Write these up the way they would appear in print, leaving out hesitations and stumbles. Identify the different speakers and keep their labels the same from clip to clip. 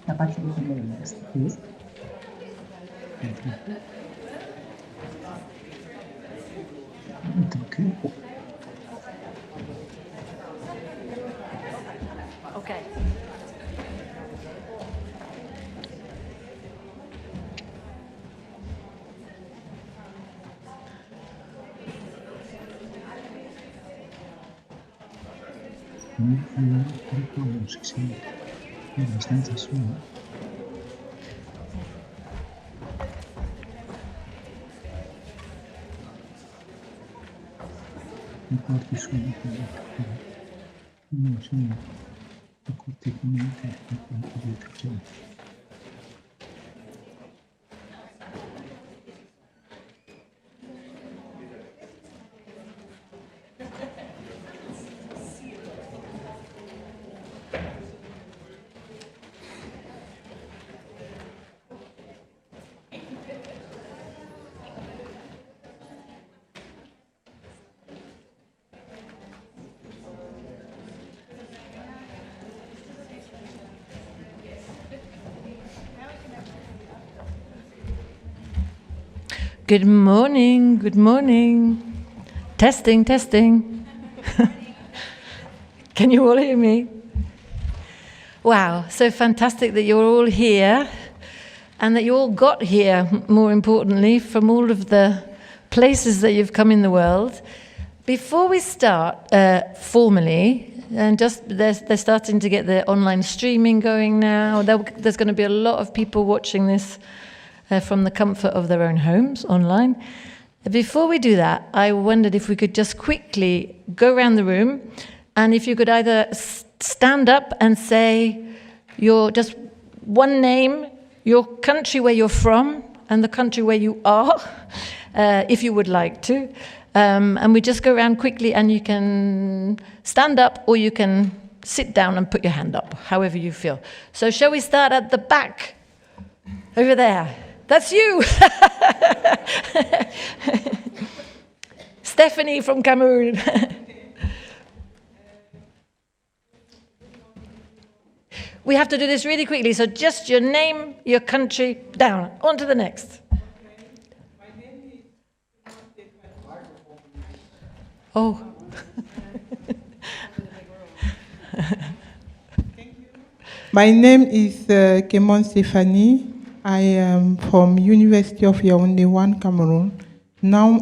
Speaker 1: La parte di Yes, please. Thank you.
Speaker 2: Okay.
Speaker 1: Sì, è abbastanza solo. I corti sono non sono corti comunque dietro c'è.
Speaker 2: Good morning, good morning. Testing, testing. Can you all hear me? Wow, so fantastic that you're all here and that you all got here, more importantly, from all of the places that you've come in the world. Before we start formally, and just they're starting to get the online streaming going now. There's going to be a lot of people watching this from the comfort of their own homes online. Before we do that, I wondered if we could just quickly go around the room, and if you could either stand up and say your just one name, your country where you're from, and the country where you are, if you would like to. And we just go around quickly, and you can stand up or you can sit down and put your hand up, however you feel. So shall we start at the back? Over there. That's you! Stephanie from Cameroon. We have to do this really quickly, so just your name, your country, down. On to the next. Oh.
Speaker 3: My name is Kemon Stephanie. I am from University of Yaoundé 1, Cameroon. Now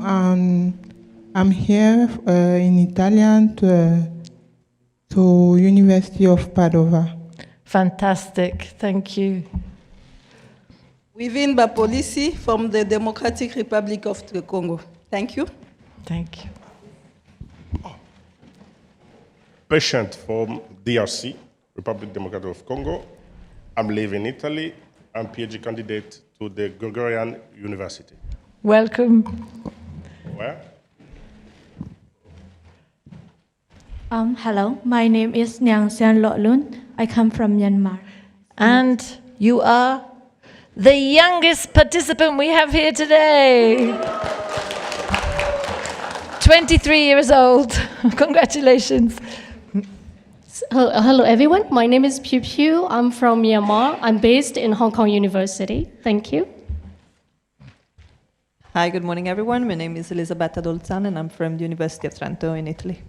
Speaker 3: I'm here in Italian to University of Padova.
Speaker 2: Fantastic, thank you.
Speaker 4: Within Bapolisi from the Democratic Republic of the Congo. Thank you.
Speaker 2: Thank you.
Speaker 5: Patient from DRC, Republic Democratic of Congo. I'm living in Italy. I'm PhD candidate to the Gregorian University.
Speaker 2: Welcome.
Speaker 5: Where?
Speaker 6: Hello, my name is Nyang Sian Lotlun. I come from Myanmar.
Speaker 2: And you are the youngest participant we have here today. 23 years old. Congratulations.
Speaker 6: Hello, everyone. My name is Piu Piu. I'm from Myanmar. I'm based in Hong Kong University. Thank you.
Speaker 7: Hi, good morning, everyone. My name is Elisabetta Dolzan, and I'm from the University of Trento in Italy.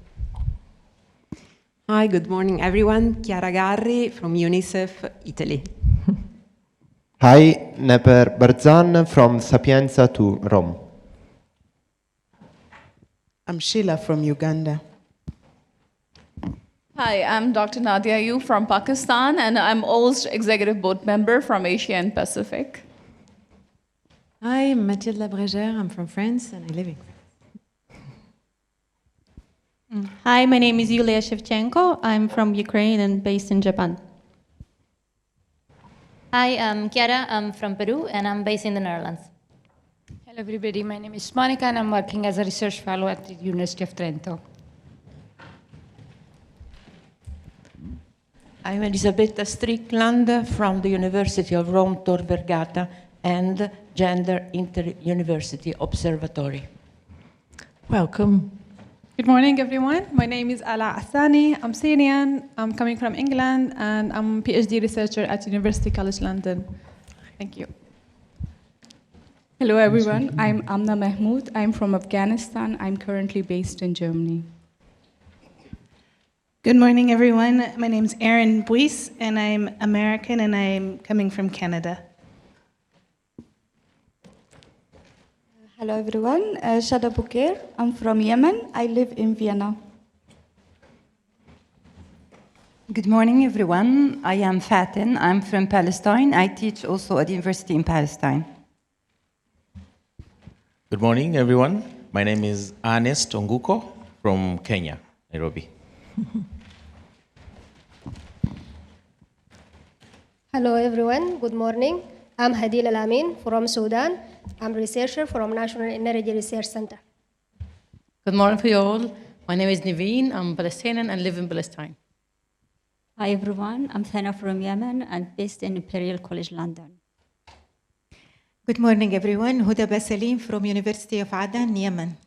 Speaker 8: Hi, good morning, everyone. Chiara Garri from UNICEF, Italy.
Speaker 9: Hi, Neper Barzan from Sapienza to Rome.
Speaker 10: I'm Sheila from Uganda.
Speaker 11: Hi, I'm Dr. Nadia Yu from Pakistan, and I'm OWSD Executive Board Member from Asia and Pacific.
Speaker 8: Hi, I'm Mathilde Labrégère. I'm from France, and I live in France.
Speaker 6: Hi, my name is Yulia Shevchenko. I'm from Ukraine and based in Japan.
Speaker 12: Hi, I'm Chiara. I'm from Peru, and I'm based in the Netherlands.
Speaker 13: Hello, everybody. My name is Monica, and I'm working as a research fellow at the University of Trento.
Speaker 14: I'm Elisabetta Strickland from the University of Rome Tor Vergata and Gender Inter-University Observatory.
Speaker 2: Welcome.
Speaker 15: Good morning, everyone. My name is Ala Asani. I'm Syrian. I'm coming from England, and I'm a PhD researcher at University College London. Thank you.
Speaker 16: Hello, everyone. I'm Amna Mahmood. I'm from Afghanistan. I'm currently based in Germany.
Speaker 17: Good morning, everyone. My name is Erin Buis, and I'm American, and I'm coming from Canada.
Speaker 18: Hello everyone, Shada Bukair. I'm from Yemen. I live in Vienna.
Speaker 19: Good morning everyone. I am Fatin. I'm from Palestine. I teach also at the university in Palestine.
Speaker 20: Good morning everyone. My name is Ernest Onguko from Kenya, Nairobi.
Speaker 21: Hello everyone, good morning. I'm Hadil Al-Amin from Sudan. I'm a researcher from National Energy Research Center.
Speaker 22: Good morning to you all. My name is Naveen. I'm Palestinian and live in Palestine.
Speaker 23: Hi everyone, I'm Thana from Yemen and based in Imperial College London.
Speaker 24: Good morning everyone. Huda Basalim from University of Aden, Yemen.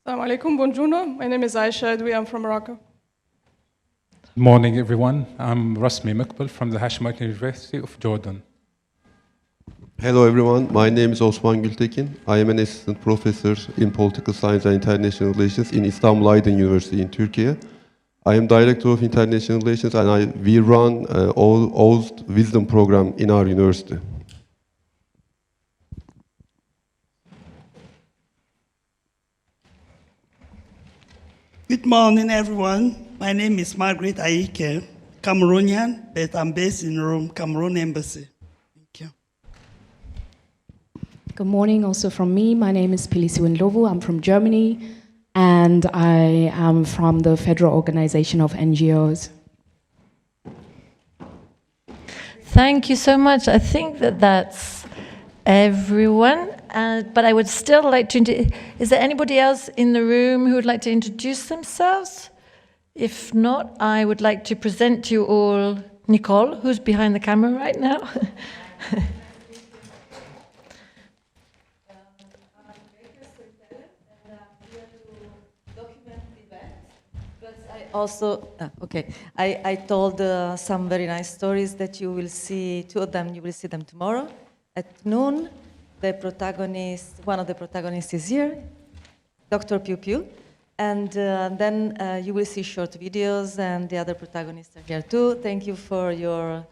Speaker 25: Assalamu alaikum, buongiorno. My name is Aisha Adwi. I'm from Morocco.
Speaker 26: Good morning everyone. I'm Rasmi Mekbel from the Hashemite University of Jordan.
Speaker 27: Hello everyone, my name is Osman Gültekin. I am an assistant professor in political science and international relations in İstanbul Aydın University in Turkey. I am director of international relations and we run OWSD wisdom program in our university.
Speaker 28: Good morning everyone. My name is Margaret Aike, Cameroonian, but I'm based in Rome, Cameroon Embassy.
Speaker 16: Good morning also from me. My name is Pilisi Winlovu. I'm from Germany, and I am from the Federal Organization of NGOs.
Speaker 2: Thank you so much. I think that's everyone, but I would still like to... Is there anybody else in the room who would like to introduce themselves? If not, I would like to present to you all Nicole, who's behind the camera right now.
Speaker 29: Also, I told some very nice stories that you will see, two of them, you will see them tomorrow at noon. The protagonist, one of the protagonists is here, Dr. Piu Piu. And then you will see short videos and the other protagonists are here too. Thank you for your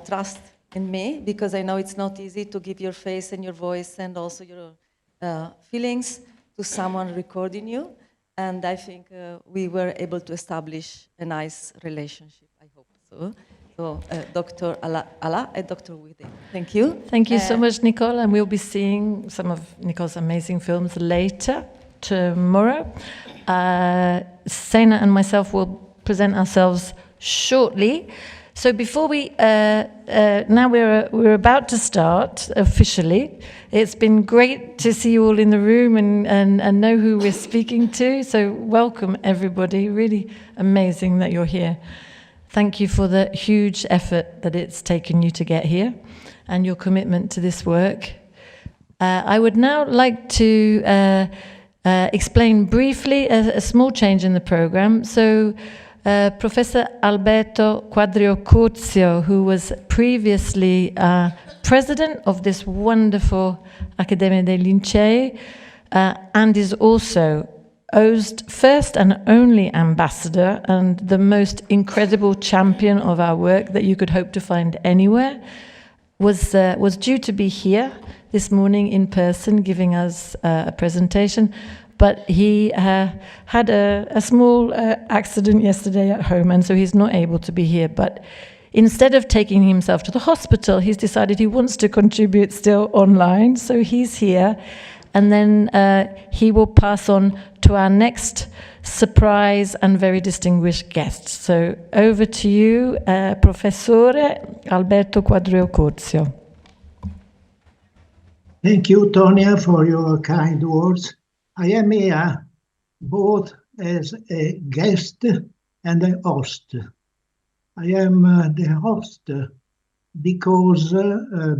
Speaker 29: trust in me, because I know it's not easy to give your face and your voice and also your feelings to someone recording you. And I think we were able to establish a nice relationship, I hope so. So Dr. Ala and Dr. Wide. Thank you.
Speaker 2: Thank you so much, Nicole. And we'll be seeing some of Nicole's amazing films later, tomorrow. Sena and myself will present ourselves shortly. So before we, now we're about to start officially. It's been great to see you all in the room and know who we're speaking to. So welcome everybody. Really amazing that you're here. Thank you for the huge effort that it's taken you to get here and your commitment to this work. I would now like to explain briefly a small change in the program. So Professor Alberto Quadrio-Curzio, who was previously president of this wonderful Accademia dei Lincei, and is also OWSD first and only ambassador and the most incredible champion of our work that you could hope to find anywhere, was due to be here this morning in person giving us a presentation. But he had a small accident yesterday at home, and so he's not able to be here. But instead of taking himself to the hospital, he's decided he wants to contribute still online. So he's here, and then he will pass on to our next surprise and very distinguished guest. So over to you, Professore Alberto Quadrio-Curzio.
Speaker 30: Thank you, Tonia, for your kind words. I am here both as a guest and a host. I am the host because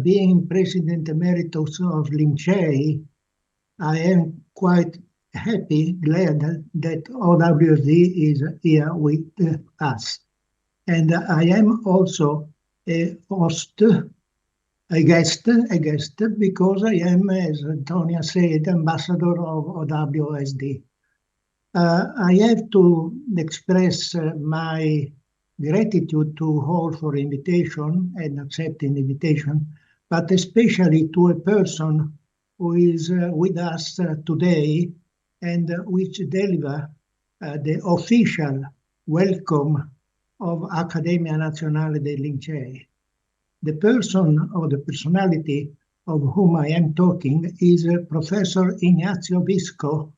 Speaker 30: being President Emeritus of Lincei, I am quite happy, glad that OWSD is here with us. And I am also a host, a guest, because I am, as Tonia said, ambassador of OWSD. I have to express my gratitude to all for invitation and accepting the invitation, but especially to a person who is with us today and which deliver the official welcome of Accademia Nazionale dei Lincei. The person or the personality of whom I am talking is Professor Ignazio Visco,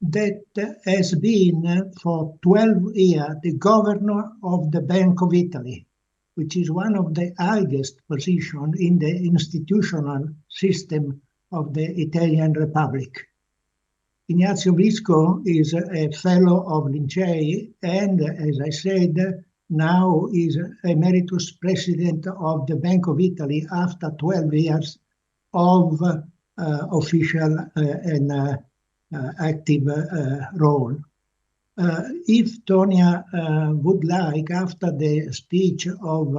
Speaker 30: that has been for 12 years the governor of the Bank of Italy, which is one of the highest positions in the institutional system of the Italian Republic. Ignazio Visco is a fellow of Lincei and, as I said, now is emeritus president of the Bank of Italy after 12 years of official and active role. If Tonia would like, after the speech of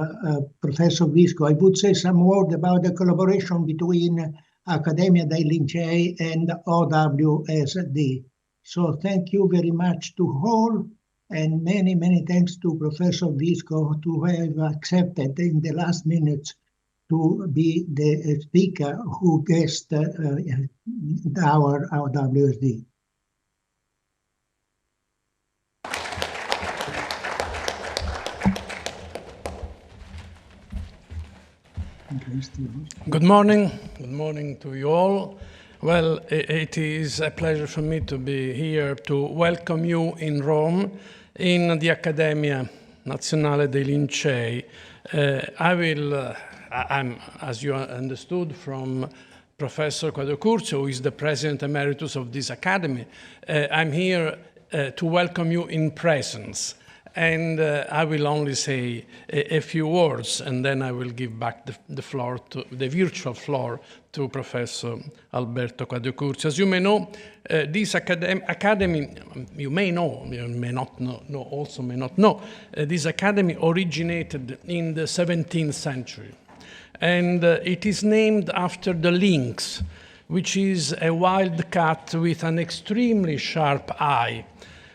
Speaker 30: Professor Visco, I would say some word about the collaboration between Accademia dei Lincei and OWSD. So thank you very much to all, and many, many thanks to Professor Visco to have accepted in the last minutes to be the speaker who guest our WSD.
Speaker 1: Good morning to you all. Well, it is a pleasure for me to be here to welcome you in Rome in the Accademia Nazionale dei Lincei. I'm, as you understood from Professor Quadrocurcio, who is the President Emeritus of this Academy. I'm here to welcome you in presence. And I will only say a few words, and then I will give back the floor, the virtual floor, to Professor Alberto Quadrocurcio. As you may know, this academy, you may know, you may not know, also may not know, this academy originated in the 17th century. And it is named after the lynx, which is a wild cat with an extremely sharp eye.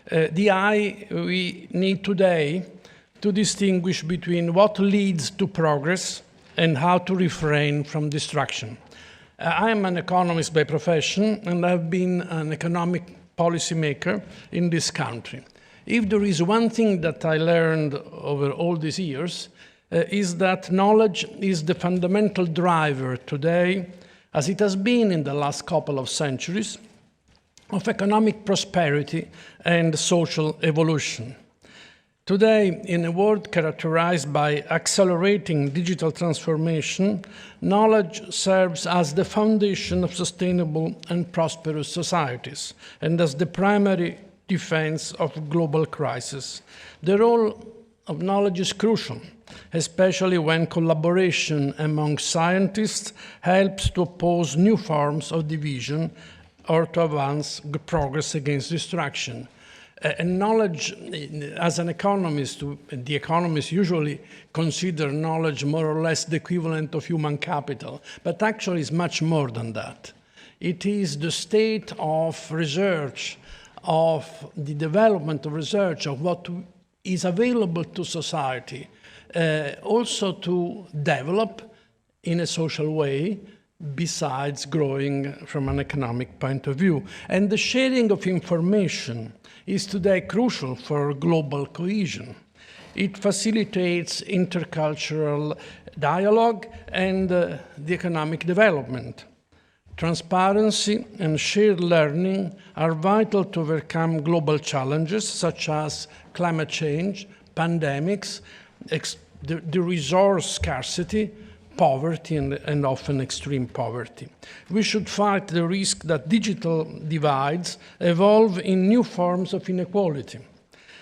Speaker 1: The eye we need today to distinguish between what leads to progress and how to refrain from destruction. I am an economist by profession, and I've been an economic policymaker in this country. If there is one thing that I learned over all these years, is that knowledge is the fundamental driver today, as it has been in the last couple of centuries, of economic prosperity and social evolution. Today, in a world characterized by accelerating digital transformation, knowledge serves as the foundation of sustainable and prosperous societies, and as the primary defense of global crisis. The role of knowledge is crucial, especially when collaboration among scientists helps to oppose new forms of division or to advance progress against destruction. And knowledge, as an economist, the economists usually consider knowledge more or less the equivalent of human capital, but actually it's much more than that. It is the state of research, of the development of research, of what is available to society, also to develop in a social way, besides growing from an economic point of view. And the sharing of information is today crucial for global cohesion. It facilitates intercultural dialogue and the economic development. Transparency and shared learning are vital to overcome global challenges such as climate change, pandemics, the resource scarcity, poverty, and often extreme poverty. We should fight the risk that digital divides evolve in new forms of inequality,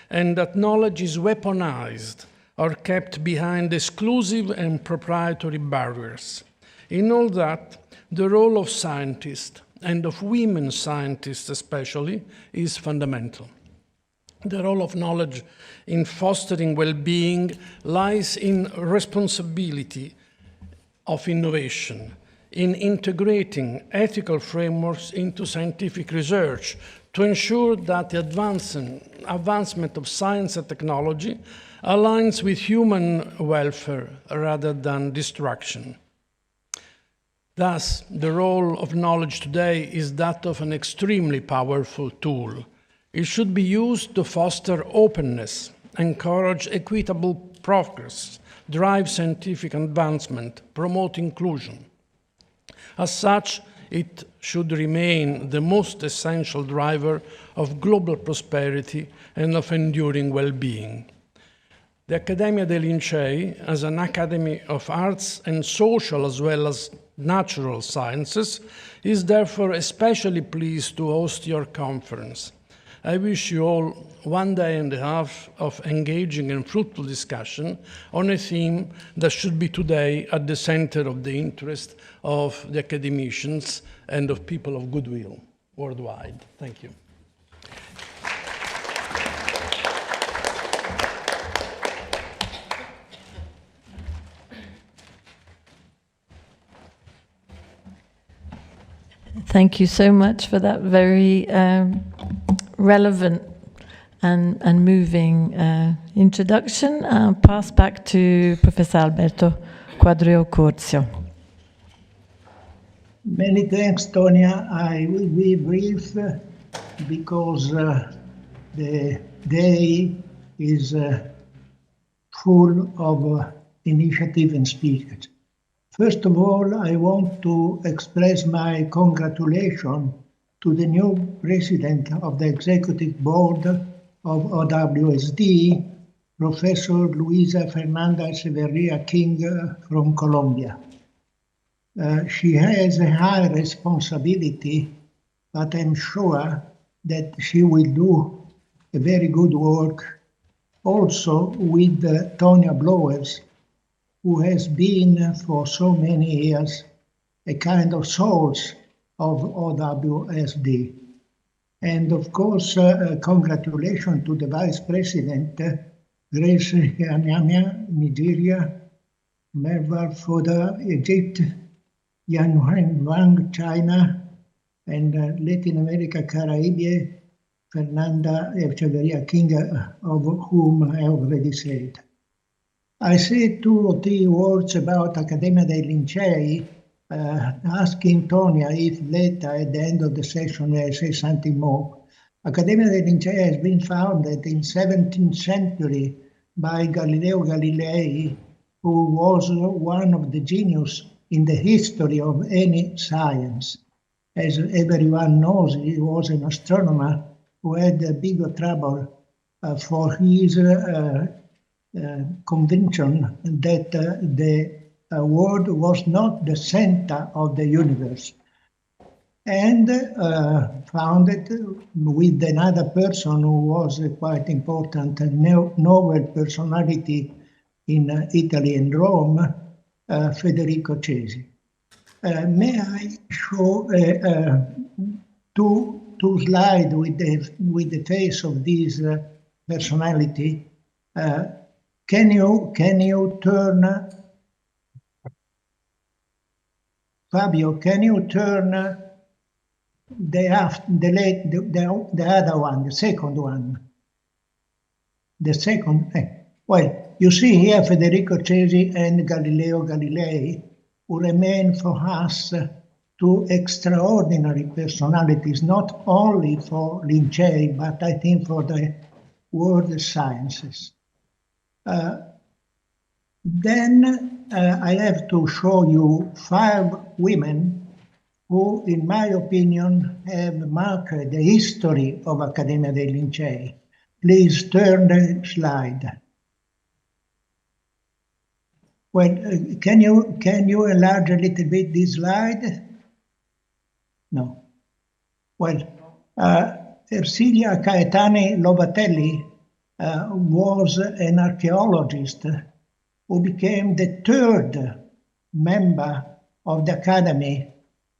Speaker 1: and that knowledge is weaponized or kept behind exclusive and proprietary barriers. In all that, the role of scientists and of women scientists especially, is fundamental. The role of knowledge in fostering well-being lies in responsibility of innovation, in integrating ethical frameworks into scientific research to ensure that the advancement of science and technology aligns with human welfare rather than destruction. Thus, the role of knowledge today is that of an extremely powerful tool. It should be used to foster openness, encourage equitable progress, drive scientific advancement, promote inclusion. As such, it should remain the most essential driver of global prosperity and of enduring well-being. The Accademia dei Lincei, as an academy of arts and social as well as natural sciences, is therefore especially pleased to host your conference. I wish you all 1 day and a half of engaging and fruitful discussion on a theme that should be today at the center of the interest of the academicians and of people of goodwill worldwide. Thank you.
Speaker 2: Thank you so much for that very relevant and moving introduction. I'll pass back to Professor Alberto Quadrio-Curzio.
Speaker 30: Many thanks, Tonia. I will be brief because the day is full of initiative and speakers. First of all, I want to express my congratulations to the new president of the Executive Board of OWSD, Professor Luisa Fernanda Echeverria King from Colombia. She has a high responsibility, but I'm sure that she will do a very good work also with Tonia Blowers, who has been for so many years a kind of source of OWSD. And of course, congratulations to the Vice President, Grace Nyamya, Nigeria, Merval Foda, Egypt, Yanhuan Wang, China, and Latin America, Caribbean, Fernanda Echeverria King, of whom I already said. I say 2 or 3 words about Accademia dei Lincei, asking Tonia if later at the end of the session I say something more. Accademia dei Lincei has been founded in 17th century by Galileo Galilei, who was one of the genius in the history of any science. As everyone knows, he was an astronomer who had a big trouble for his conviction that the world was not the center of the universe. And founded with another person who was a quite important novel personality in Italy and Rome, Federico Cesi. May I show two slides with the face of this personality? Can you turn, Fabio? Can you turn the other one, the second one? The second. Well, you see here Federico Cesi and Galileo Galilei, who remain for us 2 extraordinary personalities, not only for Lincei, but I think for the world sciences. Then I have to show you 5 women who, in my opinion, have marked the history of Accademia dei Lincei. Please turn the slide. Well, can you enlarge a little bit this slide? No. Well, Ersilia Caetani Lovatelli was an archaeologist who became the 3rd member of the Academy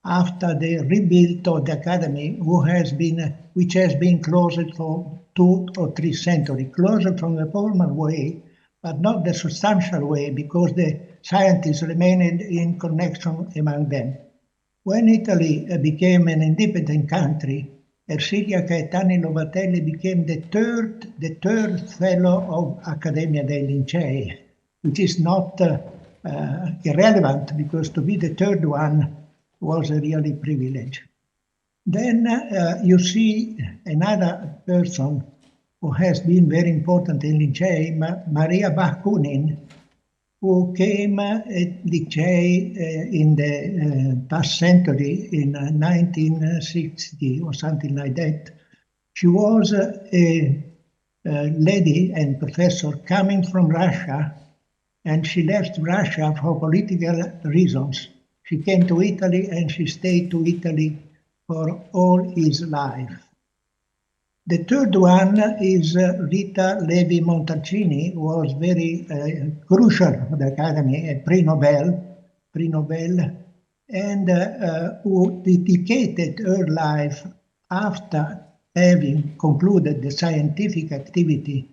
Speaker 30: after the rebuild of the Academy, which has been closed for 2 or 3 centuries, closed from the formal way, but not the substantial way, because the scientists remained in connection among them. When Italy became an independent country, Ersilia Caetani Lovatelli became the third fellow of Accademia dei Lincei, which is not irrelevant, because to be the third one was a really privilege. Then you see another person who has been very important in Lincei, Maria Bakunin, who came at Lincei in the past century, in 1960 or something like that. She was a lady and professor coming from Russia, and she left Russia for political reasons. She came to Italy and she stayed to Italy for all his life. The third one is Rita Levi Montalcini, who was very crucial for the Academy, a pre-Nobel, and who dedicated her life after having concluded the scientific activity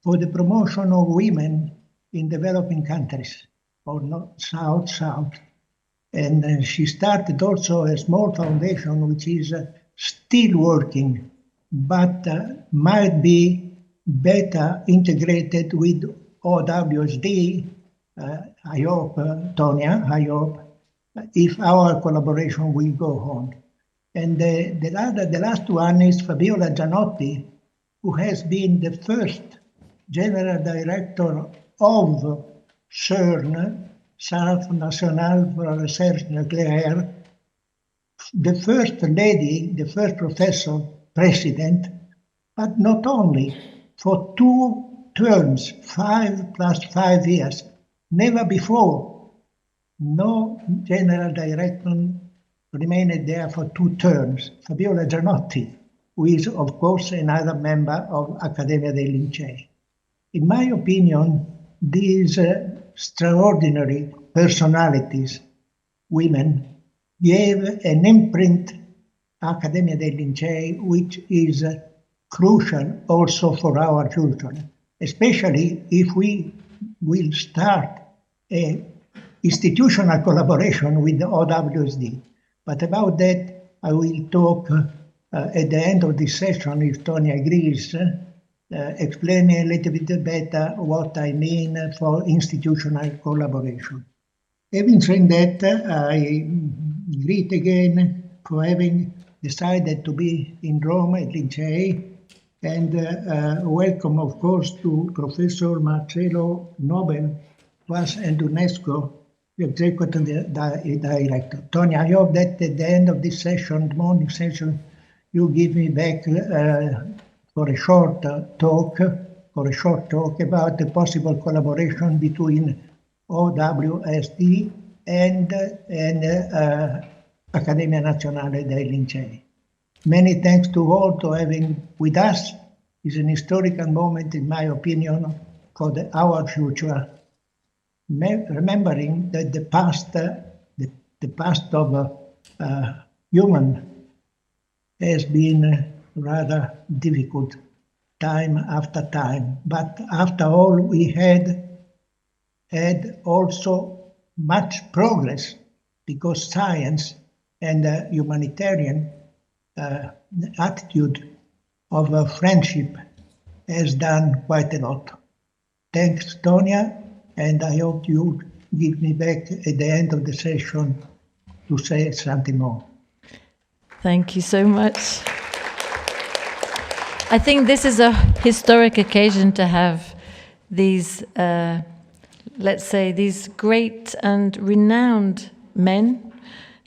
Speaker 30: for the promotion of women in developing countries, or not South. And she started also a small foundation which is still working, but might be better integrated with OWSD. I hope, Tonia, if our collaboration will go on. And the last one is Fabiola Gianotti, who has been the first general director of CERN, Centre National for Research Nucleaire, the first lady, the first professor, president, but not only, for 2 terms, 5 + 5 years. Never before, no general director remained there for 2 terms. Fabiola Gianotti, who is, of course, another member of Accademia dei Lincei. In my opinion, these extraordinary personalities, women, gave an imprint Accademia dei Lincei, which is crucial also for our future, especially if we will start an institutional collaboration with the OWSD. But about that, I will talk at the end of this session, if Tony agrees, explaining a little bit better what I mean for institutional collaboration. Having said that, I greet again for having decided to be in Rome at Lincei, and welcome, of course, to Professor Marcello Nobel, was and UNESCO, the executive director. Tony, I hope that at the end of this session, the morning session, you give me back for a short talk about the possible collaboration between OWSD and Accademia Nazionale dei Lincei. Many thanks to all for having with us. It's an historical moment, in my opinion, for our future. Remembering that the past of human has been rather difficult time after time, but after all we had also much progress, because science and the humanitarian attitude of friendship has done quite a lot. Thanks, Tonia, and I hope you give me back at the end of the session to say something more.
Speaker 2: Thank you so much. I think this is a historic occasion to have these, let's say, these great and renowned men.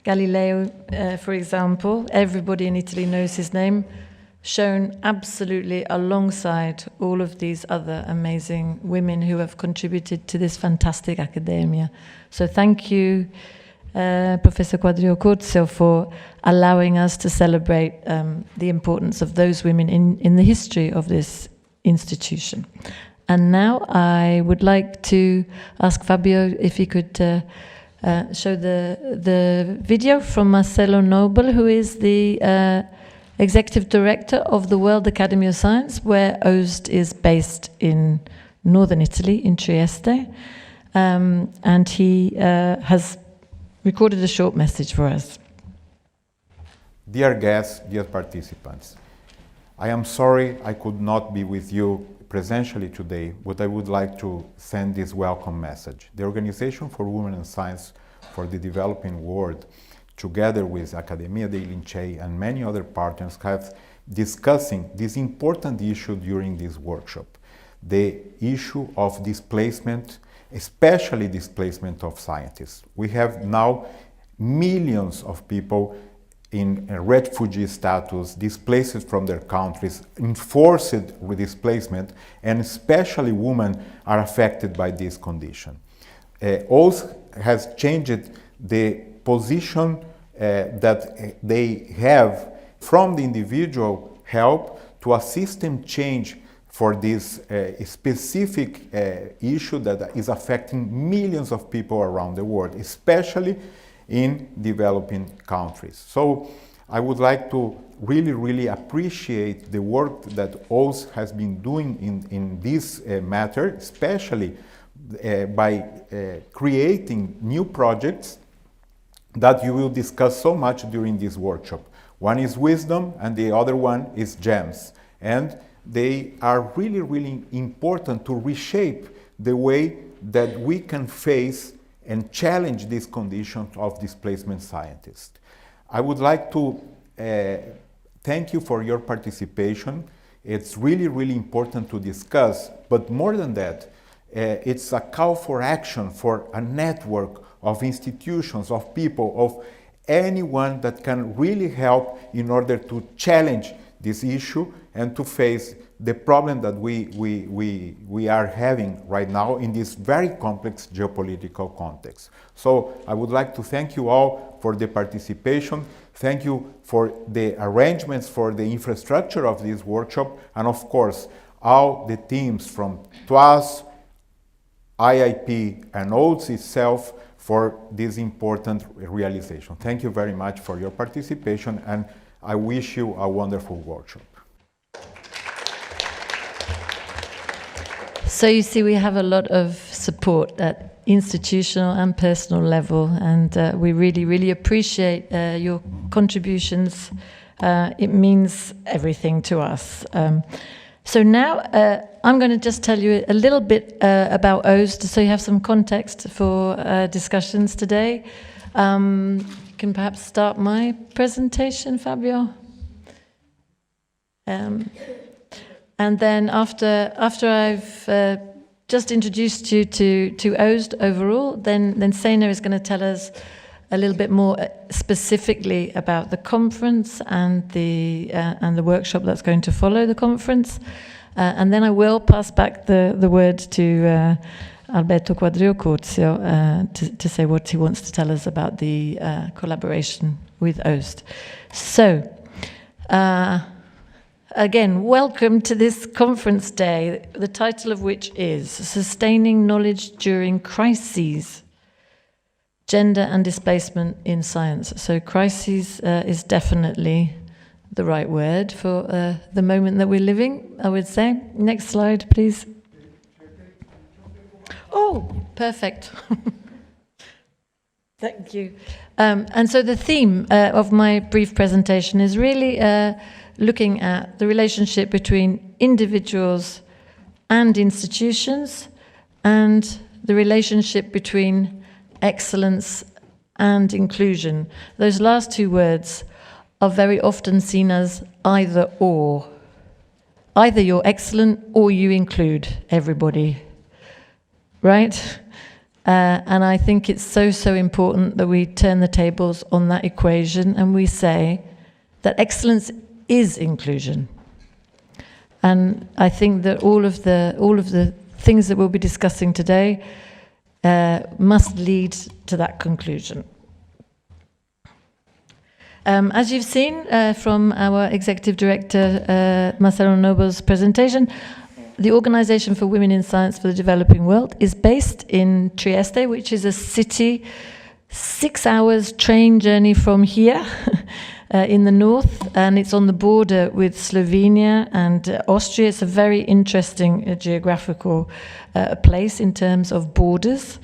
Speaker 2: Galileo, for example, everybody in Italy knows his name, shown absolutely alongside all of these other amazing women who have contributed to this fantastic academia. So thank you, Professor Quadrio-Curzio, for allowing us to celebrate the importance of those women in the history of this institution. And now I would like to ask Fabio if he could show the video from Marcello Nobel, who is the Executive Director of the World Academy of Science, where OWSD is based in northern Italy, in Trieste. And he has recorded a short message for us.
Speaker 3: Dear guests, dear participants, I am sorry I could not be with you presentially today, but I would like to send this welcome message. The Organization for Women in Science for the Developing World, together with Accademia dei Lincei and many other partners, have discussing this important issue during this workshop, the issue of displacement, especially displacement of scientists. We have now millions of people in refugee status, displaced from their countries, enforced with displacement, and especially women are affected by this condition. OWSD has changed the position that they have from the individual help to a system change for this specific issue that is affecting millions of people around the world, especially in developing countries. So I would like to really appreciate the work that OWSD has been doing in this matter, especially by creating new projects that you will discuss so much during this workshop. One is Wisdom and the other one is GEMS. And they are really important to reshape the way that we can face and challenge these conditions of displacement scientists. I would like to thank you for your participation. It's really important to discuss, but more than that, it's a call for action for a network of institutions, of people, of anyone that can really help in order to challenge this issue and to face the problem that we are having right now in this very complex geopolitical context. So I would like to thank you all for the participation. Thank you for the arrangements for the infrastructure of this workshop, and of course, all the teams from TWAS, IIP, and OWSD itself for this important realization. Thank you very much for your participation, and I wish you a wonderful workshop.
Speaker 2: So you see, we have a lot of support at institutional and personal level, and we really appreciate your contributions. It means everything to us. So now I'm going to just tell you a little bit about OWSD, so you have some context for discussions today. You can perhaps start my presentation, Fabio. And then after I've just introduced you to OWSD overall, then Sena is going to tell us a little bit more specifically about the conference and the workshop that's going to follow the conference. And then I will pass back the word to Alberto Quadrio-Curzio to say what he wants to tell us about the collaboration with OWSD. So, again, welcome to this conference day, the title of which is Sustaining Knowledge During Crises, Gender and Displacement in Science. So crises is definitely the right word for the moment that we're living, I would say. Next slide, please. Oh, perfect. Thank you. And so the theme of my brief presentation is really looking at the relationship between individuals and institutions, and the relationship between excellence and inclusion. Those last two words are very often seen as either or. Either you're excellent or you include everybody, right? And I think it's so important that we turn the tables on that equation and we say that excellence is inclusion. And I think that all of the things that we'll be discussing today must lead to that conclusion. As you've seen from our Executive Director Marcello Nobel's presentation, the Organization for Women in Science for the Developing World is based in Trieste, which is a city 6 hours train journey from here in the north, and it's on the border with Slovenia and Austria. It's a very interesting geographical place in terms of borders,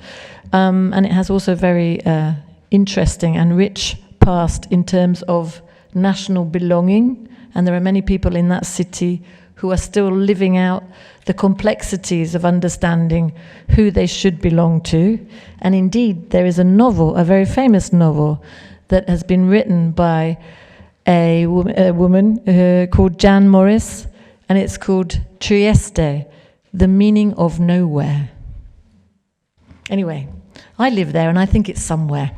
Speaker 2: and it has also very interesting and rich past in terms of national belonging, and there are many people in that city who are still living out the complexities of understanding who they should belong to. And indeed, there is a novel, a very famous novel, that has been written by a woman called Jan Morris, and it's called Trieste, The Meaning of Nowhere. Anyway, I live there and I think it's somewhere.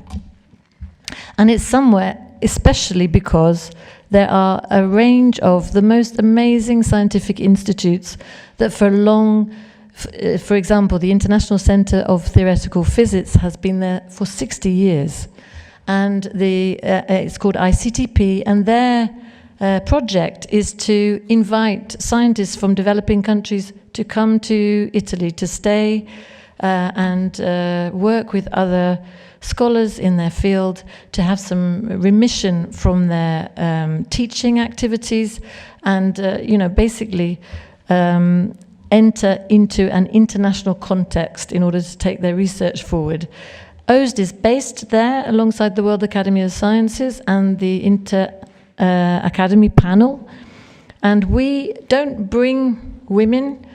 Speaker 2: And it's somewhere especially because there are a range of the most amazing scientific institutes that for long, for example, the International Center of Theoretical Physics has been there for 60 years. And it's called ICTP, and their project is to invite scientists from developing countries to come to Italy to stay and work with other scholars in their field, to have some remission from their teaching activities, and basically enter into an international context in order to take their research forward. OWSD is based there alongside the World Academy of Sciences and the Academy panel, and we don't bring women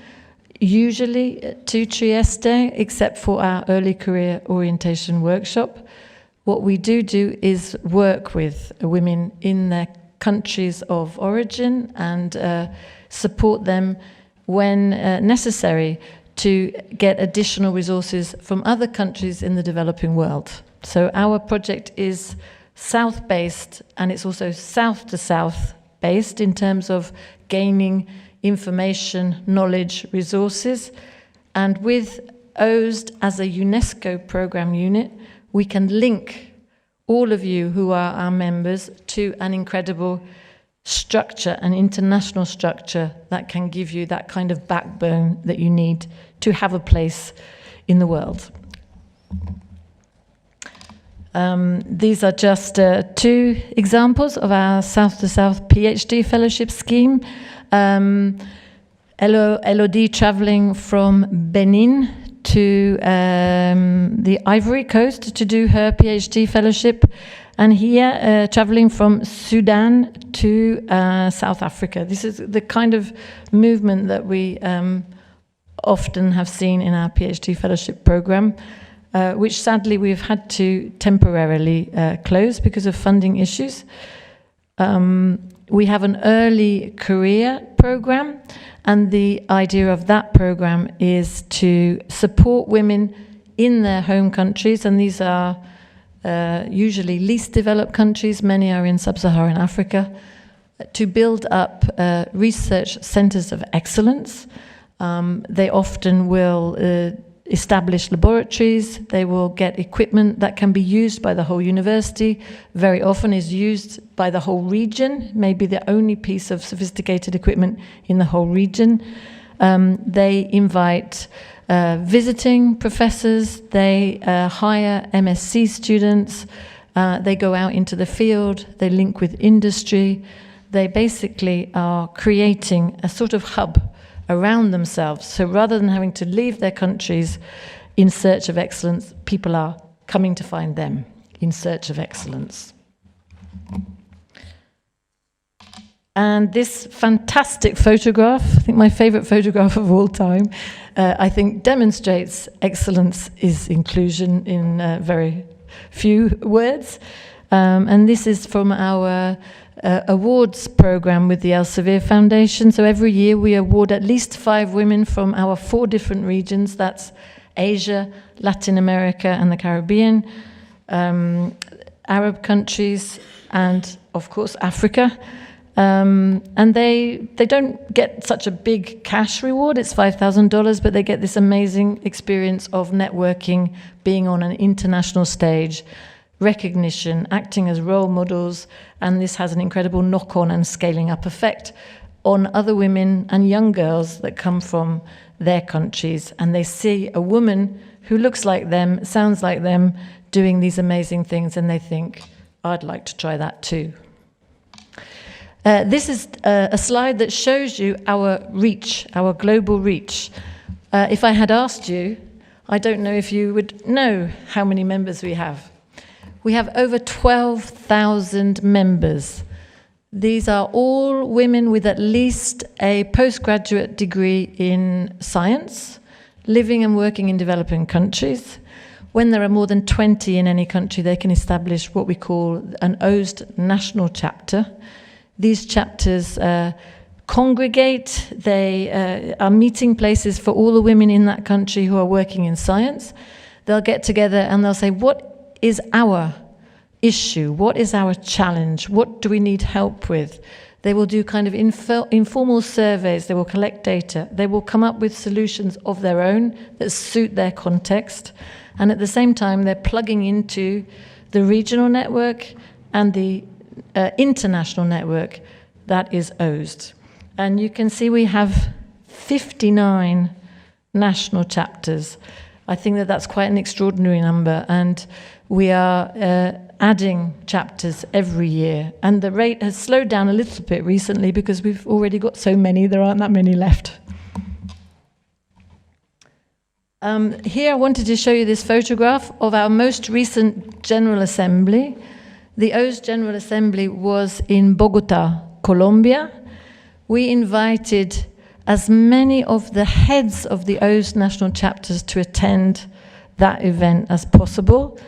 Speaker 2: usually to Trieste, except for our early career orientation workshop. What we do is work with women in their countries of origin and support them when necessary to get additional resources from other countries in the developing world. So our project is south-based, and it's also south-to-south based in terms of gaining information, knowledge, resources. And with OWSD as a UNESCO program unit, we can link all of you who are our members to an incredible structure, an international structure that can give you that kind of backbone that you need to have a place in the world. These are just 2 examples of our South-to-South PhD fellowship scheme. Elodie traveling from Benin to the Ivory Coast to do her PhD fellowship, and here traveling from Sudan to South Africa. This is the kind of movement that we often have seen in our PhD fellowship program, which sadly we've had to temporarily close because of funding issues. We have an early career program, and the idea of that program is to support women in their home countries, and these are usually least developed countries, many are in sub-Saharan Africa, to build up research centers of excellence. They often will establish laboratories, they will get equipment that can be used by the whole university, very often is used by the whole region, maybe the only piece of sophisticated equipment in the whole region. They invite visiting professors, they hire MSc students, they go out into the field, they link with industry, they basically are creating a sort of hub around themselves. So rather than having to leave their countries in search of excellence, people are coming to find them in search of excellence. And this fantastic photograph, I think my favorite photograph of all time, I think demonstrates excellence is inclusion in very few words. And this is from our awards program with the Elsevier Foundation. So every year we award at least 5 women from our 4 different regions. That's Asia, Latin America, and the Caribbean, Arab countries, and of course Africa. And they don't get such a big cash reward, it's $5,000, but they get this amazing experience of networking, being on an international stage, recognition, acting as role models, and this has an incredible knock-on and scaling up effect on other women and young girls that come from their countries, and they see a woman who looks like them, sounds like them, doing these amazing things, and they think, I'd like to try that too. This is a slide that shows you our reach, our global reach. If I had asked you, I don't know if you would know how many members we have. We have over 12,000 members. These are all women with at least a postgraduate degree in science, living and working in developing countries. When there are more than 20 in any country, they can establish what we call an OWSD national chapter. These chapters congregate, they are meeting places for all the women in that country who are working in science. They'll get together and they'll say, what is our issue? What is our challenge? What do we need help with? They will do kind of informal surveys, they will collect data, they will come up with solutions of their own that suit their context, and at the same time they're plugging into the regional network and the international network that is OWSD. And you can see we have 59 national chapters. I think that that's quite an extraordinary number, and we are adding chapters every year. And the rate has slowed down a little bit recently because we've already got so many, there aren't that many left. Here I wanted to show you this photograph of our most recent General Assembly. The OWSD General Assembly was in Bogota, Colombia. We invited as many of the heads of the OWSD national chapters to attend that event as possible.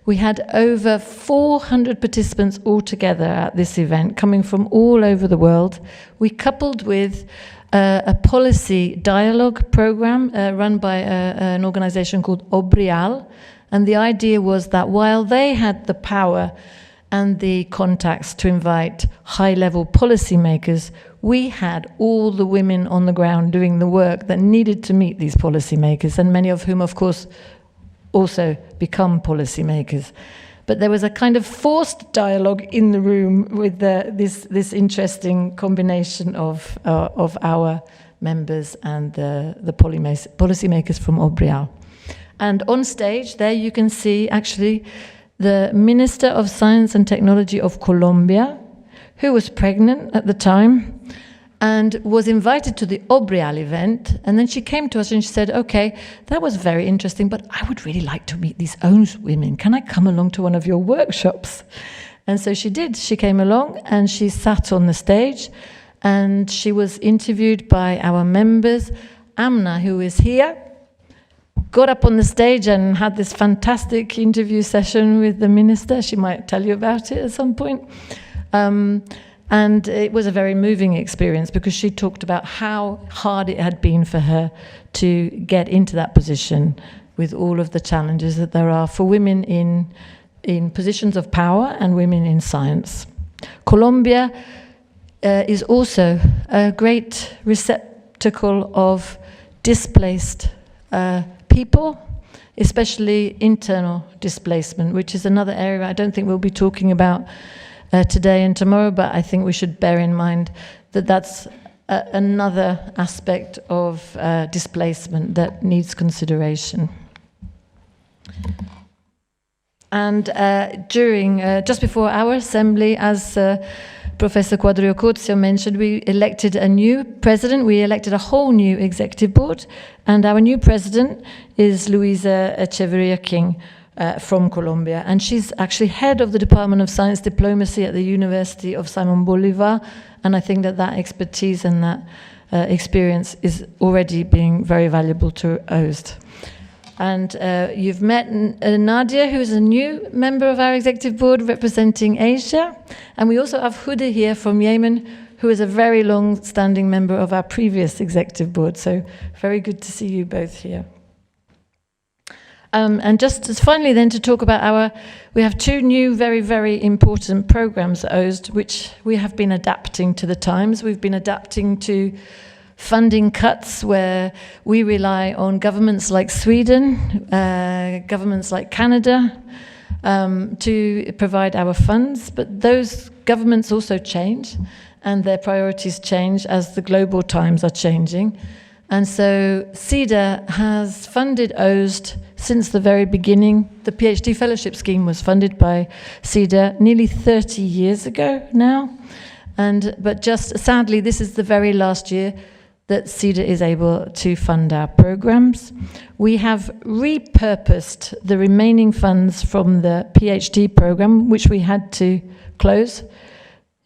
Speaker 2: We had over 400 participants altogether at this event, coming from all over the world. We coupled with a policy dialogue program run by an organization called OWSD, and the idea was that while they had the power and the contacts to invite high-level policymakers, we had all the women on the ground doing the work that needed to meet these policymakers, and many of whom, of course, also become policymakers. But there was a kind of forced dialogue in the room with this interesting combination of our members and the policymakers from OWSD. And on stage there you can see actually the Minister of Science and Technology of Colombia, who was pregnant at the time and was invited to the OWSD event, and then she came to us and she said, okay, that was very interesting, but I would really like to meet these OWSD women. Can I come along to one of your workshops? And so she did. She came along and she sat on the stage and she was interviewed by our members. Amna, who is here, got up on the stage and had this fantastic interview session with the minister. She might tell you about it at some point. And it was a very moving experience because she talked about how hard it had been for her to get into that position with all of the challenges that there are for women in positions of power and women in science. Colombia is also a great receptacle of displaced people, especially internal displacement, which is another area I don't think we'll be talking about today and tomorrow, but I think we should bear in mind that that's another aspect of displacement that needs consideration. And during, just before our assembly, as Professor Quadrio-Curzio mentioned, we elected a new president. We elected a whole new executive board, and our new president is Luisa Echeverria King from Colombia, and she's actually head of the Department of Science Diplomacy at the University of Simon Bolivar, and I think that expertise and that experience is already being very valuable to OWSD. And you've met Nadia, who is a new member of our executive board representing Asia, and we also have Huda here from Yemen, who is a very long-standing member of our previous executive board, so very good to see you both here. And just as finally then to talk about we have two new very, very important programs at OWSD, which we have been adapting to the times. We've been adapting to funding cuts where we rely on governments like Sweden, governments like Canada, to provide our funds, but those governments also change and their priorities change as the global times are changing. And so CEDA has funded OWSD since the very beginning. The PhD fellowship scheme was funded by CEDA nearly 30 years ago now. But just sadly, this is the very last year that CEDA is able to fund our programs. We have repurposed the remaining funds from the PhD program, which we had to close,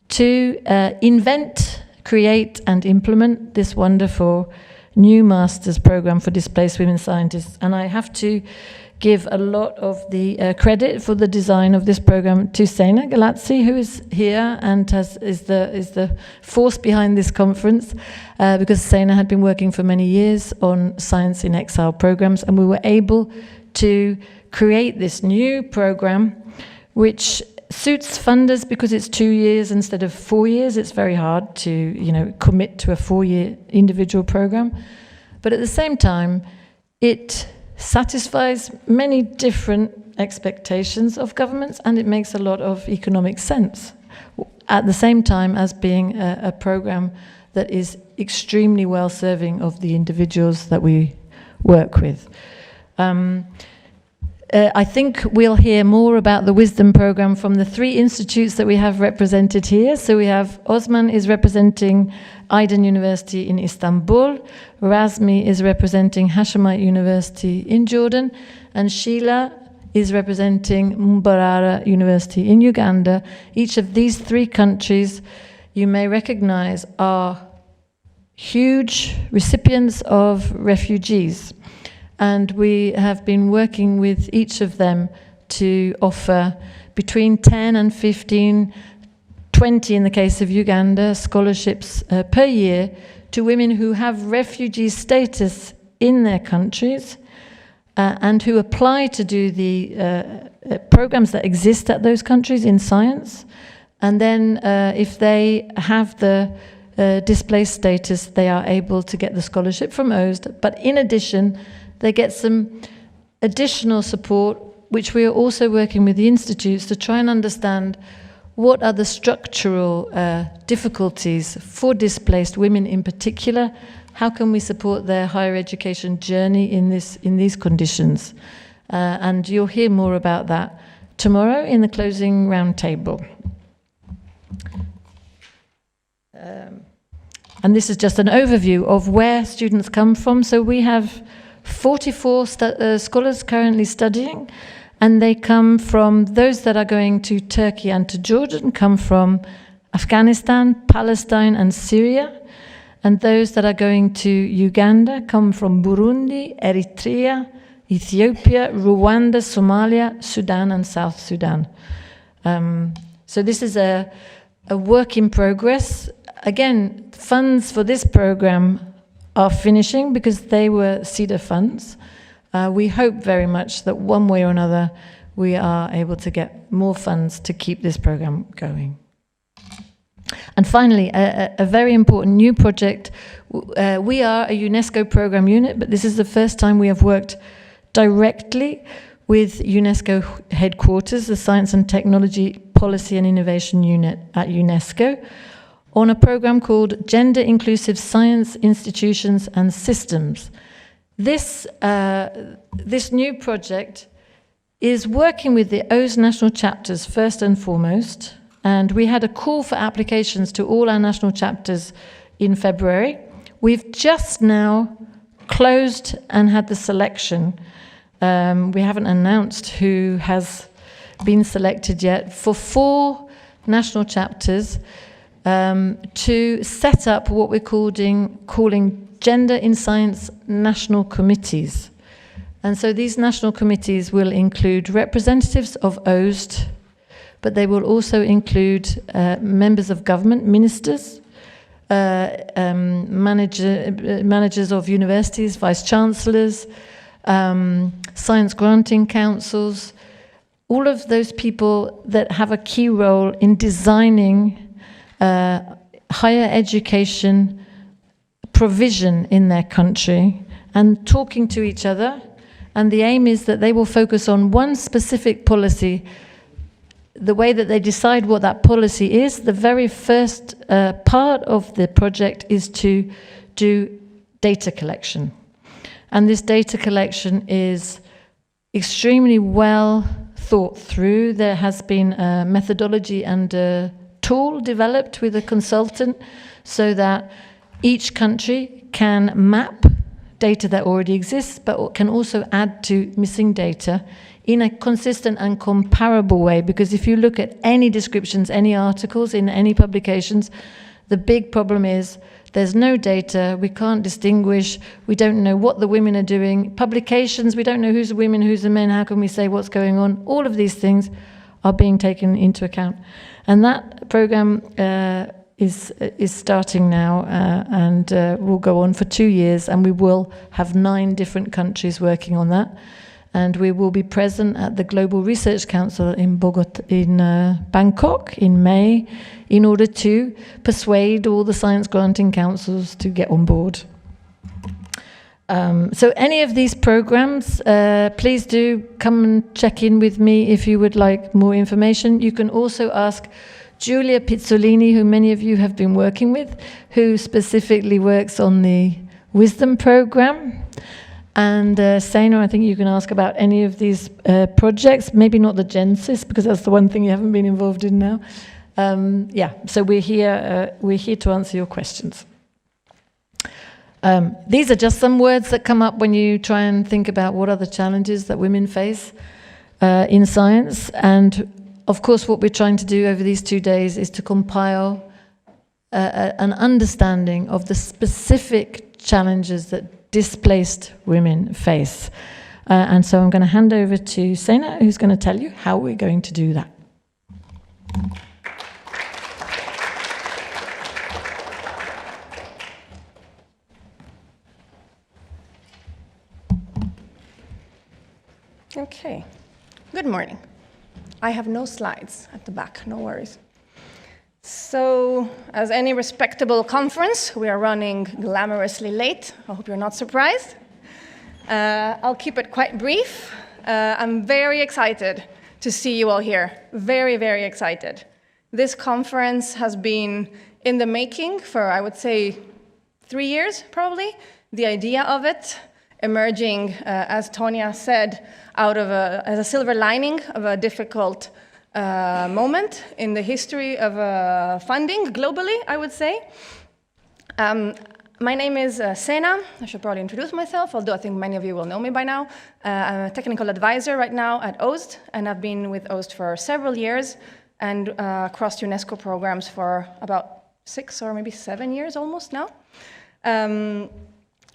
Speaker 2: to invent, create and implement this wonderful new master's program for displaced women scientists. And I have to give a lot of the credit for the design of this program to Sena Galazzi, who is here and is the force behind this conference, because Sena had been working for many years on Science in Exile programs, and we were able to create this new program, which suits funders because it's 2 years instead of 4 years. It's very hard to commit to a 4-year individual program, but at the same time, it satisfies many different expectations of governments, and it makes a lot of economic sense, at the same time as being a program that is extremely well serving of the individuals that we work with. I think we'll hear more about the Wisdom program from the 3 institutes that we have represented here. So we have Osman is representing Aydın University in Istanbul, Razmi is representing Hashemite University in Jordan, and Sheila is representing Mbarara University in Uganda. Each of these 3 countries you may recognize are huge recipients of refugees. And we have been working with each of them to offer between 10 and 15, 20 in the case of Uganda, scholarships per year to women who have refugee status in their countries and who apply to do the programs that exist at those countries in science. And then if they have the displaced status, they are able to get the scholarship from OWSD. But in addition, they get some additional support, which we are also working with the institutes to try and understand what are the structural difficulties for displaced women in particular. How can we support their higher education journey in these conditions? And you'll hear more about that tomorrow in the closing roundtable. And this is just an overview of where students come from. So we have 44 scholars currently studying, and they come from, those that are going to Turkey and to Jordan come from Afghanistan, Palestine and Syria, and those that are going to Uganda come from Burundi, Eritrea, Ethiopia, Rwanda, Somalia, Sudan and South Sudan. So this is a work in progress. Again, funds for this program are finishing because they were CEDA funds. We hope very much that one way or another we are able to get more funds to keep this program going. And finally, a very important new project. We are a UNESCO program unit, but this is the first time we have worked directly with UNESCO headquarters, the Science and Technology Policy and Innovation Unit at UNESCO, on a program called Gender Inclusive Science, Institutions and Systems. This new project is working with the OWSD national chapters first and foremost, and we had a call for applications to all our national chapters in February. We've just now closed and had the selection. We haven't announced who has been selected yet, for 4 national chapters to set up what we're calling Gender in Science National Committees. And so these national committees will include representatives of OWSD, but they will also include members of government, ministers, managers of universities, vice-chancellors, science granting councils, all of those people that have a key role in designing higher education provision in their country and talking to each other. And the aim is that they will focus on one specific policy. The way that they decide what that policy is, the very first part of the project is to do data collection. And this data collection is extremely well thought through. There has been a methodology and a tool developed with a consultant so that each country can map data that already exists, but can also add to missing data in a consistent and comparable way. Because if you look at any descriptions, any articles in any publications, the big problem is there's no data, we can't distinguish, we don't know what the women are doing. Publications, we don't know who's the women, who's the men, how can we say what's going on? All of these things are being taken into account. And that program is starting now and will go on for 2 years, and we will have 9 different countries working on that. And we will be present at the Global Research Council in Bangkok in May in order to persuade all the science granting councils to get on board. So any of these programs, please do come and check in with me if you would like more information. You can also ask Giulia Pizzolini, who many of you have been working with, who specifically works on the Wisdom program. And Sena, I think you can ask about any of these projects, maybe not the Genesis, because that's the one thing you haven't been involved in now. Yeah, so we're here to answer your questions. These are just some words that come up when you try and think about what are the challenges that women face in science. And of course, what we're trying to do over these 2 days is to compile an understanding of the specific challenges that displaced women face. And so I'm going to hand over to Sena, who's going to tell you how we're going to do that.
Speaker 25: Okay, good morning. I have no slides at the back, no worries. So, as any respectable conference, we are running glamorously late. I hope you're not surprised. I'll keep it quite brief. I'm very excited to see you all here. Very, very excited. This conference has been in the making for, I would say, 3 years, probably. The idea of it emerging, as Tonia said, out of as a silver lining of a difficult moment in the history of funding globally, I would say. My name is Sena. I should probably introduce myself, although I think many of you will know me by now. I'm a technical advisor right now at OWSD, and I've been with OWSD for several years and across UNESCO programs for about 6 or maybe 7 years almost now.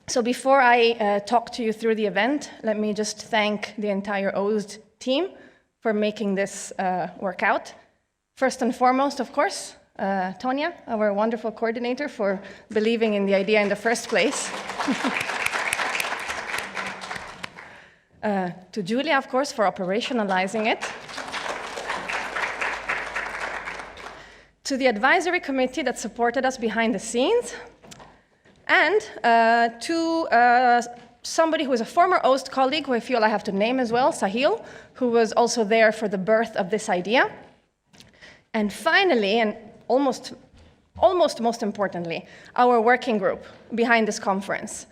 Speaker 25: So before I talk to you through the event, let me just thank the entire OWSD team for making this work out. First and foremost, of course, Tonia, our wonderful coordinator, for believing in the idea in the first place. To Giulia, of course, for operationalizing it. To the advisory committee that supported us behind the scenes. And to somebody who is a former OWSD colleague, who I feel I have to name as well, Sahil, who was also there for the birth of this idea. And finally, and almost most importantly, our working group behind this conference.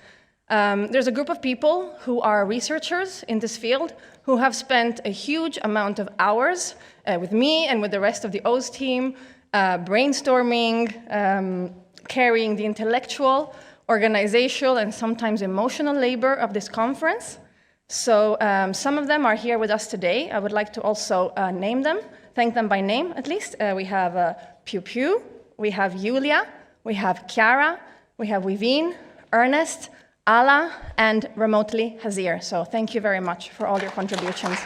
Speaker 25: There's a group of people who are researchers in this field who have spent a huge amount of hours with me and with the rest of the OWSD team, brainstorming, carrying the intellectual, organizational, and sometimes emotional labor of this conference. So some of them are here with us today. I would like to also name them, thank them by name at least. We have Pew Pew, we have Yulia, we have Chiara, we have Wivine, Ernest, Ala, and remotely Hazir. So thank you very much for all your contributions.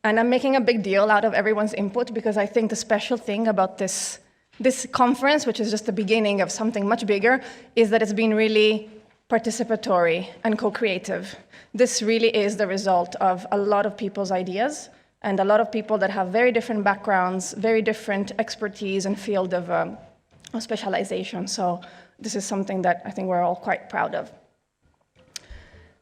Speaker 25: And I'm making a big deal out of everyone's input because I think the special thing about this conference, which is just the beginning of something much bigger, is that it's been really participatory and co-creative. This really is the result of a lot of people's ideas and a lot of people that have very different backgrounds, very different expertise and field of specialization. So this is something that I think we're all quite proud of.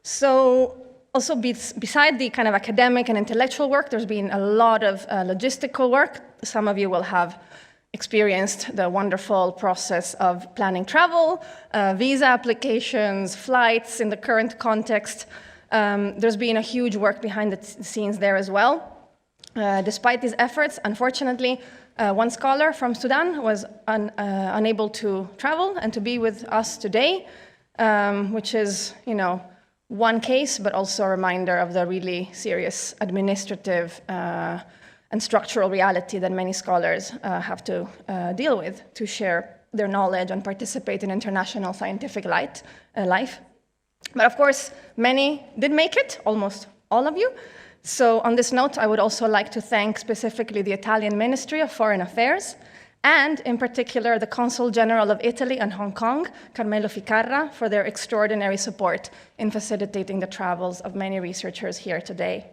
Speaker 25: So also beside the kind of academic and intellectual work, there's been a lot of logistical work. Some of you will have experienced the wonderful process of planning travel, visa applications, flights in the current context. There's been a huge work behind the scenes there as well. Despite these efforts, unfortunately, one scholar from Sudan was unable to travel and to be with us today, which is, one case, but also a reminder of the really serious administrative and structural reality that many scholars have to deal with to share their knowledge and participate in international scientific life. But of course, many did make it, almost all of you. So on this note, I would also like to thank specifically the Italian Ministry of Foreign Affairs, and in particular the Consul General of Italy and Hong Kong, Carmelo Ficarra, for their extraordinary support in facilitating the travels of many researchers here today.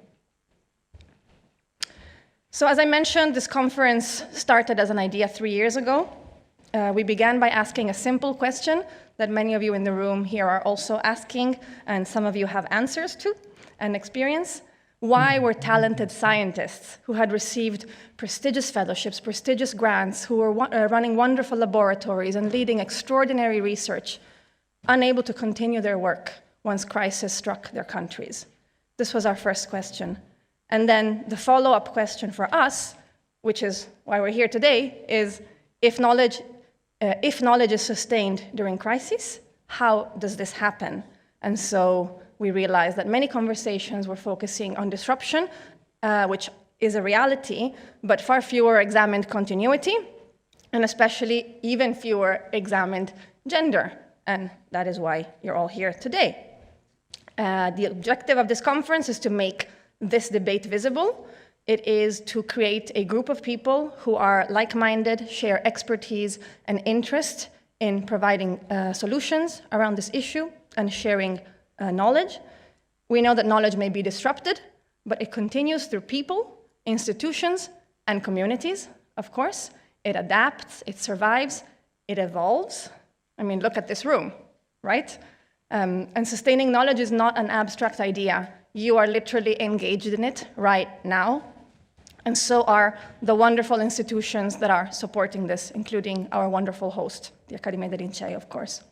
Speaker 25: So as I mentioned, this conference started as an idea 3 years ago. We began by asking a simple question that many of you in the room here are also asking, and some of you have answers to and experience. Why were talented scientists who had received prestigious fellowships, prestigious grants, who were running wonderful laboratories and leading extraordinary research, unable to continue their work once crisis struck their countries? This was our first question. And then the follow-up question for us, which is why we're here today, is if knowledge is sustained during crises, how does this happen? And so we realized that many conversations were focusing on disruption, which is a reality, but far fewer examined continuity, and especially even fewer examined gender. And that is why you're all here today. The objective of this conference is to make this debate visible. It is to create a group of people who are like-minded, share expertise and interest in providing solutions around this issue and sharing knowledge. We know that knowledge may be disrupted, but it continues through people, institutions, and communities, of course. It adapts, it survives, it evolves. I mean, look at this room, right? And sustaining knowledge is not an abstract idea. You are literally engaged in it right now. And so are the wonderful institutions that are supporting this, including our wonderful host, the Accademia dei Lincei, of course.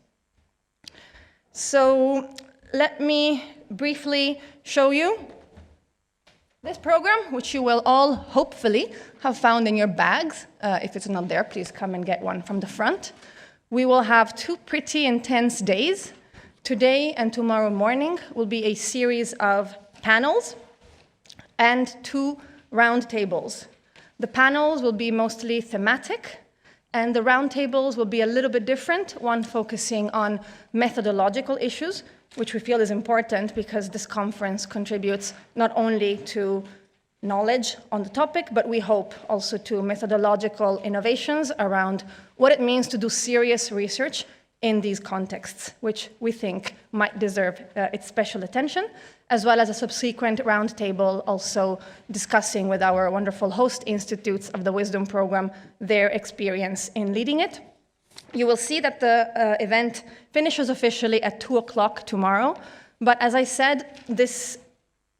Speaker 25: So let me briefly show you this program, which you will all hopefully have found in your bags. If it's not there, please come and get one from the front. We will have 2 pretty intense days. Today and tomorrow morning will be a series of panels and 2 round tables. The panels will be mostly thematic, and the round tables will be a little bit different, one focusing on methodological issues, which we feel is important because this conference contributes not only to knowledge on the topic, but we hope also to methodological innovations around what it means to do serious research in these contexts, which we think might deserve its special attention, as well as a subsequent roundtable also discussing with our wonderful host institutes of the Wisdom Program their experience in leading it. You will see that the event finishes officially at 2 o'clock tomorrow, but as I said, this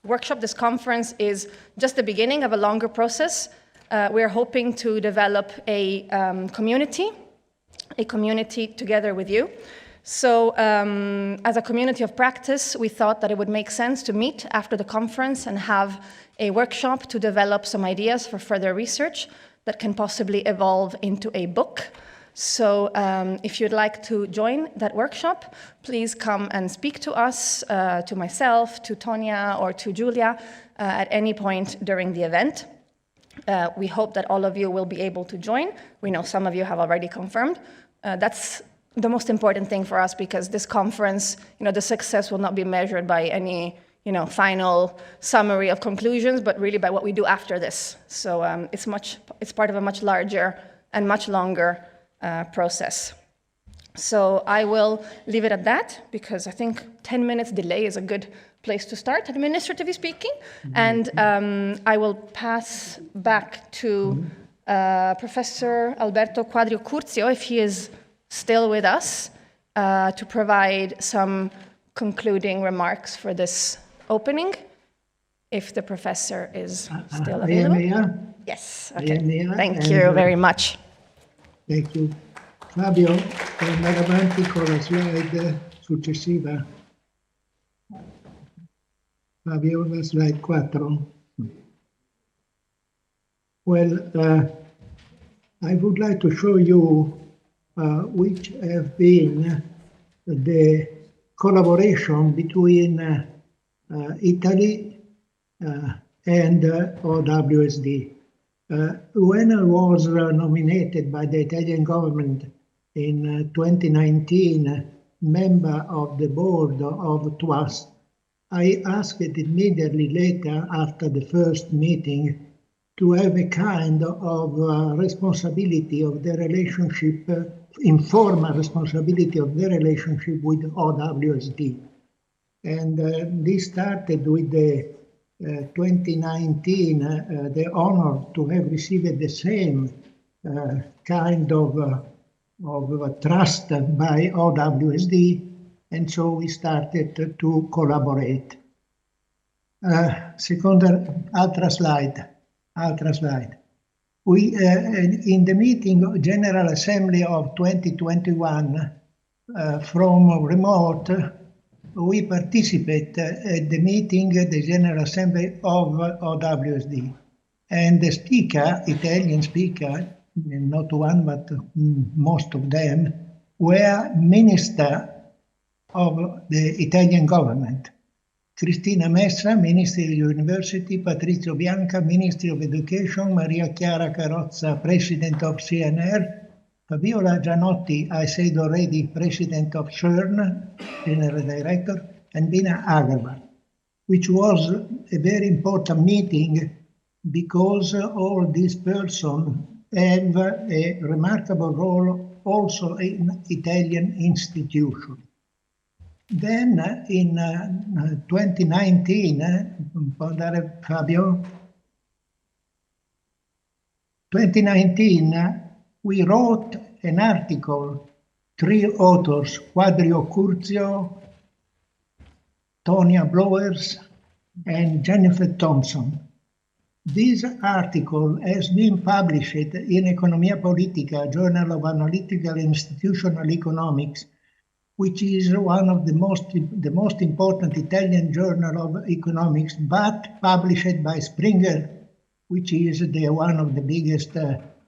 Speaker 25: workshop, this conference is just the beginning of a longer process. We're hoping to develop a community together with you. So as a community of practice, we thought that it would make sense to meet after the conference and have a workshop to develop some ideas for further research that can possibly evolve into a book. So if you'd like to join that workshop, please come and speak to us, to myself, to Tonya, or to Julia at any point during the event. We hope that all of you will be able to join. We know some of you have already confirmed. That's the most important thing for us, because this conference, the success will not be measured by any, final summary of conclusions, but really by what we do after this. So it's part of a much larger and much longer process. So I will leave it at that, because I think 10 minutes delay is a good place to start, administratively speaking. And I will pass back to Professor Alberto Quadrio Curzio, if he is still with us, to provide some concluding remarks for this opening, if the professor is still available.
Speaker 30: I am here.
Speaker 25: Yes,
Speaker 30: I
Speaker 25: okay.
Speaker 30: am here,
Speaker 25: Thank
Speaker 30: and,
Speaker 25: you very much.
Speaker 30: Thank you. Fabio, puoi andare avanti con la slide successiva. Fabio, la slide 4. Well, I would like to show you which have been the collaboration between Italy and OWSD. When I was nominated by the Italian government in 2019, member of the board of TWAS, I asked immediately later, after the first meeting, to have a kind of responsibility of the relationship, informal responsibility of the relationship with OWSD. And this started with the 2019, the honor to have received the same kind of trust by OWSD, and so we started to collaborate. Altra slide. We, in the meeting, General Assembly of 2021, from remote, we participate at the meeting, the General Assembly of OWSD. And the speaker, Italian speaker, not one, but most of them, were minister of the Italian government. Cristina Messa, Ministry of University, Patrizio Bianca, Ministry of Education, Maria Chiara Carrozza, President of CNR, Fabiola Gianotti, I said already, President of CERN, General Director, and Bina Agarwal, which was a very important meeting because all these persons have a remarkable role also in Italian institutions. Then in 2019, Fabio, 2019, we wrote an article, 3 authors, Quadrio Curzio, Tonia Blowers, and Jennifer Thompson. This article has been published in Economia Politica, Journal of Analytical and Institutional Economics, which is one of the most important Italian journal of economics, but published by Springer, which is one of the biggest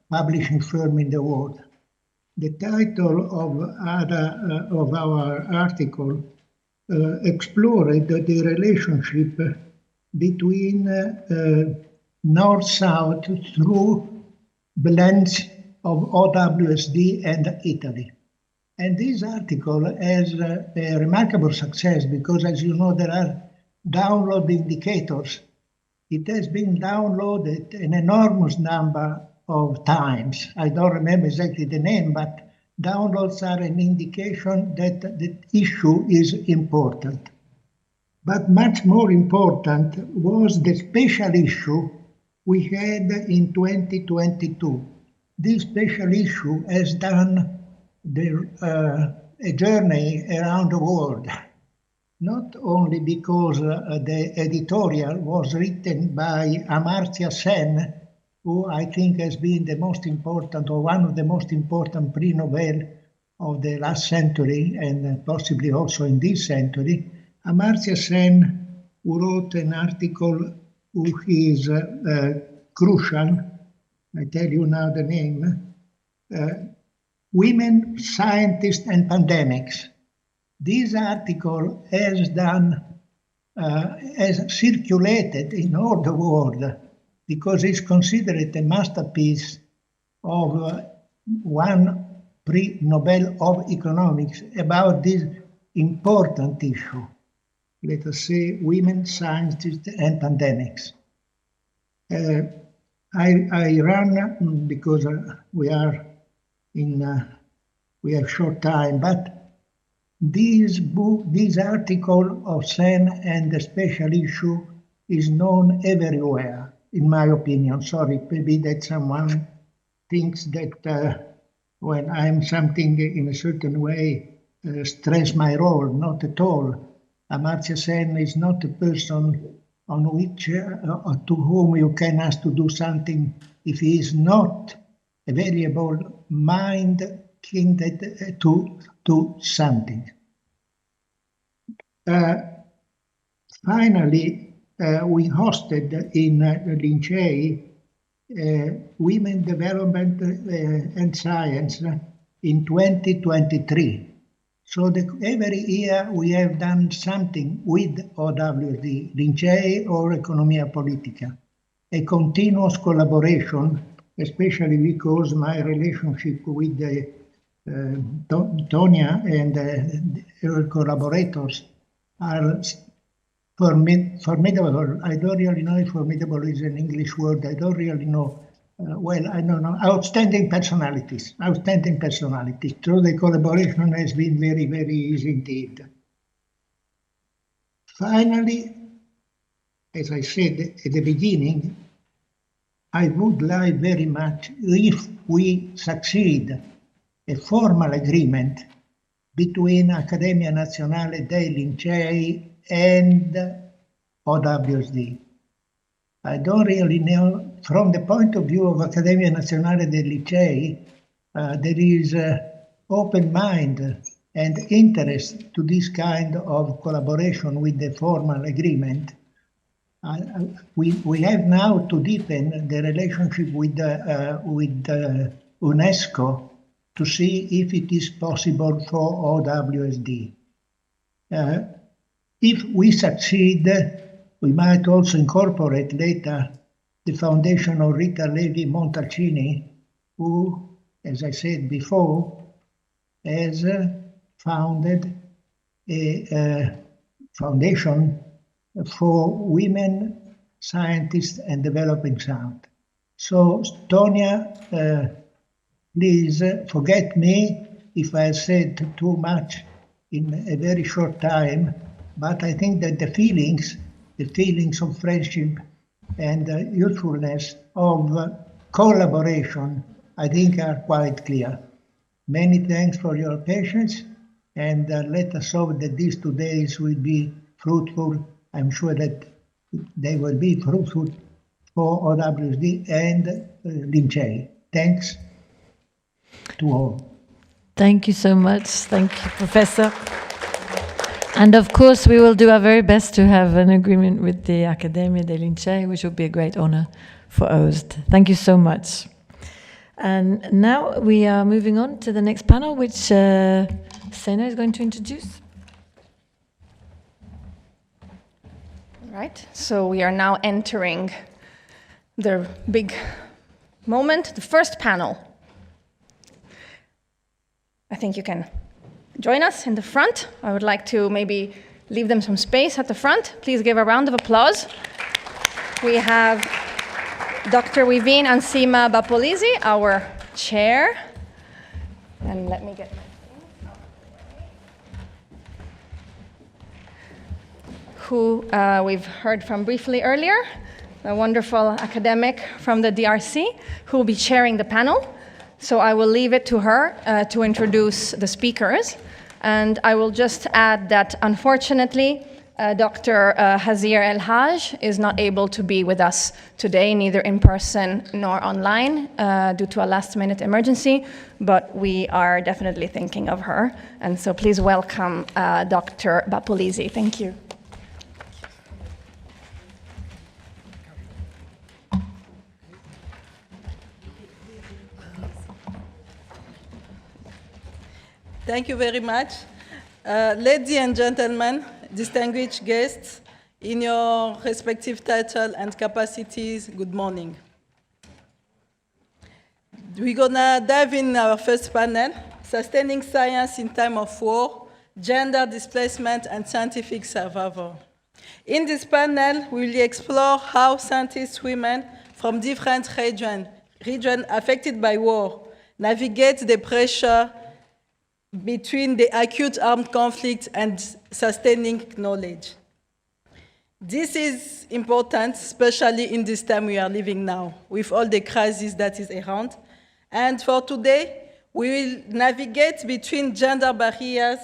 Speaker 30: publishing firm in the world. The title of our article explored the relationship between North-South through the lens of OWSD and Italy. And this article has a remarkable success because, as you know, there are download indicators. It has been downloaded an enormous number of times. I don't remember exactly the name, but downloads are an indication that the issue is important. But much more important was the special issue we had in 2022. This special issue has done a journey around the world, not only because the editorial was written by Amartya Sen, who I think has been the most important, or one of the most important Prix Nobel of the last century, and possibly also in this century. Amartya Sen, who wrote an article which is crucial, I tell you now the name, Women, Scientists and Pandemics. This article has circulated in all the world because it's considered a masterpiece of one Prix Nobel of Economics about this important issue. Let us say women, scientists and pandemics. I run because we are we have short time, but this article of Sen and the special issue is known everywhere, in my opinion. Sorry, maybe that someone thinks that when I'm something in a certain way, stress my role. Not at all. Amartya Sen is not a person on which to whom you can ask to do something if he is not a variable mind kindred to something. Finally, we hosted in Lincei Women Development and Science in 2023. So every year we have done something with OWSD, Lincei or Accademia Politica, a continuous collaboration, especially because my relationship with Tonia and her collaborators are formidable. I don't really know if formidable is an English word. I don't really know. Well, I don't know. Outstanding personalities. So the collaboration has been very, very easy indeed. Finally, as I said at the beginning, I would like very much if we succeed a formal agreement between Accademia Nazionale dei Lincei and OWSD. I don't really know, from the point of view of Accademia Nazionale dei Lincei, there is open mind and interest to this kind of collaboration with the formal agreement. We have now to deepen the relationship with UNESCO to see if it is possible for OWSD. If we succeed, we might also incorporate later the foundation of Rita Levi Montalcini, who, as I said before, has founded a foundation for women scientists and developing science. So, Tonia, please forget me if I said too much in a very short time, but I think that the feelings of friendship and usefulness of collaboration, I think are quite clear. Many thanks for your patience, and let us hope that these 2 days will be fruitful. I'm sure that they will be fruitful for OWSD and Lincei. Thanks to all.
Speaker 2: Thank you so much. Thank you, Professor. And of course, we will do our very best to have an agreement with the Accademia dei Lincei, which will be a great honor for OWSD. Thank you so much. And now we are moving on to the next panel, which Sena is going to introduce.
Speaker 25: Right, so we are now entering the big moment, the first panel. I think you can join us in the front. I would like to maybe leave them some space at the front. Please give a round of applause. We have Dr. Wivin Ansima Bapolisi, our chair. And let me get my thing. Who we've heard from briefly earlier, a wonderful academic from the DRC, who will be chairing the panel. So I will leave it to her to introduce the speakers. And I will just add that, unfortunately, Dr. Hazir El-Haj is not able to be with us today, neither in person nor online, due to a last-minute emergency, but we are definitely thinking of her. And so please welcome Dr. Bapolisi. Thank you.
Speaker 4: Thank you very much. Ladies and gentlemen, distinguished guests, in your respective title and capacities, good morning. We're gonna dive in our first panel, Sustaining Science in Time of War, Gender Displacement and Scientific Survival. In this panel, we will explore how scientists women from different regions affected by war navigate the pressure between the acute armed conflict and sustaining knowledge. This is important, especially in this time we are living now, with all the crises that is around. And for today, we will navigate between gender barriers,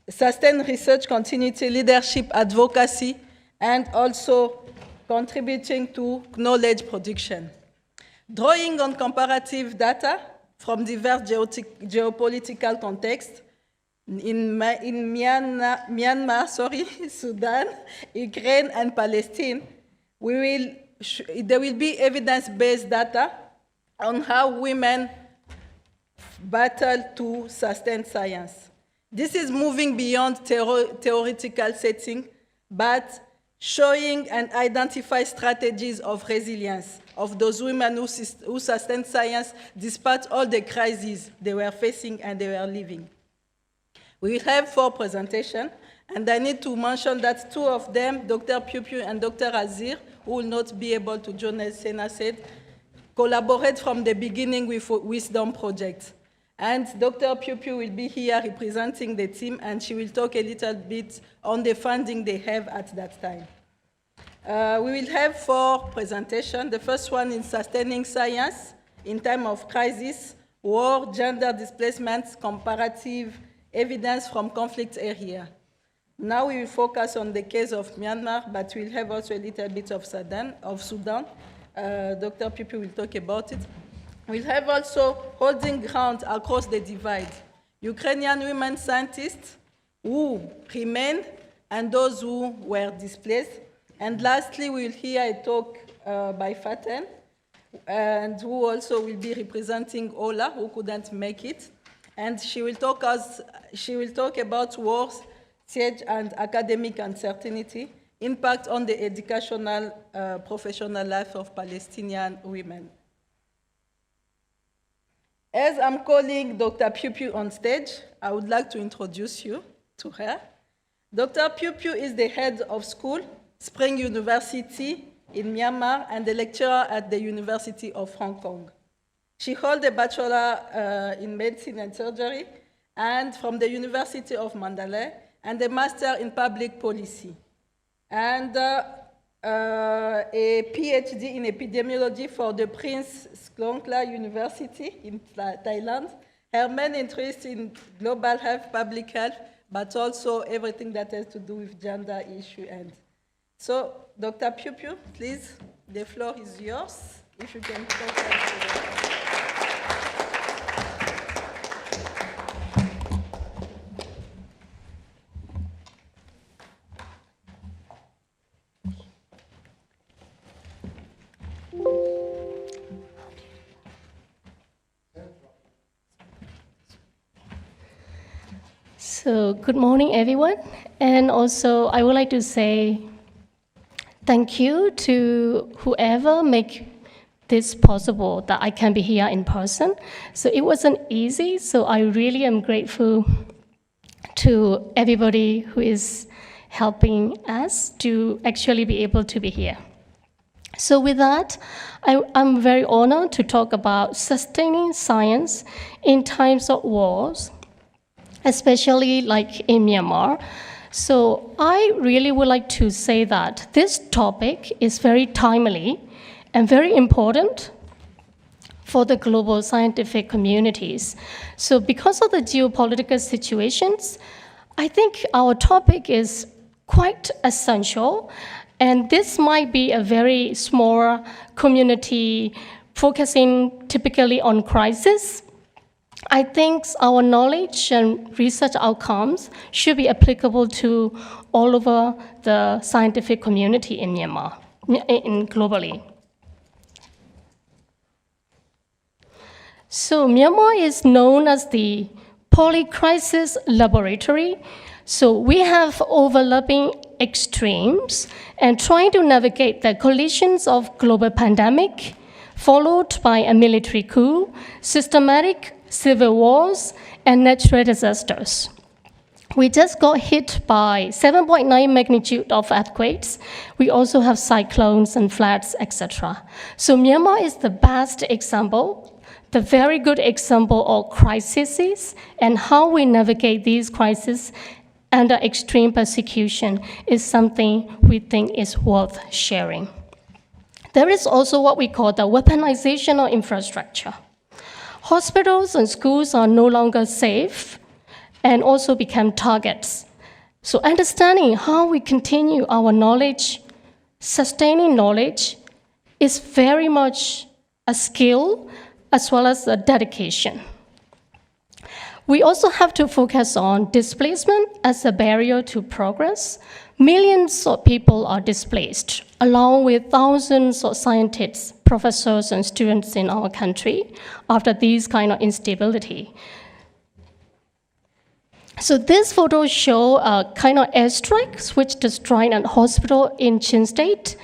Speaker 4: sustained research continuity, leadership, advocacy, and also contributing to knowledge production. Drawing on comparative data from diverse geopolitical contexts, in Myanmar, Sudan, Ukraine, and Palestine, there will be evidence-based data on how women battle to sustain science. This is moving beyond theoretical setting, but showing and identify strategies of resilience of those women who sustain science despite all the crises they were facing and they were living. We will have 4 presentations, and I need to mention that 2 of them, Dr. Piu Piu and Dr. Azir, who will not be able to join, as Sena said, collaborate from the beginning with Wisdom Project. And Dr. Piu Piu will be here representing the team, and she will talk a little bit on the funding they have at that time. We will have 4 presentations. The first one is Sustaining Science in Time of Crisis, War, Gender Displacement, Comparative Evidence from Conflict Area. Now we will focus on the case of Myanmar, but we'll have also a little bit of Sudan. Dr. Piu Piu will talk about it. We'll have also holding ground across the divide. Ukrainian women scientists who remain and those who were displaced. And lastly, we'll hear a talk by Faten, and who also will be representing Ola, who couldn't make it. And she will talk about wars, siege, and academic uncertainty, impact on the educational, professional life of Palestinian women. As I'm calling Dr. Piu Piu on stage, I would like to introduce you to her. Dr. Piu Piu is the head of school, Spring University in Myanmar, and a lecturer at the University of Hong Kong. She holds a bachelor in medicine and surgery, and from the University of Mandalay, and a master in public policy, and a PhD in epidemiology for the Prince Songkhla University in Thailand. Her main interest in global health, public health, but also everything that has to do with gender issue. And so, Dr. Piu Piu, please, the floor is yours. If you can talk.
Speaker 5: So, good morning, everyone. And also, I would like to say thank you to whoever make this possible, that I can be here in person. So it wasn't easy, so I really am grateful to everybody who is helping us to actually be able to be here. So with that, I'm very honored to talk about sustaining science in times of wars, especially like in Myanmar. So I really would like to say that this topic is very timely and very important for the global scientific communities. So because of the geopolitical situations, I think our topic is quite essential, and this might be a very small community focusing typically on crisis. I think our knowledge and research outcomes should be applicable to all over the scientific community in Myanmar, globally. So Myanmar is known as the polycrisis laboratory. So we have overlapping extremes and trying to navigate the collisions of global pandemic, followed by a military coup, systematic civil wars, and natural disasters. We just got hit by 7.9 magnitude of earthquakes. We also have cyclones and floods, etc. So Myanmar is the best example, the very good example of crises, and how we navigate these crises under extreme persecution is something we think is worth sharing. There is also what we call the weaponization of infrastructure. Hospitals and schools are no longer safe and also become targets. So understanding how we continue our knowledge, sustaining knowledge, is very much a skill, as well as a dedication. We also have to focus on displacement as a barrier to progress. Millions of people are displaced, along with thousands of scientists, professors, and students in our country after these kind of instability. So these photos show a kind of airstrikes which destroyed a hospital in Chin State.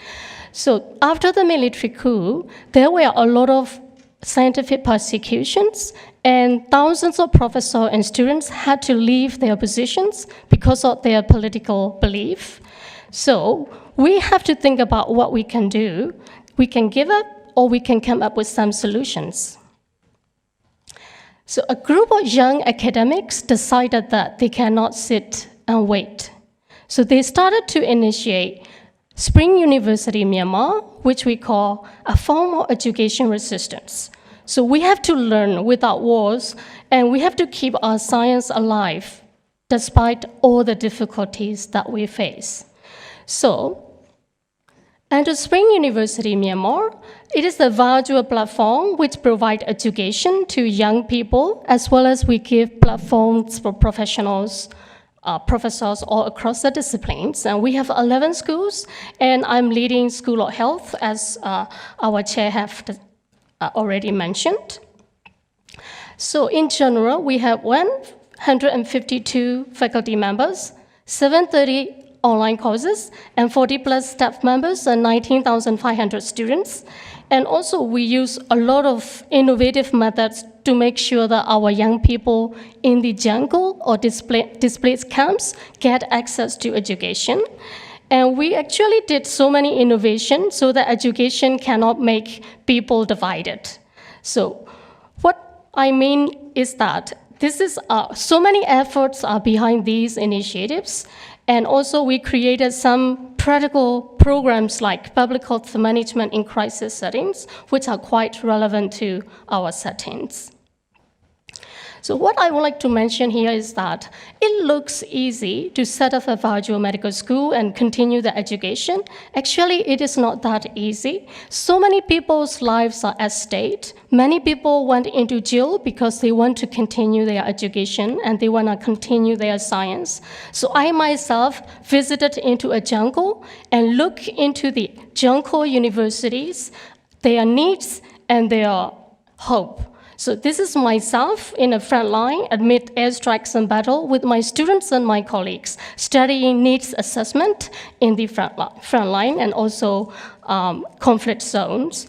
Speaker 5: So after the military coup, there were a lot of scientific persecutions, and thousands of professors and students had to leave their positions because of their political belief. So we have to think about what we can do. We can give up, or we can come up with some solutions. So a group of young academics decided that they cannot sit and wait. So they started to initiate Spring University Myanmar, which we call a form of education resistance. So we have to learn without walls, and we have to keep our science alive despite all the difficulties that we face. So, and the Spring University Myanmar, it is a virtual platform which provides education to young people, as well as we give platforms for professionals, professors all across the disciplines. And we have 11 schools, and I'm leading School of Health, as our chair have already mentioned. So in general, we have 152 faculty members, 730 online courses, and 40 plus staff members, and 19,500 students. And also we use a lot of innovative methods to make sure that our young people in the jungle or displaced camps get access to education. And we actually did so many innovations so that education cannot make people divided. So what I mean is that this is so many efforts are behind these initiatives. And also we created some practical programs like public health management in crisis settings, which are quite relevant to our settings. So what I would like to mention here is that it looks easy to set up a virtual medical school and continue the education. Actually, it is not that easy. So many people's lives are at stake. Many people went into jail because they want to continue their education and they want to continue their science. So I myself visited into a jungle and looked into the jungle universities, their needs and their hope. So this is myself in a front line amid airstrikes and battle with my students and my colleagues studying needs assessment in the front line and also conflict zones.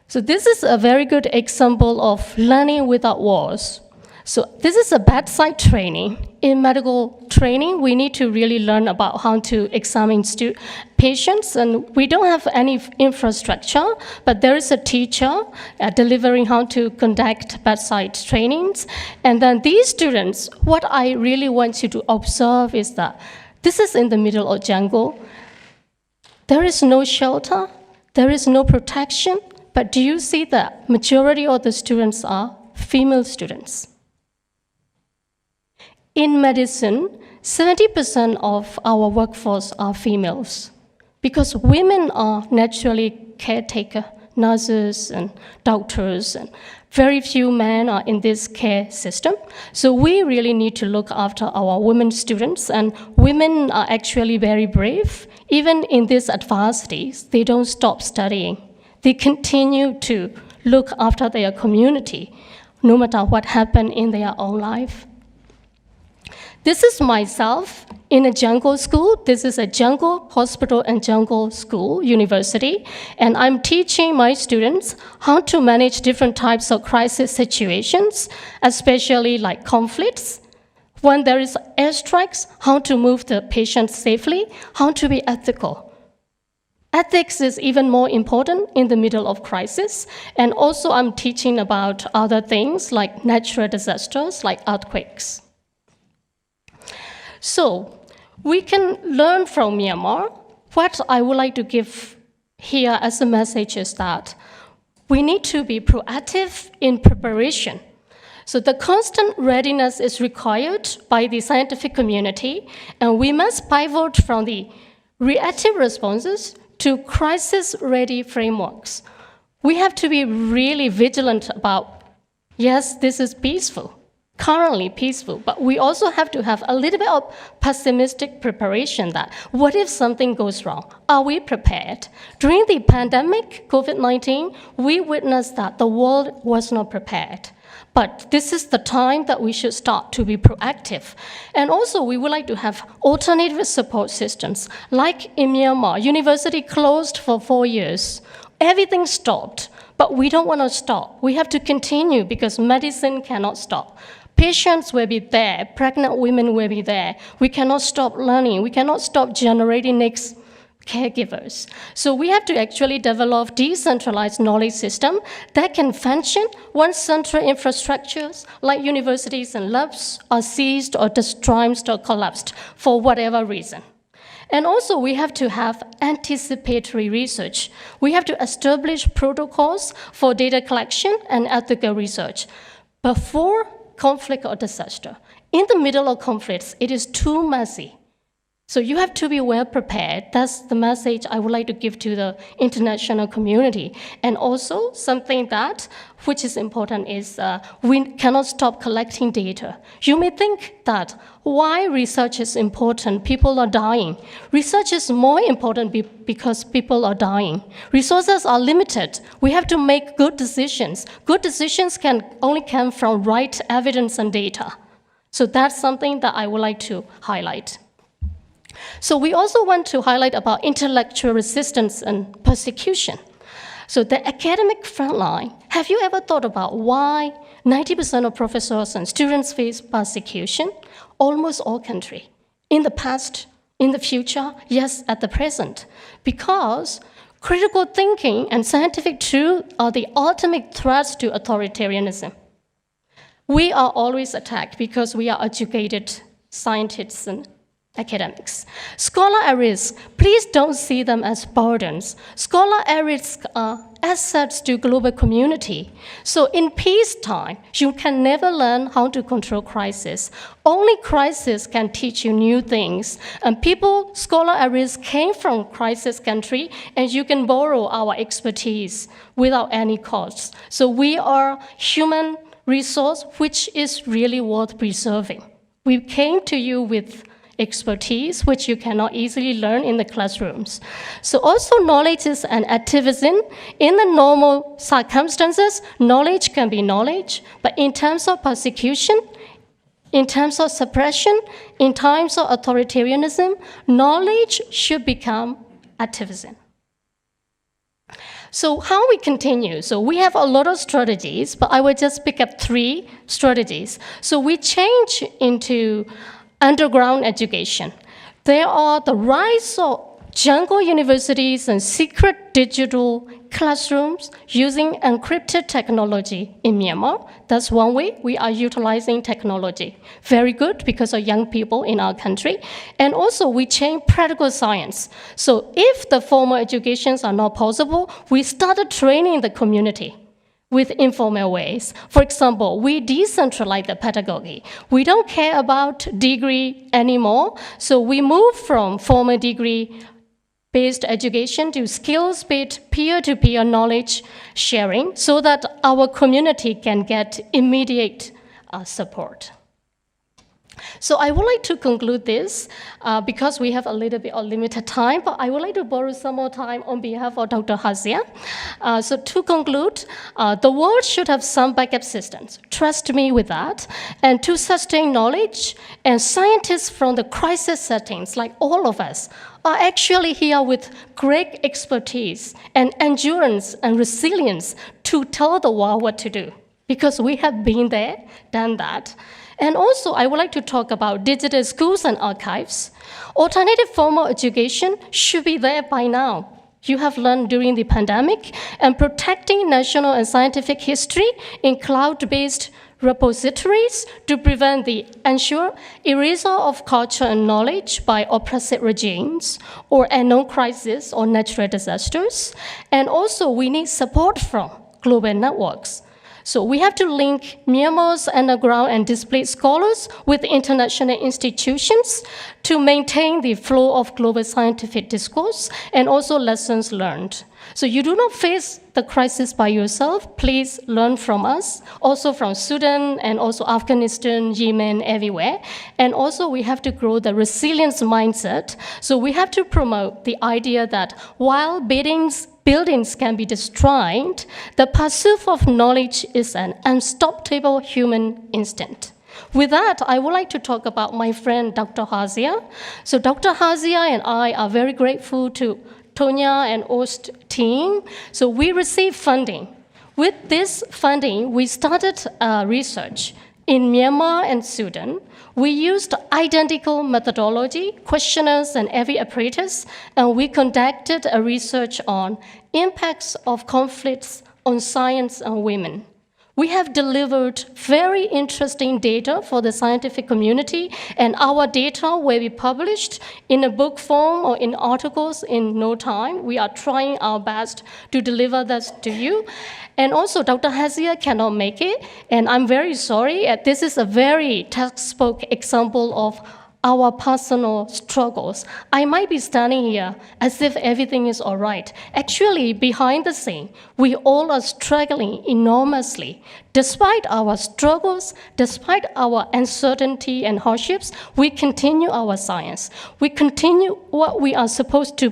Speaker 5: So this is a very good example of learning without walls. So this is a bedside training. In medical training, we need to really learn about how to examine patients, and we don't have any infrastructure, but there is a teacher delivering how to conduct bedside trainings. And then these students, what I really want you to observe is that this is in the middle of jungle. There is no shelter, there is no protection, but do you see that majority of the students are female students? In medicine, 70% of our workforce are females because women are naturally caretaker, nurses and doctors, and very few men are in this care system. So we really need to look after our women students, and women are actually very brave. Even in these adversities, they don't stop studying. They continue to look after their community, no matter what happened in their own life. This is myself in a jungle school. This is a jungle hospital and jungle school university, and I'm teaching my students how to manage different types of crisis situations, especially like conflicts. When there is airstrikes, how to move the patient safely, how to be ethical. Ethics is even more important in the middle of crisis, and also I'm teaching about other things like natural disasters, like earthquakes. So we can learn from Myanmar. What I would like to give here as a message is that we need to be proactive in preparation. So the constant readiness is required by the scientific community, and we must pivot from the reactive responses to crisis-ready frameworks. We have to be really vigilant about, yes, this is peaceful, currently peaceful, but we also have to have a little bit of pessimistic preparation that what if something goes wrong? Are we prepared? During the pandemic, COVID-19, we witnessed that the world was not prepared. But this is the time that we should start to be proactive. And also, we would like to have alternative support systems. Like in Myanmar, university closed for 4 years. Everything stopped, but we don't want to stop. We have to continue because medicine cannot stop. Patients will be there, pregnant women will be there. We cannot stop learning. We cannot stop generating next caregivers. So we have to actually develop decentralized knowledge system that can function once central infrastructures like universities and labs are seized or destroyed or collapsed for whatever reason. And also we have to have anticipatory research. We have to establish protocols for data collection and ethical research before conflict or disaster. In the middle of conflicts, it is too messy. So you have to be well prepared. That's the message I would like to give to the international community. And also something that, which is important, is we cannot stop collecting data. You may think that why research is important, people are dying. Research is more important because people are dying. Resources are limited. We have to make good decisions. Good decisions can only come from right evidence and data. So that's something that I would like to highlight. So we also want to highlight about intellectual resistance and persecution. So the academic frontline, have you ever thought about why 90% of professors and students face persecution? Almost all countries. In the past, in the future, yes, at the present. Because critical thinking and scientific truth are the ultimate threats to authoritarianism. We are always attacked because we are educated scientists and academics. Scholar at risk, please don't see them as burdens. Scholar at risk are assets to global community. So in peacetime, you can never learn how to control crisis. Only crisis can teach you new things. And people, scholar at risk came from crisis country, and you can borrow our expertise without any cost. So we are human resource, which is really worth preserving. We came to you with expertise, which you cannot easily learn in the classrooms. So also knowledge is an activism. In the normal circumstances, knowledge can be knowledge, but in terms of persecution, in terms of suppression, in times of authoritarianism, knowledge should become activism. So how we continue? So we have a lot of strategies, but I will just pick up 3 strategies. So we change into underground education. There are the rise of jungle universities and secret digital classrooms using encrypted technology in Myanmar. That's one way we are utilizing technology. Very good because of young people in our country. And also we change practical science. So if the formal educations are not possible, we started training the community with informal ways. For example, we decentralize the pedagogy. We don't care about degree anymore, so we move from formal degree-based education to skills-based peer-to-peer knowledge sharing so that our community can get immediate support. So I would like to conclude this because we have a little bit of limited time, but I would like to borrow some more time on behalf of Dr. Hazia. So to conclude, the world should have some backup systems. Trust me with that. And to sustain knowledge, and scientists from the crisis settings, like all of us, are actually here with great expertise and endurance and resilience to tell the world what to do. Because we have been there, done that. And also, I would like to talk about digital schools and archives. Alternative formal education should be there by now. You have learned during the pandemic, and protecting national and scientific history in cloud-based repositories to prevent the ensure erasure of culture and knowledge by oppressive regimes or unknown crises or natural disasters. And also, we need support from global networks. So we have to link Myanmar's underground and displaced scholars with international institutions to maintain the flow of global scientific discourse and also lessons learned. So you do not face the crisis by yourself. Please learn from us, also from Sudan and also Afghanistan, Yemen, everywhere. And also we have to grow the resilience mindset. So we have to promote the idea that while buildings can be destroyed, the pursuit of knowledge is an unstoppable human instinct. With that, I would like to talk about my friend, Dr. Hazia. So Dr. Hazia and I are very grateful to Tonya and OWSD team. So we received funding. With this funding, we started research in Myanmar and Sudan. We used identical methodology, questionnaires and every apparatus, and we conducted a research on impacts of conflicts on science and women. We have delivered very interesting data for the scientific community, and our data will be published in a book form or in articles in no time. We are trying our best to deliver this to you. And also, Dr. Hazia cannot make it, and I'm very sorry. This is a very textbook example of our personal struggles. I might be standing here as if everything is all right. Actually, behind the scene, we all are struggling enormously. Despite our struggles, despite our uncertainty and hardships, we continue our science. We continue what we are supposed to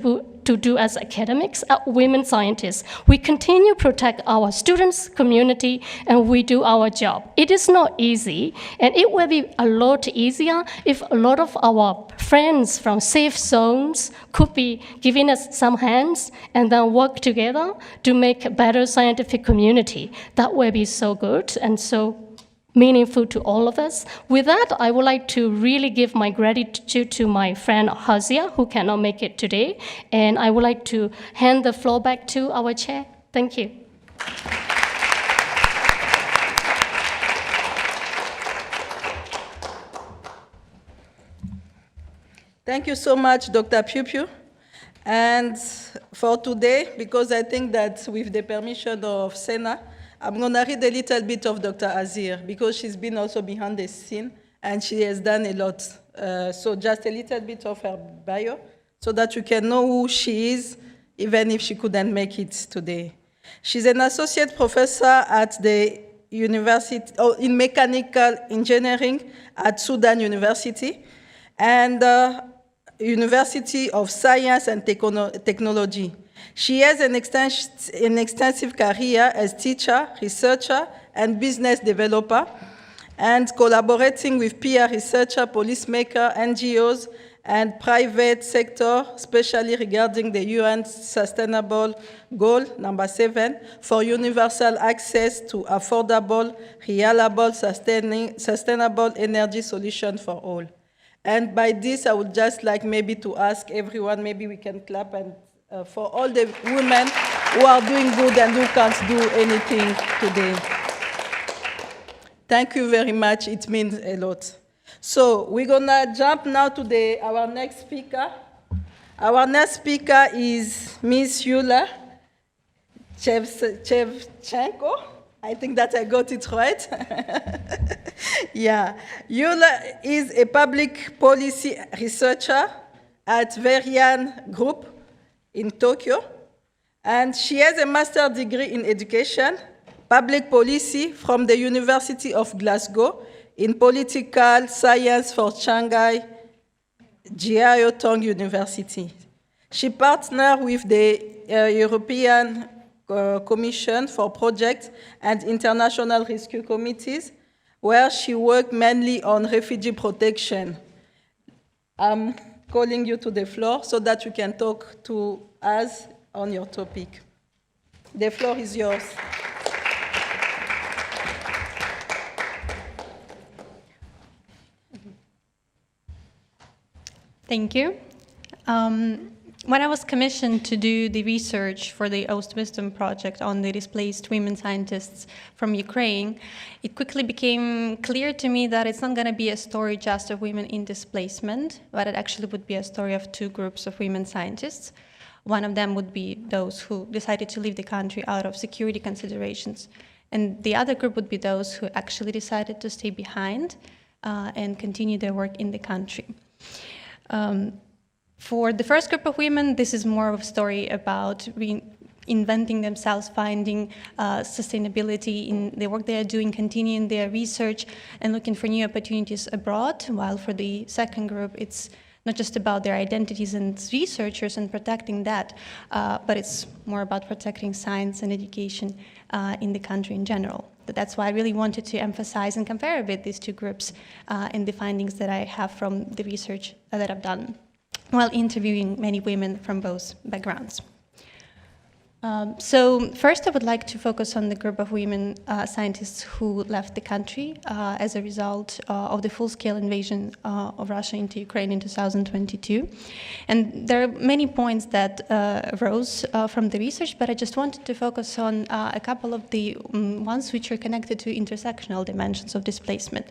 Speaker 5: do as academics, women scientists. We continue to protect our students, community, and we do our job. It is not easy, and it will be a lot easier if a lot of our friends from safe zones could be giving us some hands and then work together to make a better scientific community. That will be so good and so meaningful to all of us. With that, I would like to really give my gratitude to my friend Hazia, who cannot make it today, and I would like to hand the floor back to our chair. Thank you.
Speaker 4: Thank you so much, Dr. Piu Piu. And for today, because I think that with the permission of Sena, I'm going to read a little bit of Dr. Azir, because she's been also behind the scene, and she has done a lot. So just a little bit of her bio, so that you can know who she is, even if she couldn't make it today. She's an associate professor at the university, in mechanical engineering at Sudan University, and University of Science and Technology. She has an extensive career as teacher, researcher, and business developer, and collaborating with peer researcher, policymakers, NGOs, and private sector, especially regarding the UN Sustainable Goal number 7 for universal access to affordable, reliable, sustainable energy solution for all. And by this, I would just like maybe to ask everyone, maybe we can clap and for all the women who are doing good and who can't do anything today. Thank you very much. It means a lot. So we're going to jump now to our next speaker. Our next speaker is Ms. Yulia Shevchenko. I think that I got it right. Yeah. Yulia is a public policy researcher at Varian Group in Tokyo, and she has a master's degree in education, public policy from the University of Glasgow in political science for Shanghai Jiao Tong University. She partnered with the European Commission for Projects and International Rescue Committees, where she worked mainly on refugee protection. I'm calling you to the floor so that you can talk to us on your topic. The floor is yours.
Speaker 6: Thank you. When I was commissioned to do the research for the OWSD project on the displaced women scientists from Ukraine, it quickly became clear to me that it's not going to be a story just of women in displacement, but it actually would be a story of two groups of women scientists. One of them would be those who decided to leave the country out of security considerations, And the other group would be those who actually decided to stay behind and continue their work in the country. For the first group of women, this is more of a story about reinventing themselves, finding sustainability in the work they are doing, continuing their research, and looking for new opportunities abroad, while for the second group, it's not just about their identities and researchers and protecting that, but it's more about protecting science and education in the country in general. That's why I really wanted to emphasize and compare a bit these two groups and the findings that I have from the research that I've done while interviewing many women from both backgrounds. So first I would like to focus on the group of women scientists who left the country as a result of the full-scale invasion of Russia into Ukraine in 2022. And there are many points that arose from the research, but I just wanted to focus on a couple of the ones which are connected to intersectional dimensions of displacement.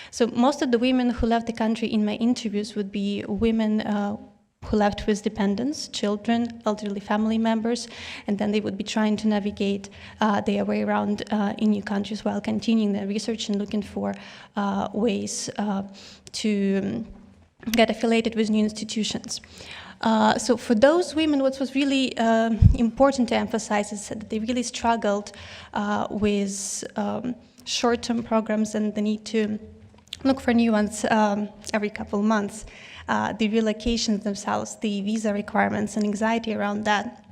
Speaker 6: So most of the women who left the country in my interviews would be women who left with dependents, children, elderly family members, and then they would be trying to navigate their way around in new countries while continuing their research and looking for ways to get affiliated with new institutions. So for those women, what was really important to emphasize is that they really struggled with short-term programs and the need to look for new ones every couple of months. The relocations themselves, the visa requirements and anxiety around that.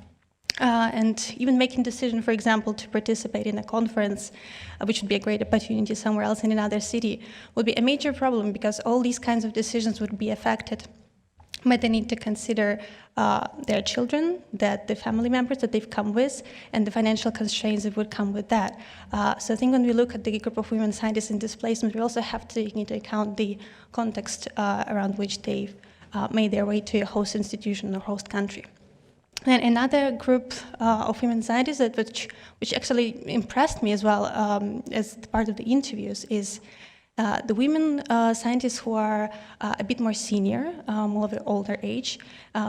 Speaker 6: And even making decision, for example, to participate in a conference, which would be a great opportunity somewhere else in another city, would be a major problem because all these kinds of decisions would be affected by the need to consider their children, the family members that they've come with, and the financial constraints that would come with that. So I think when we look at the group of women scientists in displacement, we also have to take into account the context around which they've made their way to a host institution or host country. And another group of women scientists which actually impressed me as well as part of the interviews is the women scientists who are a bit more senior, more of an older age,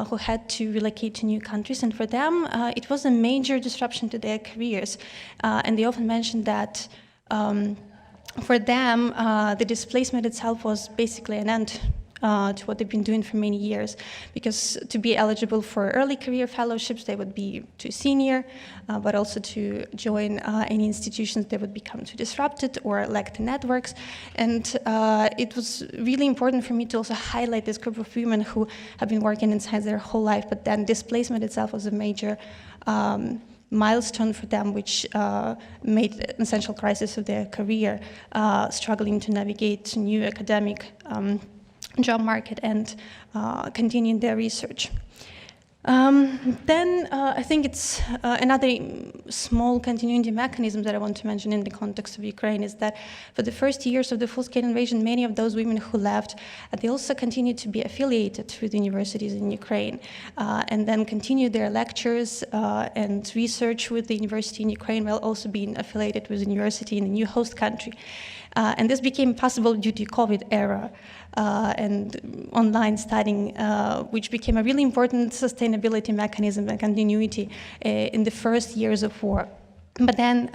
Speaker 6: who had to relocate to new countries, and for them it was a major disruption to their careers. And they often mentioned that for them the displacement itself was basically an end to what they've been doing for many years, because to be eligible for early career fellowships they would be too senior, but also to join any institutions they would become too disrupted or lack the networks. And it was really important for me to also highlight this group of women who have been working in science their whole life, but then displacement itself was a major milestone for them, which made an essential crisis of their career, struggling to navigate new academic job market and continuing their research. Then I think it's another small continuity mechanism that I want to mention in the context of Ukraine is that for the first years of the full-scale invasion, many of those women who left, they also continued to be affiliated with universities in Ukraine and then continued their lectures and research with the university in Ukraine while also being affiliated with the university in a new host country. And this became possible due to COVID era and online studying, which became a really important sustainability mechanism and continuity in the first years of war. But then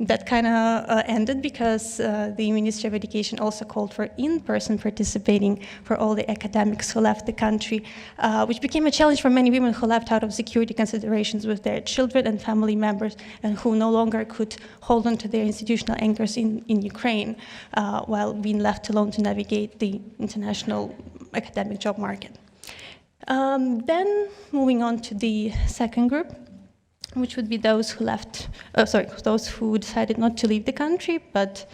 Speaker 6: that kind of ended because the Ministry of Education also called for in-person participating for all the academics who left the country, which became a challenge for many women who left out of security considerations with their children and family members and who no longer could hold on to their institutional anchors in Ukraine while being left alone to navigate the international academic job market. Then moving on to the second group, which would be those who left, those who decided not to leave the country but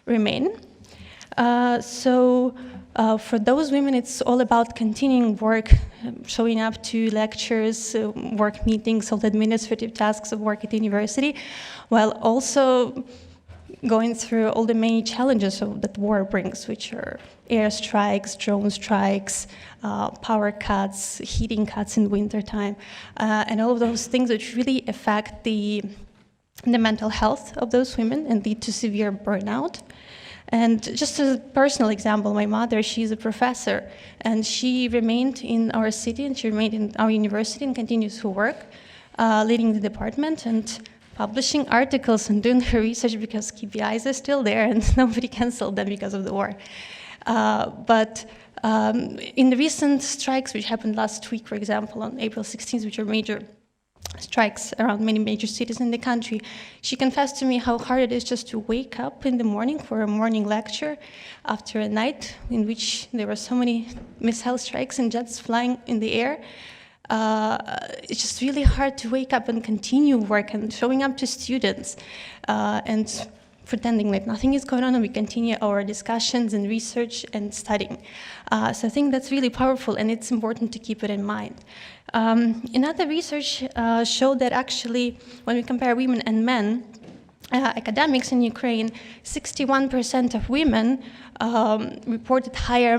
Speaker 6: remain. For those women, it's all about continuing work, showing up to lectures, work meetings, all the administrative tasks of work at the university, while also going through all the many challenges that war brings, which are air strikes, drone strikes, power cuts, heating cuts in wintertime, and all of those things which really affect the mental health of those women and lead to severe burnout. And just as a personal example, my mother, she's a professor, and she remained in our city and she remained in our university and continues her work, leading the department and publishing articles and doing her research because KPIs are still there and nobody canceled them because of the war. But in the recent strikes which happened last week, for example, on April 16th, which are major strikes around many major cities in the country, she confessed to me how hard it is just to wake up in the morning for a morning lecture after a night in which there were so many missile strikes and jets flying in the air. It's just really hard to wake up and continue work and showing up to students and pretending like nothing is going on, and we continue our discussions and research and studying. So I think that's really powerful, and it's important to keep it in mind. Another research showed that actually when we compare women and men, academics in Ukraine, 61% of women reported higher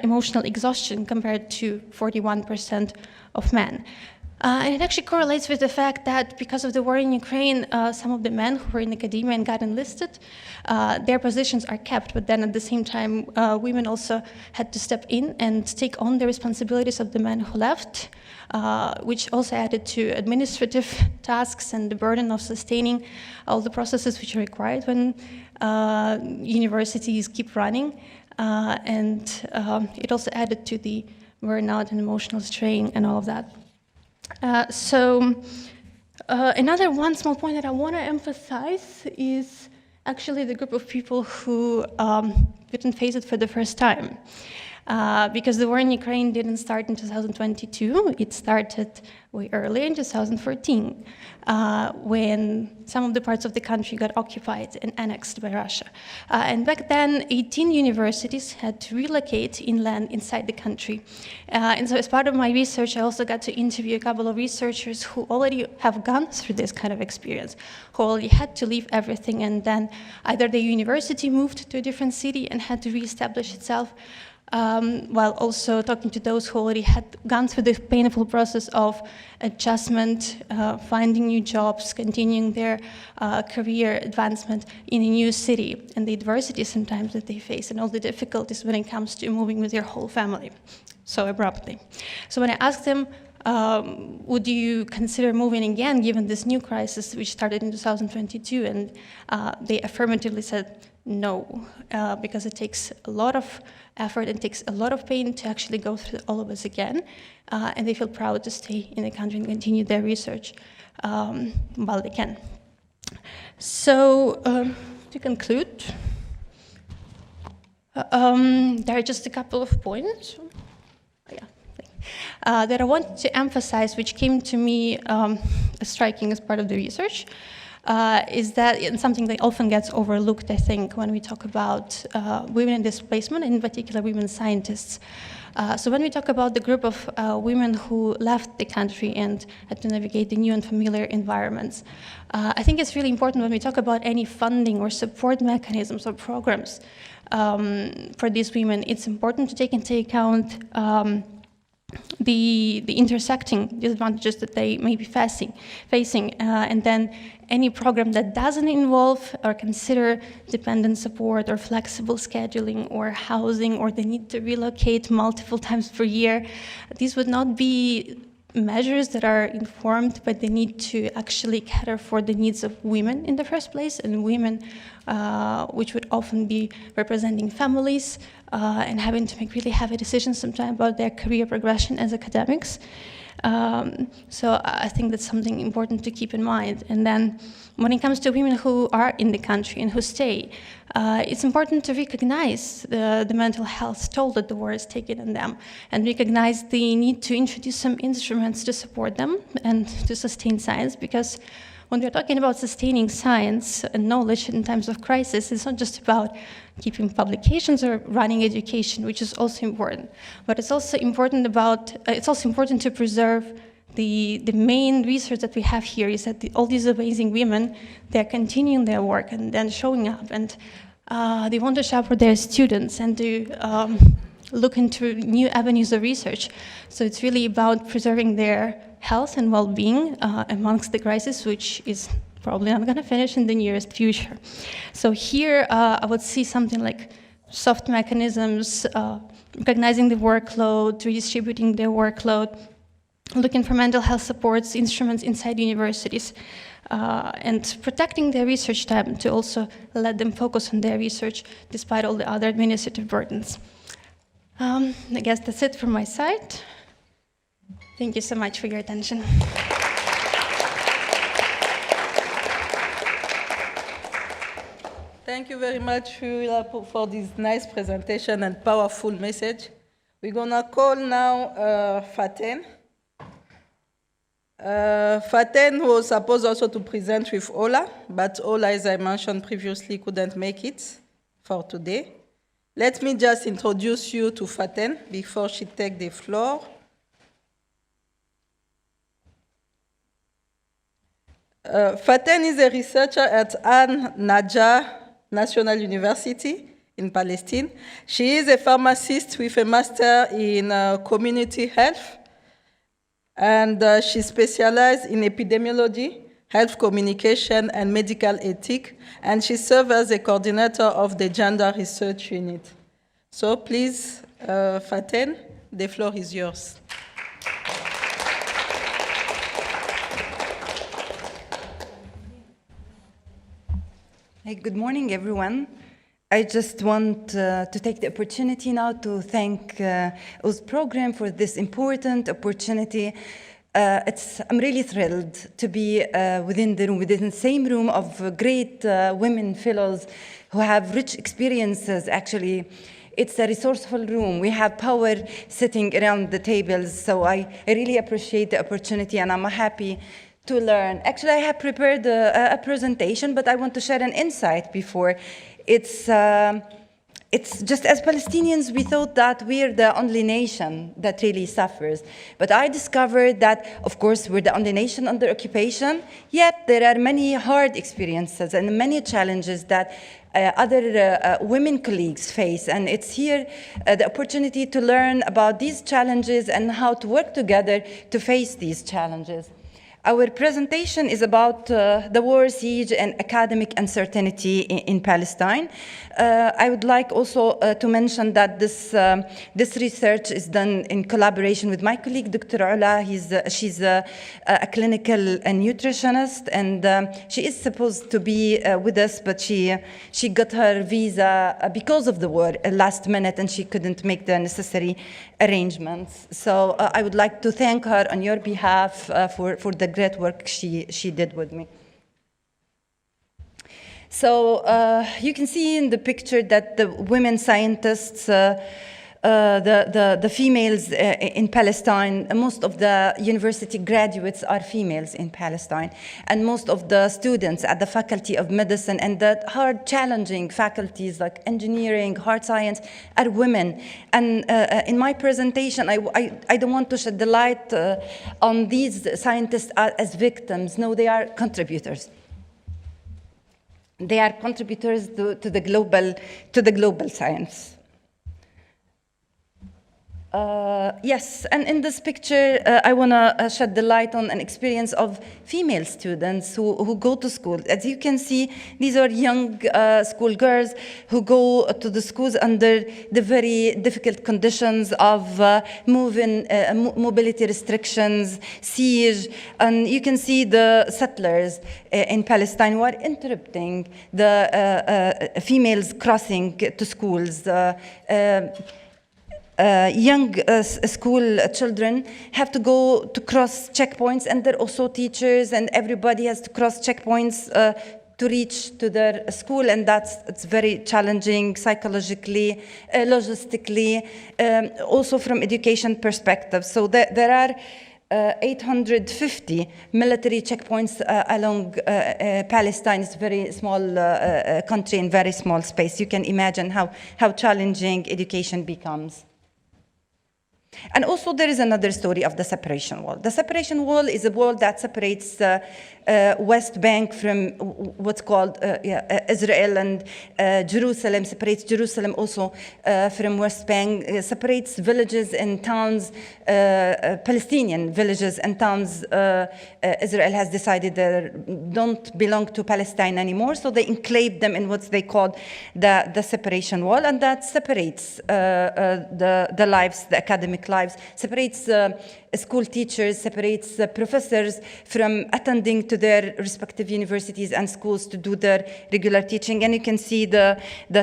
Speaker 6: emotional exhaustion compared to 41% of men. And it actually correlates with the fact that because of the war in Ukraine, some of the men who were in academia and got enlisted, their positions are kept, but then at the same time, women also had to step in and take on the responsibilities of the men who left, which also added to administrative tasks and the burden of sustaining all the processes which are required when universities keep running. And it also added to the burnout and emotional strain and all of that. Another one small point that I want to emphasize is actually the group of people who didn't face it for the first time. Because the war in Ukraine didn't start in 2022, it started way earlier in 2014, when some of the parts of the country got occupied and annexed by Russia. And back then, 18 universities had to relocate inland inside the country. And so as part of my research, I also got to interview a couple of researchers who already have gone through this kind of experience, who already had to leave everything, and then either the university moved to a different city and had to reestablish itself, while also talking to those who already had gone through the painful process of adjustment, finding new jobs, continuing their career advancement in a new city, and the adversity sometimes that they face, and all the difficulties when it comes to moving with their whole family so abruptly. So when I asked them, would you consider moving again given this new crisis which started in 2022, and they affirmatively said no, because it takes a lot of effort and takes a lot of pain to actually go through all of this again, and they feel proud to stay in the country and continue their research while they can. So to conclude, there are just a couple of points that I want to emphasize, which came to me as striking as part of the research. Is that it's something that often gets overlooked, I think, when we talk about women in displacement, in particular women scientists. So when we talk about the group of women who left the country and had to navigate the new and familiar environments, I think it's really important when we talk about any funding or support mechanisms or programs for these women, it's important to take into account the intersecting disadvantages that they may be facing, and then any program that doesn't involve or consider dependent support or flexible scheduling or housing or the need to relocate multiple times per year, these would not be measures that are informed by the need to actually cater for the needs of women in the first place, and women which would often be representing families and having to make really heavy decisions sometimes about their career progression as academics. So I think that's something important to keep in mind. And then when it comes to women who are in the country and who stay, it's important to recognize the mental health toll that the war has taken on them, and recognize the need to introduce some instruments to support them and to sustain science, because when we're talking about sustaining science and knowledge in times of crisis, it's not just about keeping publications or running education, which is also important, but it's also important to preserve the main research that we have here is that all these amazing women, they're continuing their work and then showing up, and they want to shepherd their students and to look into new avenues of research. So it's really about preserving their health and well-being amongst the crisis, which is probably not going to finish in the nearest future. So here I would see something like soft mechanisms, recognizing the workload, redistributing their workload, looking for mental health supports, instruments inside universities, and protecting their research time to also let them focus on their research despite all the other administrative burdens. I guess that's it from my side. Thank you so much for your attention.
Speaker 4: Thank you very much, Fiula, for this nice presentation and powerful message. We're gonna call now Faten. Faten was supposed also to present with Ola, but Ola, as I mentioned previously, couldn't make it for today. Let me just introduce you to Faten before she takes the floor. Faten is a researcher at An-Najah National University in Palestine. She is a pharmacist with a master in community health, and she specializes in epidemiology, health communication, and medical ethics, and she serves as a coordinator of the gender research unit. So please, Faten, the floor is yours.
Speaker 19: Hey, good morning, everyone. I just want to take the opportunity now to thank OWSD program for this important opportunity. I'm really thrilled to be within the same room of great women fellows who have rich experiences. Actually, it's a resourceful room. We have power sitting around the tables, so I really appreciate the opportunity, and I'm happy to learn. Actually, I have prepared a presentation, but I want to share an insight before. It's just as Palestinians, we thought that we're the only nation that really suffers. But I discovered that, of course, we're the only nation under occupation, yet there are many hard experiences and many challenges that other women colleagues face. And it's here the opportunity to learn about these challenges and how to work together to face these challenges. Our presentation is about the war, siege, and academic uncertainty in Palestine. I would like also to mention that this research is done in collaboration with my colleague, Dr. Ola. She's a clinical nutritionist, and she is supposed to be with us, but she got her visa because of the war last minute, and she couldn't make the necessary arrangements. So I would like to thank her on your behalf for the great work she did with me. So you can see in the picture that the women scientists, the females in Palestine, most of the university graduates are females in Palestine, and most of the students at the Faculty of Medicine and the hard, challenging faculties like engineering, hard science are women. And in my presentation, I don't want to shed the light on these scientists as victims. No, they are contributors. They are contributors to the global science. Yes, and in this picture, I want to shed the light on an experience of female students who go to school. As you can see, these are young schoolgirls who go to the schools under the very difficult conditions of mobility restrictions, siege, and you can see the settlers in Palestine who are interrupting the females crossing to schools. Young school children have to go to cross checkpoints, and there are also teachers, and everybody has to cross checkpoints to reach to their school, and it's very challenging psychologically, logistically, also from education perspective. So there are 850 military checkpoints along Palestine. It's a very small country in very small space. You can imagine how challenging education becomes. And also there is another story of the separation wall. The separation wall is a wall that separates West Bank from what's called Israel, and Jerusalem, separates Jerusalem also from West Bank, separates villages and towns, Palestinian villages and towns. Israel has decided they don't belong to Palestine anymore, so they enclave them in what they call the separation wall, and that separates the lives, the academic academic lives, separates school teachers, separates professors from attending to their respective universities and schools to do their regular teaching. And you can see the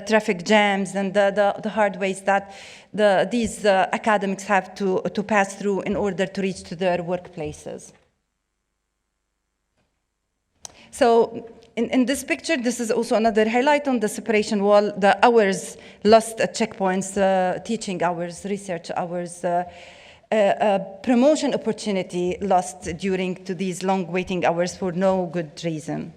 Speaker 19: traffic jams and the hard ways that these academics have to pass through in order to reach to their workplaces. So in this picture, this is also another highlight on the separation wall, the hours lost at checkpoints, teaching hours, research hours, promotion opportunity lost during to these long waiting hours for no good reason.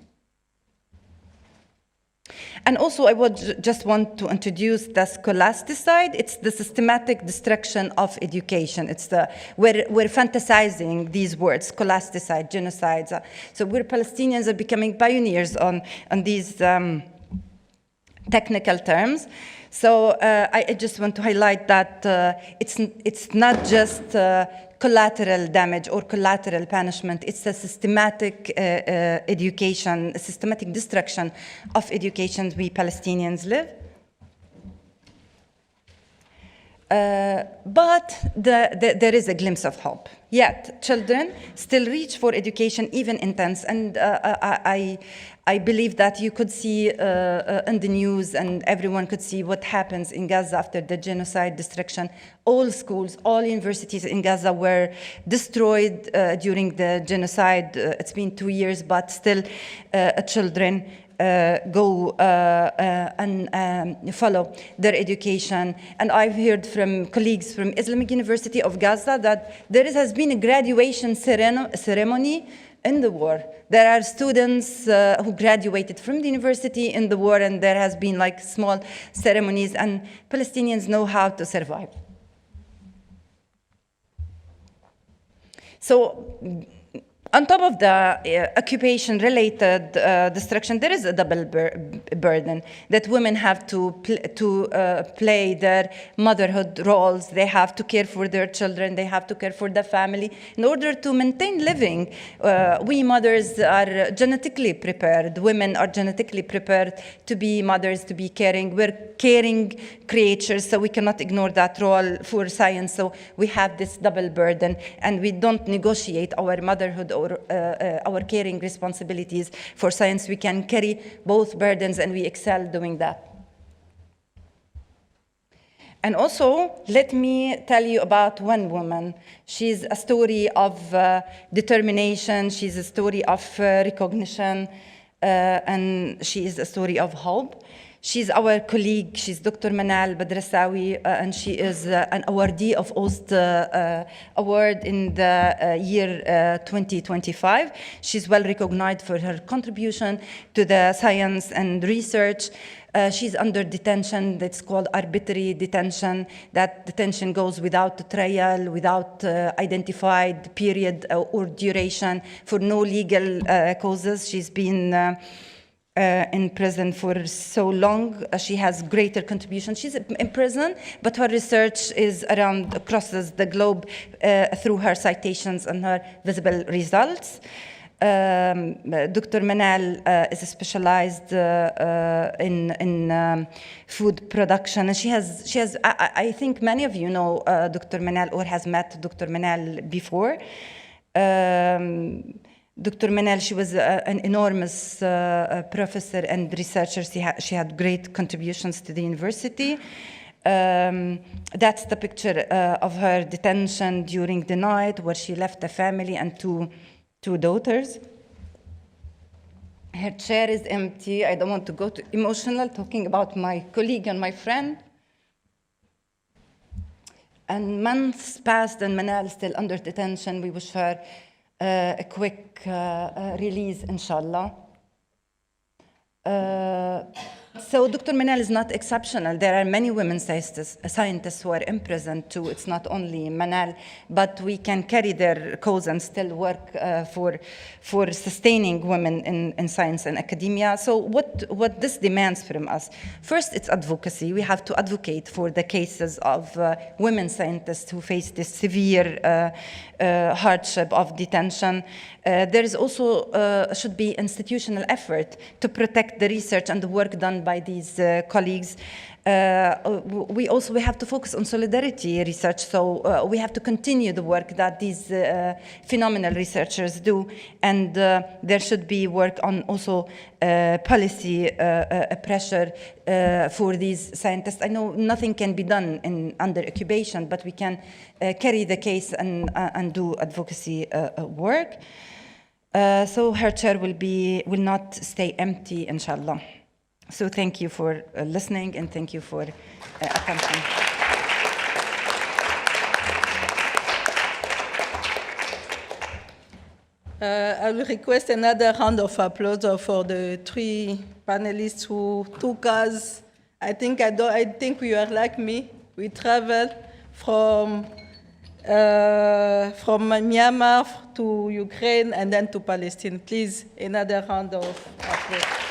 Speaker 19: And also, I would just want to introduce the scholasticide. It's the systematic destruction of education. It's we're fantasizing these words, scholasticide, genocides. So we're Palestinians are becoming pioneers on these technical terms. So I just want to highlight that it's not just collateral damage or collateral punishment. It's a systematic education, a systematic destruction of education we Palestinians live. But there is a glimpse of hope. Yet children still reach for education, even intense. And I believe that you could see in the news and everyone could see what happens in Gaza after the genocide destruction. All schools, all universities in Gaza were destroyed during the genocide. It's been 2 years, but still children go and follow their education. And I've heard from colleagues from Islamic University of Gaza that there has been a graduation ceremony in the war. There are students who graduated from the university in the war, and there has been like small ceremonies, and Palestinians know how to survive. So on top of the occupation-related destruction, there is a double burden that women have to play their motherhood roles. They have to care for their children. They have to care for the family. In order to maintain living, we mothers are genetically prepared. Women are genetically prepared to be mothers, to be caring. We're caring creatures, so we cannot ignore that role for science. So we have this double burden, and we don't negotiate our motherhood or our caring responsibilities for science. We can carry both burdens, and we excel doing that. And also, let me tell you about one woman. She's a story of determination. She's a story of recognition, and she is a story of hope. She's our colleague. She's Dr. Manal Badrasawi, and she is an awardee of OWSD award in the year 2025. She's well recognized for her contribution to the science and research. She's under detention that's called arbitrary detention. That detention goes without trial, without identified period or duration, for no legal causes. She's been in prison for so long. She has greater contribution. She's in prison, but her research is crosses the globe through her citations and her visible results. Dr. Manal is specialized in food production, and she has. I think many of you know Dr. Manal or has met Dr. Manal before. Dr. Manal, she was an enormous professor and researcher. She had great contributions to the university. That's the picture of her detention during the night, where she left the family and two daughters. Her chair is empty. I don't want to go too emotional talking about my colleague and my friend. And months passed, and Manal is still under detention. We wish her a quick release, inshallah. So Dr. Manal is not exceptional. There are many women scientists who are in prison too. It's not only Manal, but we can carry their cause and still work for sustaining women in science and academia. So what this demands from us? First, it's advocacy. We have to advocate for the cases of women scientists who face this severe hardship of detention. There is also should be institutional effort to protect the research and the work done by by these colleagues. We have to focus on solidarity research, so we have to continue the work that these phenomenal researchers do, and there should be work on also policy pressure for these scientists. I know nothing can be done under incubation, but we can carry the case and do advocacy work. So her chair will not stay empty, inshallah. So thank you for listening, and thank you for attention.
Speaker 4: I will request another round of applause for the three panelists who took us. I think we are like me. We traveled from Myanmar to Ukraine and then to Palestine. Please, another round of applause.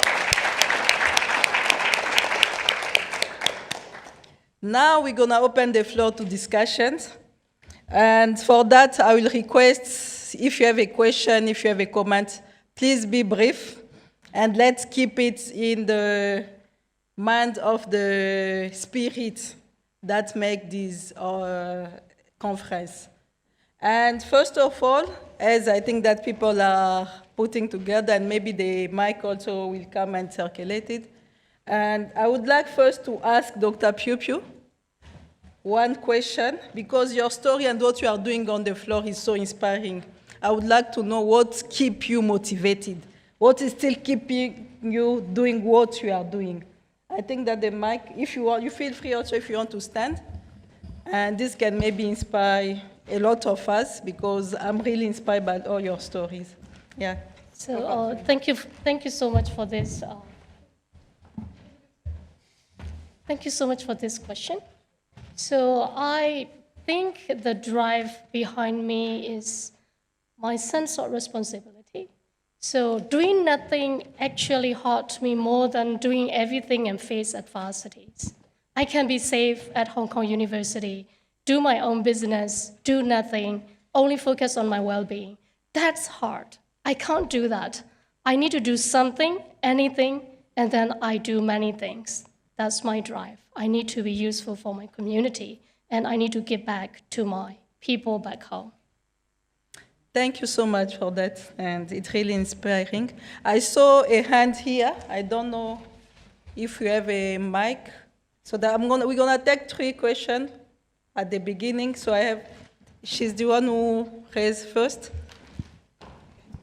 Speaker 4: Now we're going to open the floor to discussions. And for that, I will request, if you have a question, if you have a comment, please be brief. And let's keep it in the mind of the spirit that make this conference. And first of all, as I think that people are putting together, and maybe the mic also will come and circulate it. And I would like first to ask Dr. Piu Piu one question, because your story and what you are doing on the floor is so inspiring. I would like to know what keeps you motivated. What is still keeping you doing what you are doing? I think that the mic, if you want, you feel free also if you want to stand. And this can maybe inspire a lot of us, because I'm really inspired by all your stories. Yeah.
Speaker 5: So thank you so much for this. Thank you so much for this question. So I think the drive behind me is my sense of responsibility. So doing nothing actually hurt me more than doing everything and face adversities. I can be safe at Hong Kong University, do my own business, do nothing, only focus on my well-being. That's hard. I can't do that. I need to do something, anything, and then I do many things. That's my drive. I need to be useful for my community, and I need to give back to my people back home.
Speaker 4: Thank you so much for that, and it's really inspiring. I saw a hand here. I don't know if you have a mic. So that we're gonna take 3 questions at the beginning. So she's the one who raised first.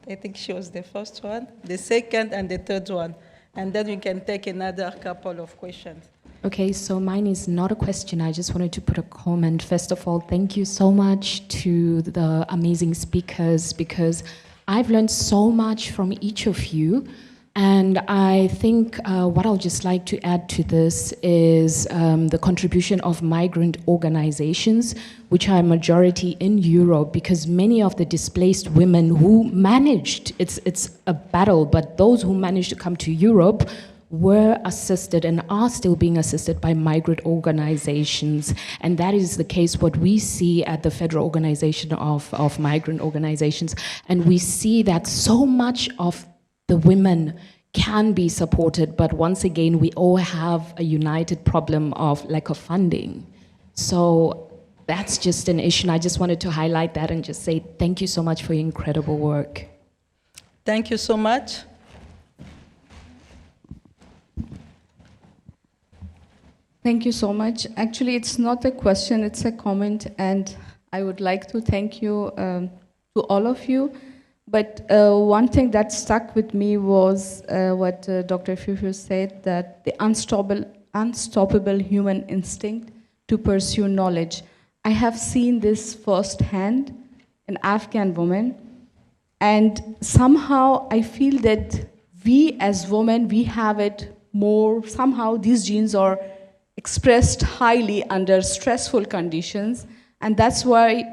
Speaker 4: I think she was the first one, the second, and the third one. And then we can take another couple of questions.
Speaker 16: Okay, so mine is not a question. I just wanted to put a comment. First of all, thank you so much to the amazing speakers, because I've learned so much from each of you. And I think what I'll just like to add to this is the contribution of migrant organizations, which are a majority in Europe, because many of the displaced women who managed, it's a battle, but those who managed to come to Europe were assisted and are still being assisted by migrant organizations. And that is the case what we see at the Federal Organization of Migrant Organizations. And we see that so much of the women can be supported, but once again, we all have a united problem of lack of funding. So that's just an issue. And I just wanted to highlight that and just say thank you so much for your incredible work.
Speaker 4: Thank you so much.
Speaker 7: Thank you so much. Actually, it's not a question, it's a comment, and I would like to thank you to all of you. But one thing that stuck with me was what Dr. Fufu said, that the unstoppable human instinct to pursue knowledge. I have seen this firsthand in Afghan women, and somehow I feel that we as women, we have it more, somehow these genes are expressed highly under stressful conditions, and that's why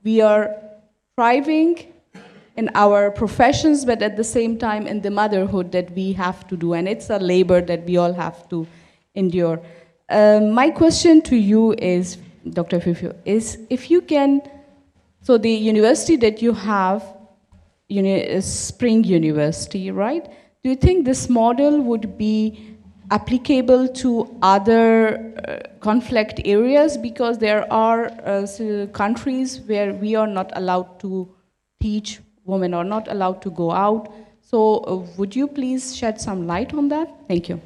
Speaker 7: we are thriving in our professions, but at the same time in the motherhood that we have to do, and it's a labor that we all have to endure. My question to you is, Dr. Fifu, is if you can, so the university that you have is Spring University, right? Do you think this model would be applicable to other conflict areas? Because there are countries where we are not allowed to teach, women are not allowed to go out. So would you please shed some light on that? Thank you.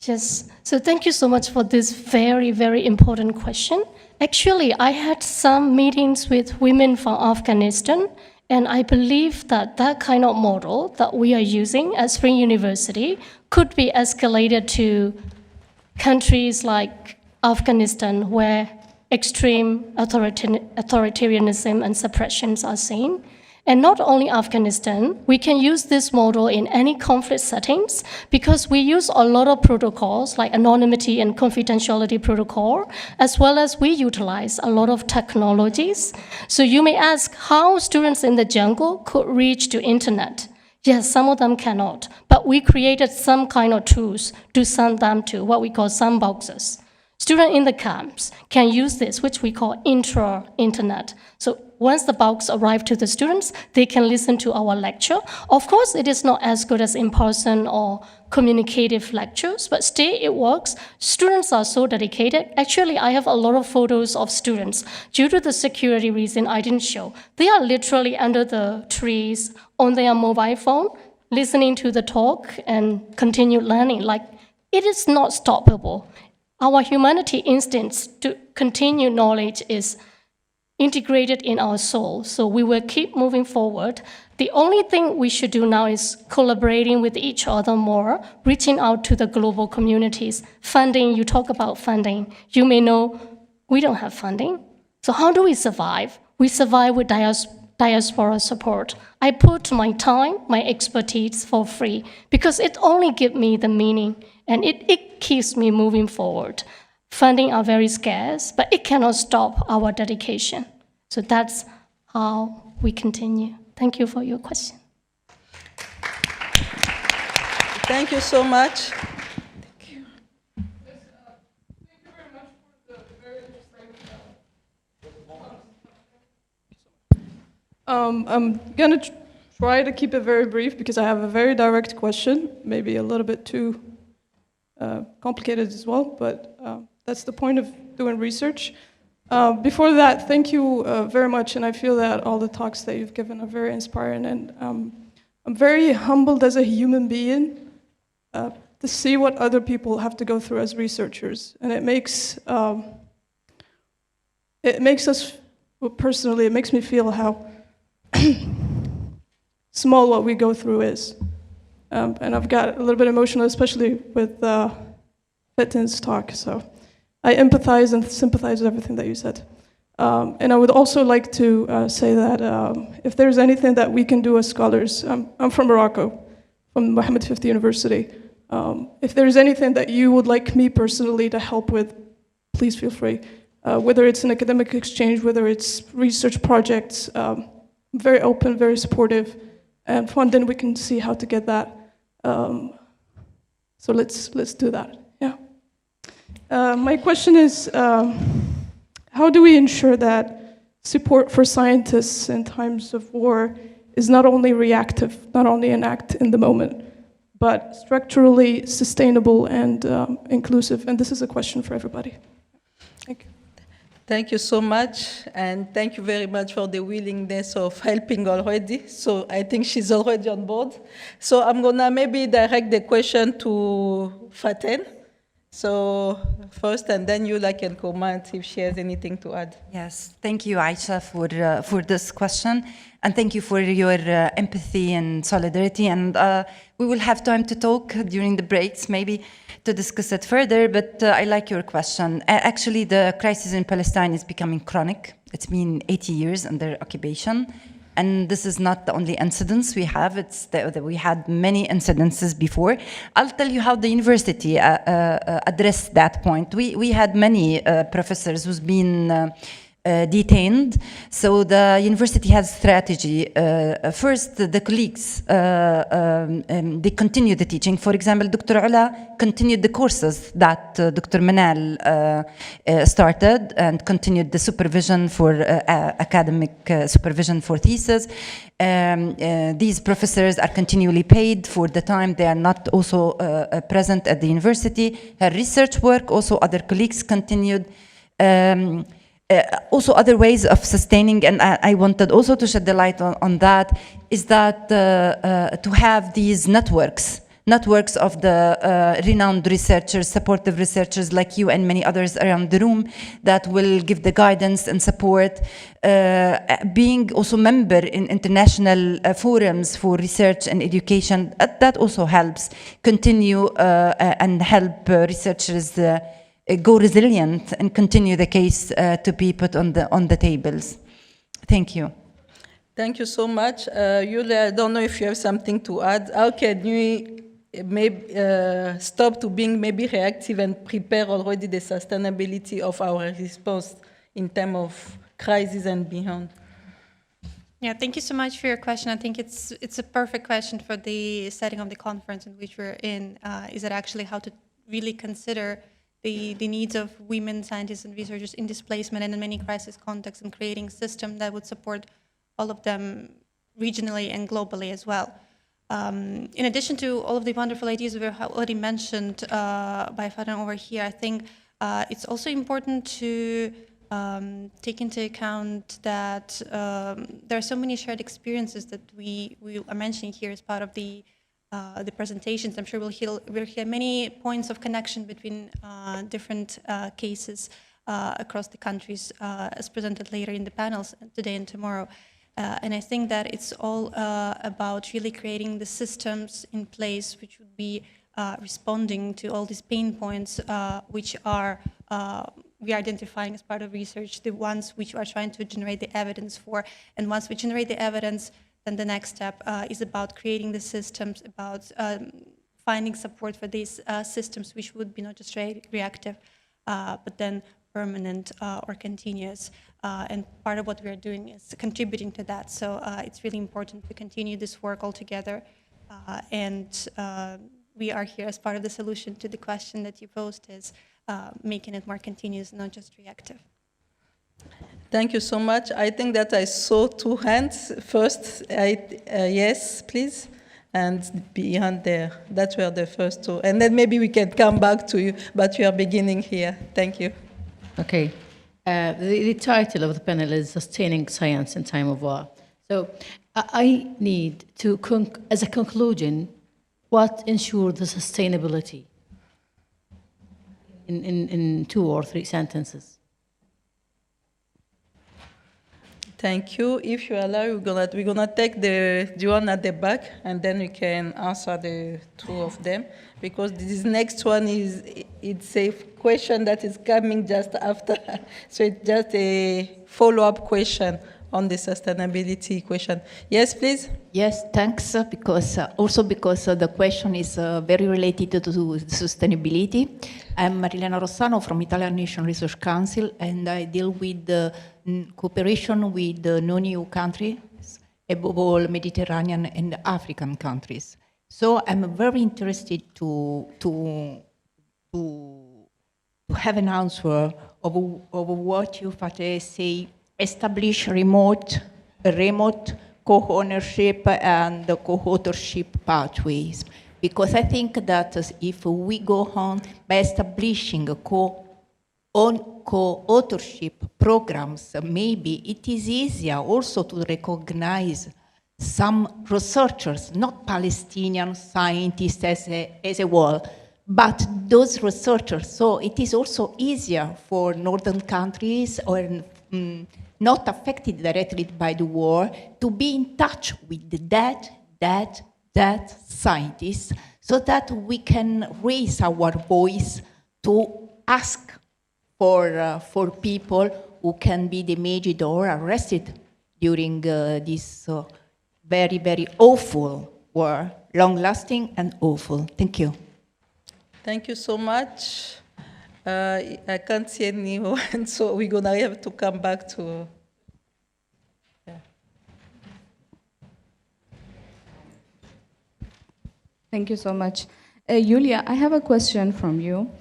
Speaker 5: Yes, so thank you so much for this very, very important question. Actually, I had some meetings with women from Afghanistan, and I believe that that kind of model that we are using at Spring University could be escalated to countries like Afghanistan, where extreme authoritarianism and suppressions are seen. And not only Afghanistan, we can use this model in any conflict settings because we use a lot of protocols like anonymity and confidentiality protocol, as well as we utilize a lot of technologies. So you may ask how students in the jungle could reach to internet. Yes, some of them cannot, but we created some kind of tools to send them to what we call sandboxes. Students in the camps can use this, which we call intra-internet. So once the box arrives to the students, they can listen to our lecture. Of course, it is not as good as in-person or communicative lectures, but still it works. Students are so dedicated. Actually, I have a lot of photos of students. Due to the security reason, I didn't show. They are literally under the trees on their mobile phone, listening to the talk and continue learning. Like, it is not stoppable. Our humanity instincts to continue knowledge is integrated in our soul, so we will keep moving forward. The only thing we should do now is collaborating with each other more, reaching out to the global communities. Funding, you talk about funding. You may know we don't have funding. So how do we survive? We survive with diaspora support. I put my time, my expertise for free because it only gives me the meaning and it keeps me moving forward. Funding are very scarce, but it cannot stop our dedication. So that's how we continue. Thank you for your question.
Speaker 4: Thank you so much.
Speaker 8: I'm going to try to keep it very brief because I have a very direct question, maybe a little bit too complicated as well, but that's the point of doing research. Before that, thank you very much, and I feel that all the talks that you've given are very inspiring, and I'm very humbled as a human being to see what other people have to go through as researchers, and it makes us, well, personally, it makes me feel how small what we go through is. And I've got a little bit emotional, especially with Fetin's talk, so I empathize and sympathize with everything that you said. And I would also like to say that if there's anything that we can do as scholars, I'm from Morocco, from Mohammed V University. If there's anything that you would like me personally to help with, please feel free. Whether it's an academic exchange, whether it's research projects, very open, very supportive, and funding, we can see how to get that. So let's do that, yeah. My question is, how do we ensure that support for scientists in times of war is not only reactive, not only an act in the moment, but structurally sustainable and inclusive? And this is a question for everybody. Thank you.
Speaker 4: Thank you so much, and thank you very much for the willingness of helping already. So I think she's already on board. So I'm gonna maybe direct the question to Faten. So first, and then you can comment if she has anything to add.
Speaker 19: Yes, thank you, Aisha, for this question, and thank you for your empathy and solidarity. And we will have time to talk during the breaks, maybe, to discuss it further, but I like your question. Actually, the crisis in Palestine is becoming chronic. It's been 80 years under occupation, and this is not the only incidents we have. We had many incidences before. I'll tell you how the university addressed that point. We had many professors who's been detained. So the university has strategy. First, the colleagues, they continue the teaching. For example, Dr. Ula continued the courses that Dr. Manal started and continued the supervision for academic supervision for thesis. These professors are continually paid for the time they are not also present at the university. Her research work, also other colleagues continued. Also other ways of sustaining, and I wanted also to shed the light on that, is that to have these networks of the renowned researchers, supportive researchers like you and many others around the room that will give the guidance and support, being also member in international forums for research and education, that also helps continue and help researchers go resilient and continue the case to be put on the tables. Thank you.
Speaker 4: Thank you so much. Yulia, I don't know if you have something to add. How can we maybe stop to being maybe reactive and prepare already the sustainability of our response in terms of crisis and beyond?
Speaker 6: Yeah, thank you so much for your question. I think it's a perfect question for the setting of the conference in which we're in. Is it actually how to really consider the needs of women scientists and researchers in displacement and in many crisis contexts, and creating a system that would support all of them regionally and globally as well. In addition to all of the wonderful ideas we've already mentioned by Farhan over here, I think it's also important to take into account that there are so many shared experiences that we are mentioning here as part of the presentations. I'm sure we'll hear many points of connection between different cases across the countries as presented later in the panels today and tomorrow. And I think that it's all about really creating the systems in place which would be responding to all these pain points which are we are identifying as part of research, the ones which we are trying to generate the evidence for. And once we generate the evidence, then the next step is about creating the systems, about finding support for these systems, which would be not just reactive, but then permanent or continuous. And part of what we are doing is contributing to that. So it's really important to continue this work all together. And we are here as part of the solution to the question that you posed, is making it more continuous, not just reactive.
Speaker 4: Thank you so much. I think that I saw two hands. First, yes, please. And beyond there, that were the first two. And then maybe we can come back to you, but we are beginning here. Thank you.
Speaker 22: Okay. The title of the panel is Sustaining Science in Time of War. So I need to, as a conclusion, what ensures the sustainability in 2 or 3 sentences?
Speaker 4: Thank you. If you allow, we're gonna take the one at the back, and then we can answer the 2 of them, because this next one it's a question that is coming just after, so it's just a follow-up question on the sustainability question. Yes, please.
Speaker 9: Yes, thanks. Because the question is very related to sustainability. I'm Marilena Rossano from Italian National Research Council, and I deal with cooperation with non-EU countries, above all Mediterranean and African countries. So I'm very interested to have an answer of what you, Fateh, say, establish remote co-ownership and co-authorship pathways. Because I think that if we go on by establishing co-authorship programs, maybe it is easier also to recognize some researchers, not Palestinian scientists as a whole, but those researchers. So it is also easier for northern countries or not affected directly by the war to be in touch with that scientists, so that we can raise our voice to ask for people who can be damaged or arrested during this very, very awful war, long-lasting and awful. Thank you.
Speaker 4: Thank you so much. I can't see anyone, so we're gonna have to come back to.
Speaker 7: Thank you so much. Julia, I have a question from you.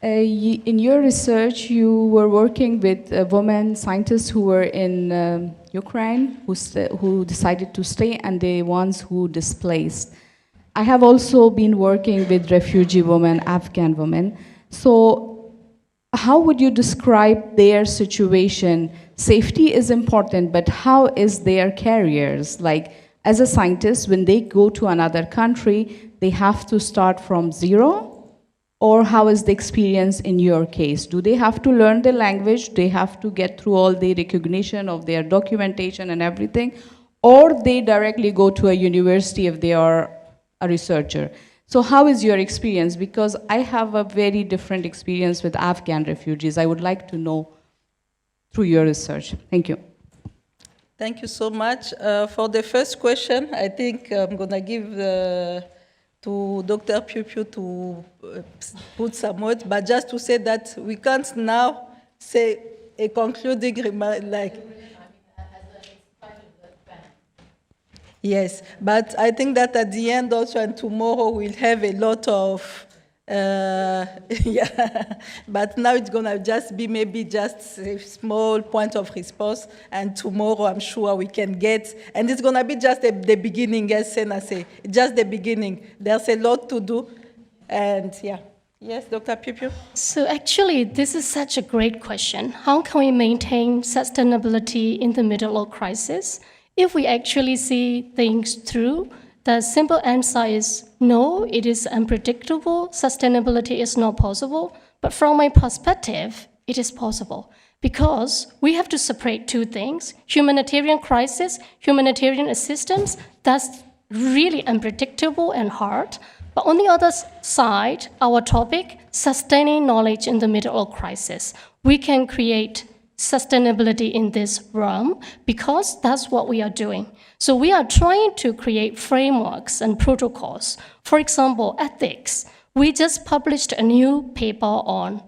Speaker 7: In your research, you were working with women scientists who were in Ukraine, who decided to stay, and the ones who displaced. I have also been working with refugee women, Afghan women. So how would you describe their situation? Safety is important, but how is their careers? Like, as a scientist, when they go to another country, they have to start from zero? Or how is the experience in your case? Do they have to learn the language? They have to get through all the recognition of their documentation and everything? Or they directly go to a university if they are a researcher? So how is your experience? Because I have a very different experience with Afghan refugees. I would like to know through your research. Thank you.
Speaker 4: Thank you so much. For the first question, I think I'm going to give to Dr. Piu Piu to put some words, but just to say that we can't now say a concluding remark like, yes, but I think that at the end also and tomorrow we'll have a lot of, yeah, but now it's gonna just be maybe just a small point of response, and tomorrow I'm sure we can get, and it's gonna be just the beginning, as Sena say, just the beginning. There's a lot to do, and yeah. Yes, Dr. Piu Piu?
Speaker 5: So actually, this is such a great question. How can we maintain sustainability in the middle of crisis? If we actually see things through, the simple answer is no, it is unpredictable. Sustainability is not possible. But from my perspective, it is possible. Because we have to separate two things. Humanitarian crisis, humanitarian assistance, that's really unpredictable and hard. But on the other side, our topic, sustaining knowledge in the middle of crisis. We can create sustainability in this realm because that's what we are doing. So we are trying to create frameworks and protocols. For example, ethics. We just published a new paper on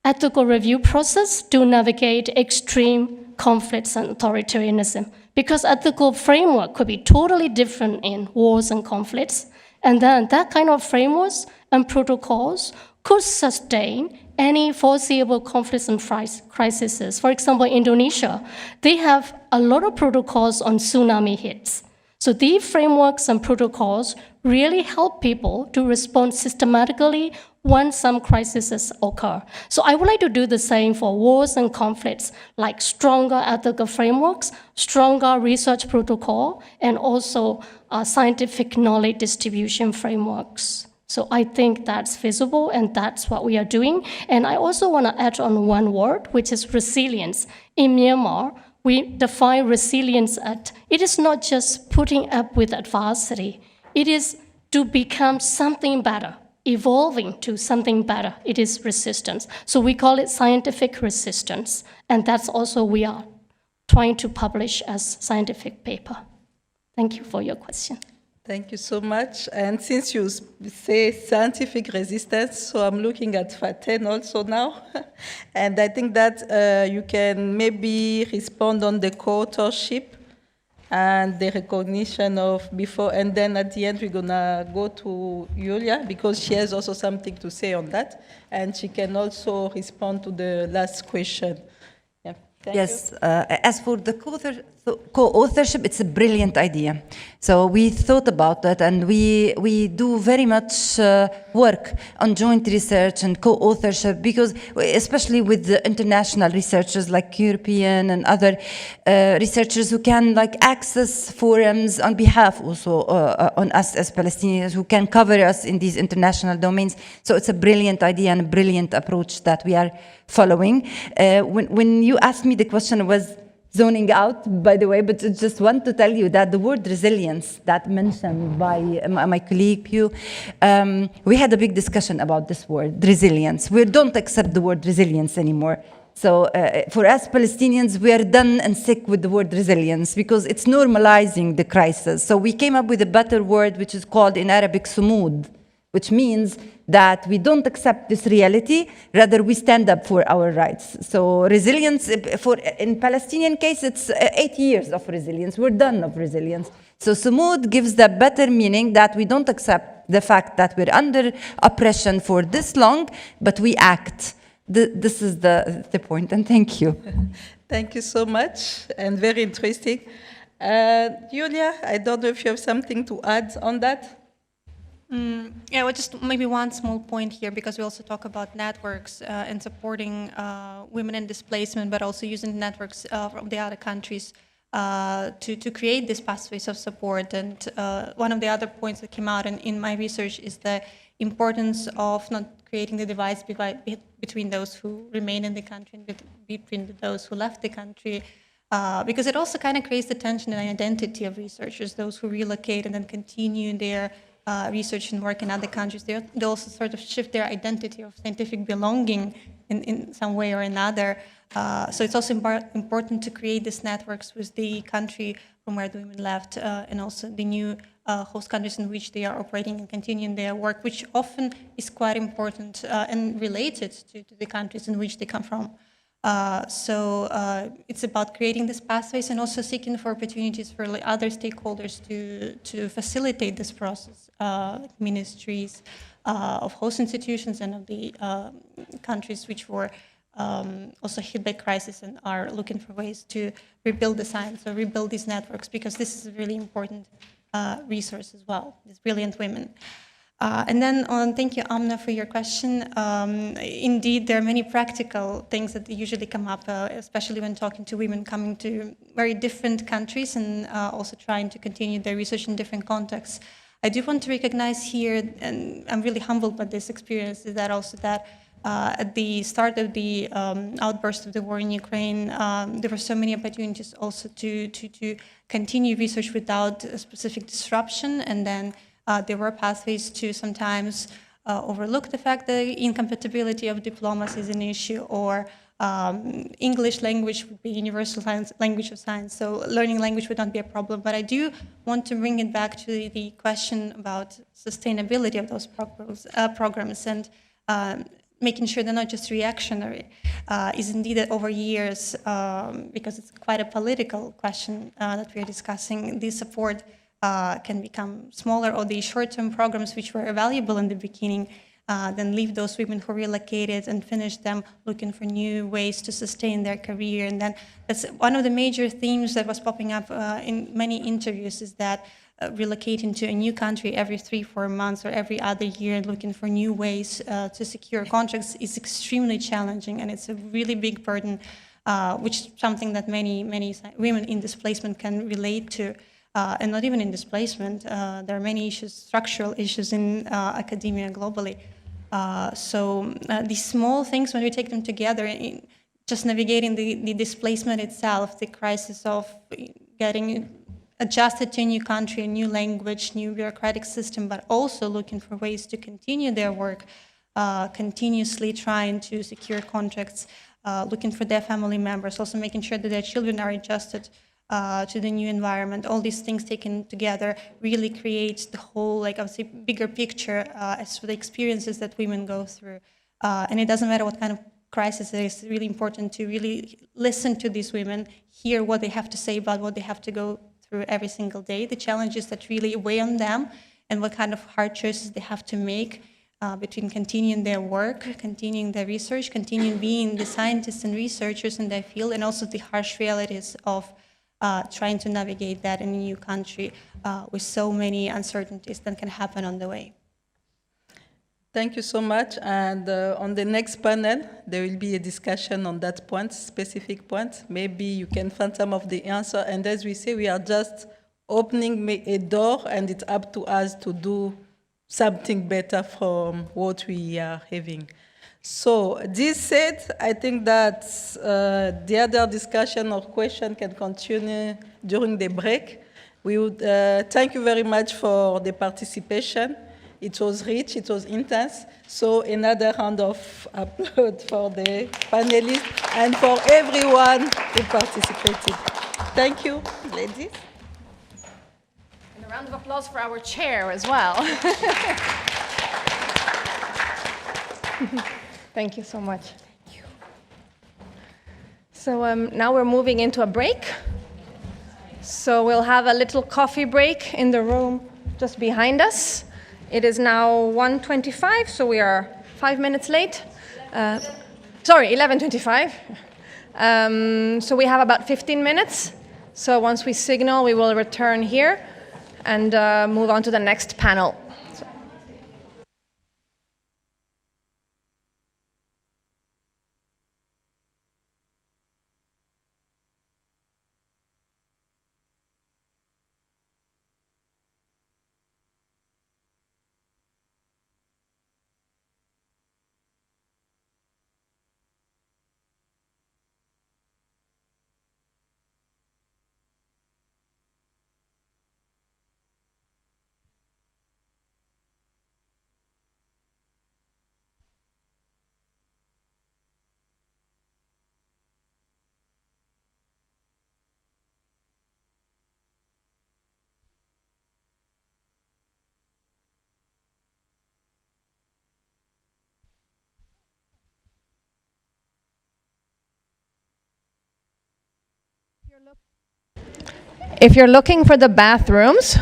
Speaker 5: ethical review process to navigate extreme conflicts and authoritarianism, because ethical framework could be totally different in wars and conflicts. And then that kind of frameworks and protocols could sustain any foreseeable conflicts and crises. For example, Indonesia, they have a lot of protocols on tsunami hits. So these frameworks and protocols really help people to respond systematically when some crises occur. So I would like to do the same for wars and conflicts, like stronger ethical frameworks, stronger research protocol, and also scientific knowledge distribution frameworks. So I think that's feasible, and that's what we are doing. And I also want to add on one word, which is resilience. In Myanmar, we define resilience as, it is not just putting up with adversity. It is to become something better, evolving to something better. It is resistance. So we call it scientific resistance. And that's also we are trying to publish as scientific paper. Thank you for your question.
Speaker 4: Thank you so much. And since you say scientific resistance, so I'm looking at Faten also now. And I think that you can maybe respond on the co-authorship and the recognition of before, and then at the end we're gonna go to Julia because she has also something to say on that, and she can also respond to the last question. Yeah.
Speaker 19: Yes, as for the co-authorship, it's a brilliant idea. So we thought about that, and we do very much work on joint research and co-authorship, because especially with the international researchers like European and other researchers who can access forums on behalf also on us as Palestinians, who can cover us in these international domains. So it's a brilliant idea and a brilliant approach that we are following. When you asked me the question, was zoning out, by the way, but I just want to tell you that the word resilience that mentioned by my colleague Piu, we had a big discussion about this word, resilience. We don't accept the word resilience anymore. So for us Palestinians, we are done and sick with the word resilience because it's normalizing the crisis. So we came up with a better word, which is called in Arabic sumud, which means that we don't accept this reality, rather we stand up for our rights. So resilience, in Palestinian case, it's 8 years of resilience. We're done of resilience. So Sumud gives the better meaning that we don't accept the fact that we're under oppression for this long, but we act. This is the point, and thank you.
Speaker 4: Thank you so much, and very interesting. Julia, I don't know if you have something to add on that?
Speaker 6: Yeah, well, just maybe one small point here, because we also talk about networks and supporting women in displacement, but also using networks from the other countries to create these pathways of support. And one of the other points that came out in my research is the importance of not creating the divides between those who remain in the country and between those who left the country. Because it also kind of creates the tension and identity of researchers, those who relocate and then continue their research and work in other countries. They also sort of shift their identity of scientific belonging in some way or another. So it's also important to create these networks with the country from where the women left and also the new host countries in which they are operating and continuing their work, which often is quite important and related to the countries in which they come from. So it's about creating these pathways and also seeking for opportunities for other stakeholders to facilitate this process, like ministries of host institutions and of the countries which were also hit by crisis and are looking for ways to rebuild the science or rebuild these networks, because this is a really important resource as well, these brilliant women. And then thank you, Amna, for your question. Indeed, there are many practical things that usually come up, especially when talking to women coming to very different countries and also trying to continue their research in different contexts. I do want to recognize here, and I'm really humbled by this experience, is that also that at the start of the outburst of the war in Ukraine, there were so many opportunities also to continue research without a specific disruption, and then there were pathways to sometimes overlook the fact that incompatibility of diplomacy is an issue, or English language would be universal language of science, so learning language would not be a problem. But I do want to bring it back to the question about sustainability of those programs and making sure they're not just reactionary, is indeed that over years, because it's quite a political question that we're discussing, the support can become smaller, or the short-term programs which were valuable in the beginning then leave those women who relocated and finished them looking for new ways to sustain their career. And then that's one of the major themes that was popping up in many interviews, is that relocating to a new country every 3-4 months or every other year and looking for new ways to secure contracts is extremely challenging, and it's a really big burden, which is something that many women in displacement can relate to. And not even in displacement, there are many issues, structural issues in academia globally. So these small things, when we take them together, just navigating the displacement itself, the crisis of getting adjusted to a new country, a new language, new bureaucratic system, but also looking for ways to continue their work, continuously trying to secure contracts, looking for their family members, also making sure that their children are adjusted to the new environment. All these things taken together really creates the whole, like I would say, bigger picture as for the experiences that women go through. And it doesn't matter what kind of crisis it is, really important to really listen to these women, hear what they have to say about what they have to go through every single day, the challenges that really weigh on them, and what kind of hard choices they have to make between continuing their work, continuing their research, continuing being the scientists and researchers in their field, and also the harsh realities of trying to navigate that in a new country with so many uncertainties that can happen on the way.
Speaker 4: Thank you so much. And on the next panel, there will be a discussion on that point, specific point. Maybe you can find some of the answer. And as we say, we are just opening a door, and it's up to us to do something better from what we are having. So this said, I think that the other discussion or question can continue during the break. We would thank you very much for the participation. It was rich, it was intense. So another round of applause for the panelists and for everyone who participated. Thank you, ladies.
Speaker 25: And a round of applause for our chair as well. Thank you so much. Thank you. So now we're moving into a break. So we'll have a little coffee break in the room just behind us. It is now 1:25, so we are 5 minutes late. Sorry, 11:25. So we have about 15 minutes. So once we signal, we will return here and move on to the next panel. If you're looking for the bathrooms,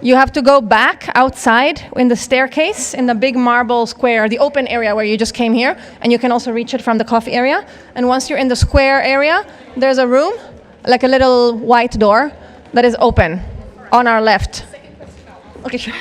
Speaker 25: you have to go back outside in the staircase in the big marble square, the open area where you just came here, and you can also reach it from the coffee area. And once you're in the square area, there's a room, like a little white door, that is open on our left. Okay, sure.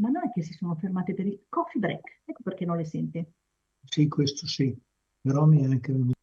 Speaker 10: ma non è che si sono fermate per il coffee break, ecco perché non le sente.
Speaker 30: Sì, questo sì, però mi è anche venuto.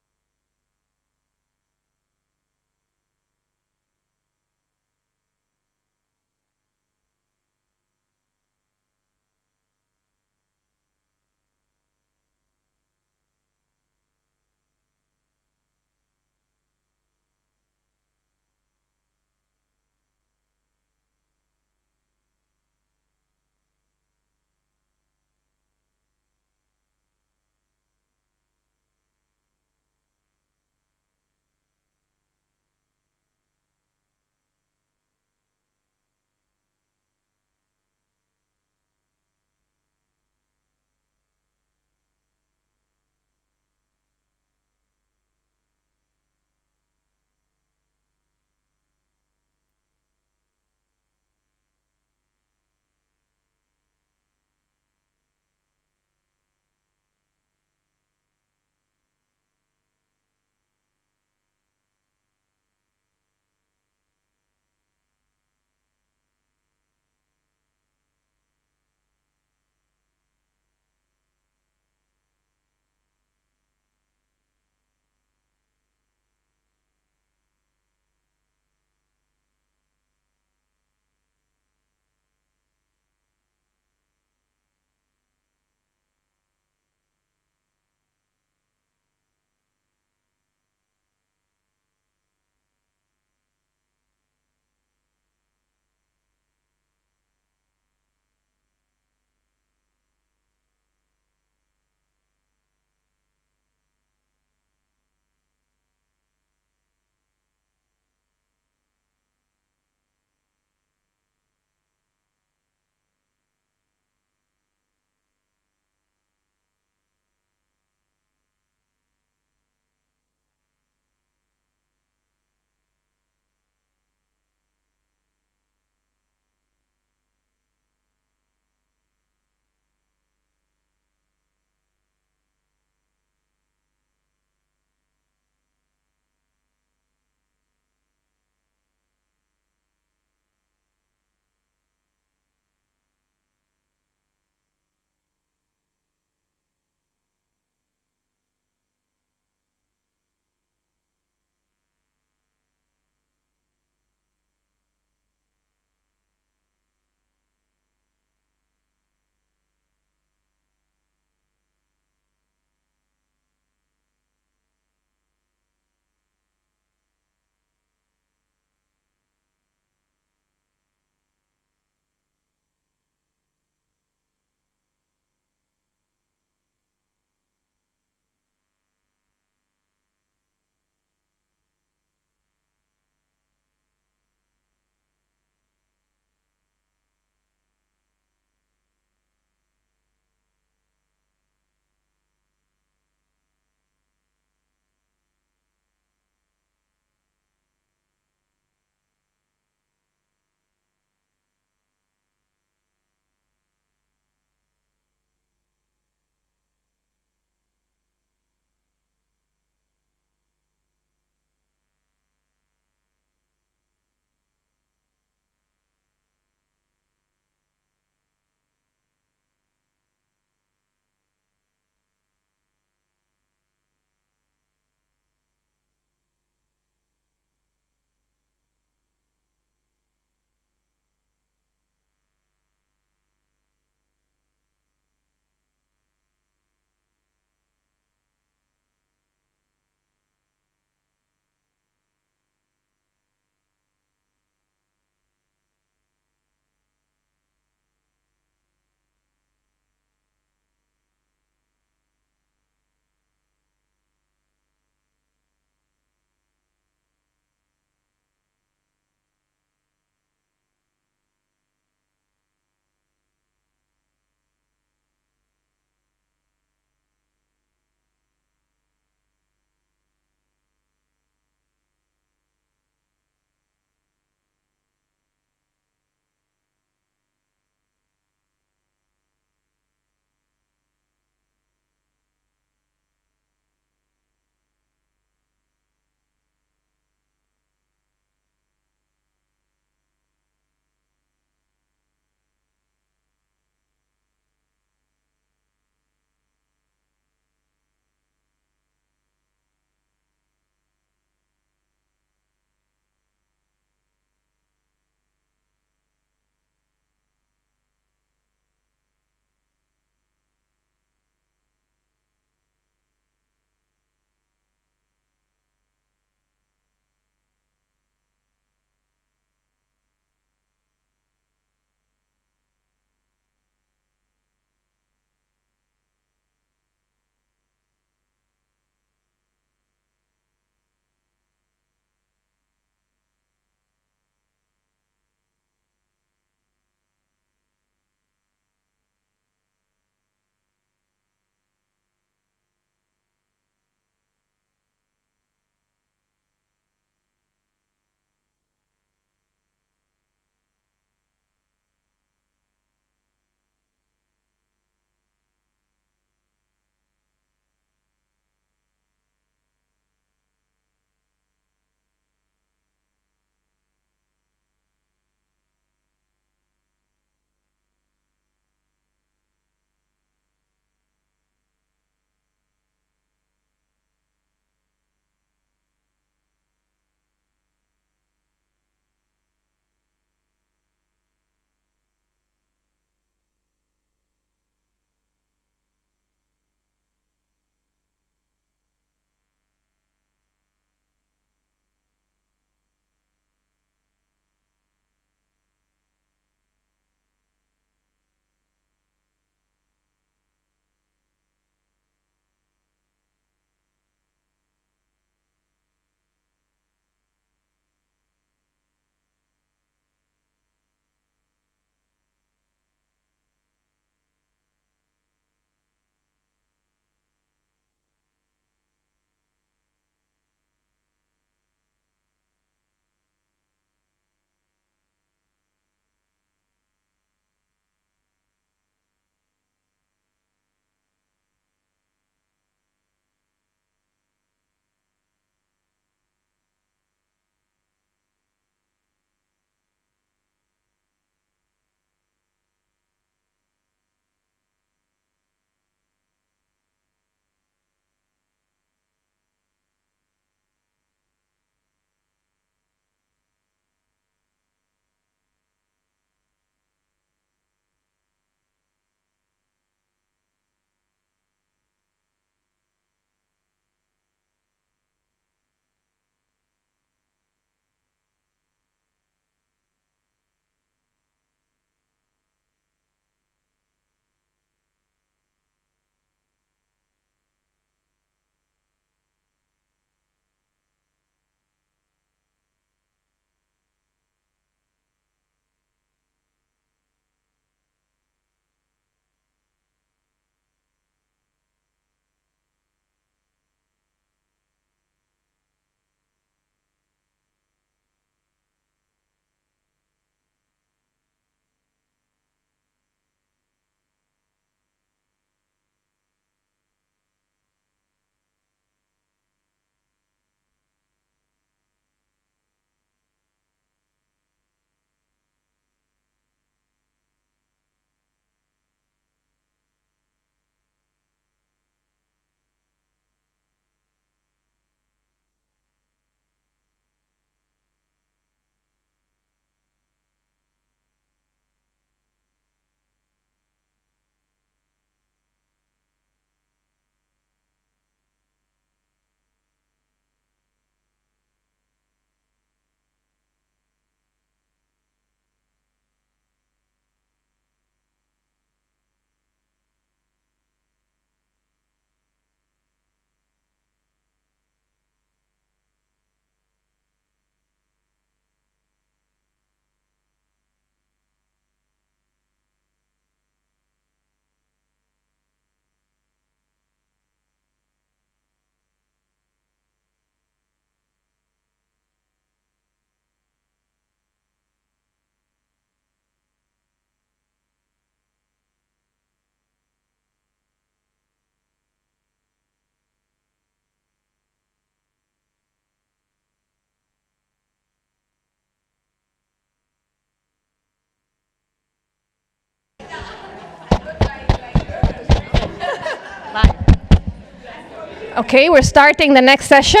Speaker 25: Okay, we're starting the next session.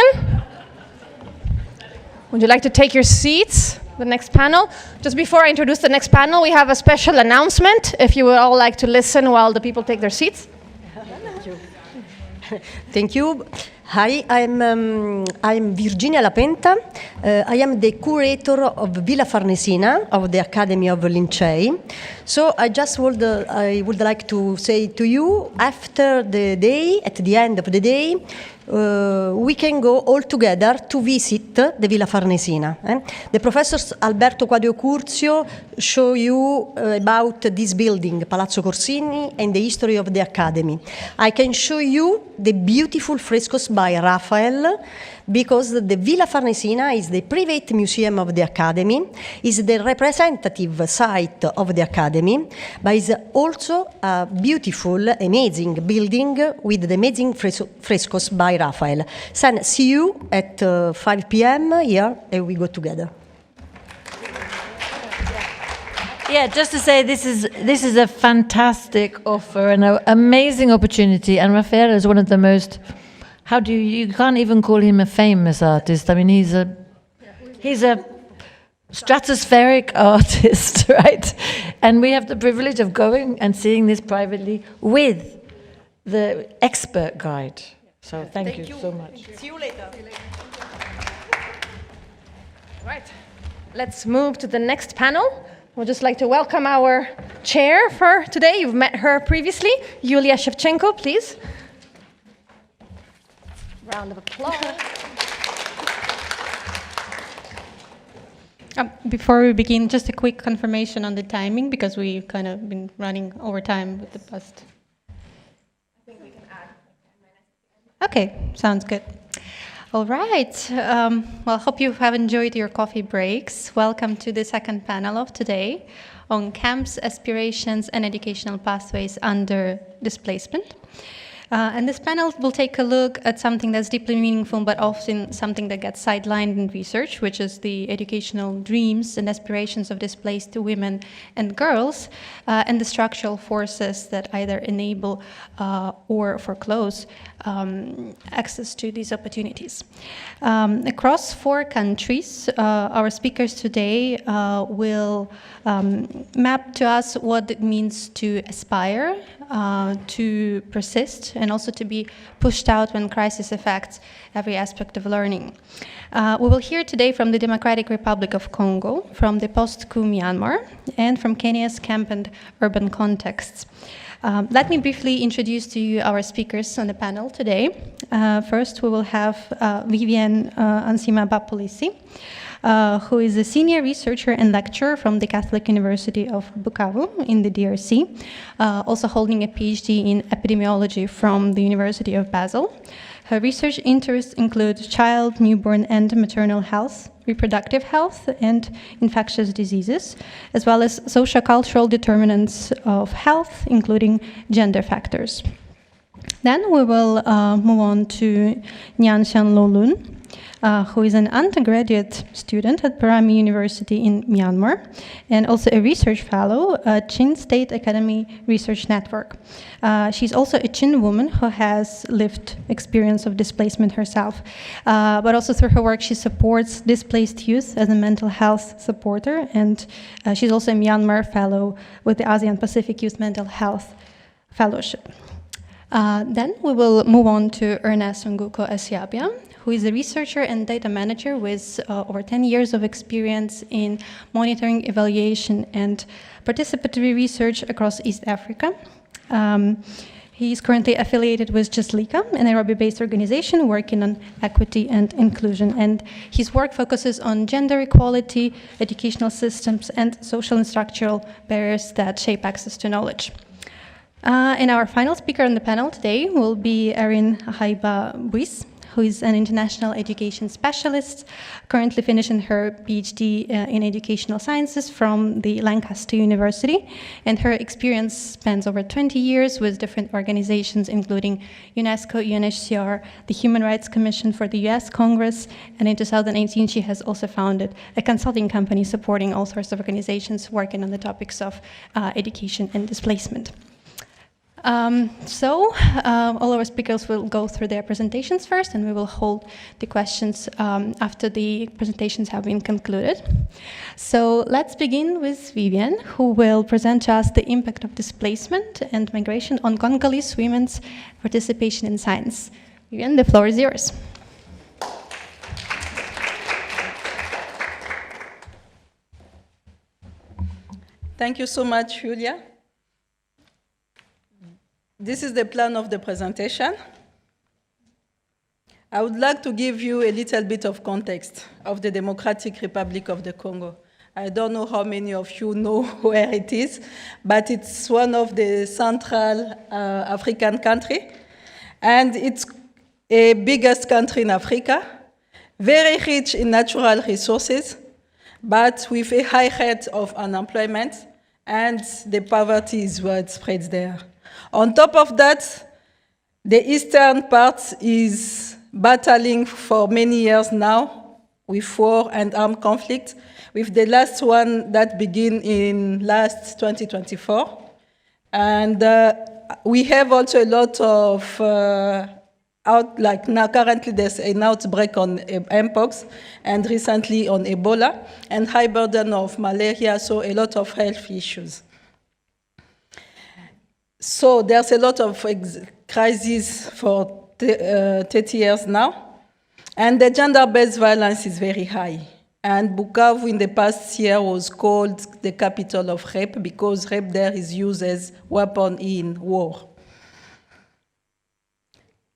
Speaker 25: Would you like to take your seats? The next panel. Just before I introduce the next panel, we have a special announcement. If you would all like to listen while the people take their seats.
Speaker 11: Thank you. Hi, I'm Virginia Lapenta. I am the curator of Villa Farnesina of the Accademia of Lincei. So I would like to say to you, after the day, at the end of the day, we can go all together to visit the Villa Farnesina. The professors Alberto Quadio Curzio show you about this building, Palazzo Corsini, and the history of the Academy. I can show you the beautiful frescoes by Raphael, because the Villa Farnesina is the private museum of the Academy, is the representative site of the Academy, but is also a beautiful, amazing building with the amazing frescoes by Raphael. So see you at 5 p.m. here, and we go together.
Speaker 2: Yeah, just to say this is a fantastic offer and an amazing opportunity, and Raphael is one of the most, you can't even call him a famous artist. I mean, he's a stratospheric artist, right? And we have the privilege of going and seeing this privately with the expert guide. So thank you so much.
Speaker 25: See you later. Right, let's move to the next panel. We'd just like to welcome our chair for today. You've met her previously, Yulia Shevchenko, please. Round of applause.
Speaker 6: Before we begin, just a quick confirmation on the timing, because we've kind of been running over time with the past.
Speaker 25: I think we can add 10 minutes.
Speaker 6: Okay, sounds good. All right. Well, hope you have enjoyed your coffee breaks. Welcome to the second panel of today on camps, aspirations, and educational pathways under displacement. And this panel will take a look at something that's deeply meaningful, but often something that gets sidelined in research, which is the educational dreams and aspirations of displaced women and girls, and the structural forces that either enable or foreclose access to these opportunities. Across 4 countries, our speakers today will map to us what it means to aspire, to persist, and also to be pushed out when crisis affects every aspect of learning. We will hear today from the Democratic Republic of Congo, from the post-coup Myanmar, and from Kenya's camp and urban contexts. Let me briefly introduce to you our speakers on the panel today. First, we will have Vivienne Ansima-Bapolisi, who is a senior researcher and lecturer from the Catholic University of Bukavu in the DRC, also holding a PhD in epidemiology from the University of Basel. Her research interests include child, newborn, and maternal health, reproductive health, and infectious diseases, as well as sociocultural determinants of health, including gender factors. Then we will move on to Nyan Shan Lolun, who is an undergraduate student at Parami University in Myanmar, and also a research fellow at Chin State Academy Research Network. She's also a Chin woman who has lived experience of displacement herself, but also through her work she supports displaced youth as a mental health supporter, and she's also a Myanmar fellow with the ASEAN Pacific Youth Mental Health Fellowship. Then we will move on to Ernest Nguko Asiabia, who is a researcher and data manager with over 10 years of experience in monitoring, evaluation, and participatory research across East Africa. He is currently affiliated with JustLika, a Nairobi-based organization working on equity and inclusion, and his work focuses on gender equality, educational systems, and social and structural barriers that shape access to knowledge. And our final speaker on the panel today will be Erin Haiba-Buis, who is an international education specialist, currently finishing her PhD in educational sciences from the Lancaster University. And her experience spans over 20 years with different organizations, including UNESCO, UNHCR, the Human Rights Commission for the US Congress, and in 2018 she has also founded a consulting company supporting all sorts of organizations working on the topics of education and displacement. All our speakers will go through their presentations first, and we will hold the questions after the presentations have been concluded. So let's begin with Vivian, who will present to us the impact of displacement and migration on Congolese women's participation in science. Vivian, the floor is yours.
Speaker 4: Thank you so much, Julia. This is the plan of the presentation. I would like to give you a little bit of context of the Democratic Republic of the Congo. I don't know how many of you know where it is, but it's one of the Central African countries, and it's the biggest country in Africa, very rich in natural resources, but with a high rate of unemployment, and the poverty is widespread there. On top of that, the eastern part is battling for many years now with war and armed conflict, with the last one that began in last 2024. And we have also a lot of now currently there's an outbreak on mpox and recently on Ebola, and high burden of malaria, so a lot of health issues. So there's a lot of crises for 30 years now, and the gender-based violence is very high. And Bukavu in the past year was called the capital of rape because rape there is used as weapon in war.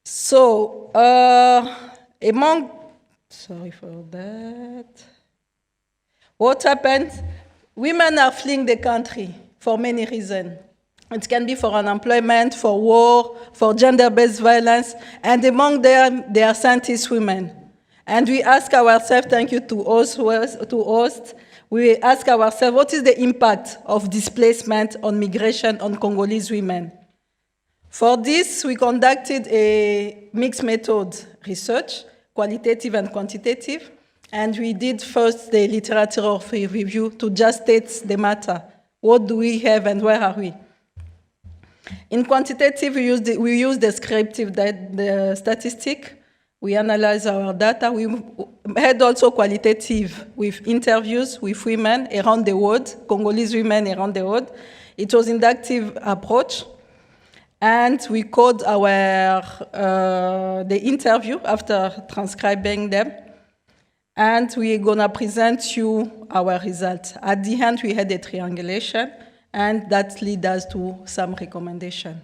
Speaker 4: So sorry for that. What happened? Women are fleeing the country for many reasons. It can be for unemployment, for war, for gender-based violence, and among them, there are scientist women. And we ask ourselves, thank you to host, we ask ourselves, what is the impact of displacement on migration on Congolese women? For this, we conducted a mixed method research, qualitative and quantitative, and we did first the literature review to just state the matter. What do we have and where are we? In quantitative, we use descriptive statistic. We analyze our data. We had also qualitative with interviews with women around the world, Congolese women around the world. It was inductive approach. And we code the interview after transcribing them. And we're gonna present you our results. At the end, we had a triangulation, and that leads us to some recommendation.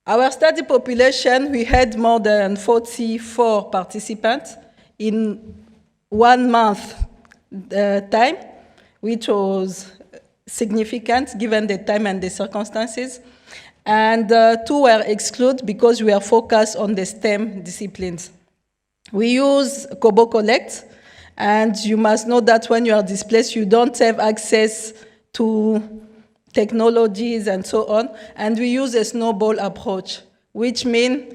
Speaker 4: Our study population, we had more than 44 participants in 1 month time, which was significant given the time and the circumstances. And 2 were excluded because we are focused on the STEM disciplines. We use Kobo Collect, and you must know that when you are displaced, you don't have access to technologies and so on, and we use a snowball approach, which means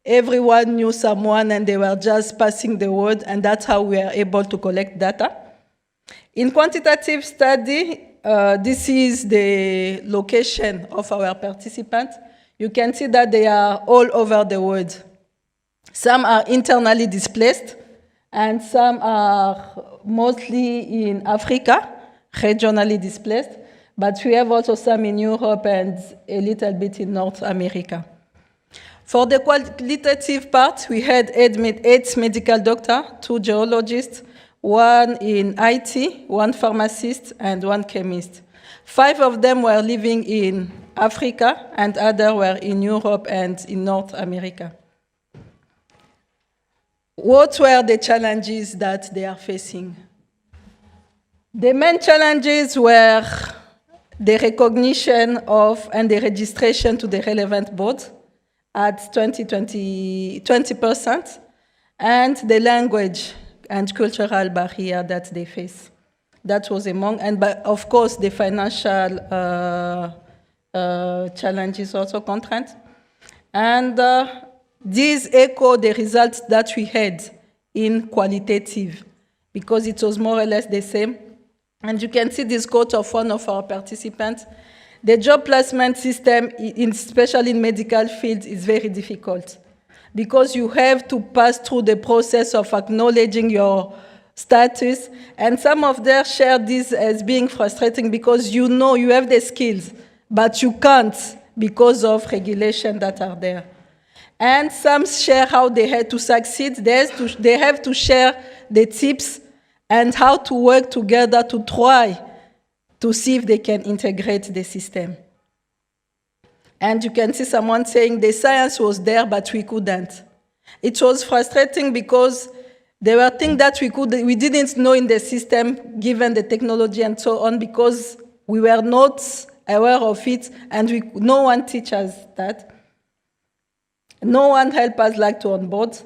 Speaker 4: everyone knew someone and they were just passing the word, and that's how we are able to collect data. In quantitative study, this is the location of our participants. You can see that they are all over the world. Some are internally displaced, and some are mostly in Africa, regionally displaced, but we have also some in Europe and a little bit in North America. For the qualitative part, we had 8 medical doctors, 2 geologists, 1 in IT, 1 pharmacist, and 1 chemist. 5 of them were living in Africa, and others were in Europe and in North America. What were the challenges that they are facing? The main challenges were the recognition of and the registration to the relevant board at 20%, and the language and cultural barrier that they face. That was among, and of course the financial challenges also constraints. And these echo the results that we had in qualitative, because it was more or less the same. And you can see this quote of one of our participants. The job placement system, especially in medical fields, is very difficult because you have to pass through the process of acknowledging your status, and some of them share this as being frustrating because you know you have the skills, but you can't because of regulations that are there. And some share how they had to succeed. They have to share the tips and how to work together to try to see if they can integrate the system. And you can see someone saying the science was there, but we couldn't. It was frustrating because there were things that we didn't know in the system, given the technology and so on, because we were not aware of it, and no one teaches us that. No one helped us to onboard.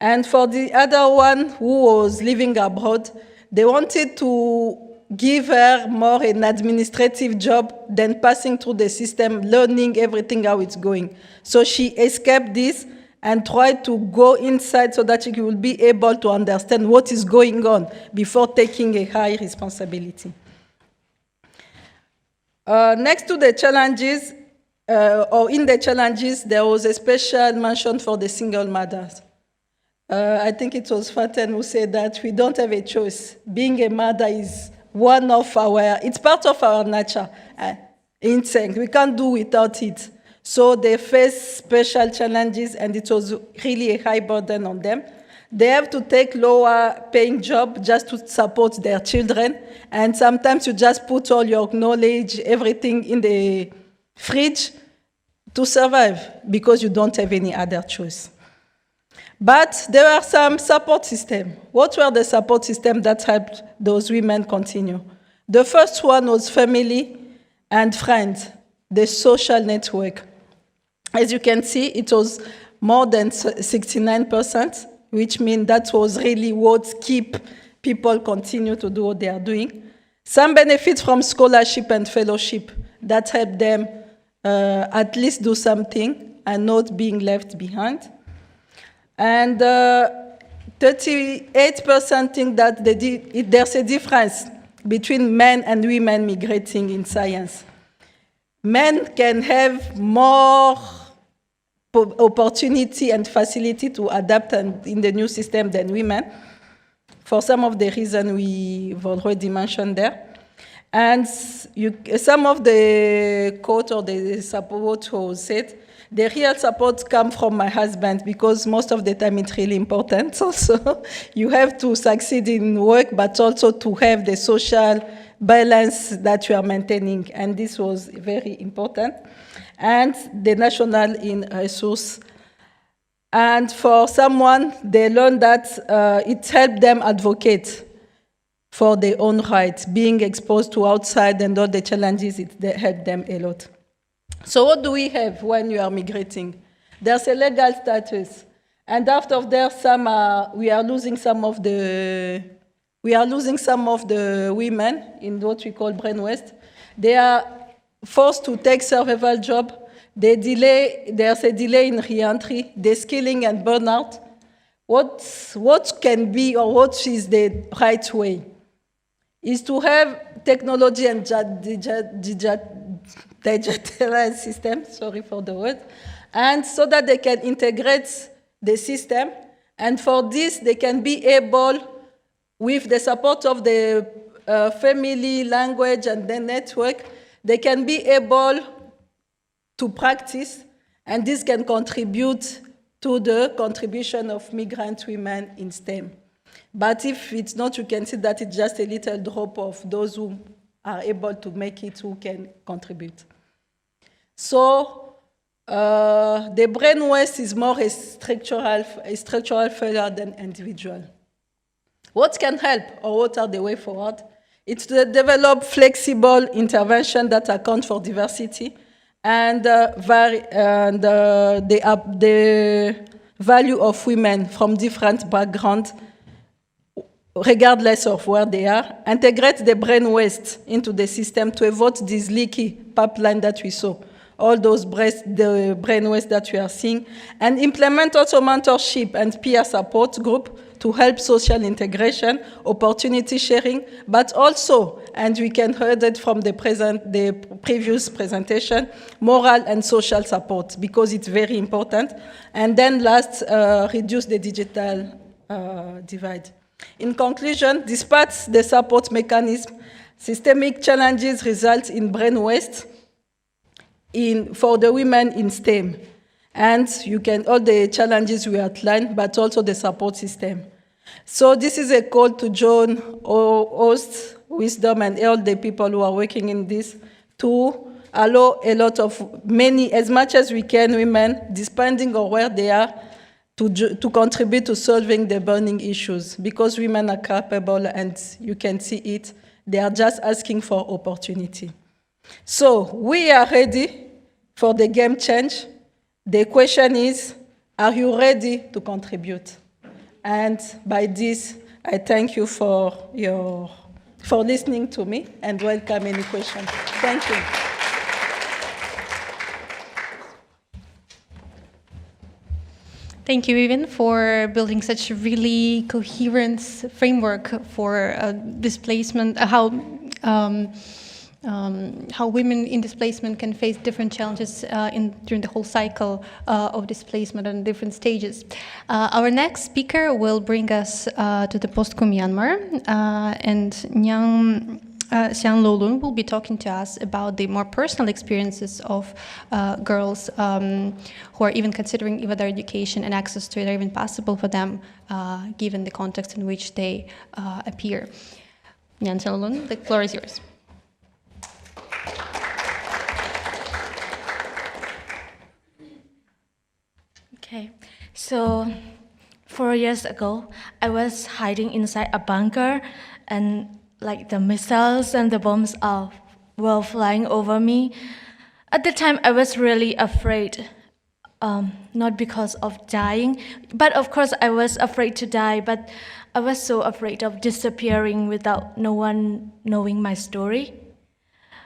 Speaker 4: And for the other one who was living abroad, they wanted to give her more an administrative job than passing through the system, learning everything how it's going. So she escaped this and tried to go inside so that she will be able to understand what is going on before taking a high responsibility. Next to the challenges, or in the challenges, there was a special mention for the single mothers. I think it was Faten who said that we don't have a choice. Being a mother is it's part of our nature, instinct. We can't do without it. So they face special challenges, and it was really a high burden on them. They have to take lower paying job just to support their children, and sometimes you just put all your knowledge, everything in the fridge to survive because you don't have any other choice. But there were some support systems. What were the support systems that helped those women continue? The first one was family and friends, the social network. As you can see, it was more than 69%, which means that was really what keep people continue to do what they are doing. Some benefit from scholarship and fellowship that help them at least do something and not being left behind. And 38% think that there's a difference between men and women migrating in science. Men can have more opportunity and facility to adapt in the new system than women, for some of the reasons we've already mentioned there. And some of the quote or the support who said, the real support comes from my husband because most of the time it's really important. Also, you have to succeed in work, but also to have the social balance that you are maintaining. And this was very important. And the national in resource. And for someone, they learned that it helped them advocate for their own rights, being exposed to outside and all the challenges, it helped them a lot. So what do we have when you are migrating? There's a legal status. And after that, we are losing some of the women in what we call brain waste. They are forced to take survival job. There's a delay in re-entry, de-skilling and burnout. What can be, or what is the right way? Is to have technology and digitalized system, sorry for the word, and so that they can integrate the system. And for this, they can be able, with the support of the family, language, and the network, they can be able to practice, and this can contribute to the contribution of migrant women in STEM. But if it's not, you can see that it's just a little drop of those who are able to make it, who can contribute. So the brain waste is more a structural failure than individual. What can help, or what are the way forward? It's to develop flexible intervention that account for diversity and the value of women from different backgrounds, regardless of where they are. Integrate the brain waste into the system to avoid this leaky pipeline that we saw all those the brain waste that we are seeing, and implement also mentorship and peer support group to help social integration, opportunity sharing, but also, and we can heard it from the previous presentation, moral and social support, because it's very important. And then last, reduce the digital divide. In conclusion, despite the support mechanism, systemic challenges result in brain waste for the women in STEM. And you can, all the challenges we outlined, but also the support system. So this is a call to join OWSD, Wisdom, and all the people who are working in this to allow a lot of as much as we can, women, depending on where they are, to contribute to solving the burning issues, because women are capable and you can see it. They are just asking for opportunity. So we are ready for the game change. The question is, are you ready to contribute? And by this, I thank you for listening to me and welcome any questions. Thank you.
Speaker 6: Thank you, Vivian, for building such a really coherent framework for displacement, how women in displacement can face different challenges during the whole cycle of displacement and different stages. Our next speaker will bring us to the post-Myanmar, and Nyang Siang Lolun will be talking to us about the more personal experiences of girls who are even considering even their education and access to it are even possible for them, given the context in which they appear. Nyang Siang Lolun, the floor is yours.
Speaker 12: Okay, so 4 years ago, I was hiding inside a bunker, and like the missiles and the bombs were flying over me. At the time, I was really afraid, not because of dying, but of course I was afraid to die, but I was so afraid of disappearing without no one knowing my story.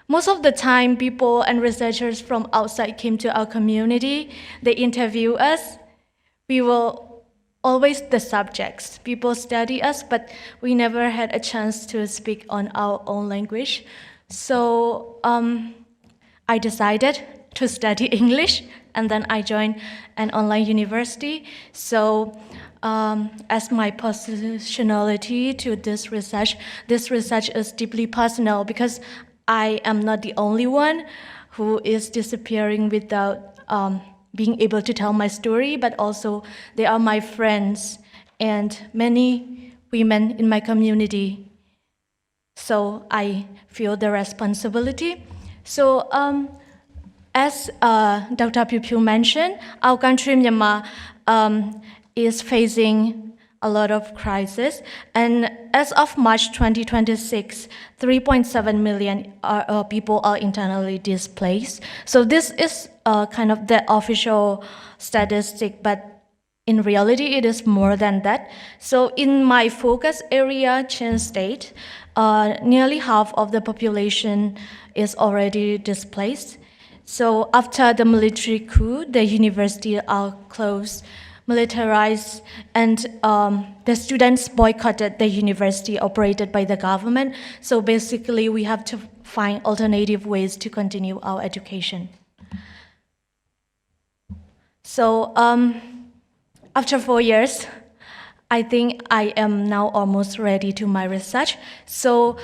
Speaker 12: Most of the time, people and researchers from outside came to our community. They interview us. We were always the subjects. People study us, but we never had a chance to speak on our own language. So I decided to study English, and then I joined an online university. So as my positionality to this research is deeply personal, because I am not the only one who is disappearing without being able to tell my story, but also they are my friends and many women in my community. So I feel the responsibility. So as Dr. Piu Piu mentioned, our country, Myanmar, is facing a lot of crises, and as of March 2026, 3.7 million people are internally displaced. So this is kind of the official statistic, but in reality, it is more than that. So in my focus area, Chin State, nearly half of the population is already displaced. So after the military coup, the universities are closed, militarized, and the students boycotted the university operated by the government. So basically, we have to find alternative ways to continue our education. So after 4 years, I think I am now almost ready to my research. So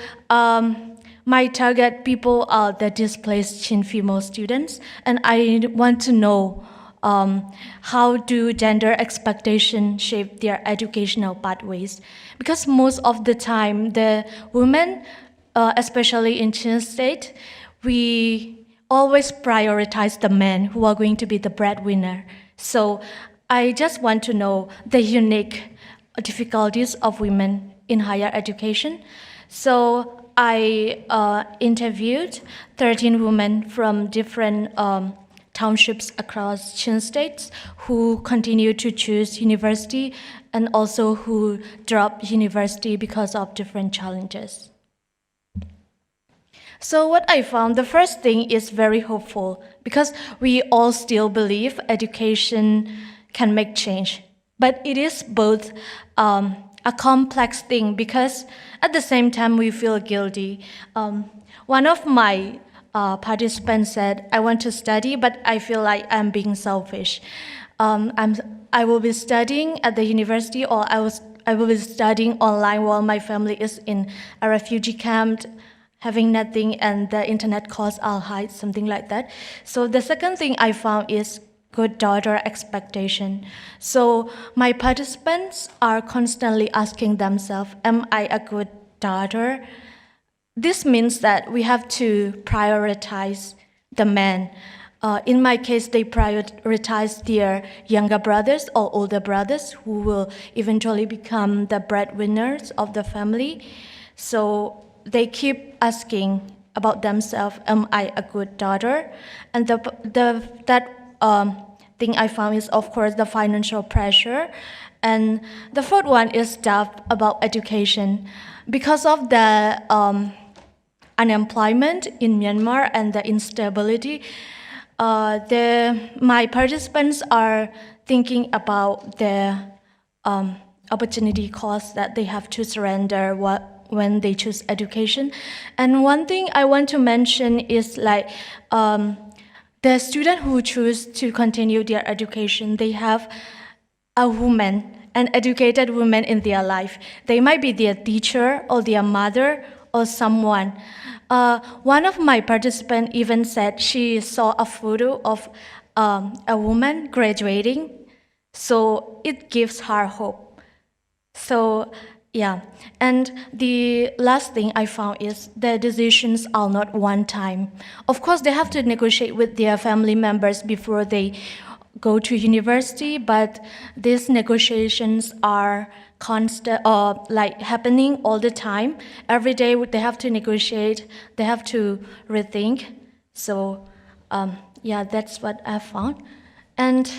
Speaker 12: my target people are the displaced Chin female students, and I want to know how do gender expectations shape their educational pathways? Because most of the time, the women, especially in Chin State, we always prioritize the men who are going to be the breadwinner. So I just want to know the unique difficulties of women in higher education. So I interviewed 13 women from different townships across Chin States who continue to choose university and also who drop university because of different challenges. So what I found, the first thing is very hopeful because we all still believe education can make change. But it is both a complex thing because at the same time we feel guilty. One of my participants said, I want to study, but I feel like I'm being selfish. I will be studying at the university or I will be studying online while my family is in a refugee camp, having nothing, and the internet costs are high, something like that. So the second thing I found is good daughter expectation. So my participants are constantly asking themselves, am I a good daughter? This means that we have to prioritize the men. In my case, they prioritize their younger brothers or older brothers who will eventually become the breadwinners of the family. So they keep asking about themselves, am I a good daughter? And that thing I found is, of course, the financial pressure. And the fourth one is stuff about education. Because of the unemployment in Myanmar and the instability, my participants are thinking about the opportunity cost that they have to surrender when they choose education. And one thing I want to mention is like the student who choose to continue their education, they have a woman, an educated woman in their life. They might be their teacher or their mother or someone. One of my participants even said she saw a photo of a woman graduating, so it gives her hope. So yeah, and the last thing I found is the decisions are not one time. Of course, they have to negotiate with their family members before they go to university, but these negotiations are constant, like happening all the time. Every day they have to negotiate, they have to rethink. So yeah, that's what I found. And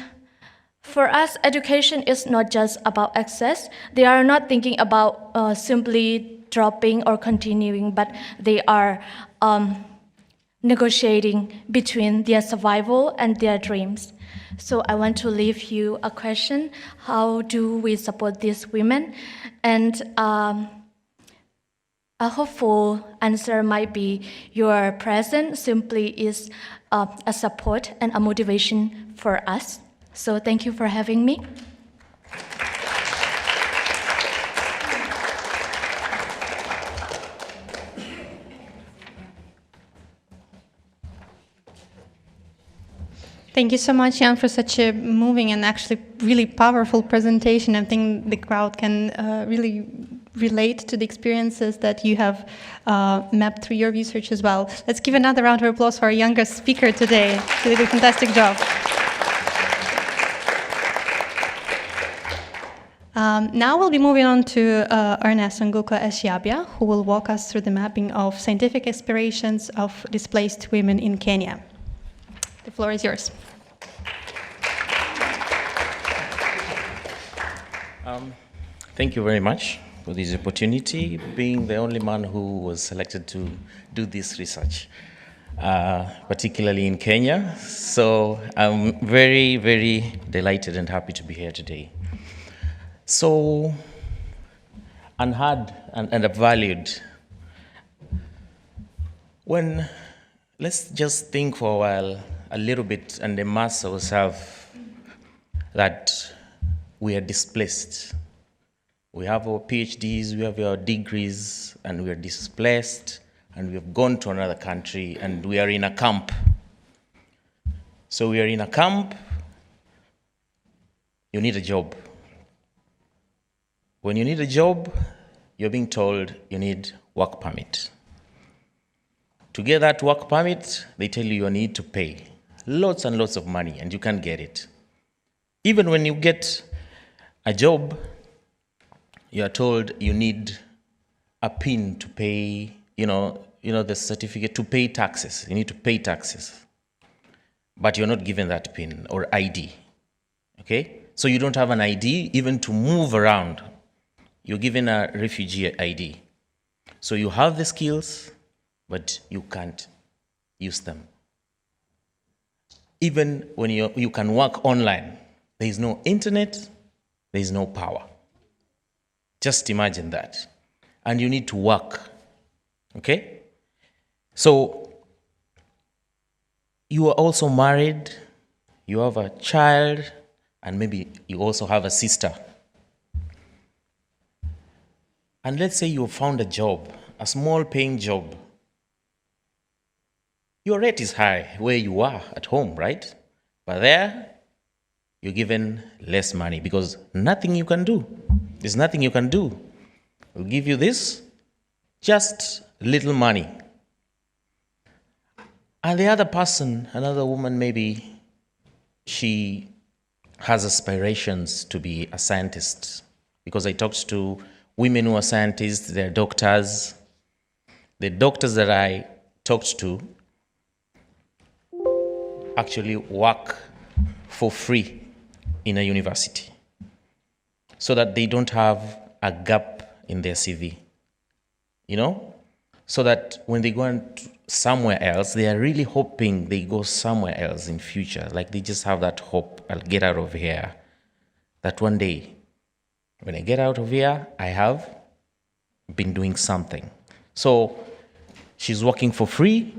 Speaker 12: for us, education is not just about access. They are not thinking about simply dropping or continuing, but they are negotiating between their survival and their dreams. So I want to leave you a question. How do we support these women? And a hopeful answer might be your presence simply is a support and a motivation for us. So thank you for having me.
Speaker 6: Thank you so much, Jan, for such a moving and actually really powerful presentation. I think the crowd can really relate to the experiences that you have mapped through your research as well. Let's give another round of applause for our youngest speaker today. She did a fantastic job. Now we'll be moving on to Ernest Nguka Eshiabia, who will walk us through the mapping of scientific aspirations of displaced women in Kenya. The floor is yours.
Speaker 13: Thank you very much for this opportunity, being the only man who was selected to do this research, particularly in Kenya. So I'm very, very delighted and happy to be here today. So, unheard and valued. Let's just think for a while, a little bit, and immerse ourselves that we are displaced. We have our PhDs, we have our degrees, and we are displaced, and we have gone to another country, and we are in a camp. So we are in a camp, you need a job. When you need a job, you're being told you need work permit. To get that work permit, they tell you need to pay lots and lots of money, and you can't get it. Even when you get a job, you are told you need a PIN to pay, the certificate to pay taxes. You need to pay taxes. But you're not given that PIN or ID, okay? So you don't have an ID even to move around. You're given a refugee ID. So you have the skills, but you can't use them. Even when you can work online, there is no internet, there is no power. Just imagine that. And you need to work, okay? So you are also married, you have a child, and maybe you also have a sister. And let's say you found a job, a small paying job. Your rate is high where you are at home, right? But there, you're given less money because nothing you can do. There's nothing you can do. We'll give you this, just little money. And the other person, another woman, maybe she has aspirations to be a scientist, because I talked to women who are scientists, they're doctors. The doctors that I talked to actually work for free in a university so that they don't have a gap in their CV, you know? So that when they go somewhere else, they are really hoping they go somewhere else in future. Like they just have that hope, I'll get out of here. That one day, when I get out of here, I have been doing something. So she's working for free.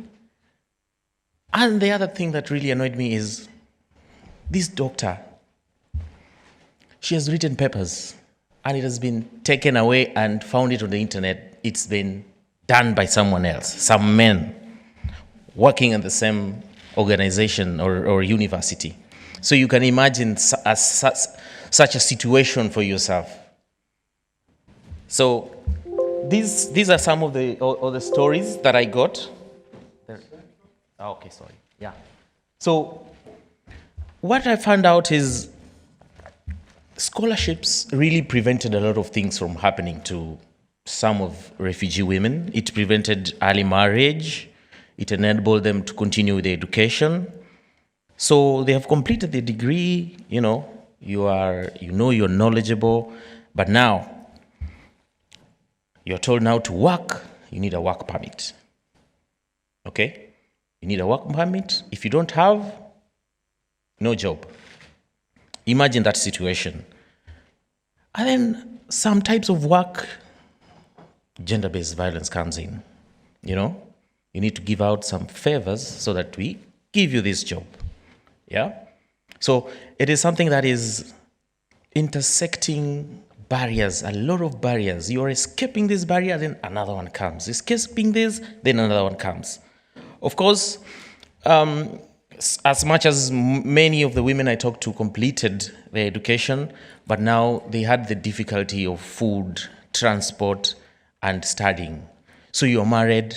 Speaker 13: And the other thing that really annoyed me is this doctor, she has written papers and it has been taken away and found it on the internet. It's been done by someone else, some men working in the same organization or university. So you can imagine such a situation for yourself. So these are some of the stories that I got. Okay, sorry. Yeah. So what I found out is scholarships really prevented a lot of things from happening to some of refugee women. It prevented early marriage. It enabled them to continue with their education. So they have completed the degree, you're knowledgeable, but now you're told now to work, you need a work permit. Okay? You need a work permit. If you don't have, no job. Imagine that situation. And then some types of work, gender-based violence comes in. You need to give out some favors so that we give you this job. Yeah? So it is something that is intersecting barriers, a lot of barriers. You're escaping this barrier, then another one comes. Escaping this, then another one comes. Of course, as much as many of the women I talked to completed their education, but now they had the difficulty of food, transport, and studying. So you're married,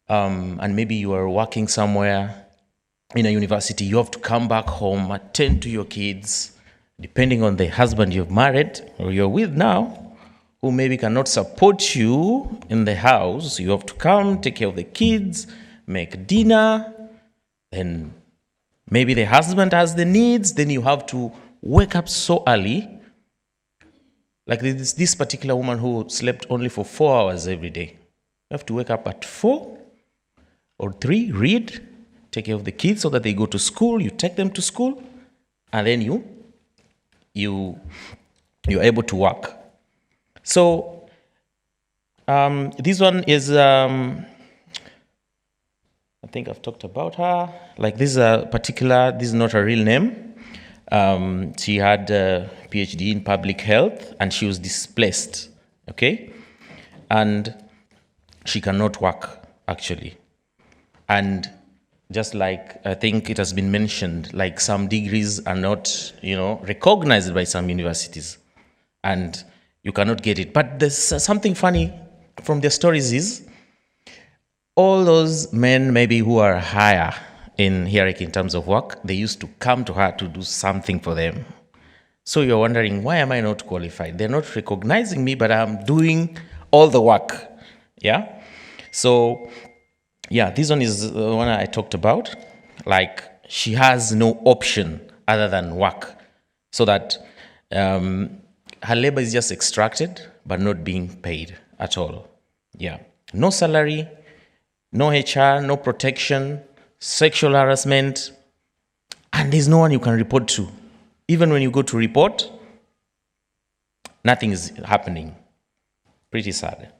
Speaker 13: and maybe you are working somewhere in a university. You have to come back home, attend to your kids, depending on the husband you've married or you're with now, who maybe cannot support you in the house. You have to come, take care of the kids, make dinner, then maybe the husband has the needs, then you have to wake up so early. Like this particular woman who slept only for 4 hours every day. You have to wake up at 4 or 3, read, take care of the kids so that they go to school, you take them to school, and then you're able to work. So this one is, I think I've talked about her. Like this is this is not her real name. She had a PhD in public health and she was displaced, okay? And she cannot work, actually. And just like I think it has been mentioned, like some degrees are not, recognized by some universities and you cannot get it. But there's something funny from their stories is all those men maybe who are higher in hierarchy in terms of work, they used to come to her to do something for them. So you're wondering, why am I not qualified? They're not recognizing me, but I'm doing all the work. Yeah? So, yeah, this one is the one I talked about. Like, she has no option other than work. So that her labor is just extracted, but not being paid at all. Yeah. No salary, no HR, no protection, sexual harassment, and there's no one you can report to. Even when you go to report, nothing is happening. Pretty sad.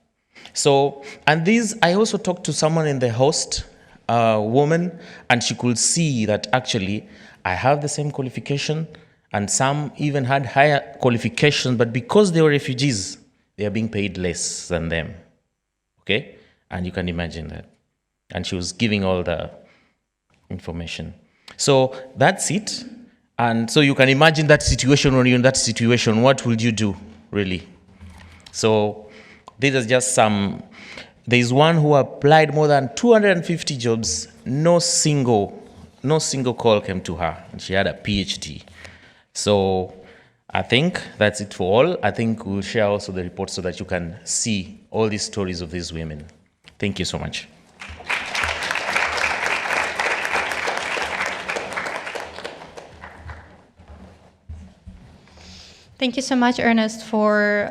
Speaker 13: So, and these, I also talked to someone in the host, woman, and she could see that actually I have the same qualification, and some even had higher qualifications, but because they were refugees, they are being paid less than them. Okay? And you can imagine that. And she was giving all the information. So that's it. And so you can imagine that situation. When you're in that situation, what will you do, really? So these are just some. There's one who applied more than 250 jobs. No single call came to her, and she had a PhD. So I think that's it for all. I think we'll share also the report so that you can see all these stories of these women. Thank you so much.
Speaker 6: Thank you so much, Ernest, for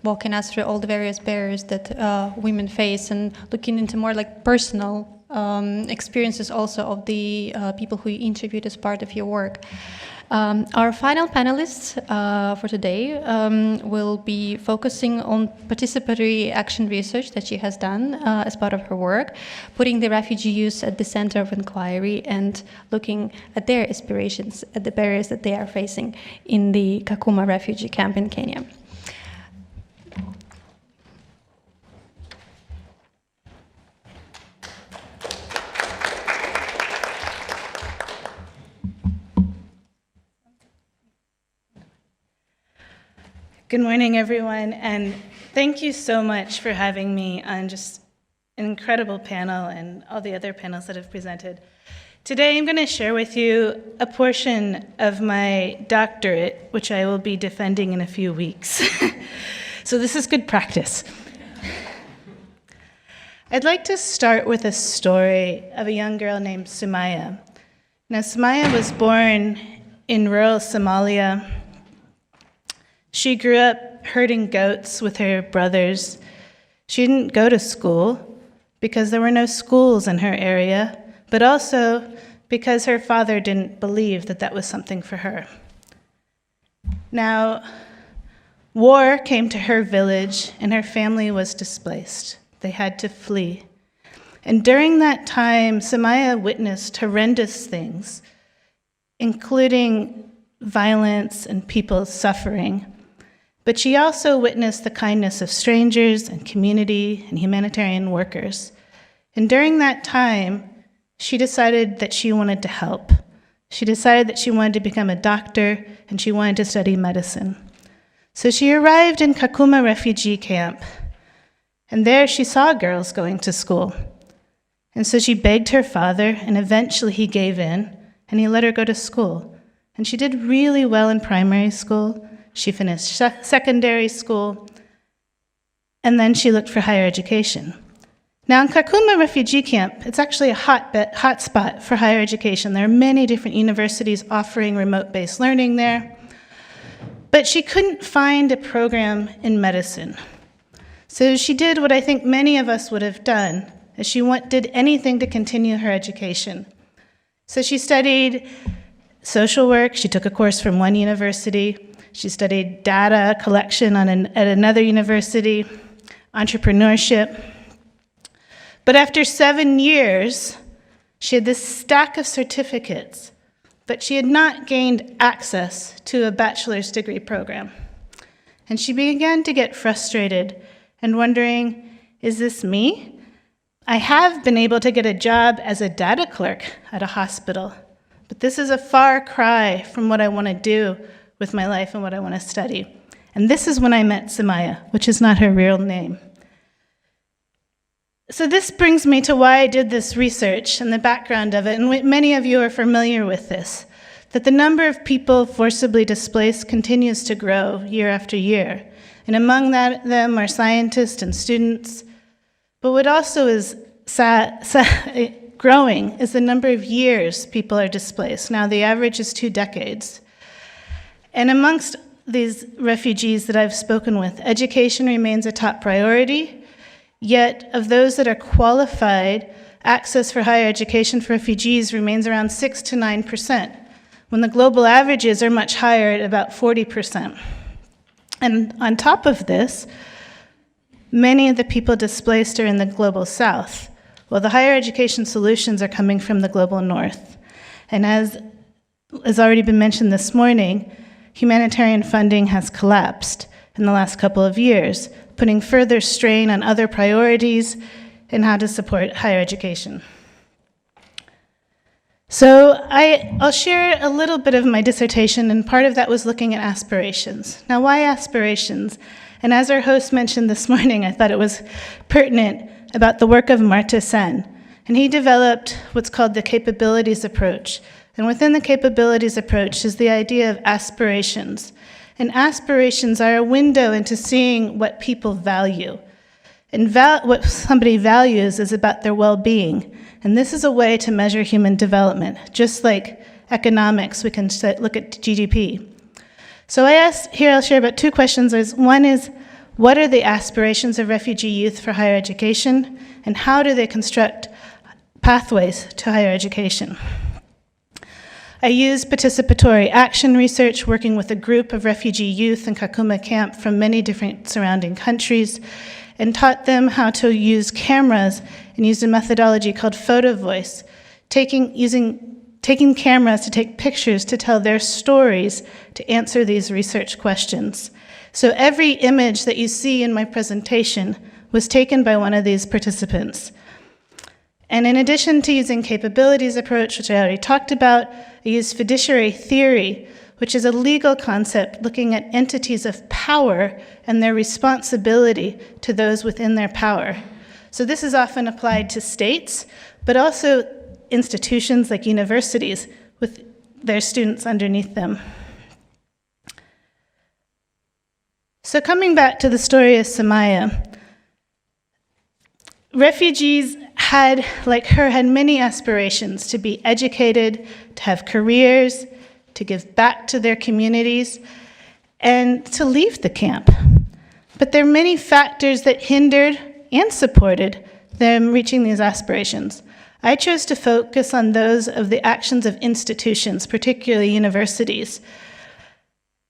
Speaker 6: walking us through all the various barriers that women face and looking into more like personal experiences also of the people who you interviewed as part of your work. Our final panelists for today will be focusing on participatory action research that she has done as part of her work, putting the refugee youth at the center of inquiry and looking at their aspirations, at the barriers that they are facing in the Kakuma refugee camp in Kenya.
Speaker 14: Good morning, everyone, and thank you so much for having me on just an incredible panel and all the other panels that have presented. Today, I'm going to share with you a portion of my doctorate, which I will be defending in a few weeks. So this is good practice. I'd like to start with a story of a young girl named Sumaya. Now, Sumaya was born in rural Somalia. She grew up herding goats with her brothers. She didn't go to school because there were no schools in her area, but also because her father didn't believe that that was something for her. Now, war came to her village and her family was displaced. They had to flee. And during that time, Sumaya witnessed horrendous things, including violence and people suffering. But she also witnessed the kindness of strangers and community and humanitarian workers. And during that time, she decided that she wanted to help. She decided that she wanted to become a doctor and she wanted to study medicine. So she arrived in Kakuma refugee camp, and there she saw girls going to school. And so she begged her father, and eventually he gave in, and he let her go to school. And she did really well in primary school. She finished secondary school, and then she looked for higher education. Now, in Kakuma refugee camp, it's actually a hot spot for higher education. There are many different universities offering remote-based learning there, but she couldn't find a program in medicine. So she did what I think many of us would have done, as she did anything to continue her education. So she studied social work. She took a course from one university. She studied data collection at another university, entrepreneurship. But after 7 years, she had this stack of certificates, but she had not gained access to a bachelor's degree program. And she began to get frustrated and wondering, is this me? I have been able to get a job as a data clerk at a hospital, but this is a far cry from what I want to do with my life and what I want to study. And this is when I met Sumaya, which is not her real name. So this brings me to why I did this research and the background of it, and many of you are familiar with this, that the number of people forcibly displaced continues to grow year after year. And among them are scientists and students. But what also is growing is the number of years people are displaced. Now the average is 2 decades. And amongst these refugees that I've spoken with, education remains a top priority. Yet, of those that are qualified, access for higher education for refugees remains around 6 to 9%, when the global averages are much higher at about 40%. And on top of this, many of the people displaced are in the global south, while the higher education solutions are coming from the global north. And as has already been mentioned this morning, humanitarian funding has collapsed in the last couple of years, putting further strain on other priorities and how to support higher education. So I'll share a little bit of my dissertation, and part of that was looking at aspirations. Now, why aspirations? And as our host mentioned this morning, I thought it was pertinent about the work of Amartya Sen. And he developed what's called the capabilities approach. And within the capabilities approach is the idea of aspirations. And aspirations are a window into seeing what people value. And what somebody values is about their well-being. And this is a way to measure human development. Just like economics, we can look at GDP. So I'll share about two questions. One is, what are the aspirations of refugee youth for higher education? And how do they construct pathways to higher education? I used participatory action research, working with a group of refugee youth in Kakuma camp from many different surrounding countries, and taught them how to use cameras and used a methodology called photo voice, taking cameras to take pictures to tell their stories to answer these research questions. So every image that you see in my presentation was taken by one of these participants. And in addition to using capabilities approach, which I already talked about, I used fiduciary theory, which is a legal concept looking at entities of power and their responsibility to those within their power. So this is often applied to states, but also institutions like universities with their students underneath them. So coming back to the story of Samaya, refugees had, like her, had many aspirations to be educated, to have careers, to give back to their communities, and to leave the camp. But there are many factors that hindered and supported them reaching these aspirations. I chose to focus on those of the actions of institutions, particularly universities.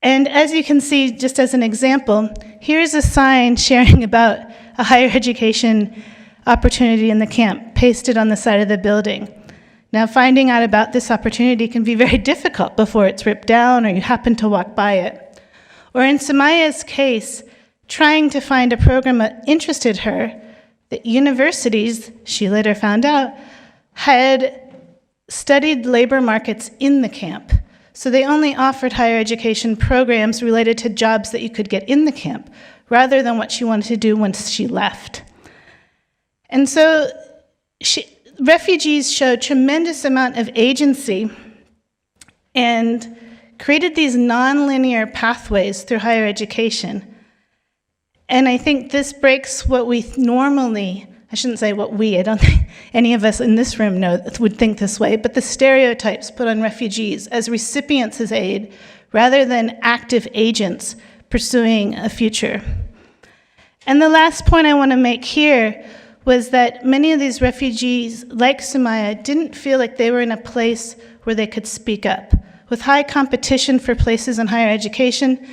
Speaker 14: And as you can see, just as an example, here's a sign sharing about a higher education opportunity in the camp, pasted on the side of the building. Now, finding out about this opportunity can be very difficult before it's ripped down or you happen to walk by it. Or in Samaya's case, trying to find a program that interested her, that universities, she later found out, had studied labor markets in the camp. So they only offered higher education programs related to jobs that you could get in the camp, rather than what she wanted to do once she left. And so refugees showed tremendous amount of agency and created these nonlinear pathways through higher education. And I think this breaks what we normally, I shouldn't say what we, I don't think any of us in this room would think this way, but the stereotypes put on refugees as recipients of aid rather than active agents pursuing a future. And the last point I want to make here was that many of these refugees, like Samaya, didn't feel like they were in a place where they could speak up. With high competition for places in higher education,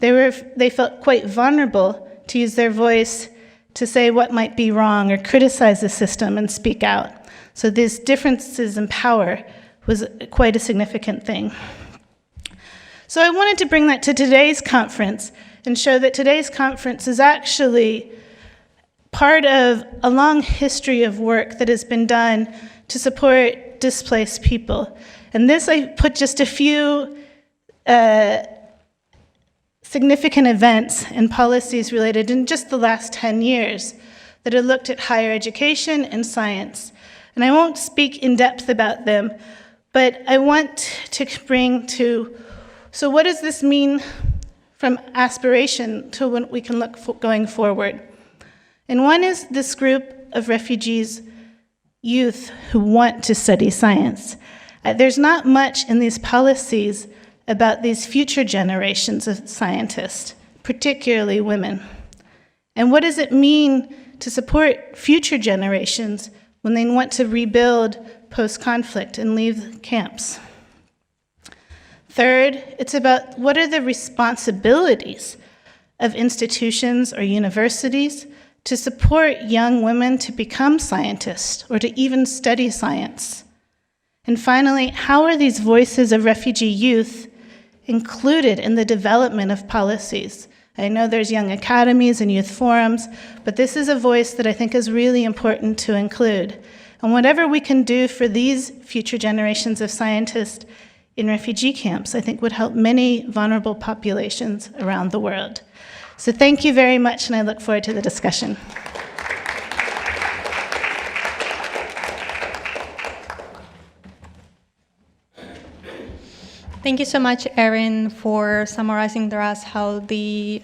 Speaker 14: they felt quite vulnerable to use their voice to say what might be wrong or criticize the system and speak out. So these differences in power was quite a significant thing. So I wanted to bring that to today's conference and show that today's conference is actually part of a long history of work that has been done to support displaced people. And this, I put just a few significant events and policies related in just the last 10 years that have looked at higher education and science. And I won't speak in depth about them, but I want to bring to, so what does this mean from aspiration to what we can look going forward? And one is this group of refugees, youth who want to study science. There's not much in these policies about these future generations of scientists, particularly women. And what does it mean to support future generations when they want to rebuild post-conflict and leave camps. Third, it's about what are the responsibilities of institutions or universities to support young women to become scientists or to even study science. And finally, how are these voices of refugee youth included in the development of policies? I know there's young academies and youth forums, but this is a voice that I think is really important to include. And whatever we can do for these future generations of scientists in refugee camps, I think would help many vulnerable populations around the world. So thank you very much, and I look forward to the discussion.
Speaker 6: Thank you so much, Erin, for summarizing to us how the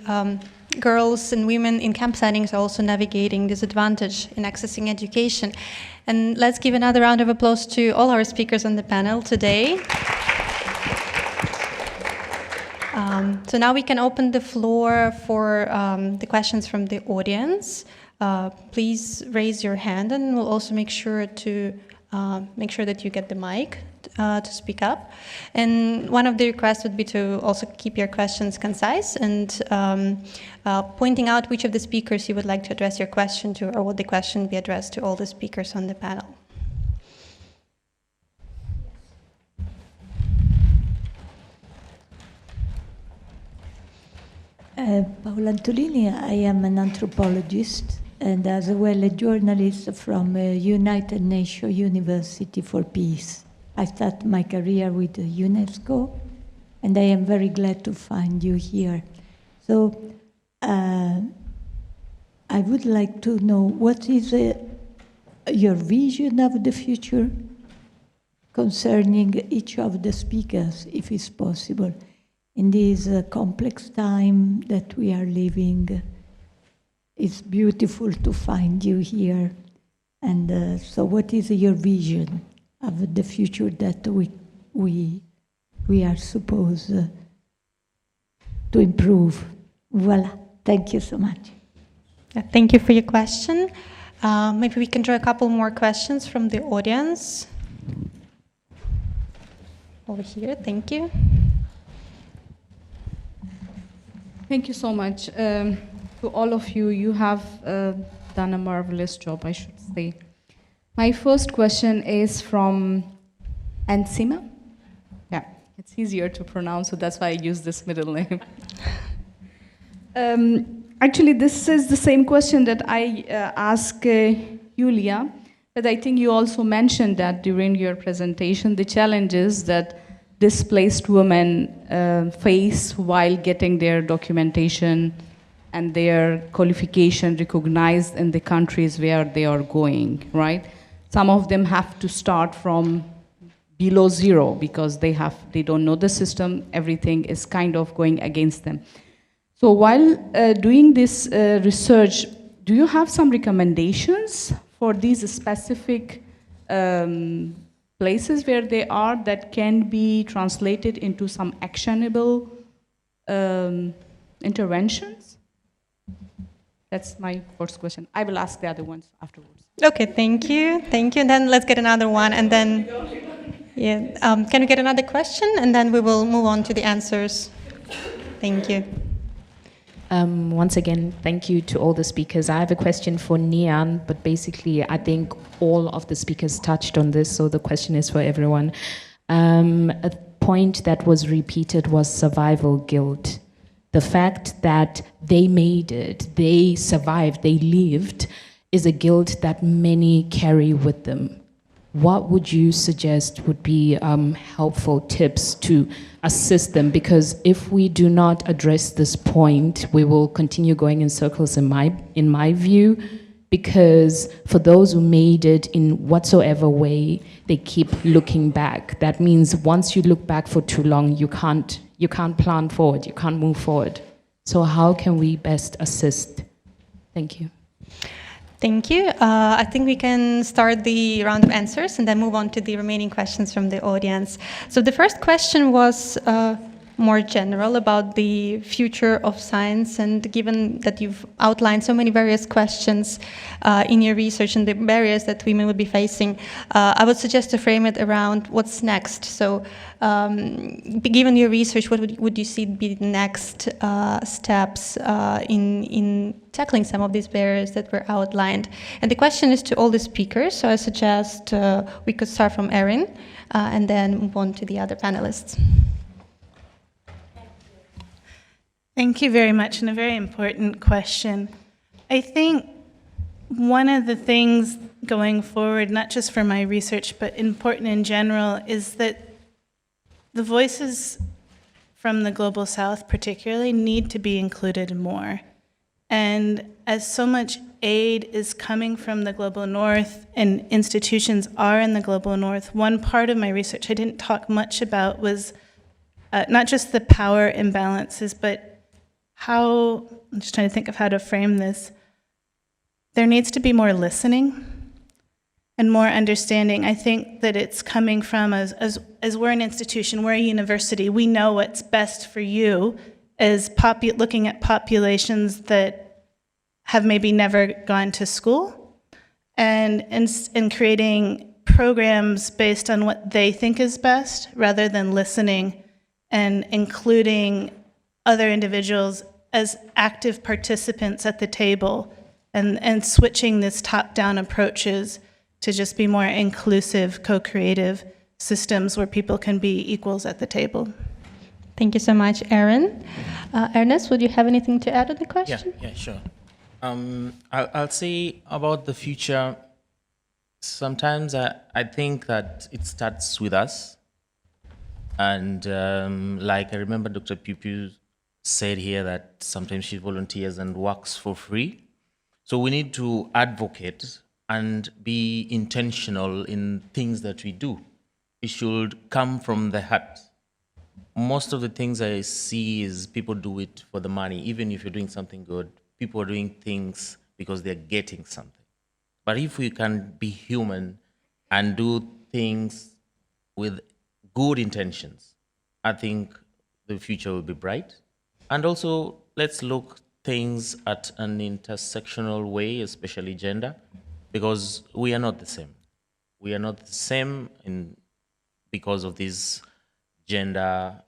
Speaker 6: girls and women in camp settings are also navigating disadvantage in accessing education. And let's give another round of applause to all our speakers on the panel today. So now we can open the floor for the questions from the audience. Please raise your hand, and we'll also make sure that you get the mic to speak up. And one of the requests would be to also keep your questions concise and pointing out which of the speakers you would like to address your question to, or would the question be addressed to all the speakers on the panel.
Speaker 15: Paola Antolini, I am an anthropologist and as well a journalist from United Nations University for Peace. I started my career with UNESCO, and I am very glad to find you here. So I would like to know what is your vision of the future concerning each of the speakers, if it's possible. In this complex time that we are living, it's beautiful to find you here. And so what is your vision of the future that we are supposed to improve? Voila, thank you so much.
Speaker 6: Thank you for your question. Maybe we can draw a couple more questions from the audience. Over here, thank you.
Speaker 7: Thank you so much. To all of you, you have done a marvelous job, I should say. My first question is from Ensima. Yeah, it's easier to pronounce, so that's why I use this middle name. Actually, this is the same question that I asked Julia, but I think you also mentioned that during your presentation, the challenges that displaced women face while getting their documentation and their qualification recognized in the countries where they are going, right? Some of them have to start from below zero because they don't know the system, everything is kind of going against them. So while doing this research, do you have some recommendations for these specific places where they are that can be translated into some actionable interventions? That's my first question. I will ask the other ones afterwards.
Speaker 6: Okay, thank you. Thank you. And then let's get another one. And then, yeah, can we get another question? And then we will move on to the answers. Thank you.
Speaker 16: Once again, thank you to all the speakers. I have a question for Nian, but basically I think all of the speakers touched on this, so the question is for everyone. A point that was repeated was survival guilt. The fact that they made it, they survived, they lived, is a guilt that many carry with them. What would you suggest would be helpful tips to assist them? Because if we do not address this point, we will continue going in circles, in my view, because for those who made it in whatsoever way, they keep looking back. That means once you look back for too long, you can't plan forward, you can't move forward. So how can we best assist? Thank you.
Speaker 6: Thank you. I think we can start the round of answers and then move on to the remaining questions from the audience. So the first question was, more general about the future of science, and given that you've outlined so many various questions in your research and the barriers that women will be facing, I would suggest to frame it around what's next. So given your research, what would you see be the next steps in tackling some of these barriers that were outlined? And the question is to all the speakers, so I suggest we could start from Erin and then move on to the other panelists.
Speaker 14: Thank you very much, and a very important question. I think one of the things going forward, not just for my research, but important in general, is that the voices from the Global South particularly need to be included more. And as so much aid is coming from the Global North and institutions are in the Global North, one part of my research I didn't talk much about was not just the power imbalances, but how, I'm just trying to think of how to frame this. There needs to be more listening and more understanding. I think that it's coming from, as we're an institution, we're a university, we know what's best for you as looking at populations that have maybe never gone to school, and creating programs based on what they think is best, rather than listening and including other individuals as active participants at the table, and switching this top-down approaches to just be more inclusive, co-creative systems where people can be equals at the table.
Speaker 6: Thank you so much, Erin. Ernest, would you have anything to add to the question?
Speaker 13: Yeah, sure. I'll say about the future, sometimes I think that it starts with us. And like I remember Dr. Piu said here that sometimes she volunteers and works for free. So we need to advocate and be intentional in things that we do. It should come from the heart. Most of the things I see is people do it for the money. Even if you're doing something good, people are doing things because they're getting something. But if we can be human and do things with good intentions, I think the future will be bright. And also, let's look things at an intersectional way, especially gender, because we are not the same. We are not the same because of these gender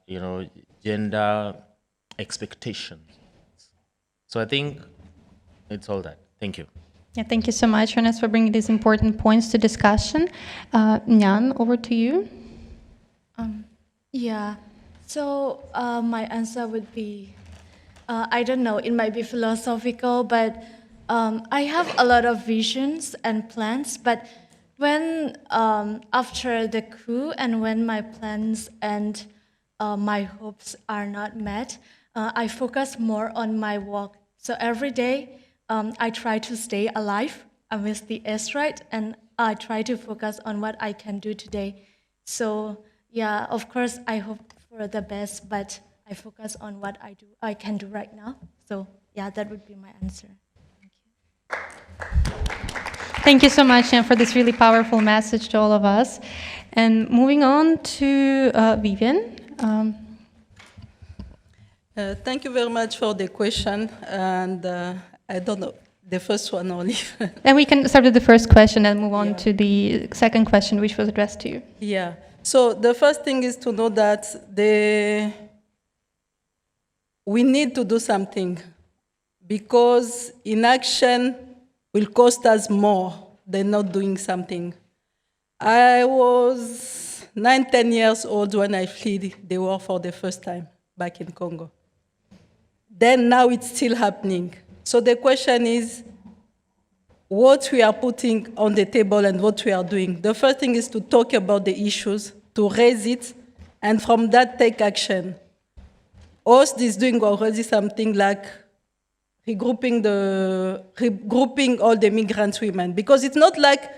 Speaker 13: expectations. So I think it's all that. Thank you.
Speaker 6: Yeah, thank you so much, Ernest, for bringing these important points to discussion. Nyan, over to you.
Speaker 12: Yeah, so my answer would be, I don't know, it might be philosophical, but I have a lot of visions and plans, but when after the coup and when my plans and my hopes are not met, I focus more on my work. So every day, I try to stay alive with the S, right? And I try to focus on what I can do today. So yeah, of course, I hope for the best, but I focus on what I can do right now. So yeah, that would be my answer.
Speaker 6: Thank you so much, Jan, for this really powerful message to all of us. And moving on to Vivian.
Speaker 4: Thank you very much for the question. And I don't know, the first one only.
Speaker 6: And we can start with the first question and move on to the second question, which was addressed to you.
Speaker 4: Yeah. So the first thing is to know that we need to do something, because inaction will cost us more than not doing something. I was 9-10 years old when I fled the war for the first time back in Congo. Then now it's still happening. So the question is, what we are putting on the table and what we are doing. The first thing is to talk about the issues, to raise it, and from that take action. OWSD is doing already something like regrouping all the migrant women, because it's not like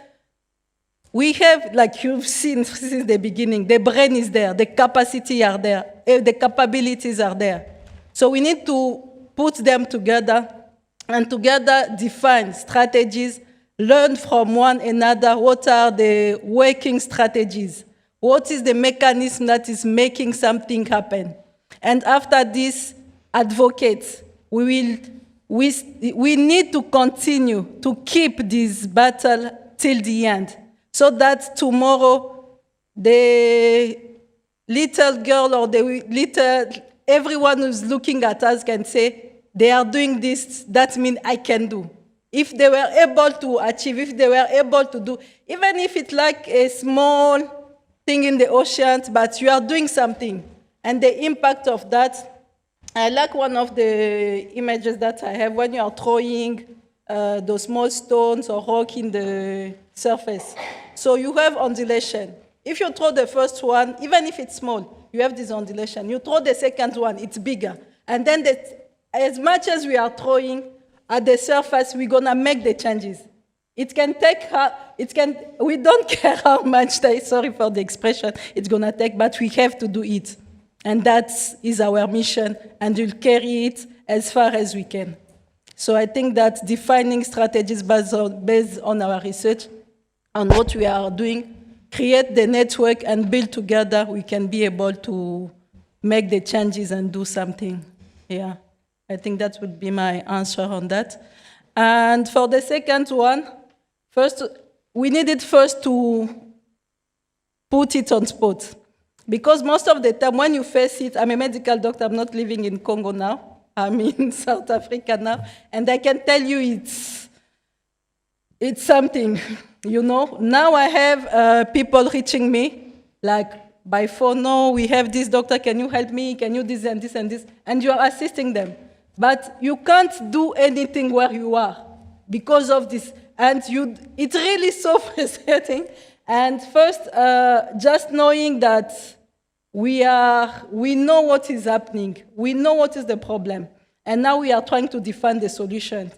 Speaker 4: we have, like you've seen since the beginning, the brain is there, the capacity are there, the capabilities are there. So we need to put them together and together define strategies, learn from one another what are the working strategies, what is the mechanism that is making something happen. And after this, advocate. We need to continue to keep this battle till the end, so that tomorrow the little girl or everyone who's looking at us can say, they are doing this, that means I can do. If they were able to achieve, if they were able to do, even if it's like a small thing in the ocean, but you are doing something. And the impact of that, I like one of the images that I have when you are throwing those small stones or rock in the surface. So you have ondulation. If you throw the first one, even if it's small, you have this ondulation. You throw the second one, it's bigger. And then as much as we are throwing at the surface, we're gonna make the changes. It can take, we don't care how much, sorry for the expression, it's gonna take, but we have to do it. And that is our mission, and we'll carry it as far as we can. So I think that defining strategies based on our research, on what we are doing, create the network and build together, we can be able to make the changes and do something. Yeah, I think that would be my answer on that. And for the second one, first, we needed first to put it on spot. Because most of the time when you face it, I'm a medical doctor, I'm not living in Congo now, I'm in South Africa now, and I can tell you it's something, you know. Now I have people reaching me, like by phone, no, we have this doctor, can you help me, can you this and this and this, and you are assisting them. But you can't do anything where you are because of this, and it's really so frustrating. And first, just knowing that we know what is happening, we know what is the problem, and now we are trying to define the solution.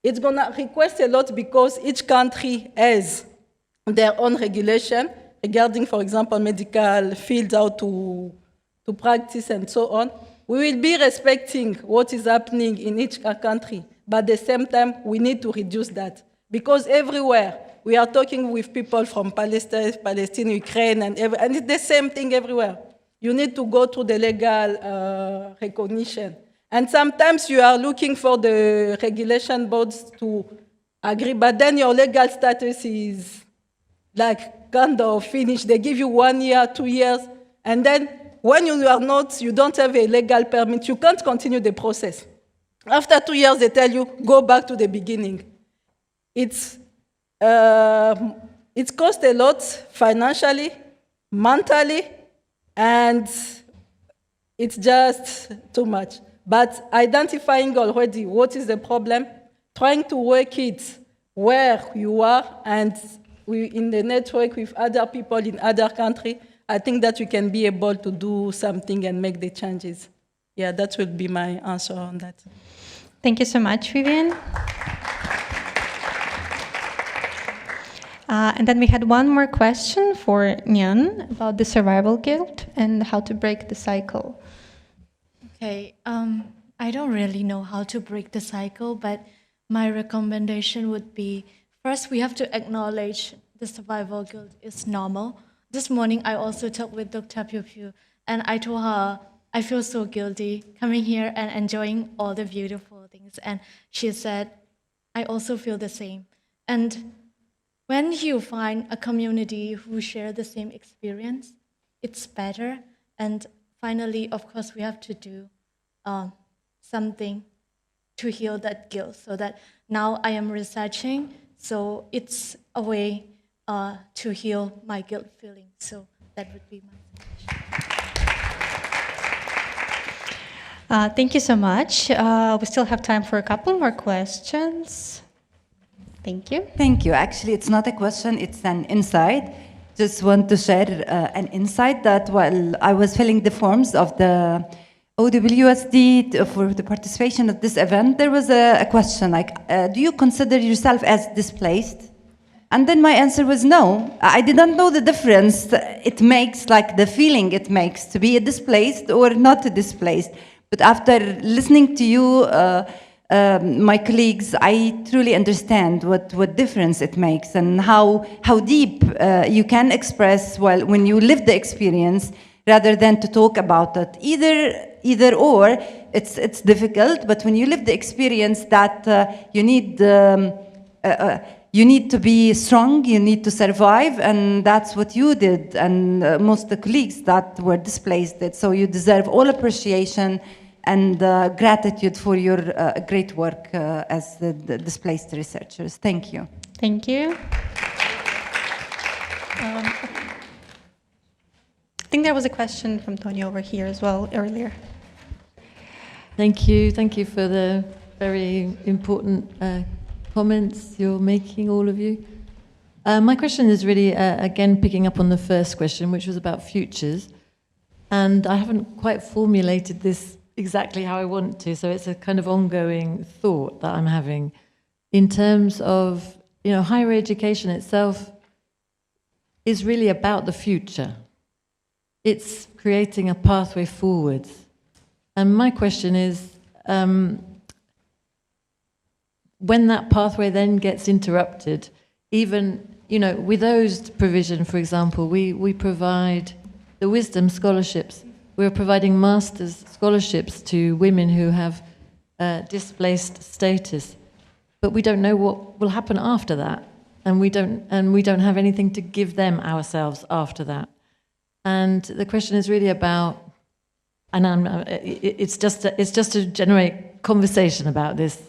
Speaker 4: It's gonna request a lot because each country has their own regulation regarding, for example, medical fields, how to practice and so on. We will be respecting what is happening in each country, but at the same time, we need to reduce that. Because everywhere, we are talking with people from Palestine, Ukraine, and it's the same thing everywhere. You need to go through the legal recognition. And sometimes you are looking for the regulation boards to agree, but then your legal status is like kind of finished. They give you 1 year, 2 years, and then when you don't have a legal permit, you can't continue the process. After 2 years, they tell you, go back to the beginning. It's cost a lot financially, mentally, and it's just too much. But identifying already what is the problem, trying to work it where you are, and in the network with other people in other countries, I think that we can be able to do something and make the changes. Yeah, that would be my answer on that.
Speaker 6: Thank you so much, Vivian. And then we had one more question for Nyan about the survival guilt and how to break the cycle.
Speaker 12: Okay, I don't really know how to break the cycle, but my recommendation would be, first we have to acknowledge the survival guilt is normal. This morning I also talked with Dr. Piu Piu, and I told her I feel so guilty coming here and enjoying all the beautiful things. And she said, I also feel the same. And when you find a community who share the same experience, it's better. And finally, of course, we have to do something to heal that guilt. So that now I am researching, so it's a way to heal my guilt feeling. So that would be my suggestion.
Speaker 6: Thank you so much. We still have time for a couple more questions. Thank you.
Speaker 19: Thank you. Actually, it's not a question, it's an insight. Just want to share an insight that while I was filling the forms of the OWSD for the participation at this event, there was a question like, do you consider yourself as displaced? And then my answer was no. I didn't know the difference it makes, like the feeling it makes to be a displaced or not a displaced. But after listening to you, my colleagues, I truly understand what difference it makes and how deep you can express when you live the experience rather than to talk about it. Either or, it's difficult, but when you live the experience that you need to be strong, you need to survive, and that's what you did, and most of the colleagues that were displaced did. So you deserve all appreciation and gratitude for your great work as the displaced researchers. Thank you.
Speaker 6: Thank you. I think there was a question from Tony over here as well earlier.
Speaker 2: Thank you for the very important comments you're making, all of you. My question is really, again, picking up on the first question, which was about futures. And I haven't quite formulated this exactly how I want to, so it's a kind of ongoing thought that I'm having in terms of, higher education itself is really about the future. It's creating a pathway forwards. And my question is, when that pathway then gets interrupted, even, with OWSD provision, for example, we provide the Wisdom scholarships. We're providing master's scholarships to women who have displaced status, but we don't know what will happen after that, and we don't have anything to give them ourselves after that. And the question is really about, and it's just to generate conversation about this.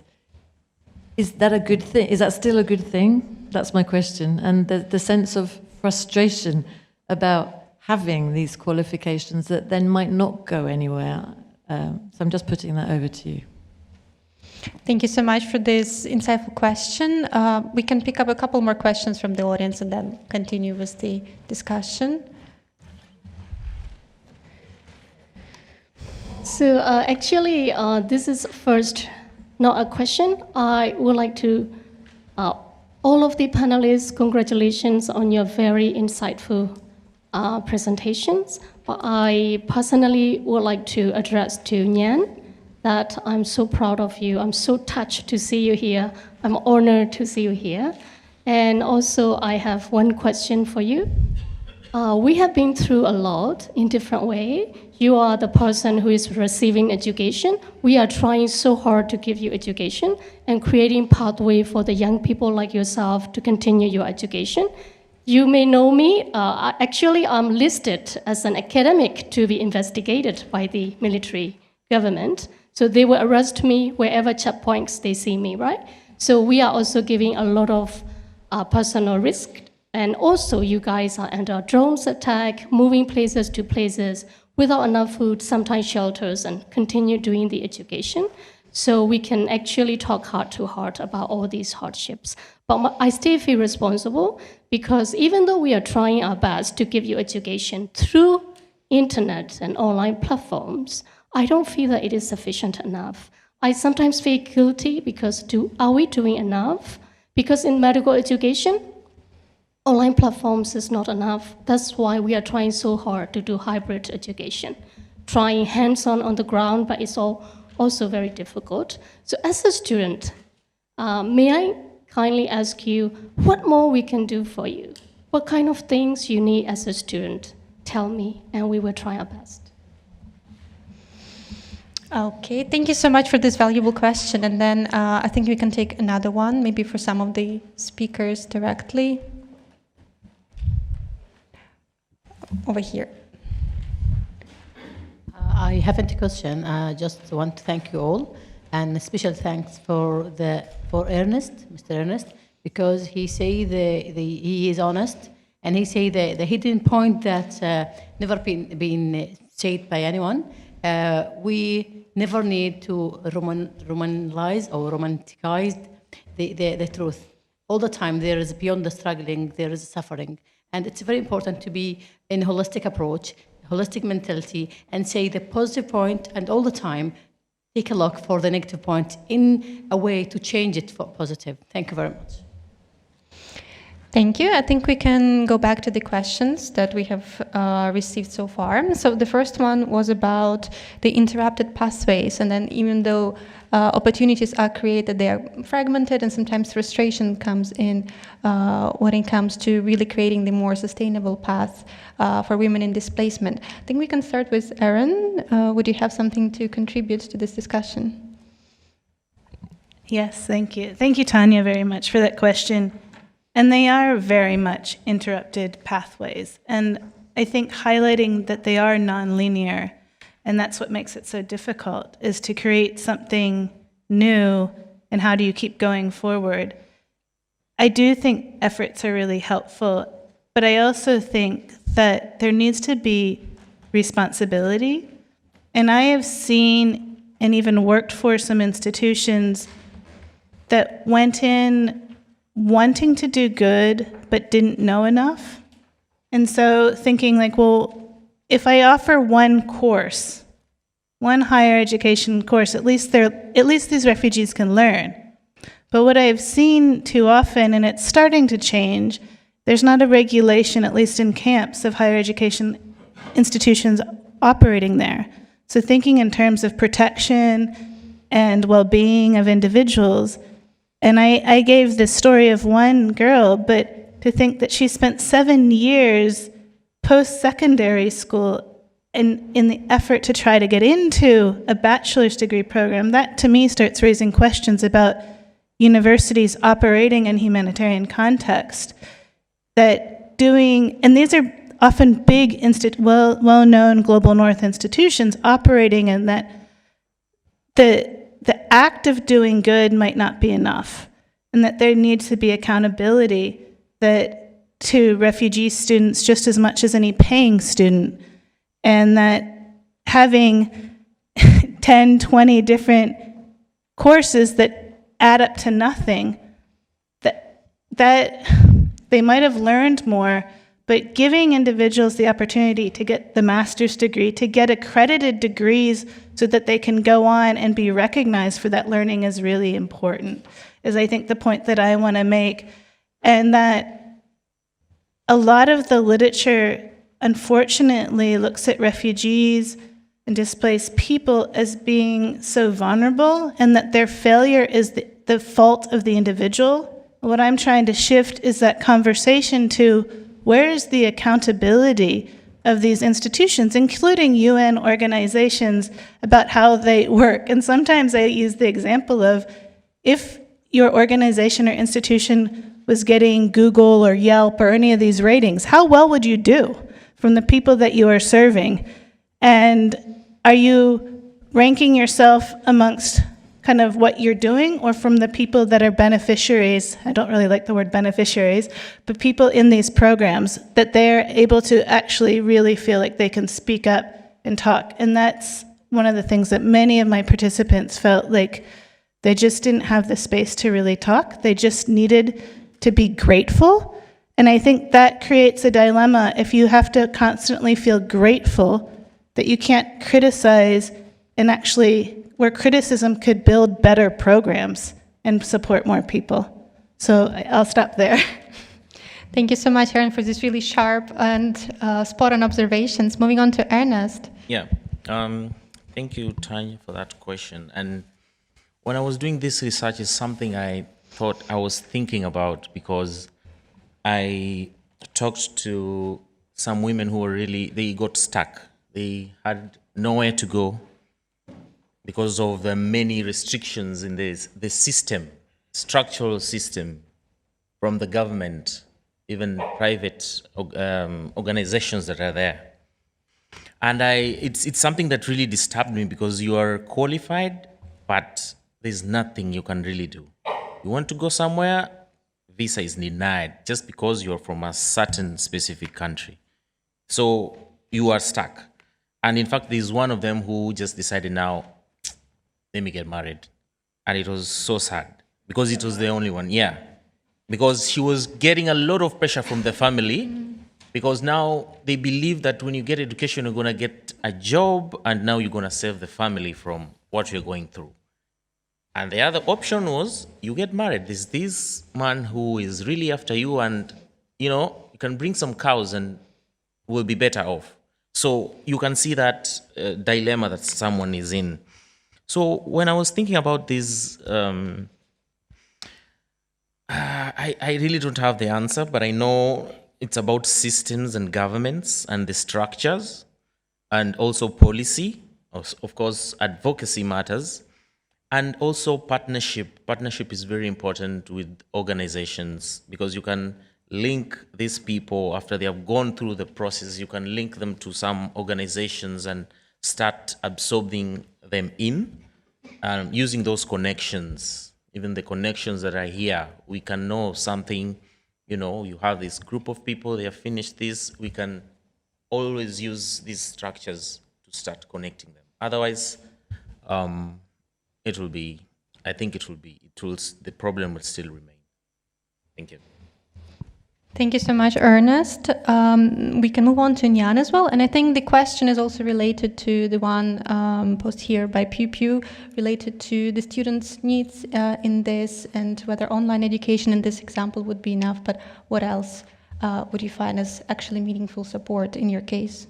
Speaker 2: Is that a good thing? Is that still a good thing? That's my question. And the sense of frustration about having these qualifications that then might not go anywhere. So I'm just putting that over to you.
Speaker 6: Thank you so much for this insightful question. We can pick up a couple more questions from the audience and then continue with the discussion.
Speaker 5: So actually, this is first not a question. I would like to, all of the panelists, congratulations on your very insightful presentations. But I personally would like to address to Nhan that I'm so proud of you. I'm so touched to see you here. I'm honored to see you here. And also, I have one question for you. We have been through a lot in different ways. You are the person who is receiving education. We are trying so hard to give you education and creating pathway for the young people like yourself to continue your education. You may know me. Actually, I'm listed as an academic to be investigated by the military government. So they will arrest me wherever checkpoints they see me, right? So we are also giving a lot of personal risk. And also you guys are under drones attack, moving places to places without enough food, sometimes shelters, and continue doing the education. So we can actually talk heart to heart about all these hardships. But I still feel responsible because even though we are trying our best to give you education through internet and online platforms, I don't feel that it is sufficient enough. I sometimes feel guilty because are we doing enough? Because in medical education, online platforms is not enough. That's why we are trying so hard to do hybrid education, trying hands-on on the ground, but it's also very difficult. So as a student, may I kindly ask you what more we can do for you? What kind of things you need as a student? Tell me, and we will try our best.
Speaker 6: Okay, thank you so much for this valuable question. And then I think we can take another one, maybe for some of the speakers directly. Over here.
Speaker 22: I haven't a question. I just want to thank you all, and a special thanks for Ernest, Mr. Ernest, because he say he is honest, and he say the hidden point that never been said by anyone. We never need to romanize or romanticize the truth. All the time there is beyond the struggling, there is suffering. And it's very important to be in a holistic approach, holistic mentality, and say the positive point, and all the time take a look for the negative point in a way to change it for positive. Thank you very much.
Speaker 6: Thank you. I think we can go back to the questions that we have received so far. So the first one was about the interrupted pathways, and then even though opportunities are created, they are fragmented, and sometimes frustration comes in when it comes to really creating the more sustainable path for women in displacement. I think we can start with Erin. Would you have something to contribute to this discussion?
Speaker 14: Yes, thank you. Thank you, Tanya, very much for that question. And they are very much interrupted pathways. And I think highlighting that they are nonlinear, and that's what makes it so difficult, is to create something new, and how do you keep going forward? I do think efforts are really helpful, but I also think that there needs to be responsibility. And I have seen and even worked for some institutions that went in wanting to do good, but didn't know enough. And so thinking like, well, if I offer one course, one higher education course, at least these refugees can learn. But what I've seen too often, and it's starting to change, there's not a regulation, at least in camps, of higher education institutions operating there. So thinking in terms of protection and well-being of individuals. And I gave this story of one girl, but to think that she spent 7 years post-secondary school in the effort to try to get into a bachelor's degree program, that to me starts raising questions about universities operating in humanitarian context. That doing, and these are often big, well-known global north institutions operating in that the act of doing good might not be enough, and that there needs to be accountability that to refugee students just as much as any paying student, and that having 10, 20 different courses that add up to nothing, that they might have learned more, but giving individuals the opportunity to get the master's degree, to get accredited degrees so that they can go on and be recognized for that learning is really important, is I think the point that I want to make. And that a lot of the literature, unfortunately, looks at refugees and displaced people as being so vulnerable, and that their failure is the fault of the individual. What I'm trying to shift is that conversation to where is the accountability of these institutions, including UN organizations, about how they work. And sometimes I use the example of, if your organization or institution was getting Google or Yelp or any of these ratings, how well would you do from the people that you are serving? And are you ranking yourself amongst kind of what you're doing, or from the people that are beneficiaries? I don't really like the word beneficiaries, but people in these programs, that they're able to actually really feel like they can speak up and talk. And that's one of the things that many of my participants felt like they just didn't have the space to really talk. They just needed to be grateful. And I think that creates a dilemma if you have to constantly feel grateful that you can't criticize, and actually where criticism could build better programs and support more people. So I'll stop there.
Speaker 6: Thank you so much, Erin, for these really sharp and spot-on observations. Moving on to Ernest.
Speaker 13: Yeah, thank you, Tanya, for that question. And when I was doing this research, is something I thought I was thinking about, because I talked to some women who were they got stuck. They had nowhere to go because of the many restrictions in the system, structural system, from the government, even private organizations that are there. And it's something that really disturbed me, because you are qualified, but there's nothing you can really do. You want to go somewhere, visa is denied just because you're from a certain specific country. So you are stuck. And in fact, there's one of them who just decided, now, let me get married. And it was so sad, because it was the only one, yeah. Because she was getting a lot of pressure from the family, because now they believe that when you get education, you're gonna get a job, and now you're gonna save the family from what you're going through. And the other option was, you get married. There's this man who is really after you, and you know, you can bring some cows and we'll be better off. So you can see that dilemma that someone is in. So when I was thinking about this, I really don't have the answer, but I know it's about systems and governments and the structures and also policy. Of course, advocacy matters. And also partnership. Partnership is very important with organizations because you can link these people after they have gone through the process. You can link them to some organizations and start absorbing them in. Using those connections, even the connections that are here, we can know something, you know, you have this group of people, they have finished this, we can always use these structures to start connecting them. Otherwise, the problem will still remain. Thank you.
Speaker 6: Thank you so much, Ernest. We can move on to Nyan as well. And I think the question is also related to the one posed here by Pew Pew, related to the students' needs in this and whether online education in this example would be enough. But what else would you find as actually meaningful support in your case?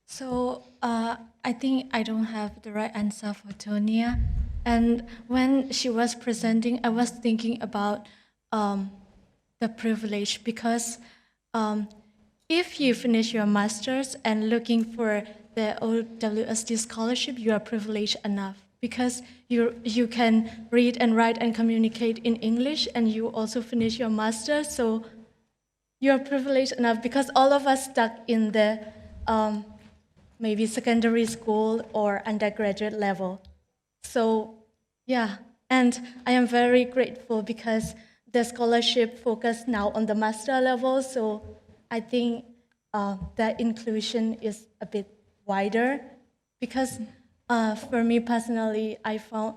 Speaker 12: So I think I don't have the right answer for Tonia. And when she was presenting, I was thinking about the privilege, because if you finish your master's and looking for the OWSD scholarship, you are privileged enough because you can read and write and communicate in English, and you also finish your master's, so you are privileged enough because all of us stuck in the maybe secondary school or undergraduate level. So yeah, and I am very grateful because the scholarship focus now on the master level, so I think the inclusion is a bit wider because for me personally, I found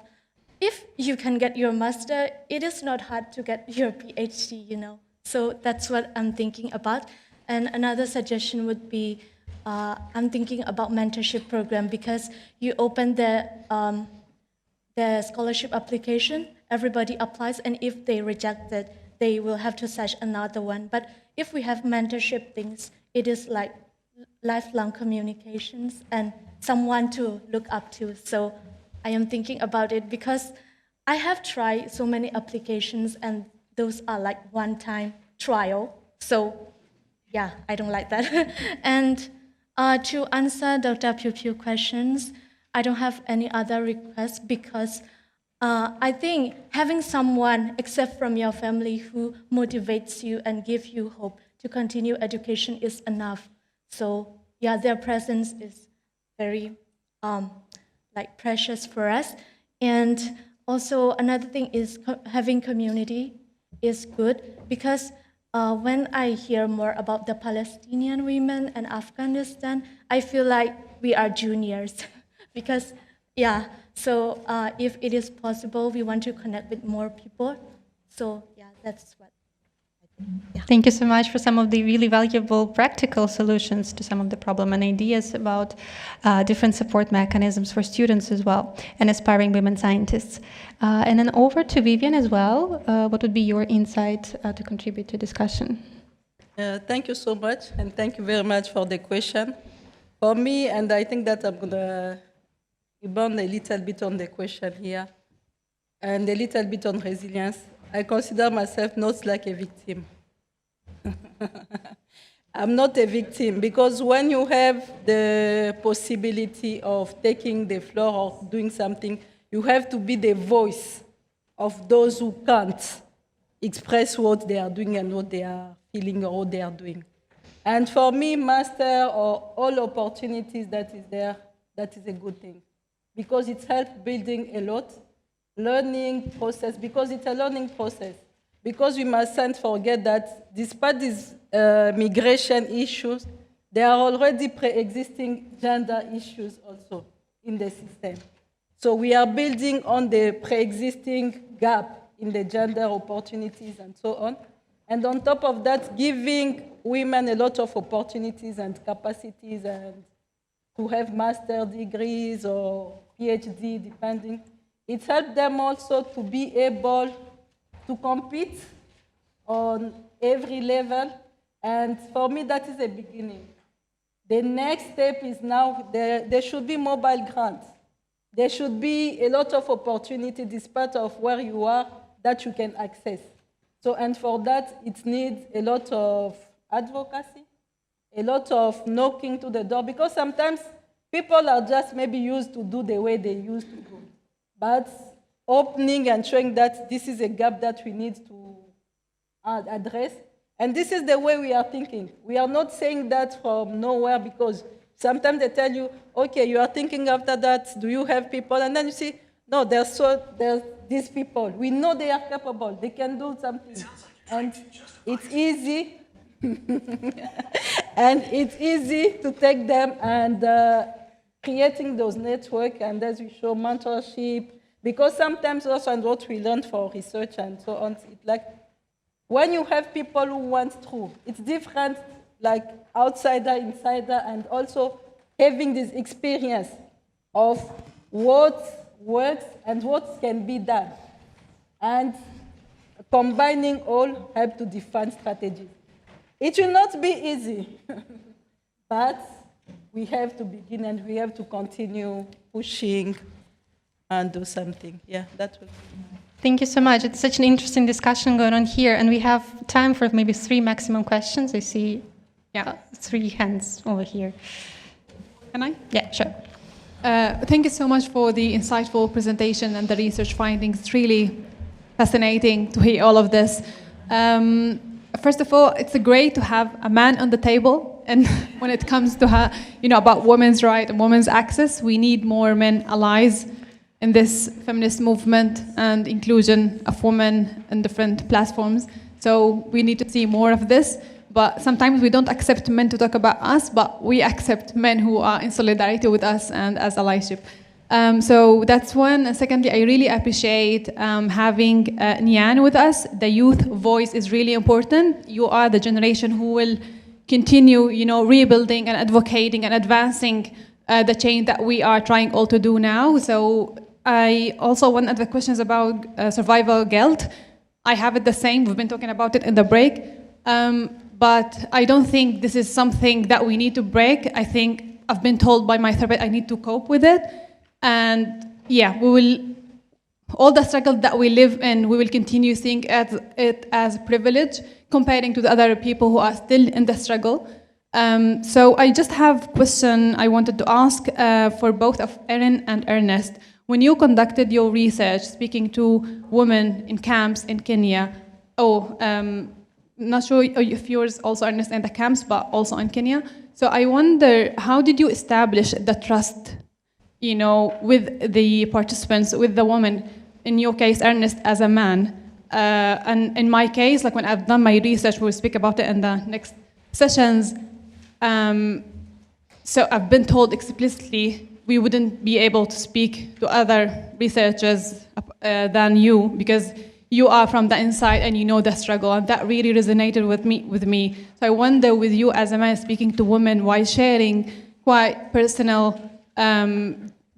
Speaker 12: if you can get your master, it is not hard to get your PhD, you know. So that's what I'm thinking about. And another suggestion would be, I'm thinking about mentorship program because you open the scholarship application, everybody applies, and if they reject it, they will have to search another one. But if we have mentorship things, it is like lifelong communications and someone to look up to. So I am thinking about it because I have tried so many applications and those are like one-time trial. So yeah, I don't like that. And to answer Dr. Pew Pew questions, I don't have any other requests because I think having someone except from your family who motivates you and gives you hope to continue education is enough. So yeah, their presence is very like precious for us. And also another thing is having community is good because when I hear more about the Palestinian women and Afghanistan, I feel like we are juniors because yeah, so if it is possible, we want to connect with more people. So yeah, that's what I think. Yeah.
Speaker 6: Thank you so much for some of the really valuable practical solutions to some of the problem and ideas about different support mechanisms for students as well and aspiring women scientists. And then over to Vivian as well. What would be your insight to contribute to discussion?
Speaker 4: Thank you so much, and thank you very much for the question. For me, and I think that I'm going to rebound a little bit on the question here, and a little bit on resilience. I consider myself not like a victim. I'm not a victim because when you have the possibility of taking the floor or doing something, you have to be the voice of those who can't express what they are doing and what they are feeling or what they are doing. And for me, master or all opportunities that is there, that is a good thing because it helps building a lot, learning process, because it's a learning process. Because we mustn't forget that despite these migration issues, there are already pre-existing gender issues also in the system. So we are building on the pre-existing gap in the gender opportunities and so on. And on top of that, giving women a lot of opportunities and capacities and to have master degrees or PhD, depending. It helped them also to be able to compete on every level. And for me, that is the beginning. The next step is now there should be mobile grants. There should be a lot of opportunity, despite of where you are, that you can access. So, and for that, it needs a lot of advocacy, a lot of knocking to the door, because sometimes people are just maybe used to do the way they used to do. But opening and showing that this is a gap that we need to address. And this is the way we are thinking. We are not saying that from nowhere, because sometimes they tell you, okay, you are thinking after that, do you have people? And then you see, no, there's these people. We know they are capable. They can do something. And it's easy. And it's easy to take them and creating those networks, and as we show, mentorship, because sometimes also, and what we learned for research and so on, it's like, when you have people who want through, it's different, like outsider, insider, and also having this experience of what works and what can be done. And combining all help to define strategies. It will not be easy, but we have to begin and we have to continue pushing and do something. Yeah, that will be.
Speaker 6: Thank you so much. It's such an interesting discussion going on here, and we have time for maybe 3 maximum questions. I see 3 hands over here.
Speaker 17: Can I?
Speaker 6: Yeah, sure.
Speaker 17: Thank you so much for the insightful presentation and the research findings. It's really fascinating to hear all of this. First of all, it's great to have a man on the table, and when it comes to about women's rights and women's access, we need more men allies in this feminist movement and inclusion of women in different platforms. So we need to see more of this. But sometimes we don't accept men to talk about us, but we accept men who are in solidarity with us and as allyship. So that's one. And secondly, I really appreciate having Nian with us. The youth voice is really important. You are the generation who will continue, rebuilding and advocating and advancing the change that we are trying all to do now. So I also, one of the questions about survival guilt, I have it the same. We've been talking about it in the break. But I don't think this is something that we need to break. I think I've been told by my therapist I need to cope with it. And yeah, we will, all the struggle that we live in, we will continue seeing it as privilege, comparing to the other people who are still in the struggle. So I just have a question I wanted to ask for both of Erin and Ernest. When you conducted your research, speaking to women in camps in Kenya, not sure if yours also Ernest in the camps, but also in Kenya. So I wonder, how did you establish the trust, with the participants, with the women? In your case, Ernest, as a man. And in my case, like when I've done my research, we'll speak about it in the next sessions. So I've been told explicitly we wouldn't be able to speak to other researchers than you, because you are from the inside and you know the struggle, and that really resonated with me. So I wonder, with you as a man speaking to women while sharing quite personal,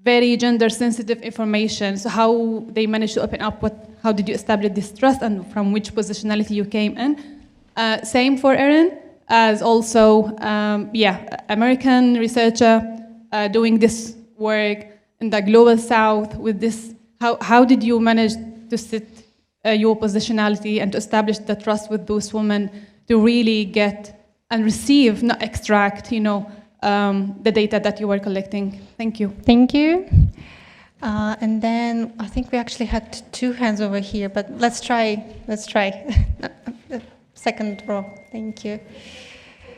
Speaker 17: very gender-sensitive information, so how they managed to open up, how did you establish this trust, and from which positionality you came in? Same for Erin, as also, American researcher doing this work in the global south with this. How did you manage to sit your positionality and to establish the trust with those women to really get and receive, not extract, the data that you were collecting? Thank you.
Speaker 6: Thank you. And then I think we actually had 2 hands over here, but let's try. Second row. Thank you.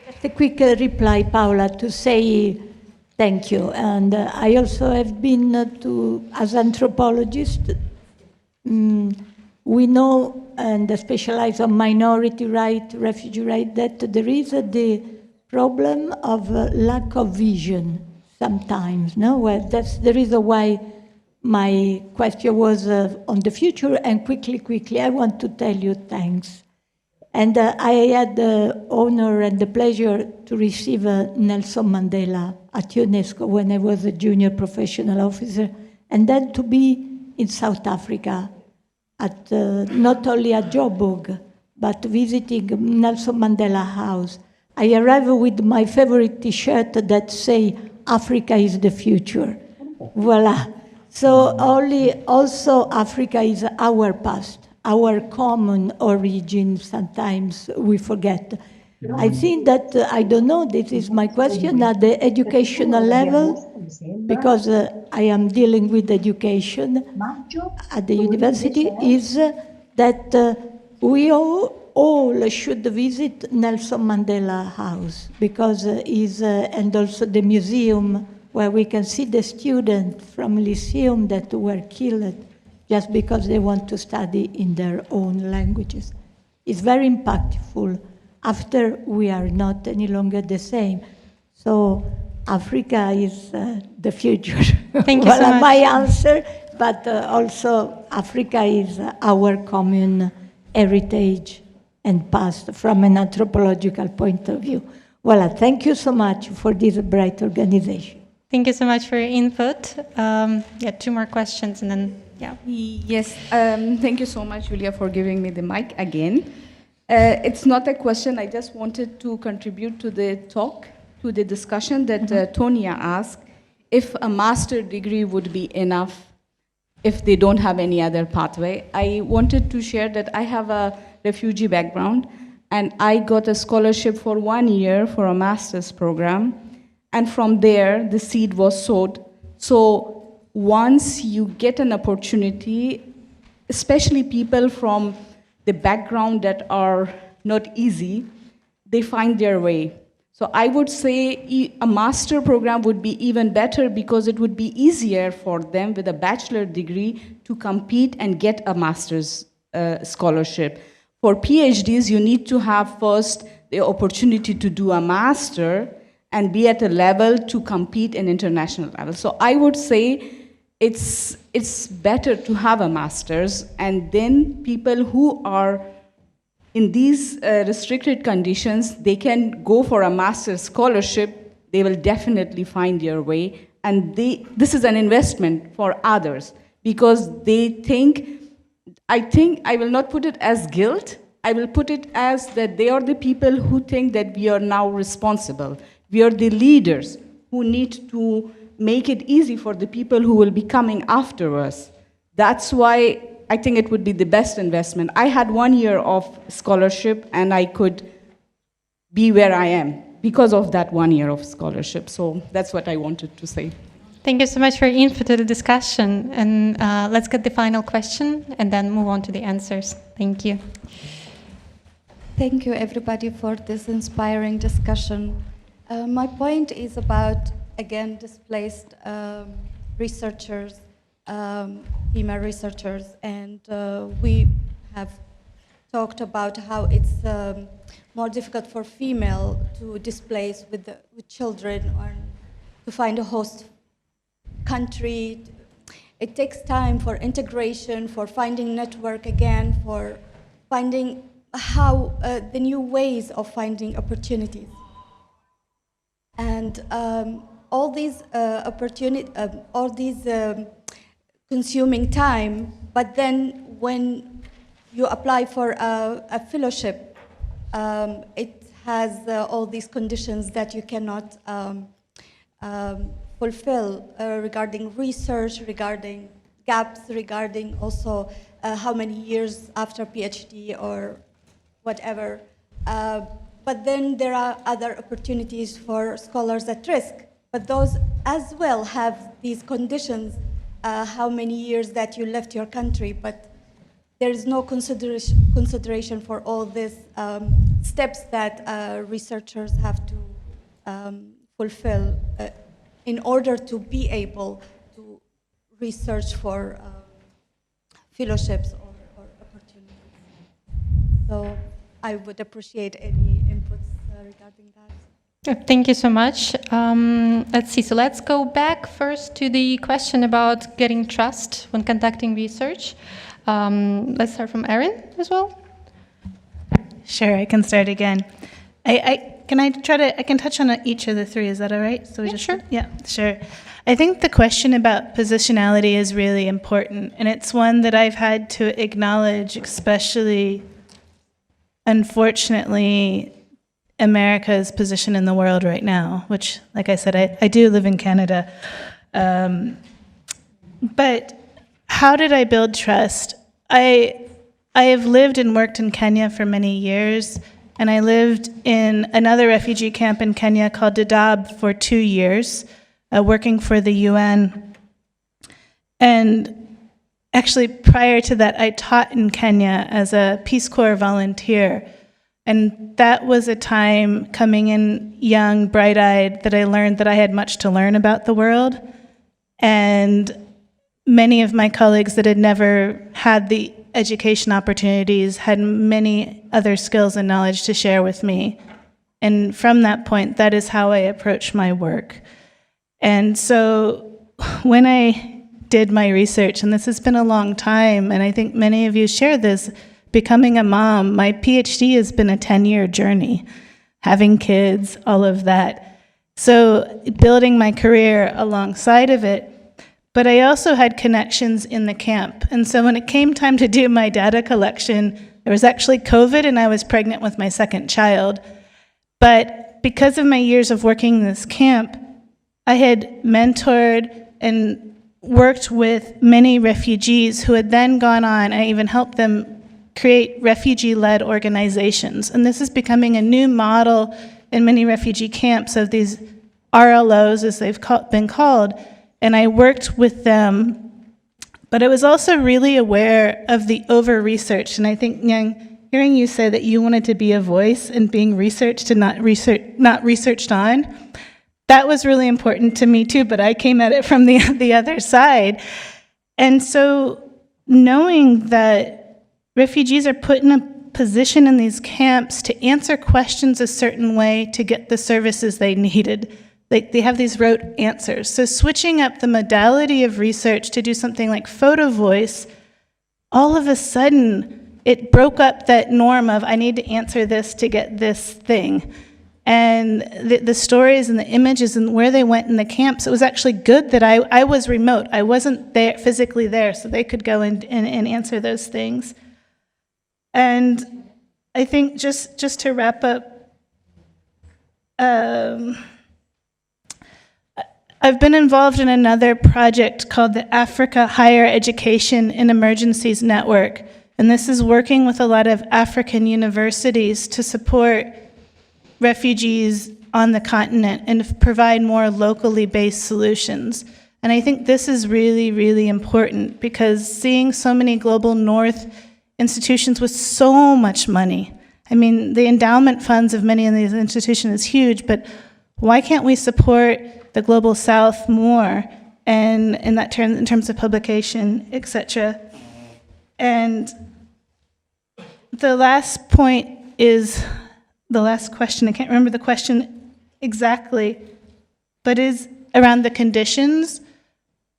Speaker 15: Just a quick reply, Paola, to say thank you. And I also have been as anthropologist, we know, and specialize on minority rights, refugee rights, that there is the problem of lack of vision sometimes. No, well, that's the reason why my question was on the future. And quickly, I want to tell you thanks. And I had the honor and the pleasure to receive Nelson Mandela at UNESCO when I was a junior professional officer, and then to be in South Africa at not only at Joburg, but visiting Nelson Mandela House, I arrived with my favorite T-shirt that say, Africa is the future. Voila. So also Africa is our past, our common origin. Sometimes we forget. I think that, I don't know, this is my question, at the educational level, because I am dealing with education at the university, is that we all should visit Nelson Mandela House, because and also the museum where we can see the students from Lyceum that were killed just because they want to study in their own languages. It's very impactful after we are not any longer the same. So Africa is the future.
Speaker 6: Thank you so much.
Speaker 15: My answer, but also Africa is our common heritage and past from an anthropological point of view. Well, thank you so much for this bright organization.
Speaker 6: Thank you so much for your input. Yeah, 2 more questions and then, yeah.
Speaker 7: Yes, thank you so much, Julia, for giving me the mic again. It's not a question, I just wanted to contribute to the talk, to the discussion that Tonia asked, if a master's degree would be enough if they don't have any other pathway. I wanted to share that I have a refugee background, and I got a scholarship for 1 year for a master's program. And from there, the seed was sowed. So once you get an opportunity, especially people from the background that are not easy, they find their way. So I would say a master program would be even better because it would be easier for them with a bachelor degree to compete and get a master's scholarship. For PhDs, you need to have first the opportunity to do a master and be at a level to compete in international level. So I would say it's better to have a master's, and then people who are in these restricted conditions, they can go for a master's scholarship. They will definitely find their way, and this is an investment for others because they think, I will not put it as guilt, I will put it as that they are the people who think that we are now responsible. We are the leaders who need to make it easy for the people who will be coming after us. That's why I think it would be the best investment. I had 1 year of scholarship and I could be where I am because of that 1 year of scholarship. So that's what I wanted to say.
Speaker 6: Thank you so much for your input to the discussion. And let's get the final question and then move on to the answers. Thank you.
Speaker 1: Thank you, everybody, for this inspiring discussion. My point is about, again, displaced researchers, female researchers, and we have talked about how it's more difficult for female to displace with children or to find a host country. It takes time for integration, for finding network again, for finding how the new ways of finding opportunities. And all these consuming time, but then when you apply for a fellowship, it has all these conditions that you cannot fulfill regarding research, regarding gaps, regarding also how many years after PhD or whatever. But then there are other opportunities for scholars at risk. But those as well have these conditions, how many years that you left your country, but there is no consideration for all these steps that researchers have to fulfill in order to be able to research for fellowships or opportunities. So I would appreciate any inputs regarding that.
Speaker 6: Thank you so much. Let's see. So let's go back first to the question about getting trust when conducting research. Let's start from Erin as well.
Speaker 14: Sure, I can start again. I can touch on each of the three. Is that all right? So sure. Yeah, sure. I think the question about positionality is really important, and it's one that I've had to acknowledge, especially unfortunately, America's position in the world right now, which, like I said, I do live in Canada. But how did I build trust? I have lived and worked in Kenya for many years, and I lived in another refugee camp in Kenya called Dadaab for 2 years, working for the UN. And actually, prior to that, I taught in Kenya as a Peace Corps volunteer. And that was a time coming in young, bright-eyed, that I learned that I had much to learn about the world. And many of my colleagues that had never had the education opportunities had many other skills and knowledge to share with me. And from that point, that is how I approach my work. And so when I did my research, and this has been a long time, and I think many of you share this, becoming a mom, my PhD has been a 10-year journey, having kids, all of that. So building my career alongside of it, but I also had connections in the camp. And so when it came time to do my data collection, there was actually COVID and I was pregnant with my second child. But because of my years of working in this camp, I had mentored and worked with many refugees who had then gone on. I even helped them create refugee-led organizations. And this is becoming a new model in many refugee camps of these RLOs, as they've been called. And I worked with them, but I was also really aware of the over-research. And I think, Nyang, hearing you say that you wanted to be a voice and being researched and not researched on, that was really important to me too, but I came at it from the other side. And so knowing that refugees are put in a position in these camps to answer questions a certain way to get the services they needed. They have these rote answers. So switching up the modality of research to do something like photo voice, all of a sudden, it broke up that norm of, I need to answer this to get this thing. And the stories and the images and where they went in the camps, it was actually good that I was remote. I wasn't there, physically there, so they could go and answer those things. And I think just to wrap up, I've been involved in another project called the Africa Higher Education in Emergencies Network. And this is working with a lot of African universities to support refugees on the continent and provide more locally based solutions. And I think this is really, really important because seeing so many global north institutions with so much money, I mean, the endowment funds of many of these institutions is huge, but why can't we support the global south more and in terms of publication, etc. And the last point is the last question. I can't remember the question exactly, but is around the conditions.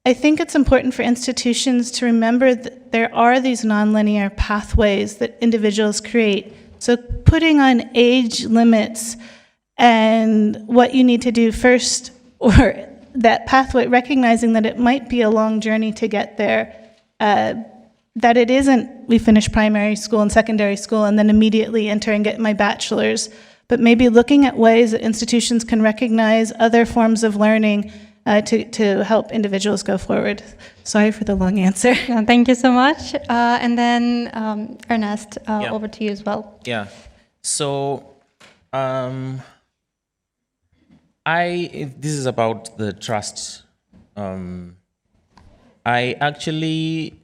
Speaker 14: I think it's important for institutions to remember that there are these nonlinear pathways that individuals create. So putting on age limits and what you need to do first, or that pathway, recognizing that it might be a long journey to get there, that it isn't we finish primary school and secondary school and then immediately enter and get my bachelor's, but maybe looking at ways that institutions can recognize other forms of learning to help individuals go forward. Sorry for the long answer.
Speaker 25: Yeah, thank you so much. And then Ernest, over to you as well.
Speaker 13: Yeah, so this is about the trust. I actually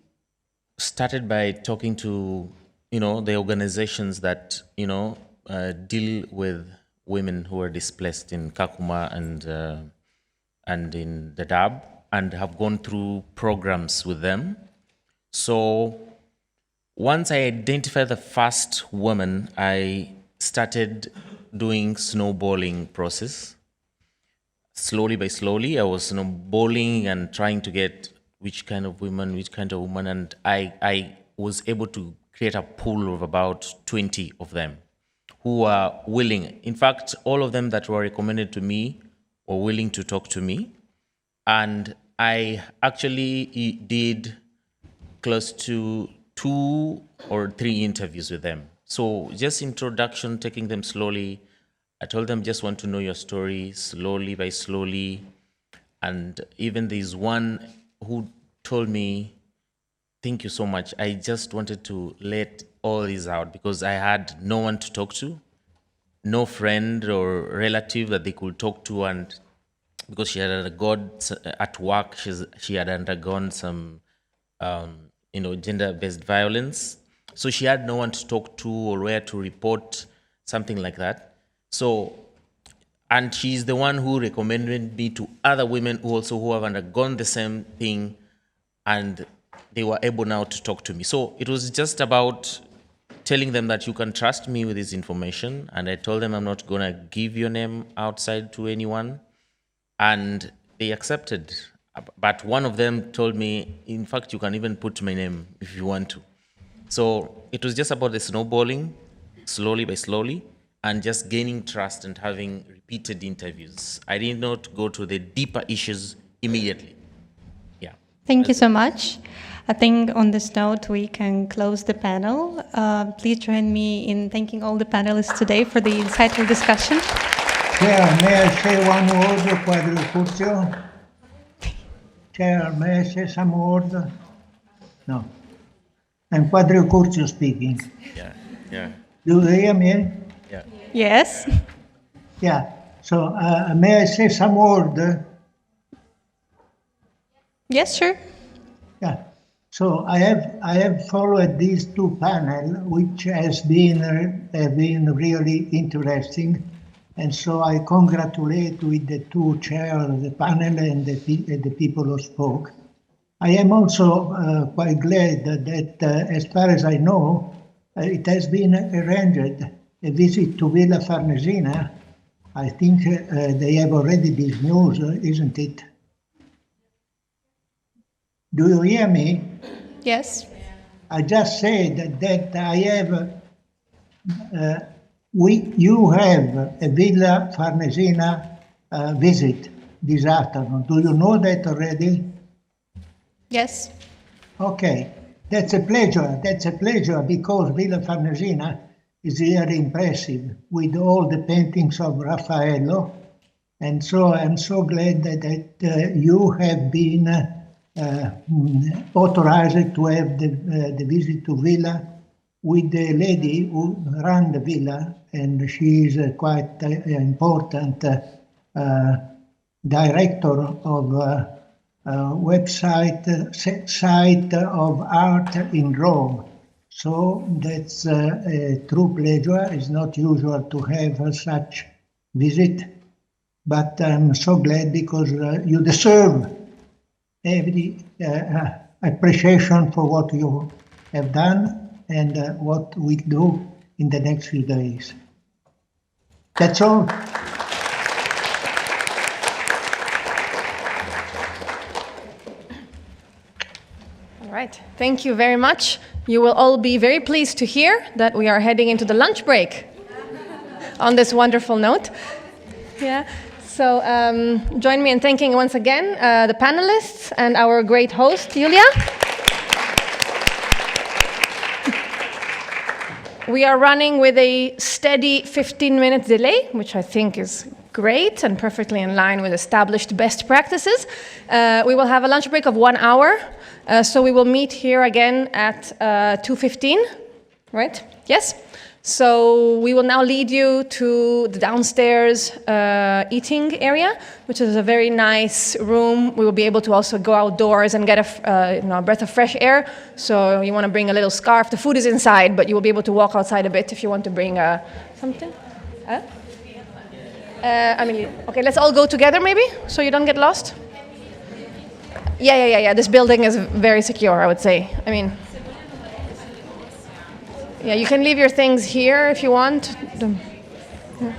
Speaker 13: started by talking to, the organizations that, deal with women who are displaced in Kakuma and in Dadaab, and have gone through programs with them. So once I identified the first woman, I started doing snowballing process. Slowly by slowly, I was snowballing and trying to get which kind of woman, and I was able to create a pool of about 20 of them who are willing. In fact, all of them that were recommended to me were willing to talk to me. And I actually did close to 2 or 3 interviews with them. So just introduction, taking them slowly. I told them just want to know your story slowly by slowly. And even there's one who told me, thank you so much. I just wanted to let all this out because I had no one to talk to, no friend or relative that they could talk to. And because she had undergone at work, she had undergone some, gender-based violence. So she had no one to talk to or where to report, something like that. So, and she's the one who recommended me to other women who have undergone the same thing, and they were able now to talk to me. So it was just about telling them that you can trust me with this information. And I told them I'm not going to give your name outside to anyone. And they accepted. But one of them told me, in fact, you can even put my name if you want to. So it was just about the snowballing, slowly by slowly, and just gaining trust and having repeated interviews. I did not go to the deeper issues immediately. Yeah.
Speaker 6: Thank you so much. I think on this note, we can close the panel. Please join me in thanking all the panelists today for the insightful discussion.
Speaker 30: Chair, may I say one word, Quadricurzio? Chair, may I say some word? No. I'm Quadricurzio speaking.
Speaker 13: Yeah.
Speaker 30: Do you hear me?
Speaker 13: Yeah.
Speaker 6: Yes.
Speaker 30: Yeah. So may I say some word?
Speaker 6: Yes, sure.
Speaker 30: Yeah. So I have followed these two panels, which have been really interesting. And so I congratulate with the two chairs of the panel and the people who spoke. I am also quite glad that, as far as I know, it has been arranged a visit to Villa Farnesina. I think they have already this news, isn't it? Do you hear me?
Speaker 6: Yes.
Speaker 30: I just said that I have. You have a Villa Farnesina visit this afternoon. Do you know that already?
Speaker 6: Yes.
Speaker 30: Okay, that's a pleasure. That's a pleasure because Villa Farnesina is really impressive with all the paintings of Raffaello. And so I'm so glad that you have been authorized to have the visit to Villa with the lady who ran the villa, and she is quite important director of site of art in Rome. So that's a true pleasure. It's not usual to have such visit, but I'm so glad because you deserve every appreciation for what you have done and what we do in the next few days. That's all.
Speaker 25: All right, thank you very much. You will all be very pleased to hear that we are heading into the lunch break on this wonderful note. Yeah. So join me in thanking once again the panelists and our great host, Julia. We are running with a steady 15-minute delay, which I think is great and perfectly in line with established best practices. We will have a lunch break of 1 hour, so we will meet here again at 2:15, right? Yes? So we will now lead you to the downstairs eating area, which is a very nice room. We will be able to also go outdoors and get a breath of fresh air. So you want to bring a little scarf. The food is inside, but you will be able to walk outside a bit if you want to bring something. Okay, let's all go together maybe, so you don't get lost. Yeah. This building is very secure, I would say. Yeah, you can leave your things here if you want. Yeah.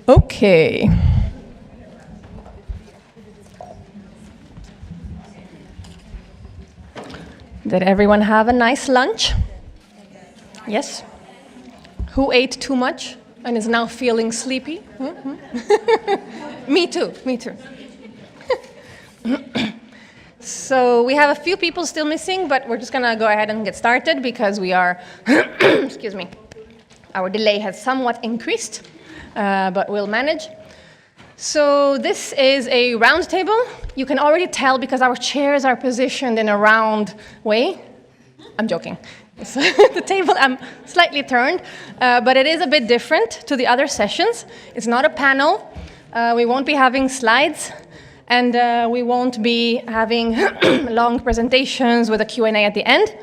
Speaker 25: Okay. Did everyone have a nice lunch? Yes? Who ate too much and is now feeling sleepy? Me too, me too. So we have a few people still missing, but we're just gonna go ahead and get started because we are, excuse me, our delay has somewhat increased, but we'll manage. So this is a round table. You can already tell because our chairs are positioned in a round way. I'm joking. So the table, I'm slightly turned, but it is a bit different to the other sessions. It's not a panel. We won't be having slides, and we won't be having long presentations with a Q&A at the end.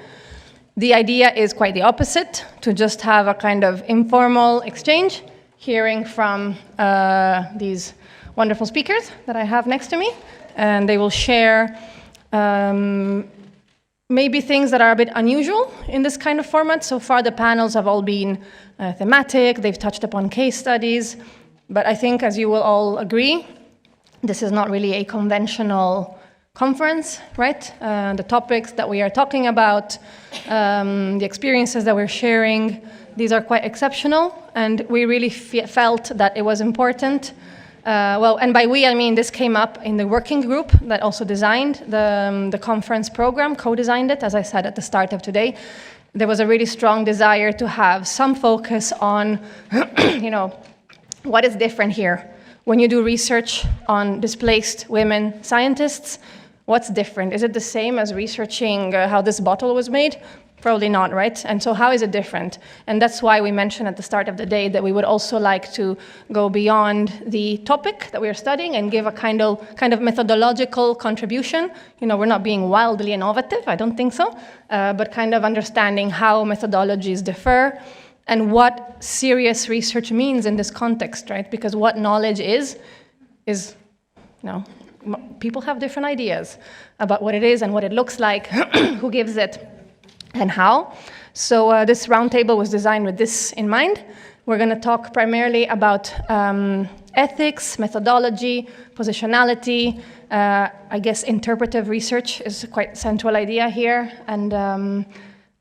Speaker 25: The idea is quite the opposite, to just have a kind of informal exchange, hearing from these wonderful speakers that I have next to me, and they will share maybe things that are a bit unusual in this kind of format. So far, the panels have all been thematic, they've touched upon case studies, but I think, as you will all agree, this is not really a conventional conference, right? The topics that we are talking about, the experiences that we're sharing, these are quite exceptional, and we really felt that it was important. Well, and by we, I mean this came up in the working group that also designed the conference program, co-designed it, as I said at the start of today. There was a really strong desire to have some focus on, you know, what is different here. When you do research on displaced women scientists, what's different? Is it the same as researching how this bottle was made? Probably not, right? And so how is it different? And that's why we mentioned at the start of the day that we would also like to go beyond the topic that we are studying and give a kind of methodological contribution. You know, we're not being wildly innovative, I don't think so, but kind of understanding how methodologies differ and what serious research means in this context, right? Because what knowledge is, you know, people have different ideas about what it is and what it looks like, who gives it, and how. So this roundtable was designed with this in mind. We're going to talk primarily about ethics, methodology, positionality. I guess interpretive research is a quite central idea here. And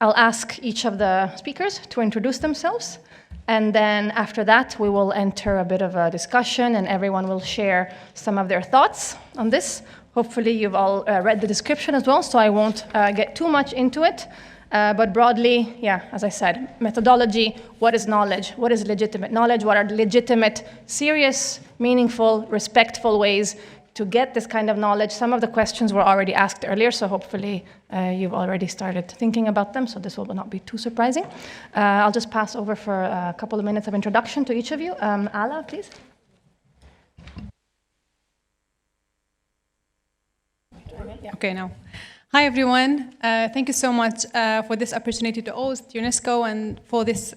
Speaker 25: I'll ask each of the speakers to introduce themselves. And then after that, we will enter a bit of a discussion and everyone will share some of their thoughts on this. Hopefully you've all read the description as well, so I won't get too much into it. But broadly, yeah, as I said, methodology, what is knowledge? What is legitimate knowledge? What are legitimate, serious, meaningful, respectful ways to get this kind of knowledge? Some of the questions were already asked earlier, so hopefully you've already started thinking about them, so this will not be too surprising. I'll just pass over for a couple of minutes of introduction to each of you. Ala, please.
Speaker 3: Okay, now. Hi, everyone. Thank you so much for this opportunity to host UNESCO and for this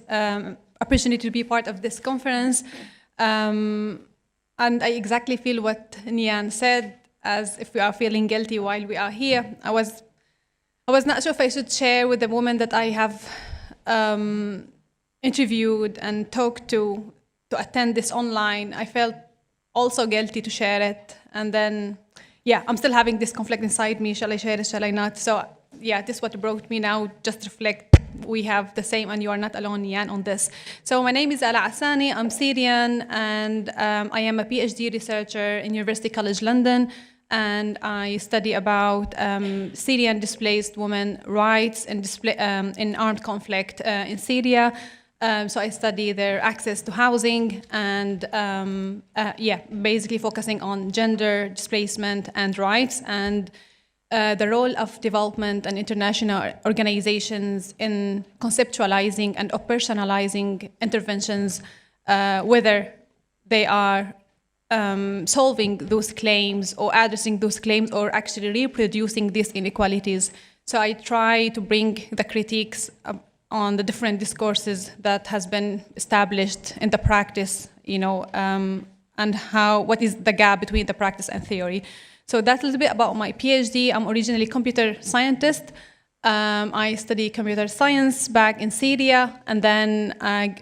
Speaker 3: opportunity to be part of this conference. And I exactly feel what Nian said, as if we are feeling guilty while we are here. I was not sure if I should share with the women that I have interviewed and talked to attend this online. I felt also guilty to share it. And then, yeah, I'm still having this conflict inside me. Shall I share it, shall I not? So yeah, this is what brought me now. Just reflect, we have the same and you are not alone, Nian, on this. So my name is Ala Assani, I'm Syrian, and I am a PhD researcher in University College London, and I study about Syrian displaced women rights in armed conflict in Syria. So I study their access to housing and yeah, basically focusing on gender, displacement, and rights, and the role of development and international organizations in conceptualizing and operationalizing interventions, whether they are solving those claims or addressing those claims or actually reproducing these inequalities. So I try to bring the critiques on the different discourses that has been established in the practice, you know, and what is the gap between the practice and theory. So that's a little bit about my PhD. I'm originally a computer scientist. I studied computer science back in Syria, and then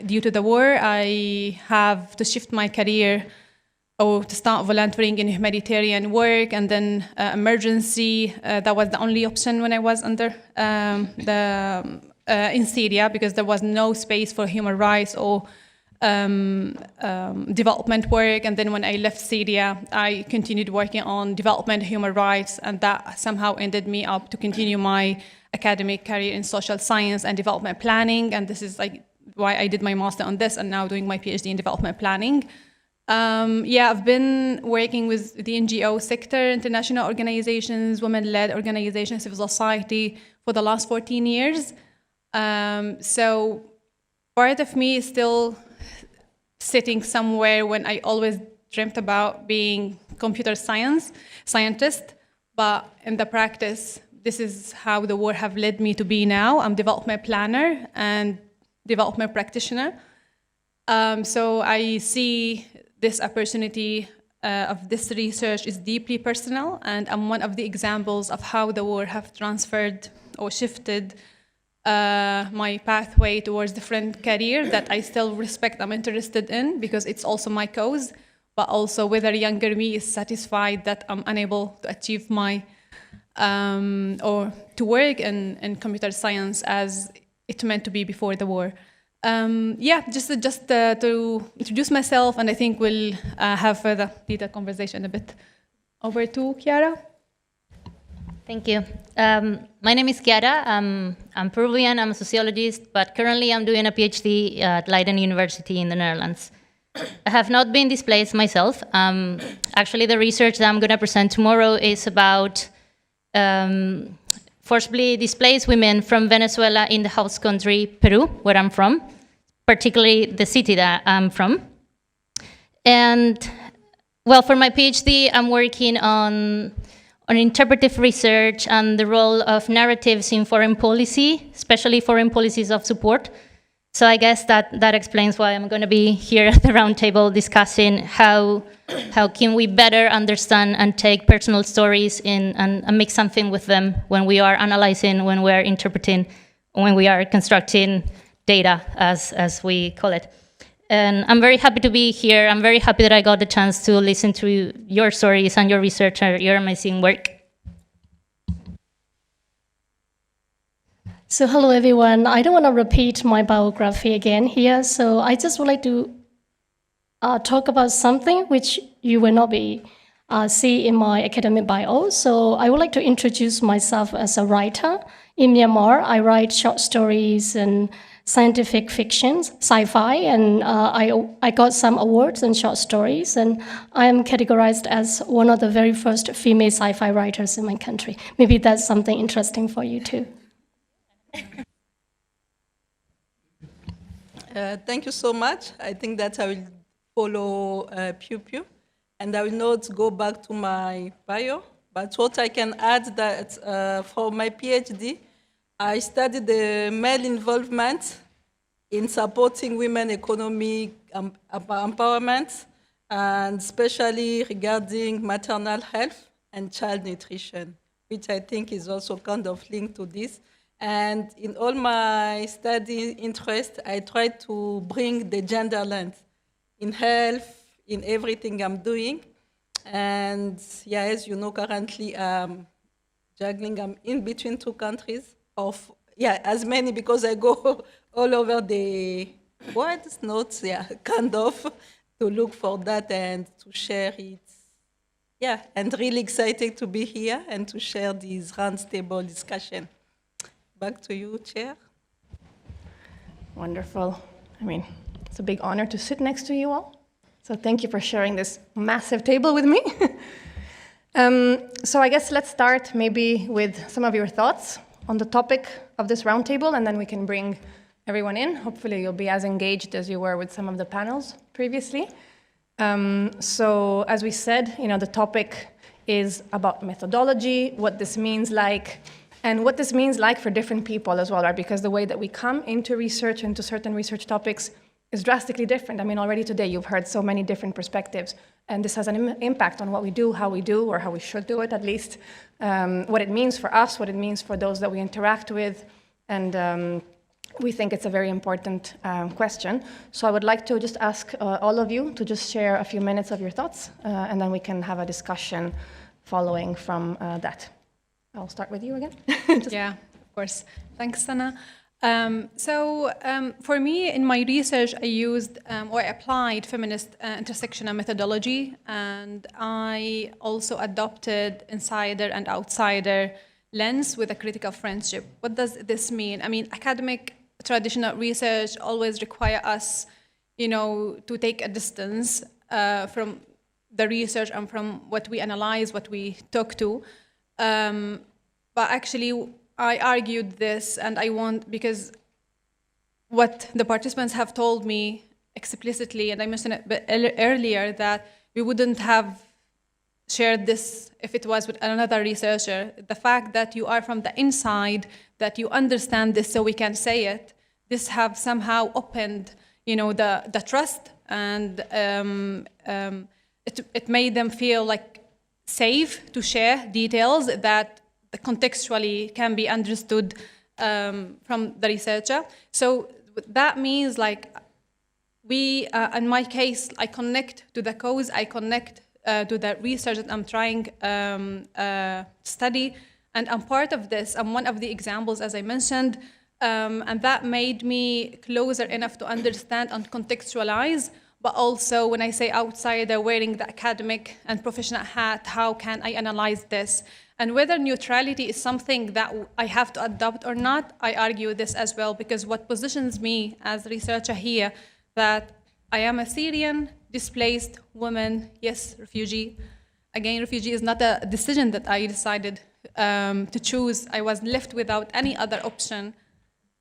Speaker 3: due to the war, I have to shift my career or to start volunteering in humanitarian work, and then emergency. That was the only option when I was under in Syria, because there was no space for human rights or development work. And then when I left Syria, I continued working on development, human rights, and that somehow ended me up to continue my academic career in social science and development planning. And this is like why I did my master on this and now doing my PhD in development planning. I've been working with the NGO sector, international organizations, women-led organizations, civil society for the last 14 years. So part of me is still sitting somewhere when I always dreamt about being computer scientist, but in the practice, this is how the war have led me to be now. I'm development planner and development practitioner. So I see this opportunity of this research is deeply personal, and I'm one of the examples of how the war have transferred or shifted my pathway towards different career that I still respect, I'm interested in, because it's also my cause, but also whether younger me is satisfied that I'm unable to achieve my, or to work in computer science as it meant to be before the war. Just to introduce myself, and I think we'll have further detailed conversation a bit. Over to Chiara.
Speaker 8: Thank you. My name is Chiara. I'm Peruvian, I'm a sociologist, but currently I'm doing a PhD at Leiden University in the Netherlands. I have not been displaced myself. Actually, the research that I'm going to present tomorrow is about forcibly displaced women from Venezuela in the host country, Peru, where I'm from, particularly the city that I'm from. And, well, for my PhD, I'm working on interpretive research and the role of narratives in foreign policy, especially foreign policies of support. So I guess that explains why I'm going to be here at the round table discussing how can we better understand and take personal stories and make something with them when we are analyzing, when we are interpreting, when we are constructing data, as we call it. And I'm very happy to be here. I'm very happy that I got the chance to listen to your stories and your research and your amazing work.
Speaker 5: So hello everyone. I don't want to repeat my biography again here, so I just would like to talk about something which you will not be see in my academic bio. So I would like to introduce myself as a writer. In Myanmar, I write short stories and scientific fictions, sci-fi, and I got some awards in short stories, and I am categorized as one of the very first female sci-fi writers in my country. Maybe that's something interesting for you too.
Speaker 4: Thank you so much. I think that I will follow Pew Pew, and I will not go back to my bio, but what I can add that for my PhD, I studied the male involvement in supporting women economic empowerment, and especially regarding maternal health and child nutrition, which I think is also kind of linked to this. And in all my study interest, I try to bring the gender lens in health, in everything I'm doing. And yeah, as you know, currently I'm juggling, I'm in between two countries of, yeah, as many because I go all over the world, not, yeah, kind of, to look for that and to share it. Yeah, and really excited to be here and to share this roundtable discussion. Back to you, Chair.
Speaker 25: Wonderful. I mean, it's a big honor to sit next to you all. So thank you for sharing this massive table with me. So I guess let's start maybe with some of your thoughts on the topic of this roundtable, and then we can bring everyone in. Hopefully you'll be as engaged as you were with some of the panels previously. So as we said, the topic is about methodology, what this means like, and what this means like for different people as well, right? Because the way that we come into research, into certain research topics, is drastically different. I mean, already today you've heard so many different perspectives, and this has an impact on what we do, how we do, or how we should do it at least, what it means for us, what it means for those that we interact with, and we think it's a very important question. So I would like to just ask all of you to just share a few minutes of your thoughts, and then we can have a discussion following from that. I'll start with you again.
Speaker 3: Yeah, of course. Thanks, Sana. For me, in my research, I used or I applied feminist intersectional methodology, and I also adopted insider and outsider lens with a critical friendship. What does this mean? I mean, academic traditional research always require us, to take a distance from the research and from what we analyze, what we talk to. But actually, I argued this, and because what the participants have told me explicitly, and I mentioned it earlier, that we wouldn't have shared this if it was with another researcher. The fact that you are from the inside, that you understand this so we can say it, this have somehow opened, the trust, and it made them feel like safe to share details that contextually can be understood from the researcher. So that means in my case, I connect to the cause, I connect to the research that I'm trying to study, and I'm part of this. I'm one of the examples, as I mentioned, and that made me closer enough to understand and contextualize. But also, when I say outsider, wearing the academic and professional hat, how can I analyze this? And whether neutrality is something that I have to adopt or not, I argue this as well, because what positions me as a researcher here, that I am a Syrian, displaced woman, yes, refugee. Again, refugee is not a decision that I decided to choose. I was left without any other option.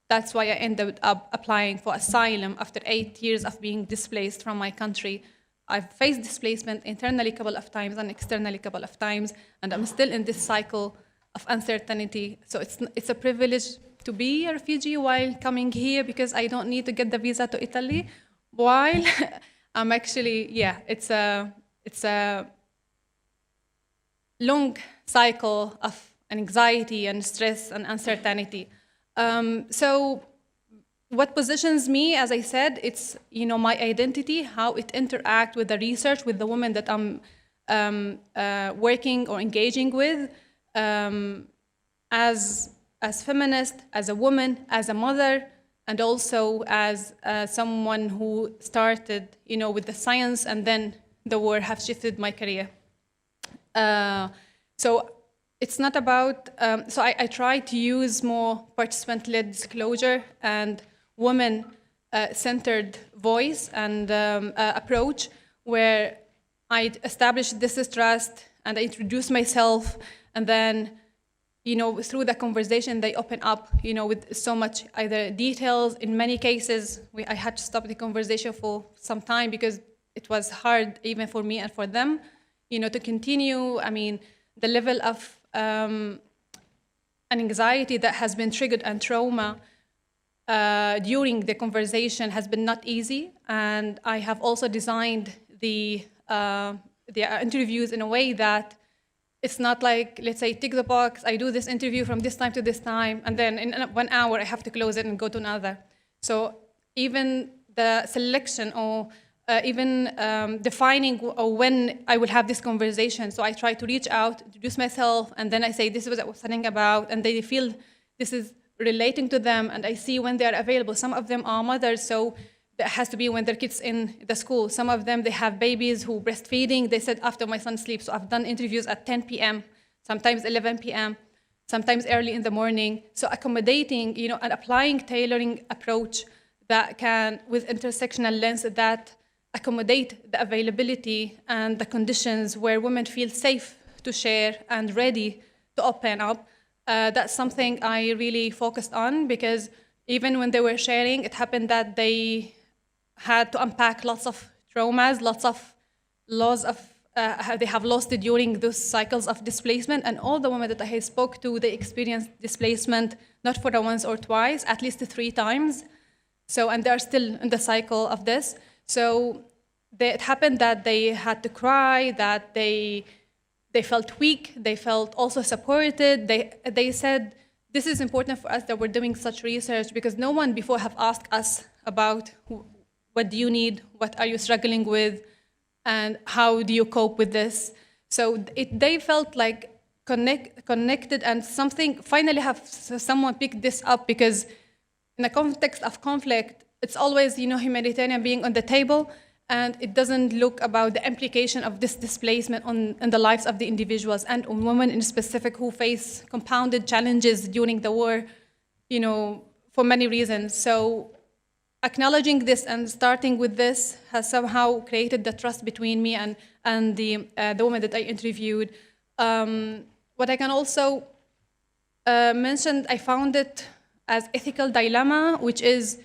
Speaker 3: That's why I ended up applying for asylum after 8 years of being displaced from my country. I've faced displacement internally a couple of times and externally a couple of times, and I'm still in this cycle of uncertainty. So it's a privilege to be a refugee while coming here, because I don't need to get the visa to Italy, while I'm actually, it's a long cycle of anxiety and stress and uncertainty. So what positions me, as I said, it's my identity, how it interacts with the research, with the women that I'm working or engaging with, as feminist, as a woman, as a mother, and also as someone who started, with the science, and then the war have shifted my career. So it's not about. So I try to use more participant-led disclosure and woman-centered voice and approach, where I establish this trust and I introduce myself, and then, through the conversation, they open up, with so much either details. In many cases, I had to stop the conversation for some time because it was hard even for me and for them, to continue. I mean, the level of an anxiety that has been triggered and trauma during the conversation has been not easy, and I have also designed the interviews in a way that it's not like, let's say, tick the box, I do this interview from this time to this time, and then in 1 hour I have to close it and go to another. So even the selection or even defining when I will have this conversation. So I try to reach out, introduce myself, and then I say, this is what I was telling about, and they feel this is relating to them, and I see when they are available. Some of them are mothers, so that has to be when their kids in the school. Some of them, they have babies who breastfeeding. They said after my son sleeps. So I've done interviews at 10 p.m., sometimes 11 p.m., sometimes early in the morning. So accommodating, and applying tailoring approach that can, with intersectional lens, that accommodate the availability and the conditions where women feel safe to share and ready to open up. That's something I really focused on, because even when they were sharing, it happened that they had to unpack lots of traumas, lots of loss of, they have lost it during those cycles of displacement. And all the women that I spoke to, they experienced displacement not for the once or twice, at least 3 times. So, and they're still in the cycle of this. So it happened that they had to cry, that they felt weak, they felt also supported. They said, this is important for us that we're doing such research because no one before have asked us about what do you need, what are you struggling with, and how do you cope with this. So they felt like connected, and something finally have someone pick this up, because in the context of conflict, it's always, you know, humanitarian being on the table, and it doesn't look about the implication of this displacement on the lives of the individuals and on women in specific who face compounded challenges during the war, you know, for many reasons. So acknowledging this and starting with this has somehow created the trust between me and the woman that I interviewed. What I can also mention, I found it as ethical dilemma, which is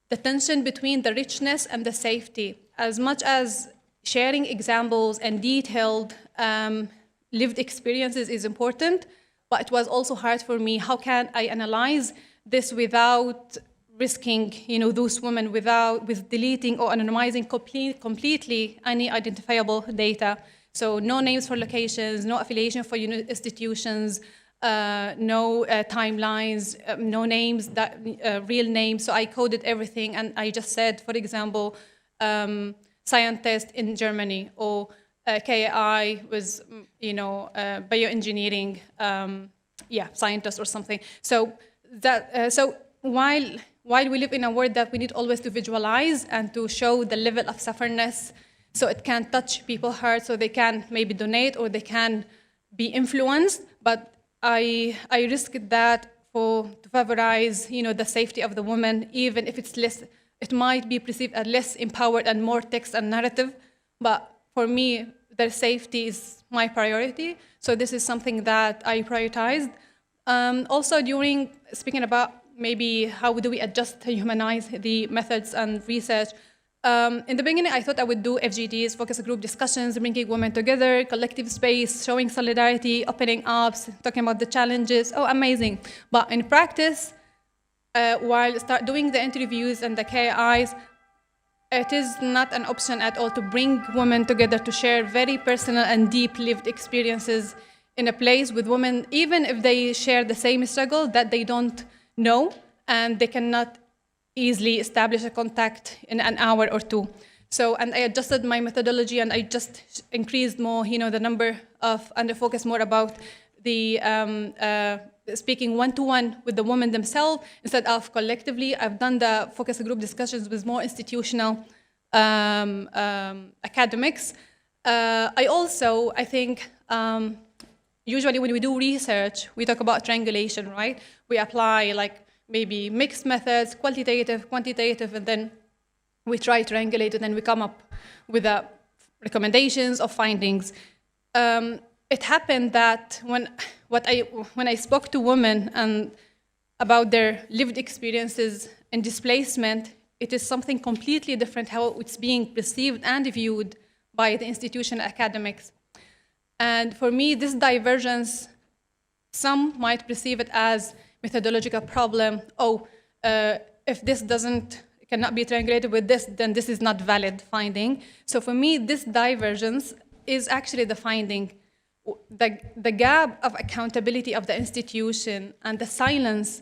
Speaker 3: the tension between the richness and the safety. As much as sharing examples and detailed lived experiences is important, but it was also hard for me. How can I analyze this without risking, you know, those women, with deleting or anonymizing completely any identifiable data? So no names for locations, no affiliation for institutions, no timelines, no names, real names. So I coded everything, and I just said, for example, scientist in Germany, or KI was, you know, bioengineering, scientist or something. So that so while we live in a world that we need always to visualize and to show the level of sufferness, so it can touch people's hearts, so they can maybe donate or they can be influenced, but I risked that to favorize, you know, the safety of the woman, even if it's less, it might be perceived as less empowered and more text and narrative, but for me, their safety is my priority, so this is something that I prioritized. Also, during speaking about maybe how do we adjust to humanize the methods and research, in the beginning, I thought I would do FGDs, focus group discussions, bringing women together, collective space, showing solidarity, opening up, talking about the challenges. Oh, amazing. But in practice, while start doing the interviews and the KIs, it is not an option at all to bring women together to share very personal and deep lived experiences in a place with women, even if they share the same struggle, that they don't know, and they cannot easily establish a contact in an hour or two. So, and I adjusted my methodology, and I just increased more, you know, the number of, and I focused more about the speaking one-to-one with the women themselves instead of collectively. I've done the focus group discussions with more institutional academics. I think, usually when we do research, we talk about triangulation, right? We apply like maybe mixed methods, qualitative, quantitative, and then we try to triangulate it, and we come up with recommendations or findings. It happened that when I spoke to women and about their lived experiences in displacement, it is something completely different how it's being perceived and viewed by the institution academics. And for me, this divergence, some might perceive it as methodological problem. If this cannot be triangulated with this, then this is not valid finding. So for me, this divergence is actually the finding. The gap of accountability of the institution and the silence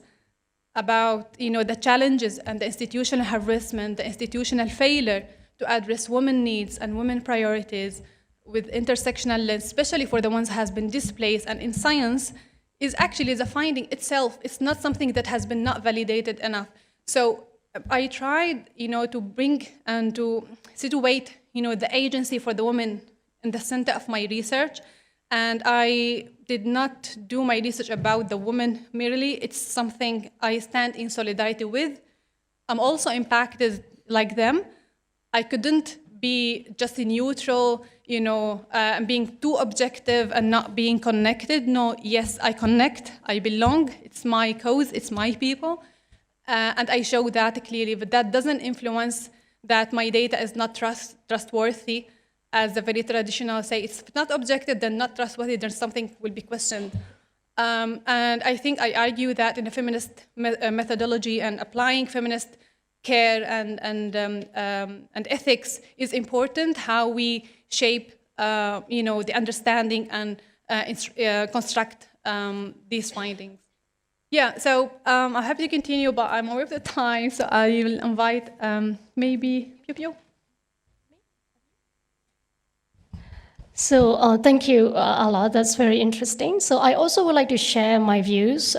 Speaker 3: about, you know, the challenges and the institutional harassment, the institutional failure to address women needs and women priorities with intersectional lens, especially for the ones who has been displaced and in science, is actually the finding itself. It's not something that has been not validated enough. So I tried, you know, to bring and to situate, you know, the agency for the women in the center of my research. And I did not do my research about the woman merely. It's something I stand in solidarity with. I'm also impacted like them. I couldn't be just neutral, you know, being too objective and not being connected. No, yes, I connect, I belong, it's my cause, it's my people. And I show that clearly, but that doesn't influence that my data is not trustworthy, as the very traditional say, it's not objective, then not trustworthy, then something will be questioned. And I think I argue that in a feminist methodology and applying feminist care and ethics is important, how we shape the understanding and construct these findings. Yeah, so I'm happy to continue, but I'm aware of the time, so I will invite maybe Pio.
Speaker 5: So thank you, Ala. That's very interesting. So I also would like to share my views,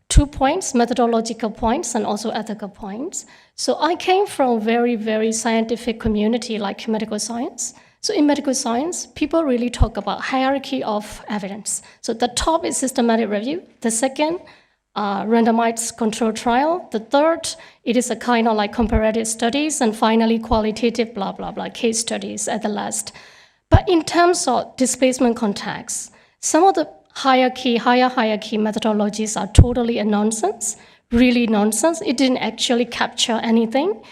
Speaker 5: 2 points, methodological points and also ethical points. So I came from very, very scientific community like medical science. So in medical science, people really talk about hierarchy of evidence. So the top is systematic review. The second, randomized control trial. The third, it is a kind of like comparative studies. And finally, qualitative blah, blah, blah, case studies at the last. But in terms of displacement context, some of the higher hierarchy methodologies are totally a nonsense, really nonsense. It didn't actually capture anything.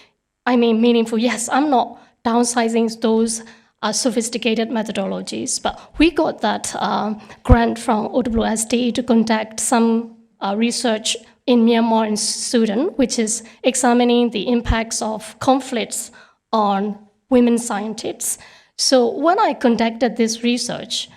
Speaker 5: I mean, meaningful. Yes, I'm not downsizing those sophisticated methodologies, but we got that grant from OWSD to conduct some research in Myanmar and Sudan, which is examining the impacts of conflicts on women scientists. So when I conducted this research,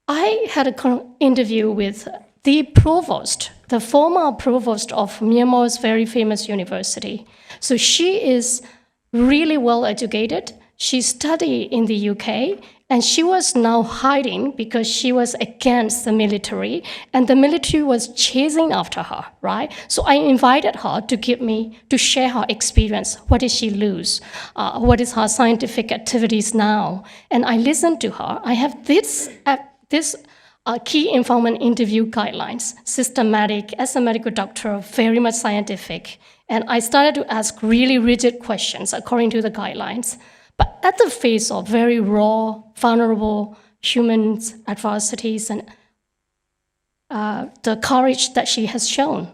Speaker 5: I had an interview with the provost, the former provost of Myanmar's very famous university. So she is really well educated. She studied in the UK, and she was now hiding because she was against the military, and the military was chasing after her, right? So I invited her to share her experience. What did she lose? What is her scientific activities now? And I listened to her. I have this key informant interview guidelines, systematic, as a medical doctor, very much scientific. And I started to ask really rigid questions according to the guidelines. But at the face of very raw, vulnerable human adversities and the courage that she has shown,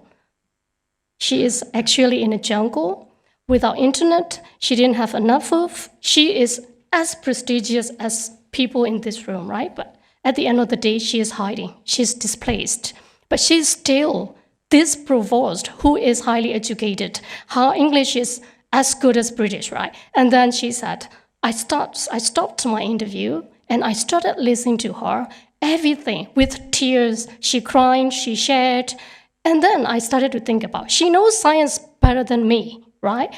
Speaker 5: she is actually in a jungle without internet. She didn't have enough food. She is as prestigious as people in this room, right? But at the end of the day, she is hiding. She's displaced. But she's still this provost who is highly educated. Her English is as good as British, right? And then she said, I stopped my interview and I started listening to her, everything with tears. She cried, she shared. And then I started to think about, she knows science better than me, right?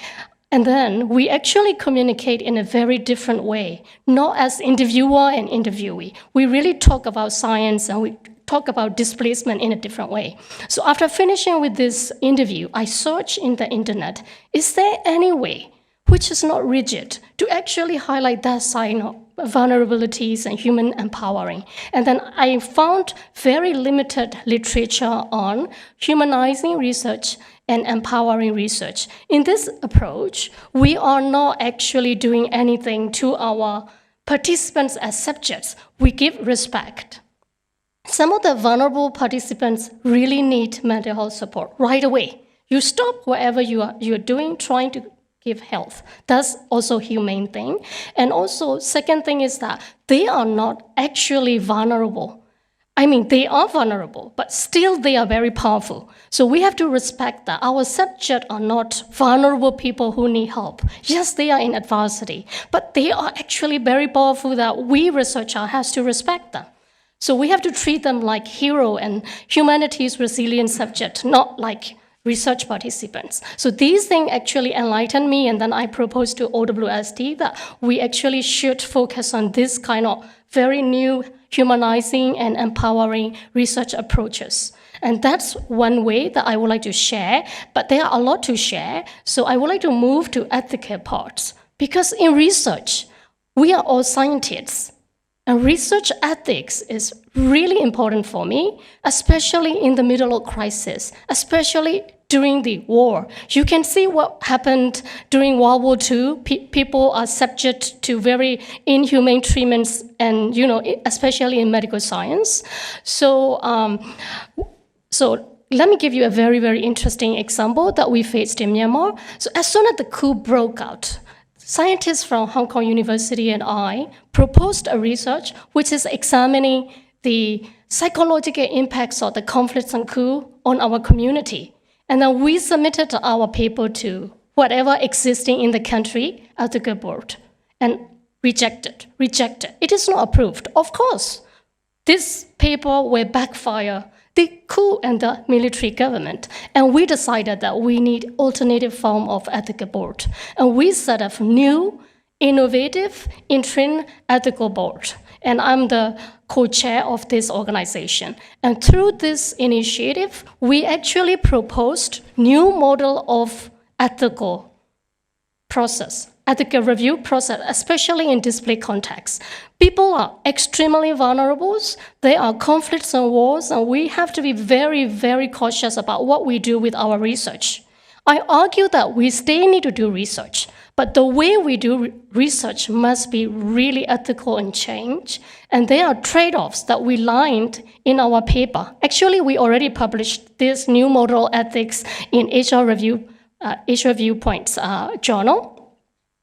Speaker 5: And then we actually communicate in a very different way, not as interviewer and interviewee. We really talk about science and we talk about displacement in a different way. So after finishing with this interview, I searched in the internet, is there any way which is not rigid to actually highlight that side of vulnerabilities and human empowering? And then I found very limited literature on humanizing research and empowering research. In this approach, we are not actually doing anything to our participants as subjects. We give respect. Some of the vulnerable participants really need mental health support right away. You stop whatever you're doing, trying to give health. That's also a humane thing. And also, second thing is that they are not actually vulnerable. I mean, they are vulnerable, but still they are very powerful. So we have to respect that. Our subjects are not vulnerable people who need help. Yes, they are in adversity, but they are actually very powerful that we researchers have to respect them. So we have to treat them like hero and humanities resilient subject, not like research participants. So these things actually enlightened me, and then I proposed to OWSD that we actually should focus on this kind of very new humanizing and empowering research approaches. And that's one way that I would like to share, but there are a lot to share, so I would like to move to ethical parts. Because in research, we are all scientists, and research ethics is really important for me, especially in the middle of crisis, especially during the war. You can see what happened during World War II. People are subject to very inhumane treatments, and especially in medical science. So let me give you a very, very interesting example that we faced in Myanmar. So as soon as the coup broke out, scientists from Hong Kong University and I proposed a research which is examining the psychological impacts of the conflicts and coup on our community. And then we submitted our paper to whatever existing in the country ethical board and rejected. It is not approved. Of course, this paper will backfire the coup and the military government. And we decided that we need alternative form of ethical board. And we set up new, innovative, interim ethical board. And I'm the co-chair of this organization. And through this initiative, we actually proposed new model of ethical process, ethical review process, especially in display context. People are extremely vulnerable. There are conflicts and wars, and we have to be very, very cautious about what we do with our research. I argue that we still need to do research, but the way we do research must be really ethical and change. And there are trade-offs that we lined in our paper. Actually, we already published this new model ethics in Asia Viewpoints journal.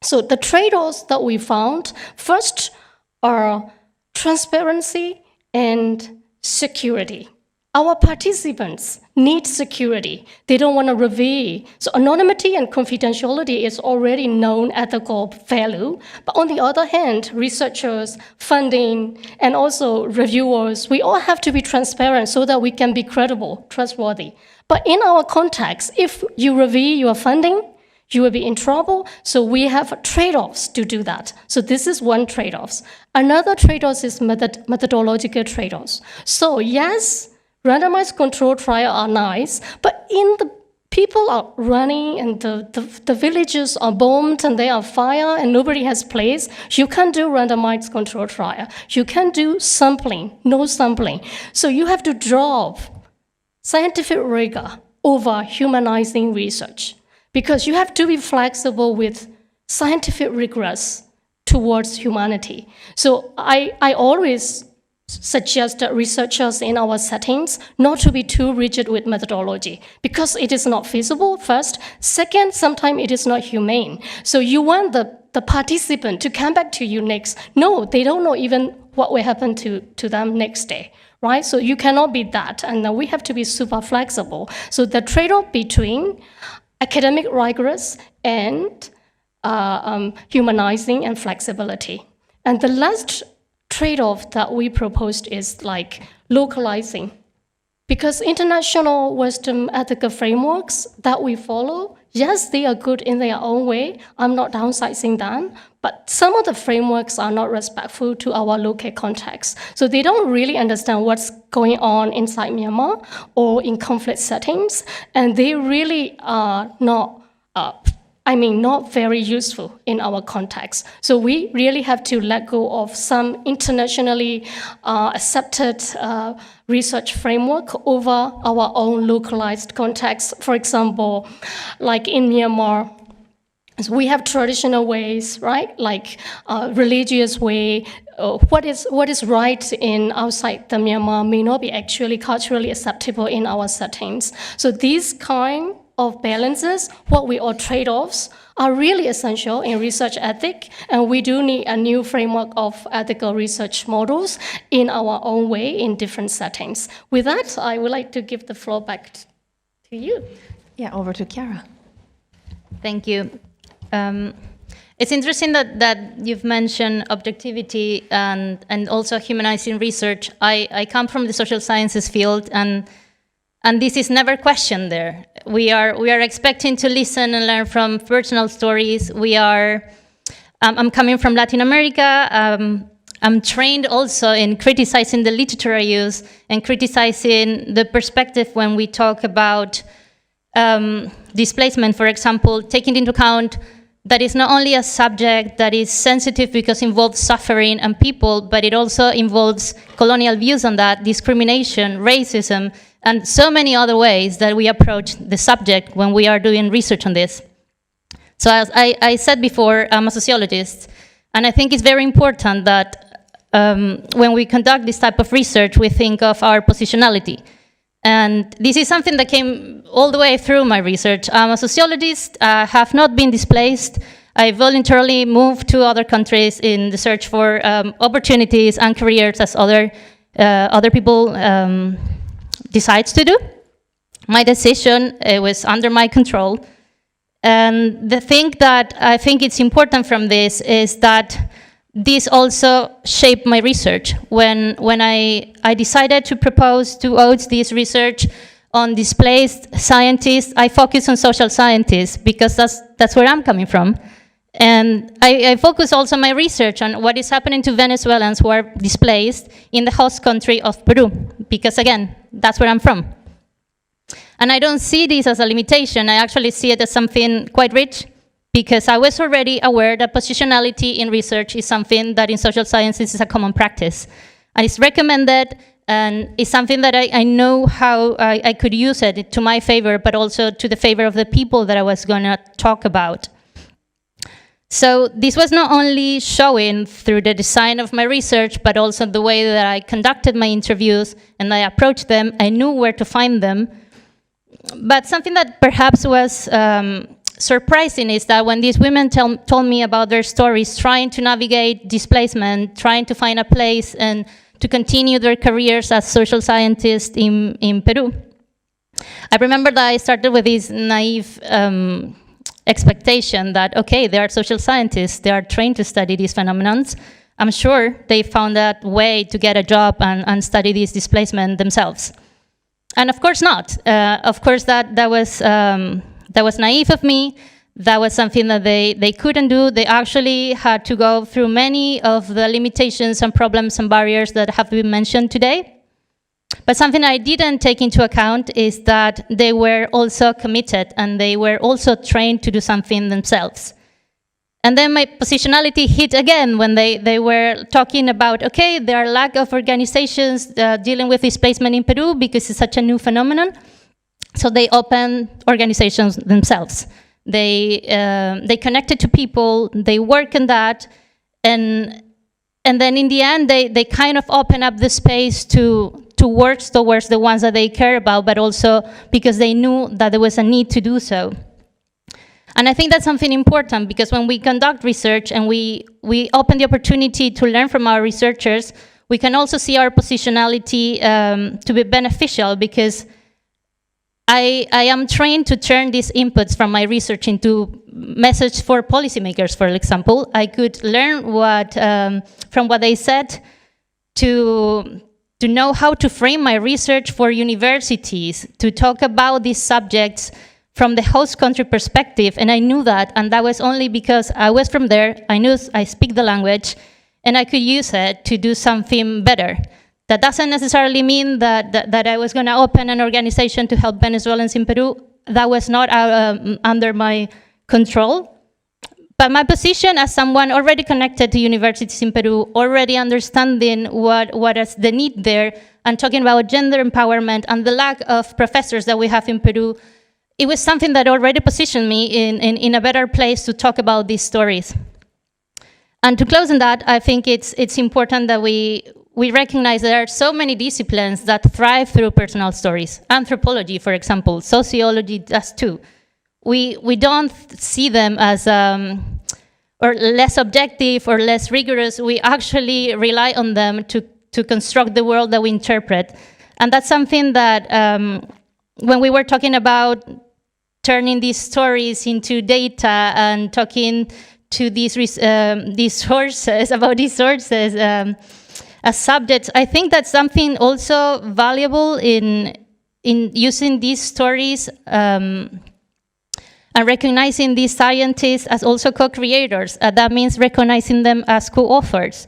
Speaker 5: So the trade-offs that we found, first are transparency and security. Our participants need security. They don't want to reveal. So anonymity and confidentiality is already known ethical value. But on the other hand, researchers, funding, and also reviewers, we all have to be transparent so that we can be credible, trustworthy. But in our context, if you reveal your funding, you will be in trouble. So we have trade-offs to do that. So this is one trade-off. Another trade-off is methodological trade-offs. So yes, randomized control trials are nice, but in the people are running and the villages are bombed and there are fire and nobody has place, you can't do randomized control trial. You can't do sampling, no sampling. So you have to drop scientific rigor over humanizing research, because you have to be flexible with scientific rigors towards humanity. So I always suggest that researchers in our settings not to be too rigid with methodology, because it is not feasible, first. Second, sometimes it is not humane. So you want the participant to come back to you next. No, they don't know even what will happen to them next day, right? So you cannot be that, and we have to be super flexible. So the trade-off between academic rigorous and humanizing and flexibility. And the last trade-off that we proposed is like localizing. Because international Western ethical frameworks that we follow, yes, they are good in their own way. I'm not downsizing them, but some of the frameworks are not respectful to our local context. So they don't really understand what's going on inside Myanmar or in conflict settings, and they really are not not very useful in our context. So we really have to let go of some internationally accepted research framework over our own localized context. For example, like in Myanmar, we have traditional ways, right? Like religious way. What is right in outside the Myanmar may not be actually culturally acceptable in our settings. So these kind of balances, what we call trade-offs, are really essential in research ethics, and we do need a new framework of ethical research models in our own way in different settings. With that, I would like to give the floor back to you.
Speaker 25: Yeah, over to Chiara.
Speaker 8: Thank you. It's interesting that you've mentioned objectivity and also humanizing research. I come from the social sciences field, and this is never questioned there. We are expecting to listen and learn from personal stories. I'm coming from Latin America. I'm trained also in criticizing the literature I use and criticizing the perspective when we talk about displacement, for example, taking into account that is not only a subject that is sensitive because it involves suffering and people, but it also involves colonial views on that, discrimination, racism, and so many other ways that we approach the subject when we are doing research on this. So as I said before, I'm a sociologist, and I think it's very important that when we conduct this type of research, we think of our positionality. And this is something that came all the way through my research. I'm a sociologist, have not been displaced. I voluntarily moved to other countries in the search for opportunities and careers as other people decides to do. My decision was under my control. And the thing that I think it's important from this is that this also shaped my research. When I decided to propose to OWSD's research on displaced scientists, I focused on social scientists because that's where I'm coming from. And I focus also my research on what is happening to Venezuelans who are displaced in the host country of Peru, because again, that's where I'm from. And I don't see this as a limitation, I actually see it as something quite rich, because I was already aware that positionality in research is something that in social sciences is a common practice. And it's recommended, and it's something that I know how I could use it to my favor, but also to the favor of the people that I was gonna talk about. So this was not only showing through the design of my research, but also the way that I conducted my interviews and I approached them. I knew where to find them. But something that perhaps was surprising is that when these women told me about their stories, trying to navigate displacement, trying to find a place and to continue their careers as social scientists in Peru, I remember that I started with this naive expectation that, okay, they are social scientists, they are trained to study these phenomena. I'm sure they found that way to get a job and study this displacement themselves. And of course not. Of course that was naive of me. That was something that they couldn't do. They actually had to go through many of the limitations and problems and barriers that have been mentioned today. But something I didn't take into account is that they were also committed and they were also trained to do something themselves. And then my positionality hit again when they were talking about, okay, there are lack of organizations dealing with displacement in Peru because it's such a new phenomenon. So they opened organizations themselves. They connected to people, they work on that, and then in the end, they kind of open up the space to work towards the ones that they care about, but also because they knew that there was a need to do so. And I think that's something important, because when we conduct research and we open the opportunity to learn from our researchers, we can also see our positionality to be beneficial, because I am trained to turn these inputs from my research into message for policymakers, for example. I could learn from what they said to know how to frame my research for universities, to talk about these subjects from the host country perspective, and I knew that, and that was only because I was from there, I speak the language, and I could use it to do something better. That doesn't necessarily mean that I was gonna open an organization to help Venezuelans in Peru. That was not under my control. But my position as someone already connected to universities in Peru, already understanding what is the need there, and talking about gender empowerment and the lack of professors that we have in Peru, it was something that already positioned me in a better place to talk about these stories. And to close on that, I think it's important that we recognize there are so many disciplines that thrive through personal stories. Anthropology, for example, sociology does too. We don't see them as or less objective or less rigorous. We actually rely on them to construct the world that we interpret. And that's something that when we were talking about turning these stories into data and talking to these sources, about these sources as subjects, I think that's something also valuable in using these stories and recognizing these scientists as also co-creators. That means recognizing them as co-authors,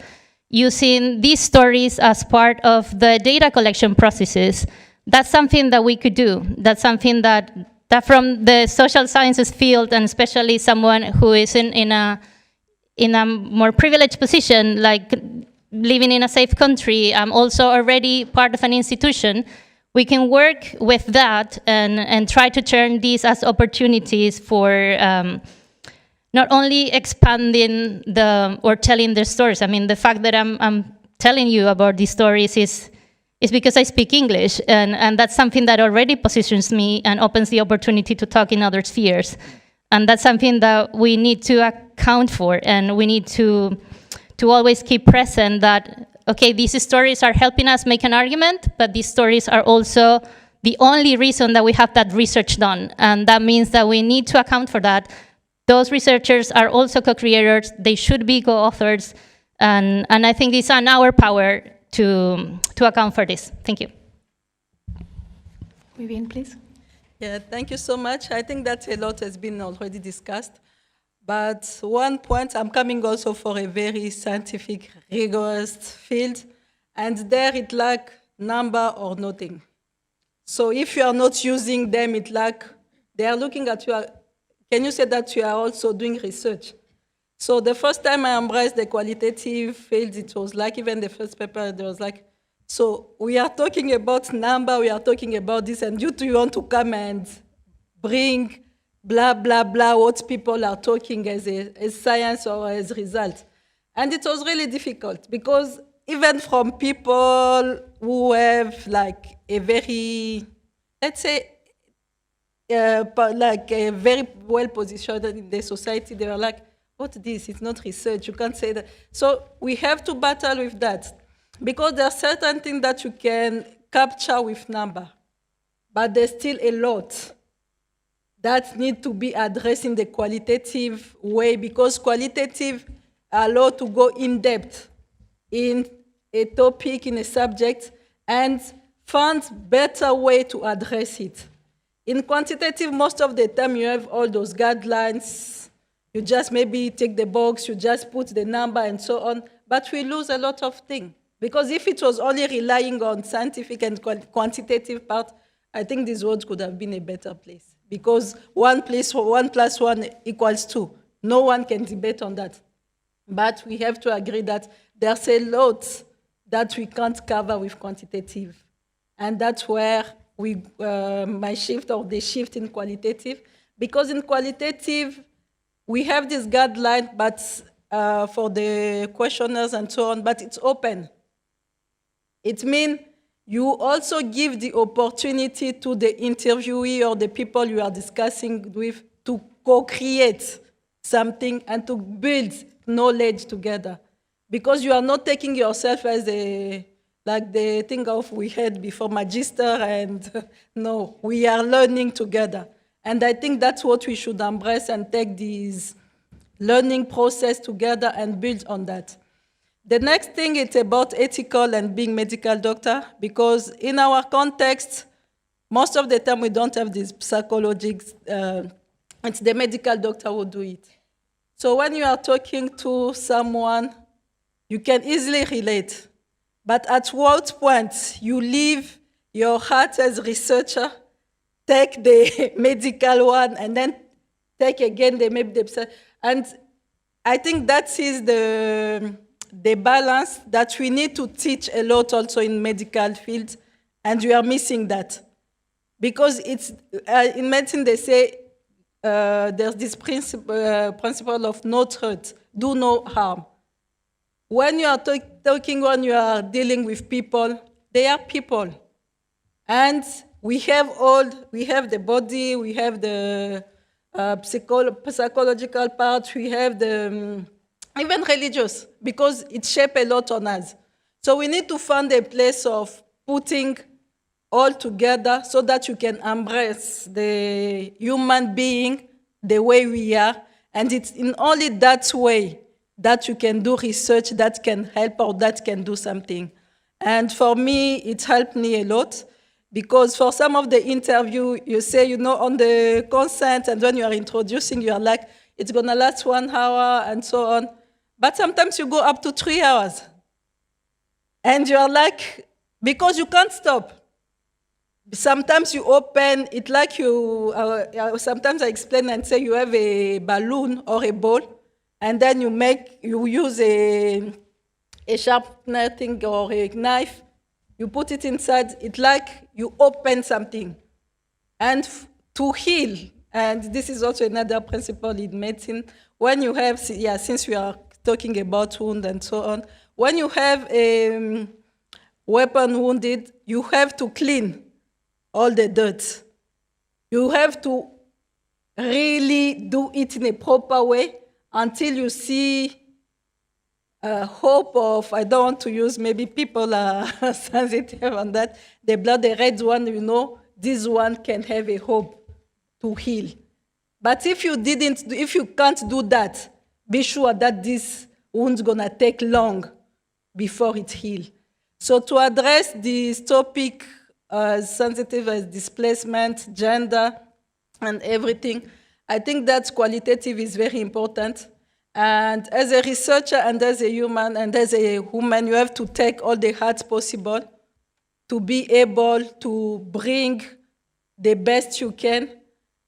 Speaker 8: using these stories as part of the data collection processes. That's something that we could do. That's something that from the social sciences field, and especially someone who is in a more privileged position, like living in a safe country, I'm also already part of an institution, we can work with that and try to turn these as opportunities for not only expanding or telling the stories. I mean, the fact that I'm telling you about these stories is because I speak English, and that's something that already positions me and opens the opportunity to talk in other spheres. And that's something that we need to account for, and we need to always keep present that, okay, these stories are helping us make an argument, but these stories are also the only reason that we have that research done. And that means that we need to account for that. Those researchers are also co-creators. They should be co-authors. And I think it's on our power to account for this. Thank you.
Speaker 17: Vivian, please.
Speaker 4: Yeah, thank you so much. I think that a lot has been already discussed. But one point, I'm coming also for a very scientific, rigorous field. And there it lack number or nothing. So if you are not using them, it lack, they are looking at you. Can you say that you are also doing research? So the first time I embraced the qualitative field, it was like, even the first paper, there was like, so we are talking about number, we are talking about this, and you two want to come and bring blah, blah, blah, what people are talking as science or as result. And it was really difficult because even from people who have like a very, let's say, like a very well positioned in the society, they were like, what's this? It's not research, you can't say that. So we have to battle with that because there are certain things that you can capture with number, but there's still a lot that need to be addressed in the qualitative way because qualitative allow to go in depth in a topic, in a subject, and find better way to address it. In quantitative, most of the time you have all those guidelines, you just maybe take the box, you just put the number and so on, but we lose a lot of things. Because if it was only relying on scientific and quantitative part, I think this world could have been a better place. Because 1 + 1 = 2. No one can debate on that. But we have to agree that there's a lot that we can't cover with quantitative. And that's where my shift or the shift in qualitative. Because in qualitative, we have this guideline, but for the questionnaires and so on, but it's open. It means you also give the opportunity to the interviewee or the people you are discussing with to co-create something and to build knowledge together. Because you are not taking yourself as like the thing of we had before magister and no, we are learning together. And I think that's what we should embrace and take this learning process together and build on that. The next thing is about ethical and being medical doctor, because in our context, most of the time we don't have this psychologics, it's the medical doctor who do it. So when you are talking to someone, you can easily relate. But at what point you leave your heart as researcher, take the medical one, and then take again the and I think that is the balance that we need to teach a lot also in medical field, and we are missing that. Because it's, in medicine they say there's this principle of no hurt, do no harm. When you are talking, when you are dealing with people, they are people. And we have the body, we have the psychological part, we have the, even religious, because it shapes a lot on us. So we need to find a place of putting all together so that you can embrace the human being the way we are. And it's in only that way that you can do research that can help or that can do something. And for me, it helped me a lot. Because for some of the interview, you say, you know, on the consent, and when you are introducing, you are like, it's going to last 1 hour and so on. But sometimes you go up to 3 hours. And you are like, because you can't stop. Sometimes you open, it like you, sometimes I explain and say you have a balloon or a ball, and then you use a sharpener thing or a knife, you put it inside, it's like you open something. And to heal, and this is also another principle in medicine, when you have, since we are talking about wound and so on, when you have a weapon wounded, you have to clean all the dirt. You have to really do it in a proper way until you see hope of, I don't want to use, maybe people are sensitive on that, the blood, the red one, you know, this one can have a hope to heal. But if you can't do that, be sure that this wound's gonna take long before it heals. So to address this topic sensitive as displacement, gender, and everything, I think that qualitative is very important. And as a researcher and as a human and as a woman, you have to take all the hearts possible to be able to bring the best you can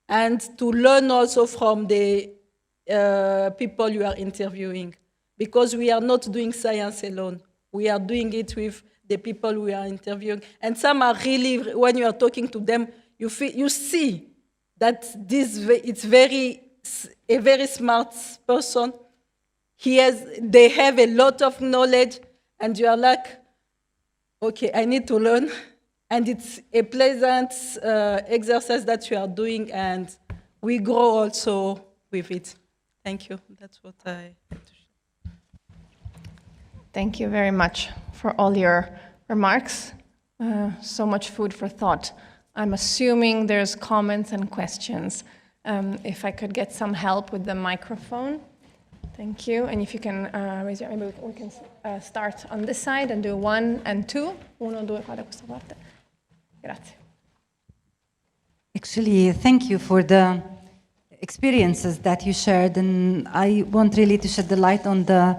Speaker 4: and to learn also from the people you are interviewing. Because we are not doing science alone. We are doing it with the people we are interviewing. And some are really, when you are talking to them, you see that it's a very smart person. They have a lot of knowledge, and you are like, okay, I need to learn. And it's a pleasant exercise that you are doing, and we grow also with it. Thank you. That's what I had to share.
Speaker 25: Thank you very much for all your remarks. So much food for thought. I'm assuming there's comments and questions. If I could get some help with the microphone. Thank you. And if you can raise your, maybe we can start on this side and do 1 and 2. 1, 2 qua da questa parte. Grazie.
Speaker 19: Actually, thank you for the experiences that you shared, and I want really to shed the light on the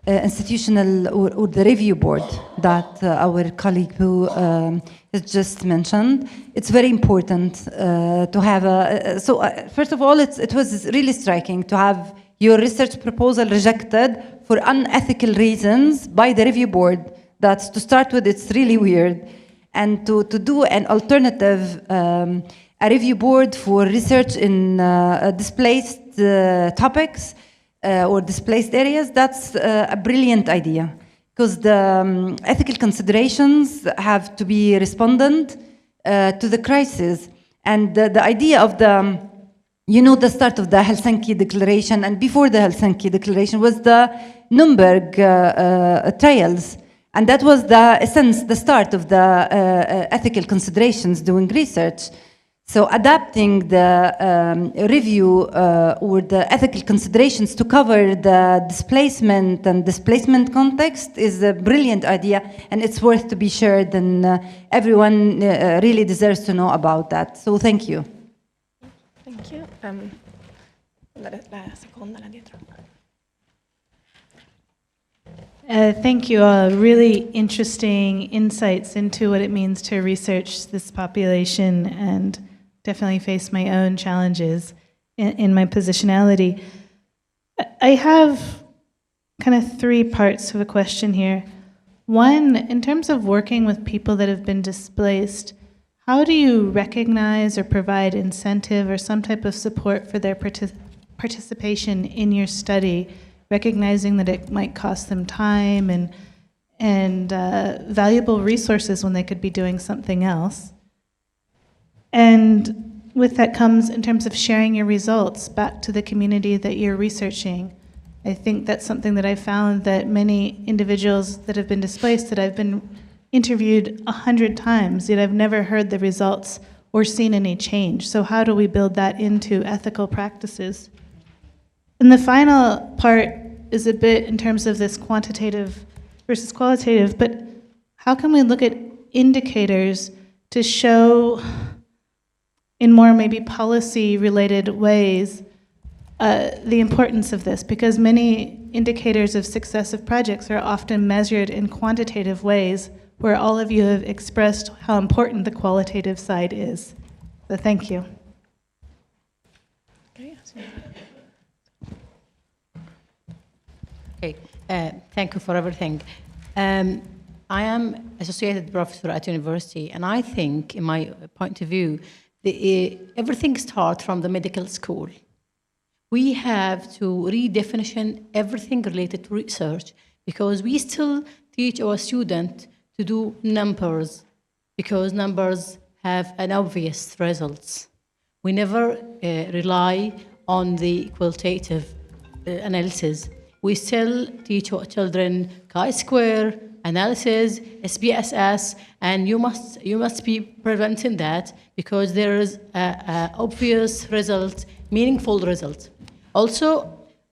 Speaker 19: institutional or the review board that our colleague who has just mentioned. It's very important to have a, first of all, it was really striking to have your research proposal rejected for unethical reasons by the review board. That's, to start with, it's really weird. And to do an alternative, a review board for research in displaced topics or displaced areas, that's a brilliant idea. Because the ethical considerations have to be respondent to the crisis. And the idea of the, you know, the start of the Helsinki Declaration, and before the Helsinki Declaration was the Nuremberg trials. And that was the essence, the start of the ethical considerations doing research. So adapting the review or the ethical considerations to cover the displacement and displacement context is a brilliant idea, and it's worth to be shared, and everyone really deserves to know about that. So thank you.
Speaker 25: Thank you. La seconda, là dietro.
Speaker 14: Thank you all. Really interesting insights into what it means to research this population, and definitely face my own challenges in my positionality. I have kind of 3 parts of a question here. One, in terms of working with people that have been displaced, how do you recognize or provide incentive or some type of support for their participation in your study, recognizing that it might cost them time and valuable resources when they could be doing something else? And with that comes in terms of sharing your results back to the community that you're researching. I think that's something that I found, that many individuals that have been displaced, that I've been interviewed 100 times, yet I've never heard the results or seen any change. So how do we build that into ethical practices? And the final part is a bit in terms of this quantitative versus qualitative, but how can we look at indicators to show in more maybe policy-related ways the importance of this? Because many indicators of success of projects are often measured in quantitative ways, where all of you have expressed how important the qualitative side is. So thank you.
Speaker 22: Okay, thank you for everything. I am associated professor at university, and I think, in my point of view, everything starts from the medical school. We have to redefinition everything related to research, because we still teach our students to do numbers, because numbers have an obvious results. We never rely on the qualitative analysis. We still teach our children chi-square analysis, SPSS, and you must be preventing that because there is a obvious result, meaningful result. Also,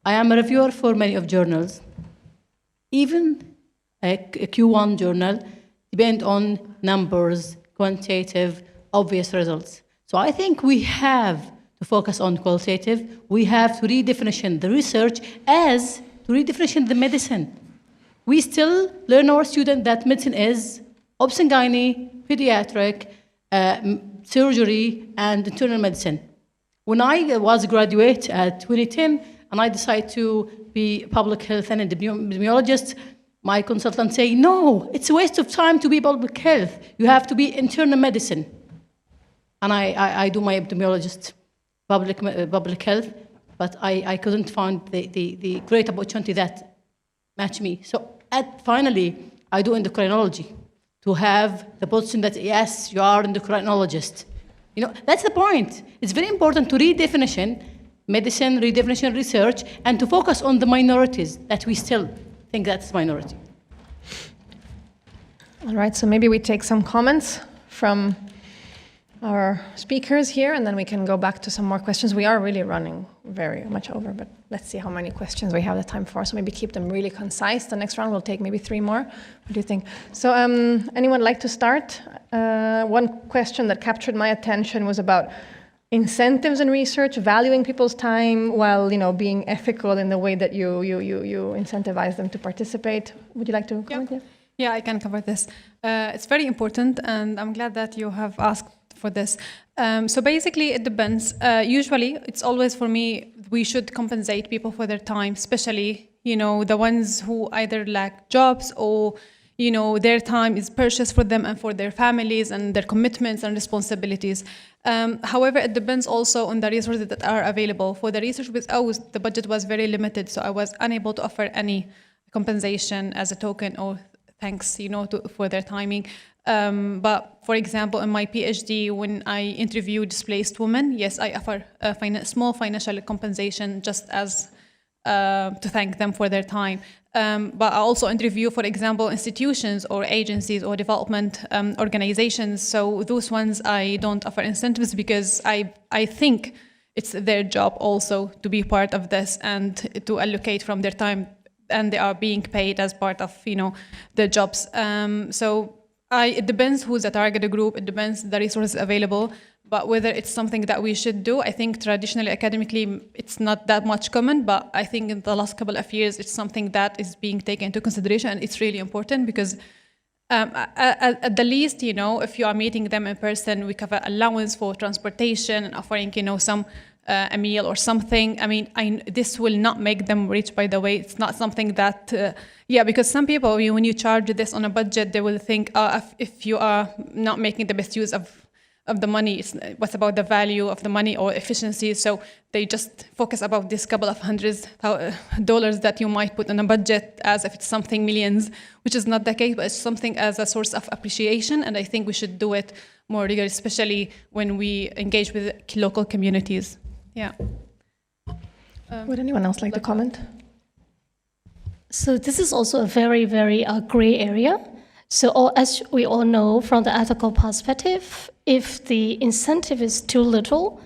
Speaker 22: I am a reviewer for many of journals. Even a Q1 journal depend on numbers, quantitative, obvious results. So I think we have to focus on qualitative. We have to redefinition the research as to redefinition the medicine. We still learn our students that medicine is obs and gynae, pediatric, surgery, and internal medicine. When I was a graduate at 2010, and I decided to be public health and epidemiologist, my consultant say, no, it's a waste of time to be public health. You have to be internal medicine. And I do my epidemiologist, public health, but I couldn't find the great opportunity that matched me. So finally, I do endocrinology to have the position that, yes, you are endocrinologist. You know, that's the point. It's very important to redefinition medicine, redefinition research, and to focus on the minorities that we still think that's minority.
Speaker 25: All right, so maybe we take some comments from our speakers here, and then we can go back to some more questions. We are really running very much over, but let's see how many questions we have the time for. So maybe keep them really concise. The next round will take maybe 3 more. What do you think? So anyone like to start? One question that captured my attention was about incentives in research, valuing people's time while being ethical in the way that you incentivize them to participate. Would you like to comment?
Speaker 3: Yeah. Yeah, I can cover this. It's very important, and I'm glad that you have asked for this. So basically, it depends. Usually, it's always for me, we should compensate people for their time, especially, the ones who either lack jobs or, their time is precious for them and for their families and their commitments and responsibilities. However, it depends also on the resources that are available. For the research with OWSD, the budget was very limited, so I was unable to offer any compensation as a token or thanks, for their timing. But for example, in my PhD, when I interview displaced women, yes, I offer a small financial compensation just as to thank them for their time. But I also interview, for example, institutions or agencies or development organizations. So those ones I don't offer incentives because I think it's their job also to be part of this and to allocate from their time, and they are being paid as part of their jobs. So it depends who's the target group. It depends the resources available. But whether it's something that we should do, I think traditionally, academically, it's not that much common. But I think in the last couple of years, it's something that is being taken into consideration, and it's really important because at the least, if you are meeting them in person, we cover allowance for transportation and offering, some a meal or something. I mean, this will not make them rich, by the way. It's not something that, because some people, when you charge this on a budget, they will think, if you are not making the best use of the money, what's about the value of the money or efficiency? So they just focus about this couple of $100s that you might put on a budget as if it's something millions, which is not the case, but it's something as a source of appreciation. And I think we should do it more regularly, especially when we engage with local communities. Yeah.
Speaker 25: Would anyone else like to comment?
Speaker 5: So this is also a very, very gray area. So as we all know from the ethical perspective, if the incentive is too little,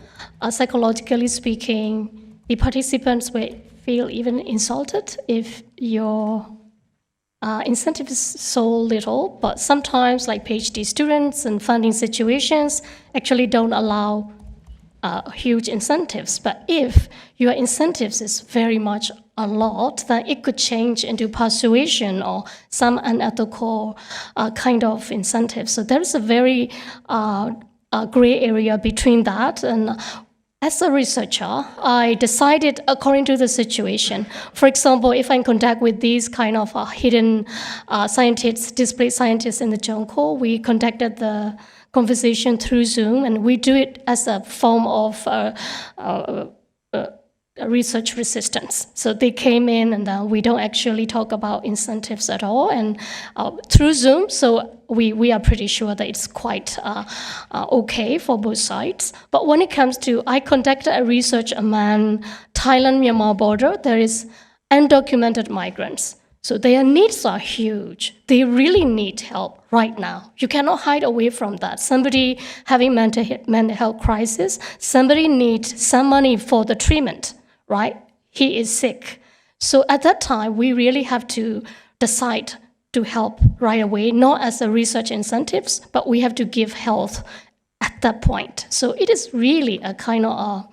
Speaker 5: psychologically speaking, the participants will feel even insulted if your incentive is so little. But sometimes, like PhD students and funding situations actually don't allow huge incentives. But if your incentives is very much a lot, then it could change into persuasion or some unethical kind of incentives. So there is a very gray area between that. And as a researcher, I decided according to the situation. For example, if I'm in contact with these kind of hidden scientists, displaced scientists in the jungle, we conducted the conversation through Zoom, and we do it as a form of research resistance. So they came in, and we don't actually talk about incentives at all, and through Zoom, so we are pretty sure that it's quite okay for both sides. But when it comes to, I conducted a research among Thailand-Myanmar border, there is undocumented migrants. So their needs are huge. They really need help right now. You cannot hide away from that. Somebody having mental health crisis, somebody needs some money for the treatment, right? He is sick. So at that time, we really have to decide to help right away, not as a research incentives, but we have to give health at that point. So it is really a kind of a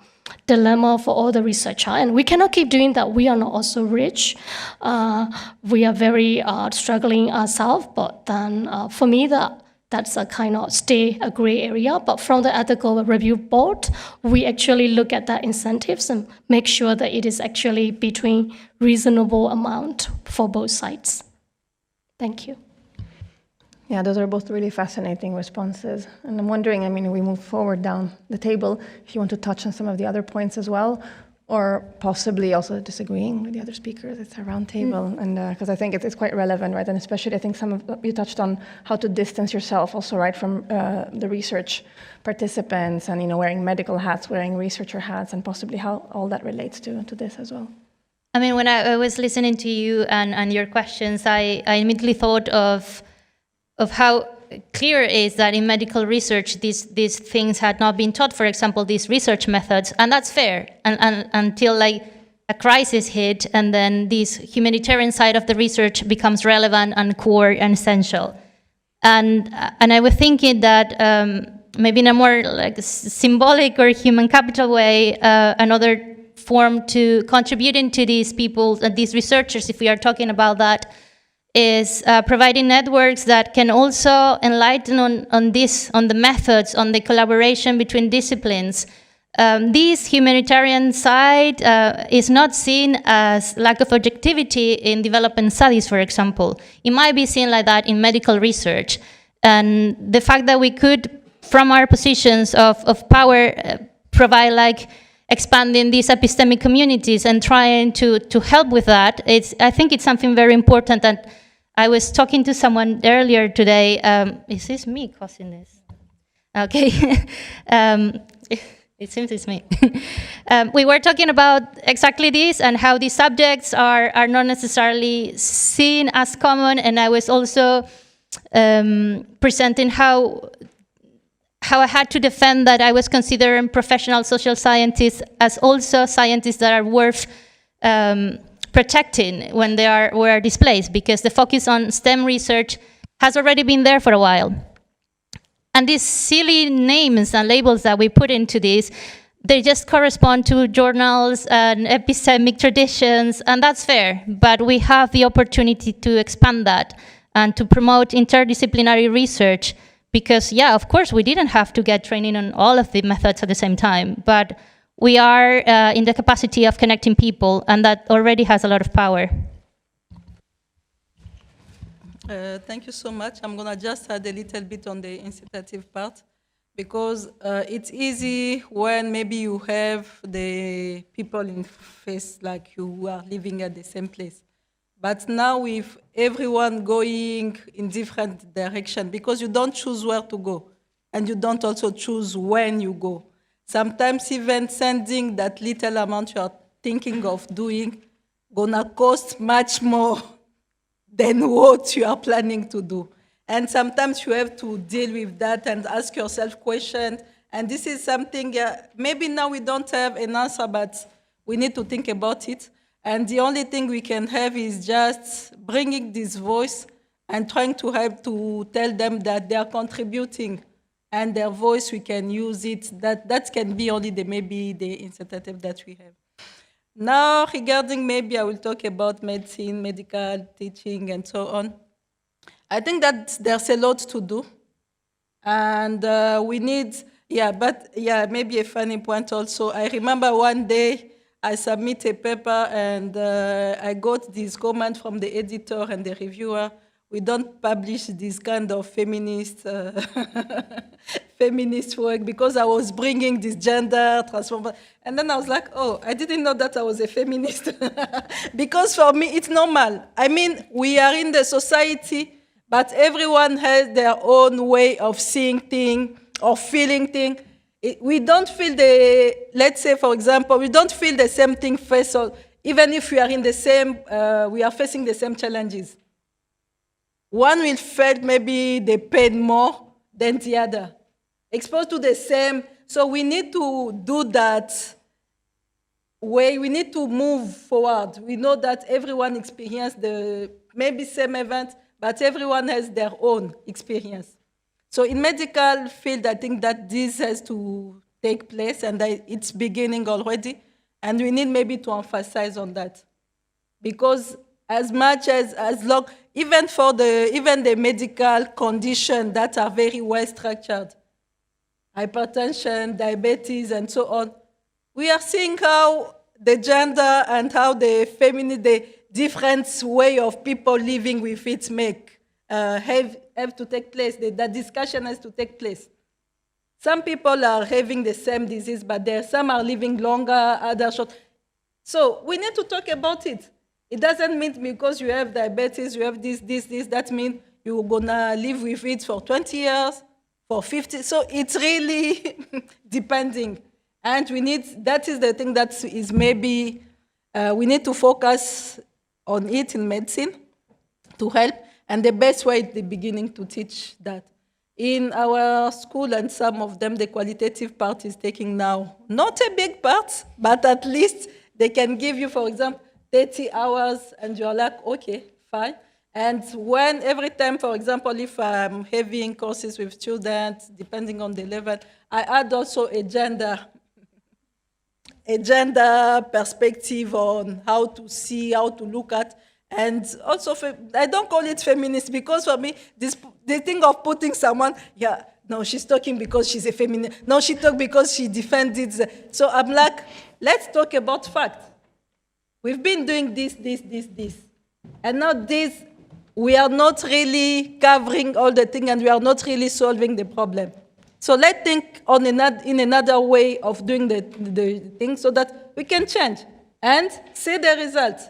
Speaker 5: dilemma for all the researchers, and we cannot keep doing that. We are not also rich. We are very struggling ourselves, but then for me, that's a kind of a gray area. But from the ethical review board, we actually look at the incentives and make sure that it is actually between reasonable amount for both sides. Thank you.
Speaker 25: Yeah, those are both really fascinating responses. And I'm wondering, I mean, we move forward down the table, if you want to touch on some of the other points as well, or possibly also disagreeing with the other speakers. It's a round table, and because I think it's quite relevant, right? And especially I think some of you touched on how to distance yourself also, right, from the research participants and, wearing medical hats, wearing researcher hats, and possibly how all that relates to this as well.
Speaker 8: I mean, when I was listening to you and your questions, I immediately thought of how clear it is that in medical research, these things had not been taught, for example, these research methods, and that's fair, and until like a crisis hit, and then this humanitarian side of the research becomes relevant and core and essential. And I was thinking that maybe in a more like symbolic or human capital way, another form to contributing to these people, these researchers, if we are talking about that, is providing networks that can also enlighten on the methods, on the collaboration between disciplines. This humanitarian side is not seen as lack of objectivity in development studies, for example. It might be seen like that in medical research. And the fact that we could, from our positions of power, provide like expanding these epistemic communities and trying to help with that, I think it's something very important. And I was talking to someone earlier today. Is this me causing this? Okay. It seems it's me. We were talking about exactly this and how these subjects are not necessarily seen as common. And I was also presenting how I had to defend that I was considering professional social scientists as also scientists that are worth protecting when they were displaced, because the focus on STEM research has already been there for a while. And these silly names and labels that we put into this, they just correspond to journals and epistemic traditions, and that's fair. But we have the opportunity to expand that and to promote interdisciplinary research, because, yeah, of course, we didn't have to get training on all of the methods at the same time, but we are in the capacity of connecting people, and that already has a lot of power.
Speaker 4: Thank you so much. I'm going to just add a little bit on the incitative part, because it's easy when maybe you have the people in face like you who are living at the same place. But now with everyone going in different direction, because you don't choose where to go, and you don't also choose when you go. Sometimes even sending that little amount you are thinking of doing gonna cost much more than what you are planning to do. And sometimes you have to deal with that and ask yourself questions. And this is something, maybe now we don't have an answer, but we need to think about it. And the only thing we can have is just bringing this voice and trying to help to tell them that they are contributing, and their voice, we can use it. That can be only maybe the incentive that we have. Now, regarding maybe I will talk about medicine, medical teaching, and so on. I think that there's a lot to do. And we need, maybe a funny point also. I remember one day I submit a paper and I got this comment from the editor and the reviewer: we don't publish this kind of feminist work, because I was bringing this gender transformation. And then I was like, oh, I didn't know that I was a feminist. Because for me, it's normal. I mean, we are in the society, but everyone has their own way of seeing things or feeling things. We don't feel let's say, for example, we don't feel the same thing first. So even if we are in the same, we are facing the same challenges. One will feel maybe they paid more than the other, exposed to the same. So we need to do that way. We need to move forward. We know that everyone experienced the maybe same event, but everyone has their own experience. So in medical field, I think that this has to take place, and it's beginning already. And we need maybe to emphasize on that, because as much as long, even for the medical conditions that are very well structured, hypertension, diabetes, and so on, we are seeing how the gender and how the feminine, the different way of people living with it have to take place. That discussion has to take place. Some people are having the same disease, but some are living longer, others short. So we need to talk about it. It doesn't mean because you have diabetes, you have this, that means you're gonna live with it for 20 years, for 50. So it's really depending. And that is the thing that is maybe, we need to focus on it in medicine to help. And the best way at the beginning to teach that. In our school, and some of them, the qualitative part is taking now, not a big part, but at least they can give you, for example, 30 hours, and you're like, okay, fine. And every time, for example, if I'm having courses with students, depending on the level, I add also a gender perspective on how to see, how to look at. And also, I don't call it feminist, because for me, the thing of putting someone, no, she's talking because she's a feminist. No, she talks because she defended. So I'm like, let's talk about facts. We've been doing this. And now we are not really covering all the things, and we are not really solving the problem. So let's think in another way of doing the thing so that we can change and see the results.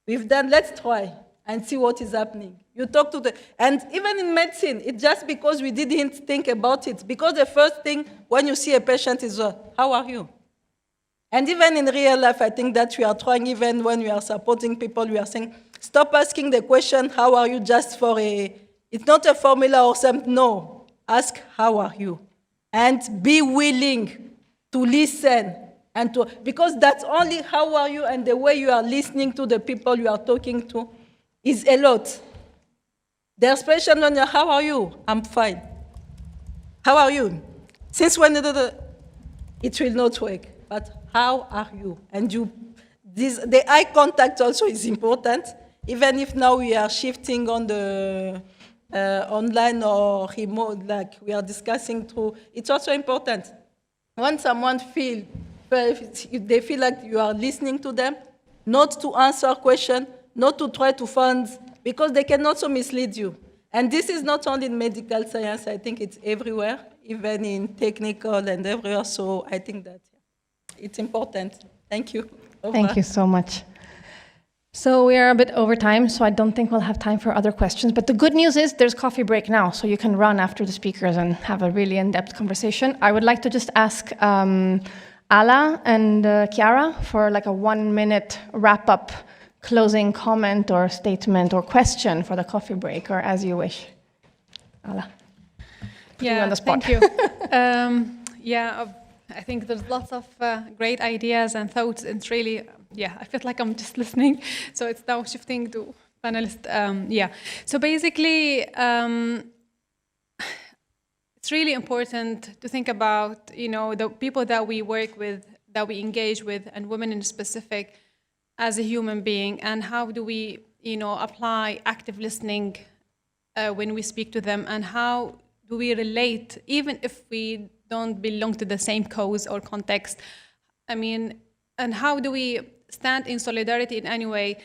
Speaker 4: We've done, let's try and see what is happening. You talk to and even in medicine, it's just because we didn't think about it. Because the first thing when you see a patient is, how are you? And even in real life, I think that we are trying, even when we are supporting people, we are saying, stop asking the question, how are you, just for it's not a formula or something, no. Ask, how are you? And be willing to listen. Because that's only how are you, and the way you are listening to the people you are talking to is a lot. There's patient when you're, how are you? I'm fine. How are you? Since when it will not work, but how are you? And the eye contact also is important, even if now we are shifting on the online or remote, like we are discussing through, it's also important. When someone they feel like you are listening to them, not to answer questions, not to try to find, because they can also mislead you. And this is not only in medical science, I think it's everywhere, even in technical and everywhere. So I think that it's important. Thank you. Over.
Speaker 25: Thank you so much. So we are a bit over time, so I don't think we'll have time for other questions. But the good news is there's coffee break now, so you can run after the speakers and have a really in-depth conversation. I would like to just ask Ala and Chiara for like a 1-minute wrap-up closing comment or statement or question for the coffee break, or as you wish. Ala. Putting you on the spot.
Speaker 3: Thank you. I think there's lots of great ideas and thoughts. It's really, I feel like I'm just listening. So it's now shifting to panelists. So basically, it's really important to think about, the people that we work with, that we engage with, and women in specific, as a human being, and how do we, apply active listening when we speak to them, and how do we relate, even if we don't belong to the same cause or context. And how do we stand in solidarity in any way?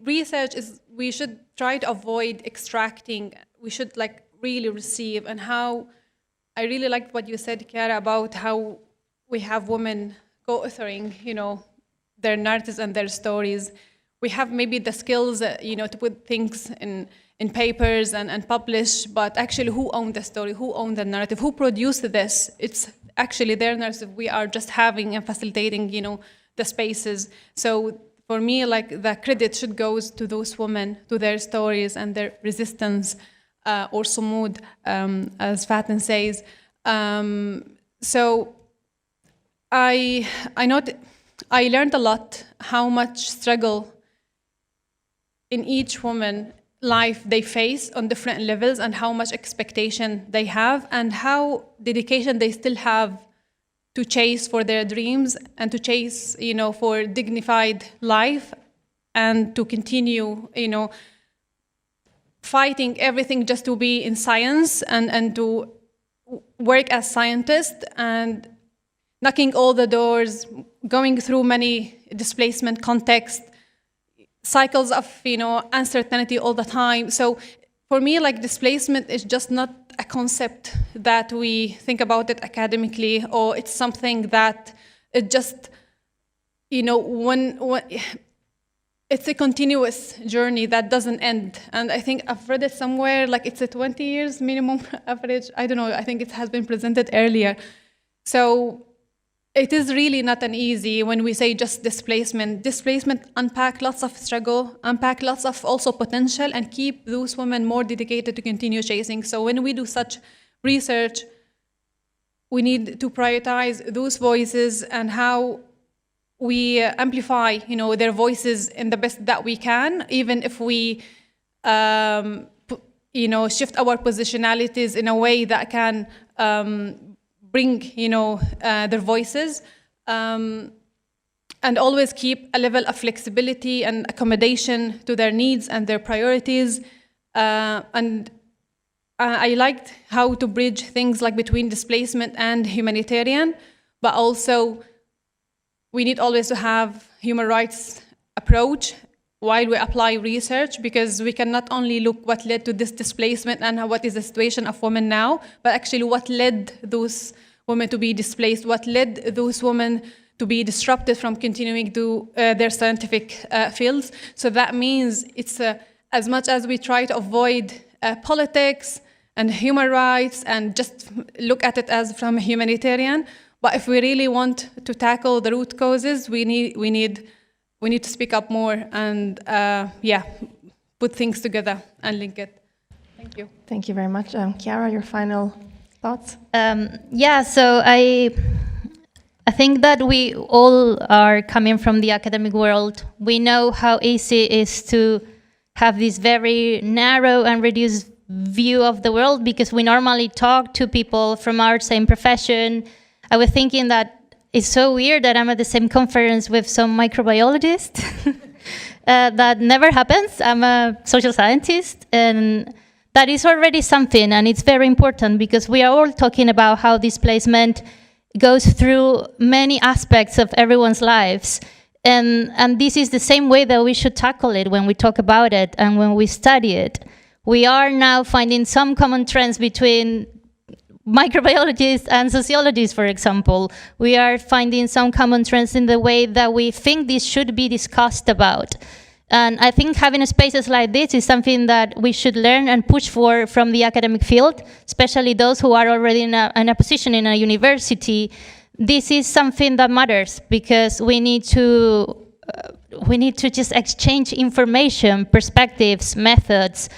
Speaker 3: Research we should try to avoid extracting. We should really receive, and how, I really liked what you said, Chiara, about how we have women co-authoring, their narratives and their stories. We have maybe the skills, to put things in papers and publish, but actually who owned the story, who owned the narrative, who produced this? It's actually their narrative. We are just having and facilitating, the spaces. So for me, like, the credit should go to those women, to their stories and their resistance, or sumud, as Fatin says. So I learned a lot how much struggle in each woman life they face on different levels, and how much expectation they have, and how dedication they still have to chase for their dreams and to chase, for dignified life, and to continue, fighting everything just to be in science and to work as scientists, and knocking all the doors, going through many displacement contexts, cycles of, uncertainty all the time. So for me, like, displacement is just not a concept that we think about it academically, or it's something that it just, it's a continuous journey that doesn't end. And I think I've read it somewhere, like, it's a 20 years minimum average. I don't know, I think it has been presented earlier. So it is really not an easy when we say just displacement. Displacement unpack lots of struggle, unpack lots of also potential, and keep those women more dedicated to continue chasing. So when we do such research, we need to prioritize those voices and how we amplify, their voices in the best that we can, even if we, shift our positionalities in a way that can bring, their voices, and always keep a level of flexibility and accommodation to their needs and their priorities. And I liked how to bridge things like between displacement and humanitarian, but also we need always to have human rights approach while we apply research, because we can not only look what led to this displacement and what is the situation of women now, but actually what led those women to be displaced, what led those women to be disrupted from continuing to their scientific fields. So that means it's as much as we try to avoid politics and human rights and just look at it as from a humanitarian, but if we really want to tackle the root causes, we need to speak up more and put things together and link it. Thank you.
Speaker 17: Thank you very much. Chiara, your final thoughts?
Speaker 8: So I think that we all are coming from the academic world. We know how easy it is to have this very narrow and reduced view of the world, because we normally talk to people from our same profession. I was thinking that it's so weird that I'm at the same conference with some microbiologists. That never happens. I'm a social scientist, and that is already something, and it's very important, because we are all talking about how displacement goes through many aspects of everyone's lives. And this is the same way that we should tackle it when we talk about it and when we study it. We are now finding some common trends between microbiologists and sociologists, for example. We are finding some common trends in the way that we think this should be discussed about. And I think having spaces like this is something that we should learn and push for from the academic field, especially those who are already in a position in a university. This is something that matters, because we need to just exchange information, perspectives, methods.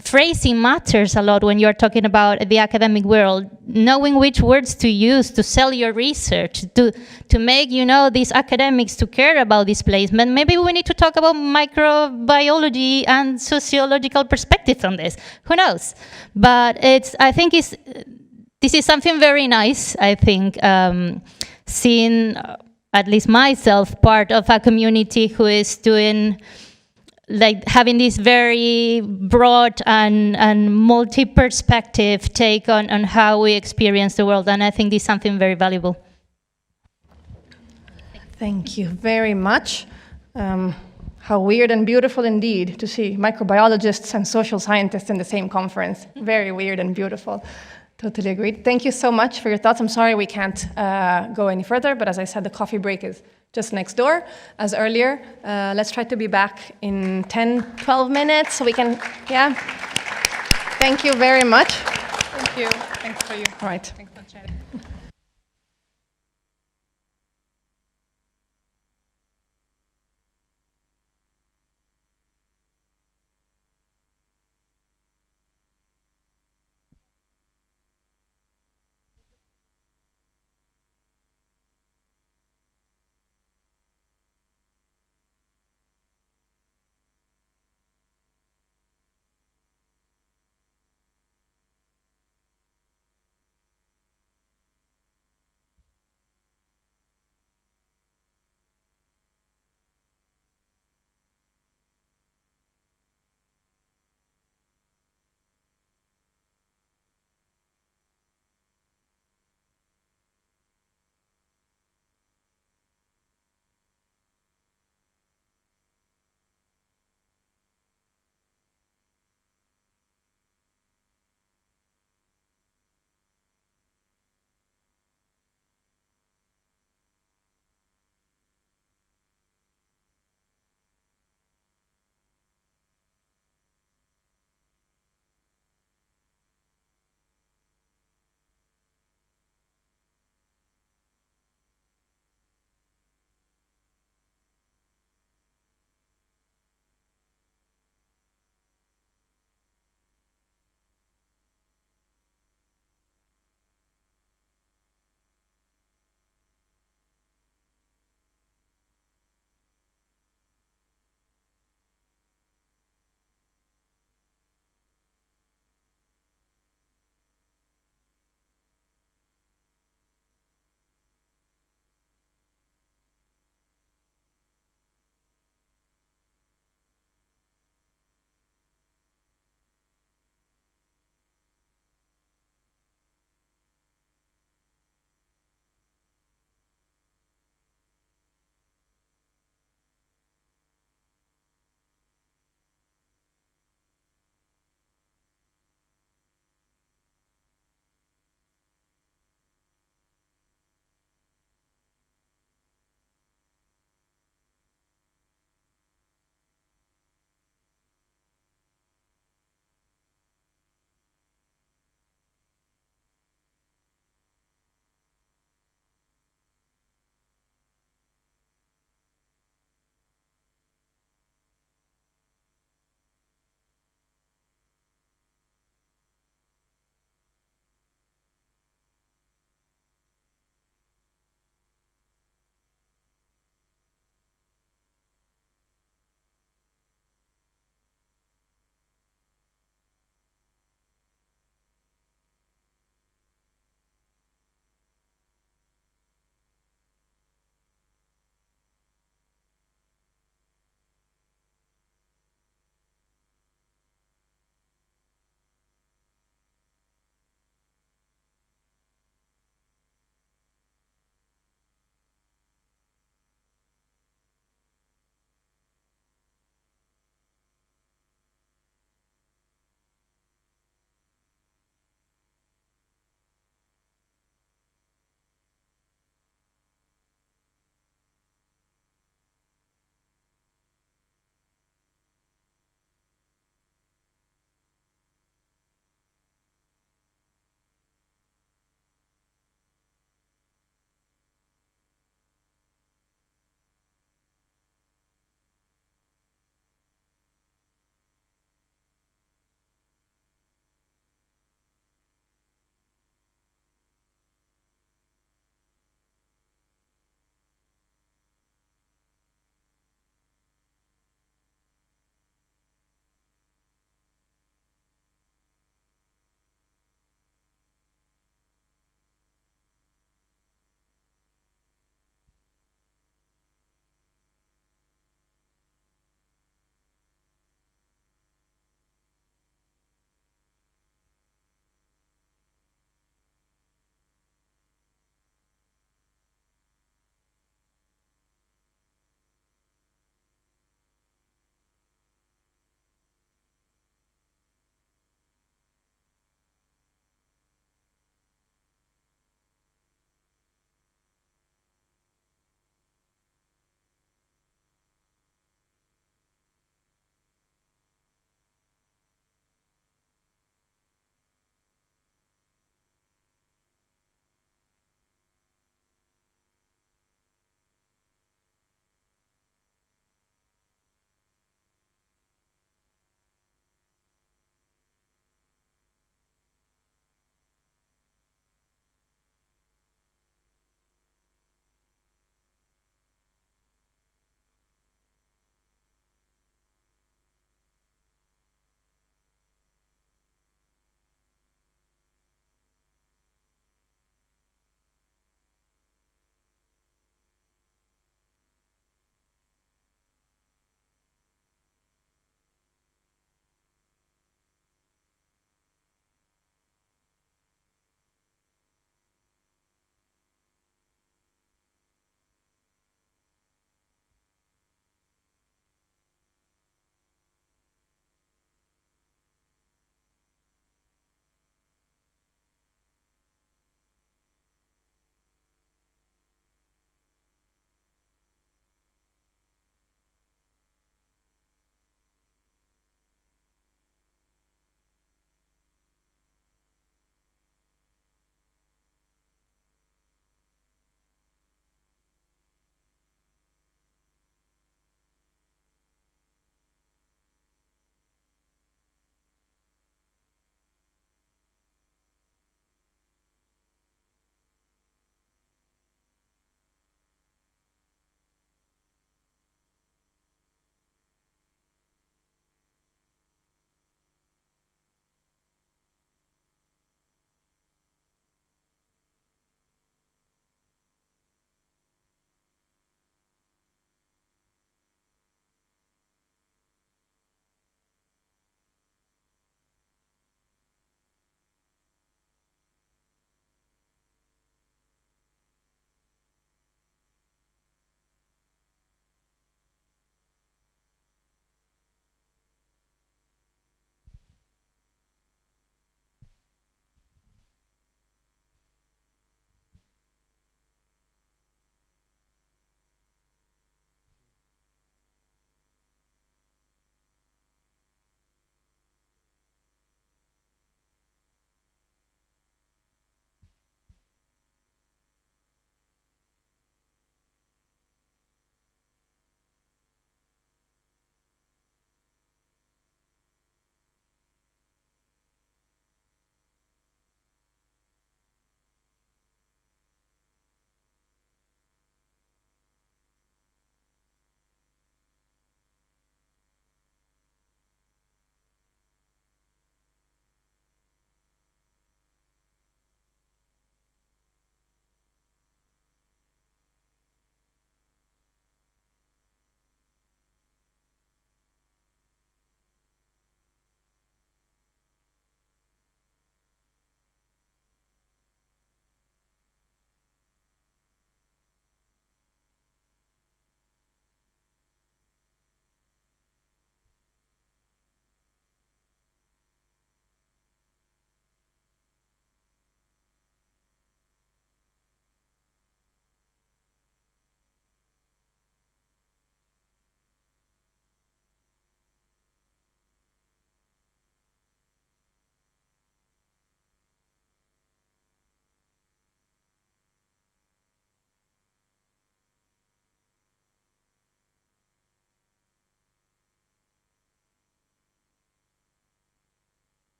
Speaker 8: Phrasing matters a lot when you're talking about the academic world. Knowing which words to use to sell your research, to make, these academics to care about displacement. Maybe we need to talk about microbiology and sociological perspectives on this. Who knows? But I think this is something very nice, I think, seeing, at least myself, part of a community who is doing, like, having this very broad and multi-perspective take on how we experience the world. And I think this is something very valuable.
Speaker 17: Thank you very much. How weird and beautiful indeed to see microbiologists and social scientists in the same conference. Very weird and beautiful. Totally agreed. Thank you so much for your thoughts. I'm sorry we can't go any further, but as I said, the coffee break is just next door, as earlier. Let's try to be back in 10, 12 minutes so we can, Thank you very much.
Speaker 3: Thank you. Thanks for you.
Speaker 17: All right.
Speaker 3: Thanks for chatting.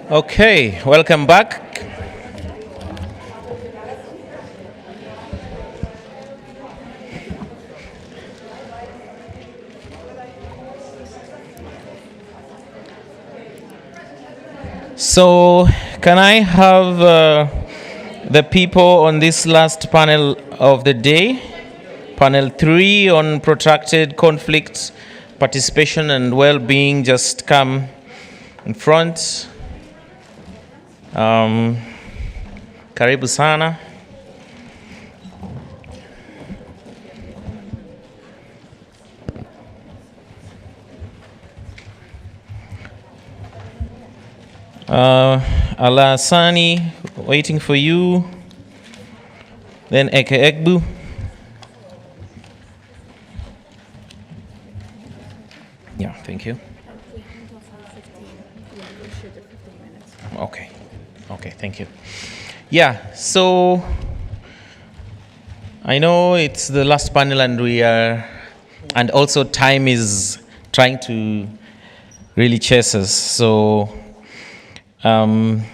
Speaker 13: Okay, welcome back. So, can I have the people on this last panel of the day, panel 3 on protracted conflict, participation and well-being, just come in front. Karibu sana. Ala Sani, waiting for you. Then Eke Egbu. Yeah, thank you. Okay. Okay, thank you. Yeah, so I know it's the last panel and also time is trying to really chase us. So I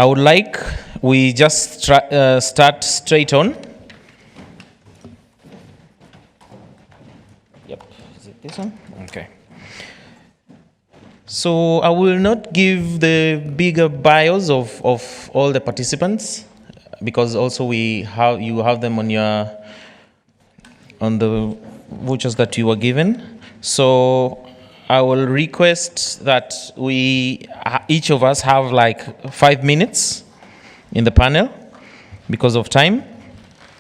Speaker 13: would like we just start straight on. Yep, is it this one? Okay. So I will not give the bigger bios of all the participants because also you have them on the vouchers that you were given. So I will request that each of us have like 5 minutes in the panel because of time.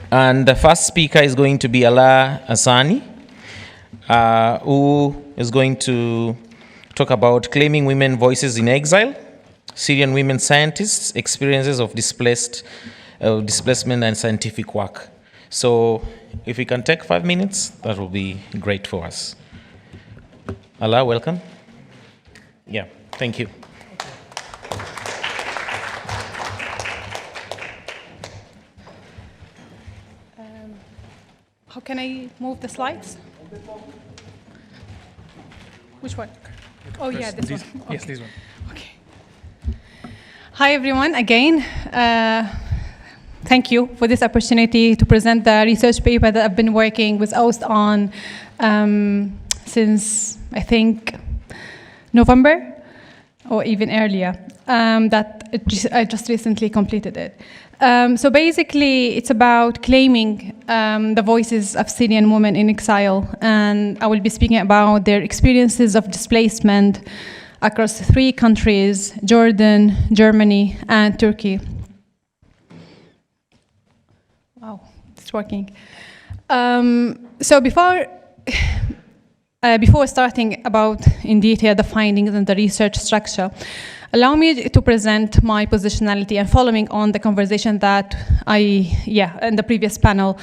Speaker 13: And the first speaker is going to be Ala Asani, who is going to talk about claiming women voices in exile, Syrian women scientists, experiences of displacement and scientific work. So if we can take 5 minutes, that will be great for us. Allah, welcome. Yeah, thank you.
Speaker 3: How can I move the slides? Which one? Oh, yeah, this one. Okay.
Speaker 9: Yes, this one.
Speaker 3: Okay. Hi, everyone, again. Thank you for this opportunity to present the research paper that I've been working with OWSD on since, I think, November or even earlier, that I just recently completed it. So basically, it's about claiming the voices of Syrian women in exile, and I will be speaking about their experiences of displacement across 3 countries, Jordan, Germany, and Turkey. Wow, it's working. So before starting about in detail the findings and the research structure, allow me to present my positionality and following on the conversation that in the previous panel.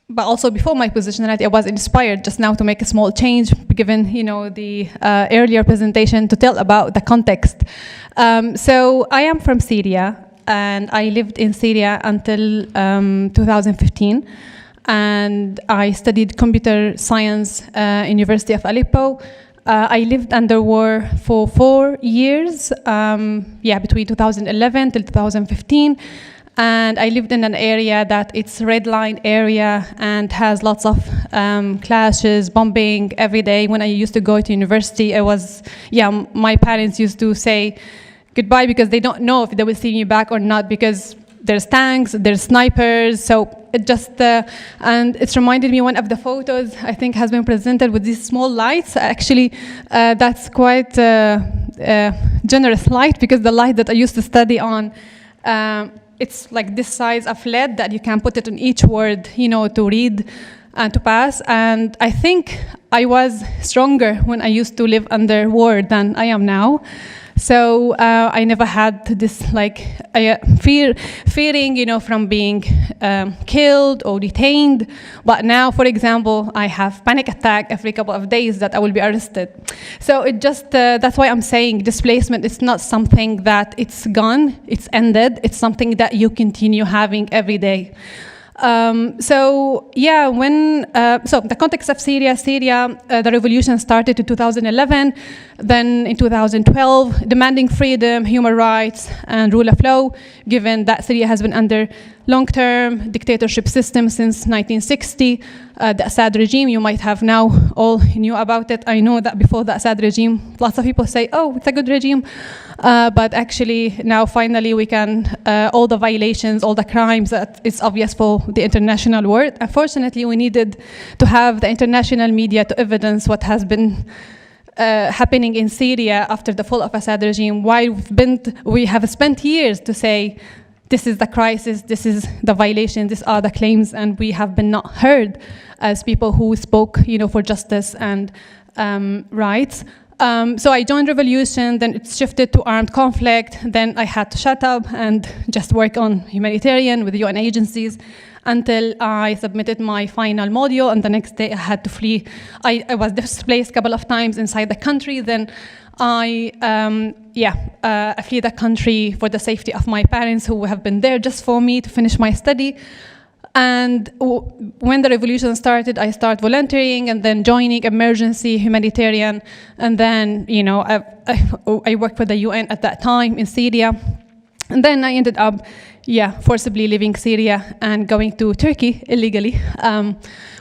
Speaker 3: But also before my positionality, I was inspired just now to make a small change, given the earlier presentation, to tell about the context. So I am from Syria, and I lived in Syria until 2015. And I studied computer science University of Aleppo. I lived under war for 4 years, between 2011 till 2015. And I lived in an area that it's red line area and has lots of clashes, bombing every day. When I used to go to university, my parents used to say goodbye because they don't know if they will see me back or not, because there's tanks, there's snipers. So it just, and it's reminded me, one of the photos I think has been presented with these small lights. Actually, that's quite generous light, because the light that I used to study on, it's like this size of LED that you can put it on each word, to read and to pass. And I think I was stronger when I used to live under war than I am now. So I never had this fearing, from being killed or detained. But now, for example, I have panic attack every couple of days that I will be arrested. So it just, that's why I'm saying displacement is not something that it's gone, it's ended. It's something that you continue having every day. So the context of Syria, the revolution started in 2011, then in 2012, demanding freedom, human rights, and rule of law, given that Syria has been under long-term dictatorship system since 1960. The Assad regime, you might have now all knew about it. I know that before the Assad regime, lots of people say, oh, it's a good regime. But actually now finally we can, all the violations, all the crimes, that it's obvious for the international world. Unfortunately, we needed to have the international media to evidence what has been happening in Syria after the fall of Assad regime, while we have spent years to say, this is the crisis, this is the violation, these are the claims, and we have been not heard as people who spoke, for justice and rights. So I joined revolution, then it shifted to armed conflict, then I had to shut up and just work on humanitarian with UN agencies until I submitted my final module, and the next day I had to flee. I was displaced a couple of times inside the country, then I flee the country for the safety of my parents who have been there just for me to finish my study. And when the revolution started, I started volunteering and then joining emergency humanitarian. And then, I worked for the UN at that time in Syria. And then I ended up, forcibly leaving Syria and going to Turkey illegally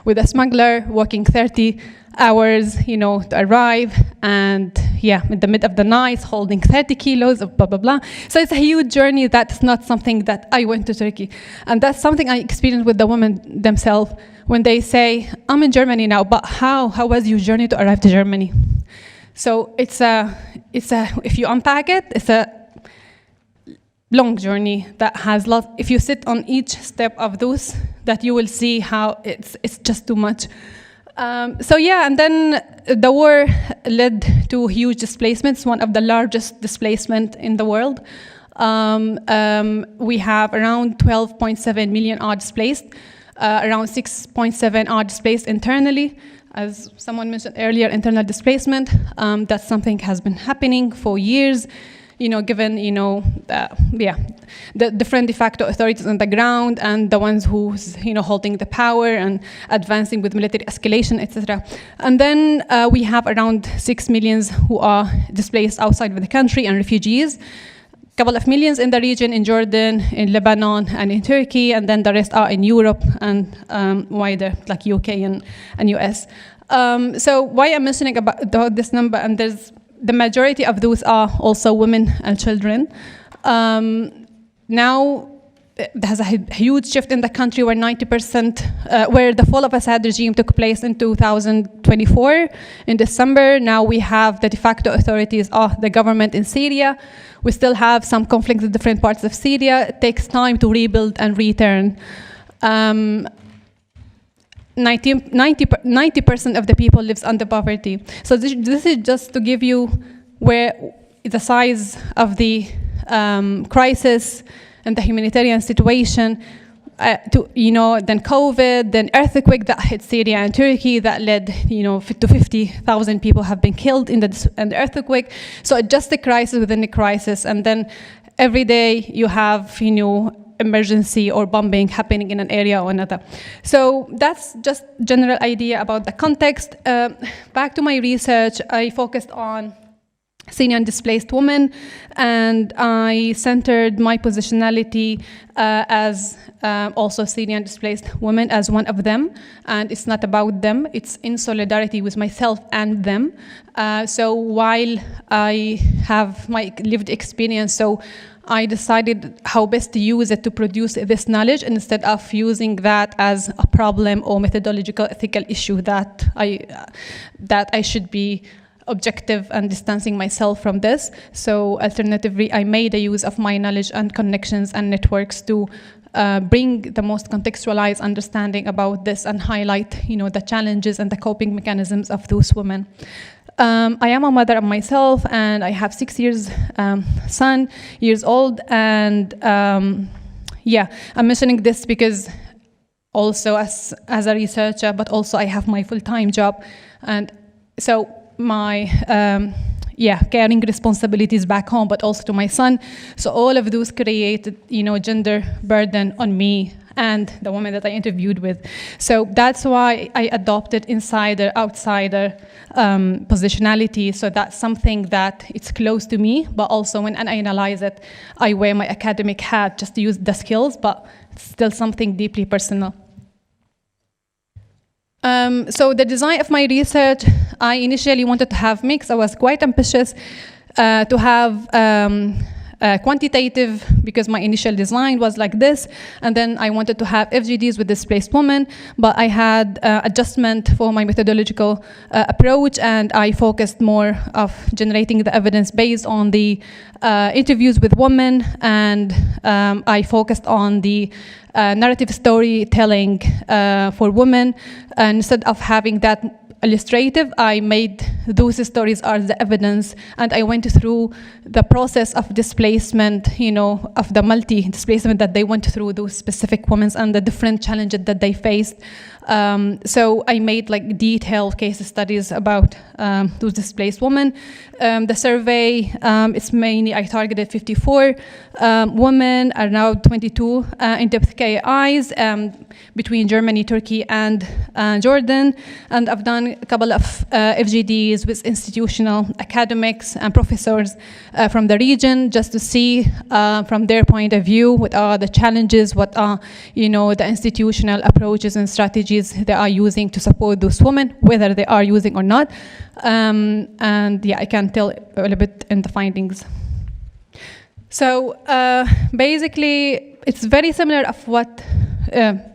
Speaker 3: with a smuggler, working 30 hours, to arrive, and in the middle of the night, holding 30 kilos of blah, blah, blah. So it's a huge journey. That's not something that I went to Turkey. And that's something I experienced with the women themselves when they say, I'm in Germany now, but how was your journey to arrive to Germany? So it's if you unpack it, it's a long journey that has lots. If you sit on each step of those, that you will see how it's just too much. And then the war led to huge displacements, one of the largest displacement in the world. We have around 12.7 million are displaced, around 6.7 are displaced internally. As someone mentioned earlier, internal displacement, that's something has been happening for years. Given, the different de facto authorities on the ground and the ones who's, holding the power and advancing with military escalation, etc. And then we have around 6 million who are displaced outside of the country and refugees. A couple of millions in the region, in Jordan, in Lebanon, and in Turkey, and then the rest are in Europe and wider, like UK and US. So why I'm mentioning about this number, and the majority of those are also women and children. Now, there's a huge shift in the country where 90%, where the fall of Assad regime took place in 2024 in December. Now we have the de facto authorities of the government in Syria. We still have some conflicts in different parts of Syria. It takes time to rebuild and return. 90% of the people lives under poverty. So this is just to give you where the size of the crisis and the humanitarian situation. Then COVID, then earthquake that hit Syria and Turkey that led, to 50,000 people have been killed in the earthquake. So just a crisis within a crisis, and then every day you have, emergency or bombing happening in an area or another. So that's just general idea about the context. Back to my research, I focused on Syrian displaced women, and I centered my positionality as also Syrian displaced women as one of them, and it's not about them, it's in solidarity with myself and them. So while I have my lived experience, so I decided how best to use it to produce this knowledge instead of using that as a problem or methodological ethical issue that I should be objective and distancing myself from this. So alternatively, I made a use of my knowledge and connections and networks to bring the most contextualized understanding about this and highlight, the challenges and the coping mechanisms of those women. I am a mother of myself, and I have 6 years old, and I'm mentioning this because also as a researcher, but also I have my full-time job, and so my caring responsibilities back home, but also to my son. So all of those created, gender burden on me and the woman that I interviewed with. So that's why I adopted insider-outsider positionality. So that's something that it's close to me, but also when I analyze it, I wear my academic hat just to use the skills, but it's still something deeply personal. So the design of my research, I initially wanted to have mix. I was quite ambitious to have quantitative, because my initial design was like this, and then I wanted to have FGDs with displaced women, but I had adjustment for my methodological approach, and I focused more of generating the evidence based on the interviews with women, and I focused on the narrative storytelling for women. And instead of having that illustrative, I made those stories as the evidence, and I went through the process of displacement, of the multi-displacement that they went through, those specific women, and the different challenges that they faced. So I made like detailed case studies about those displaced women. The survey, it's mainly, I targeted 54 women, around 22 in-depth KIs between Germany, Turkey, and Jordan. And I've done a couple of FGDs with institutional academics and professors from the region, just to see from their point of view what are the challenges, what are the institutional approaches and strategies they are using to support those women, whether they are using or not. And yeah, I can tell a little bit in the findings. So basically, it's very similar of what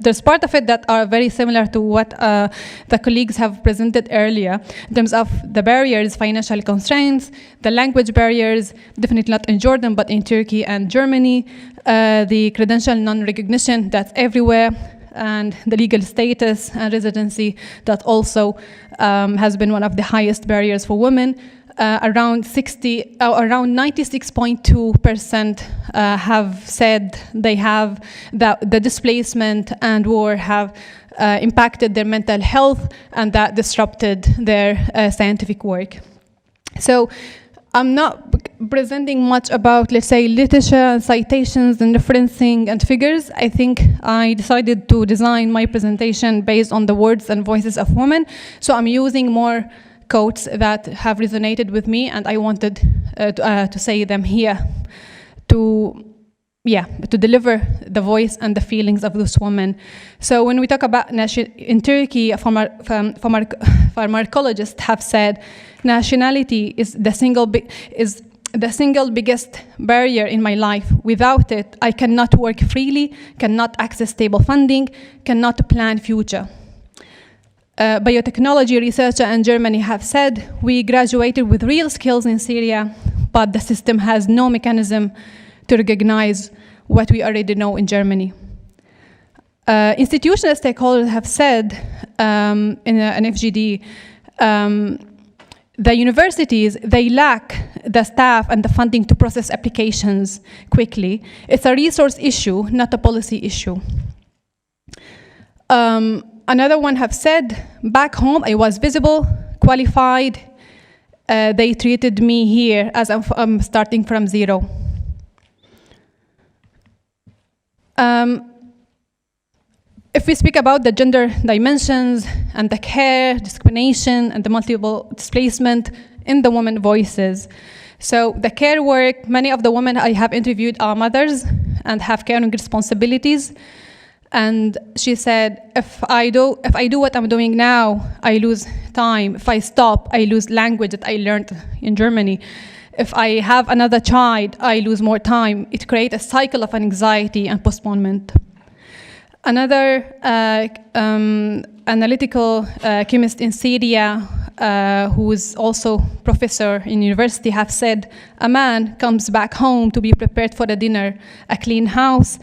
Speaker 3: there's part of it that are very similar to what the colleagues have presented earlier in terms of the barriers, financial constraints, the language barriers, definitely not in Jordan, but in Turkey and Germany, the credential non-recognition that's everywhere, and the legal status and residency that also has been one of the highest barriers for women. Around 96.2% have said they have the displacement and war have impacted their mental health, and that disrupted their scientific work. So I'm not presenting much about, let's say, literature, citations, and referencing and figures. I think I decided to design my presentation based on the words and voices of women. So I'm using more quotes that have resonated with me, and I wanted to say them here to deliver the voice and the feelings of those women. So when we talk about in Turkey, pharmacologists have said nationality is the single biggest barrier in my life. Without it, I cannot work freely, cannot access stable funding, cannot plan future. Biotechnology researcher in Germany have said, we graduated with real skills in Syria, but the system has no mechanism to recognize what we already know in Germany. Institutional stakeholders have said in an FGD, the universities, they lack the staff and the funding to process applications quickly. It's a resource issue, not a policy issue. Another one have said, back home I was visible, qualified. They treated me here as I'm starting from zero. If we speak about the gender dimensions and the care, discrimination, and the multiple displacement in the women voices. So the care work, many of the women I have interviewed are mothers and have caring responsibilities. And she said, if I do what I'm doing now, I lose time. If I stop, I lose language that I learned in Germany. If I have another child, I lose more time. It creates a cycle of anxiety and postponement. Another analytical chemist in Syria, who is also professor in university, have said, a man comes back home to be prepared for the dinner, a clean house,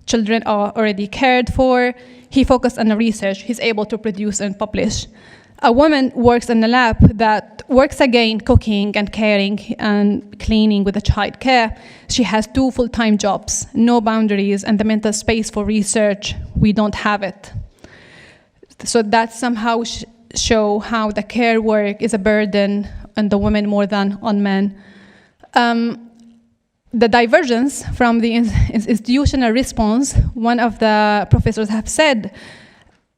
Speaker 3: children are already cared for. He focused on the research. He's able to produce and publish. A woman works in a lab that works again cooking and caring and cleaning with the child care. She has 2 full-time jobs, no boundaries, and the mental space for research, we don't have it. So that somehow show how the care work is a burden on the women more than on men. The divergence from the institutional response, one of the professors have said,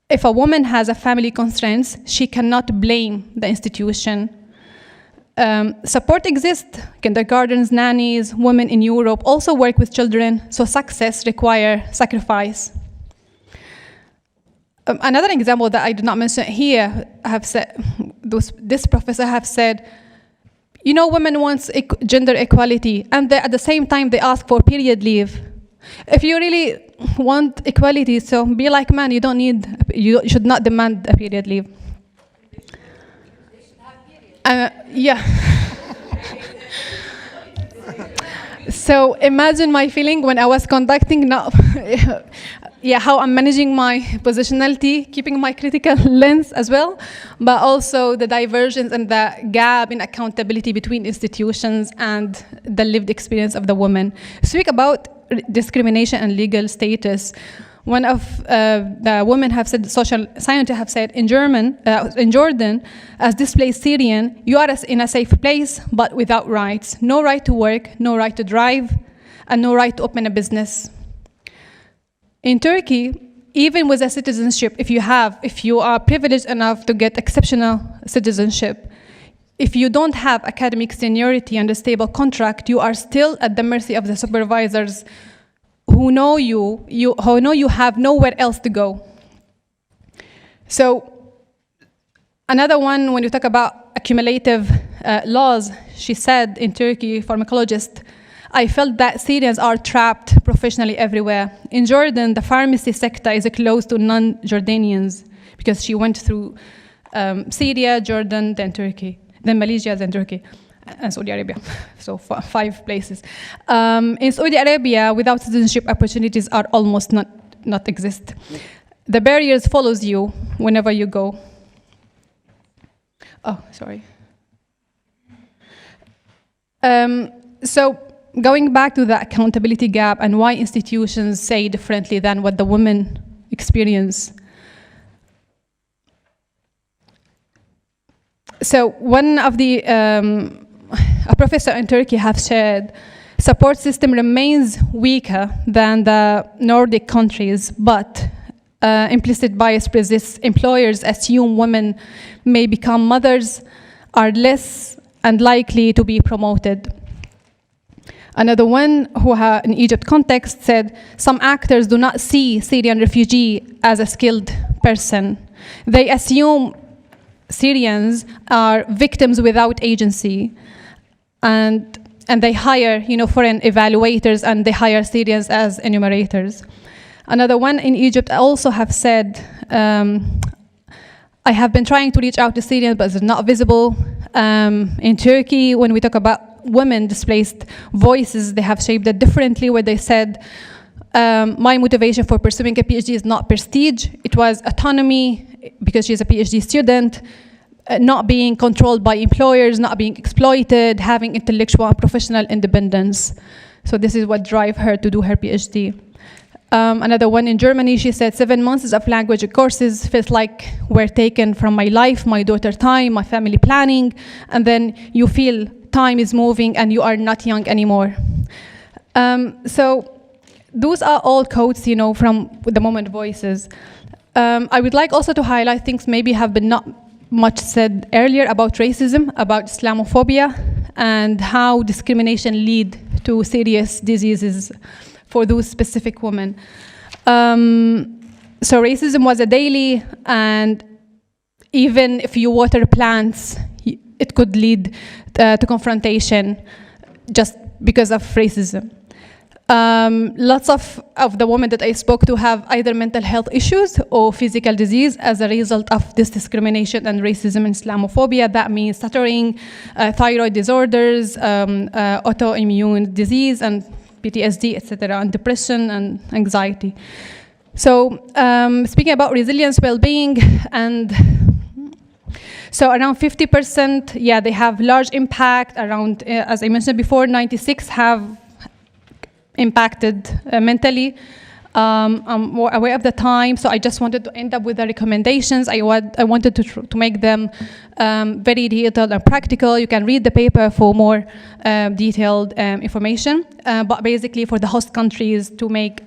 Speaker 3: if a woman has a family constraints, she cannot blame the institution. Support exists. Kindergartens, nannies, women in Europe also work with children, so success requires sacrifice. Another example that I did not mention here, this professor have said, you know, women want gender equality, and at the same time they ask for period leave. If you really want equality, so be like men. You should not demand a period leave. Yeah. So imagine my feeling when I was conducting now. Yeah, how I'm managing my positionality, keeping my critical lens as well, but also the divergence and the gap in accountability between institutions and the lived experience of the woman. Speak about discrimination and legal status. One of the women have said, social scientists have said, in Jordan, as displaced Syrian, you are in a safe place, but without rights. No right to work, no right to drive, and no right to open a business. In Turkey, even with a citizenship, if you are privileged enough to get exceptional citizenship, if you don't have academic seniority and a stable contract, you are still at the mercy of the supervisors who know you have nowhere else to go. So another one, when you talk about accumulative laws, she said in Turkey, pharmacologist, I felt that Syrians are trapped professionally everywhere. In Jordan, the pharmacy sector is closed to non-Jordanians because she went through Syria, Jordan, then Turkey, then Malaysia, then Turkey, and Saudi Arabia. So 5 places. In Saudi Arabia, without citizenship, opportunities are almost not exist. The barriers follows you whenever you go. Oh, sorry. So going back to the accountability gap and why institutions say differently than what the women experience. So one of the, a professor in Turkey have said, support system remains weaker than the Nordic countries, but implicit bias persists. Employers assume women may become mothers, are less and likely to be promoted. Another one who in Egypt context said, some actors do not see Syrian refugee as a skilled person. They assume Syrians are victims without agency, and they hire foreign evaluators, and they hire Syrians as enumerators. Another one in Egypt also have said, I have been trying to reach out to Syrians, but it's not visible. In Turkey, when we talk about women displaced voices, they have shaped it differently, where they said, my motivation for pursuing a PhD is not prestige, it was autonomy, because she's a PhD student, not being controlled by employers, not being exploited, having intellectual and professional independence. So this is what drive her to do her PhD. Another one in Germany, she said, 7 months of language courses feels like were taken from my life, my daughter's time, my family planning, and then you feel time is moving and you are not young anymore. So those are all quotes, from the Moment Voices. I would like also to highlight things maybe have been not much said earlier about racism, about Islamophobia, and how discrimination lead to serious diseases for those specific women. So racism was a daily, and even if you water plants, it could lead to confrontation just because of racism. Lots of the women that I spoke to have either mental health issues or physical disease as a result of this discrimination and racism and Islamophobia. That means stuttering, thyroid disorders, autoimmune disease, and PTSD, etc., and depression and anxiety. So speaking about resilience, well-being, and so around 50%, yeah, they have large impact. Around, as I mentioned before, 96 have impacted mentally.
Speaker 17: I'm more aware of the time, so I just wanted to end up with the recommendations. I wanted to make them very detailed and practical. You can read the paper for more detailed information. But basically for the host countries to make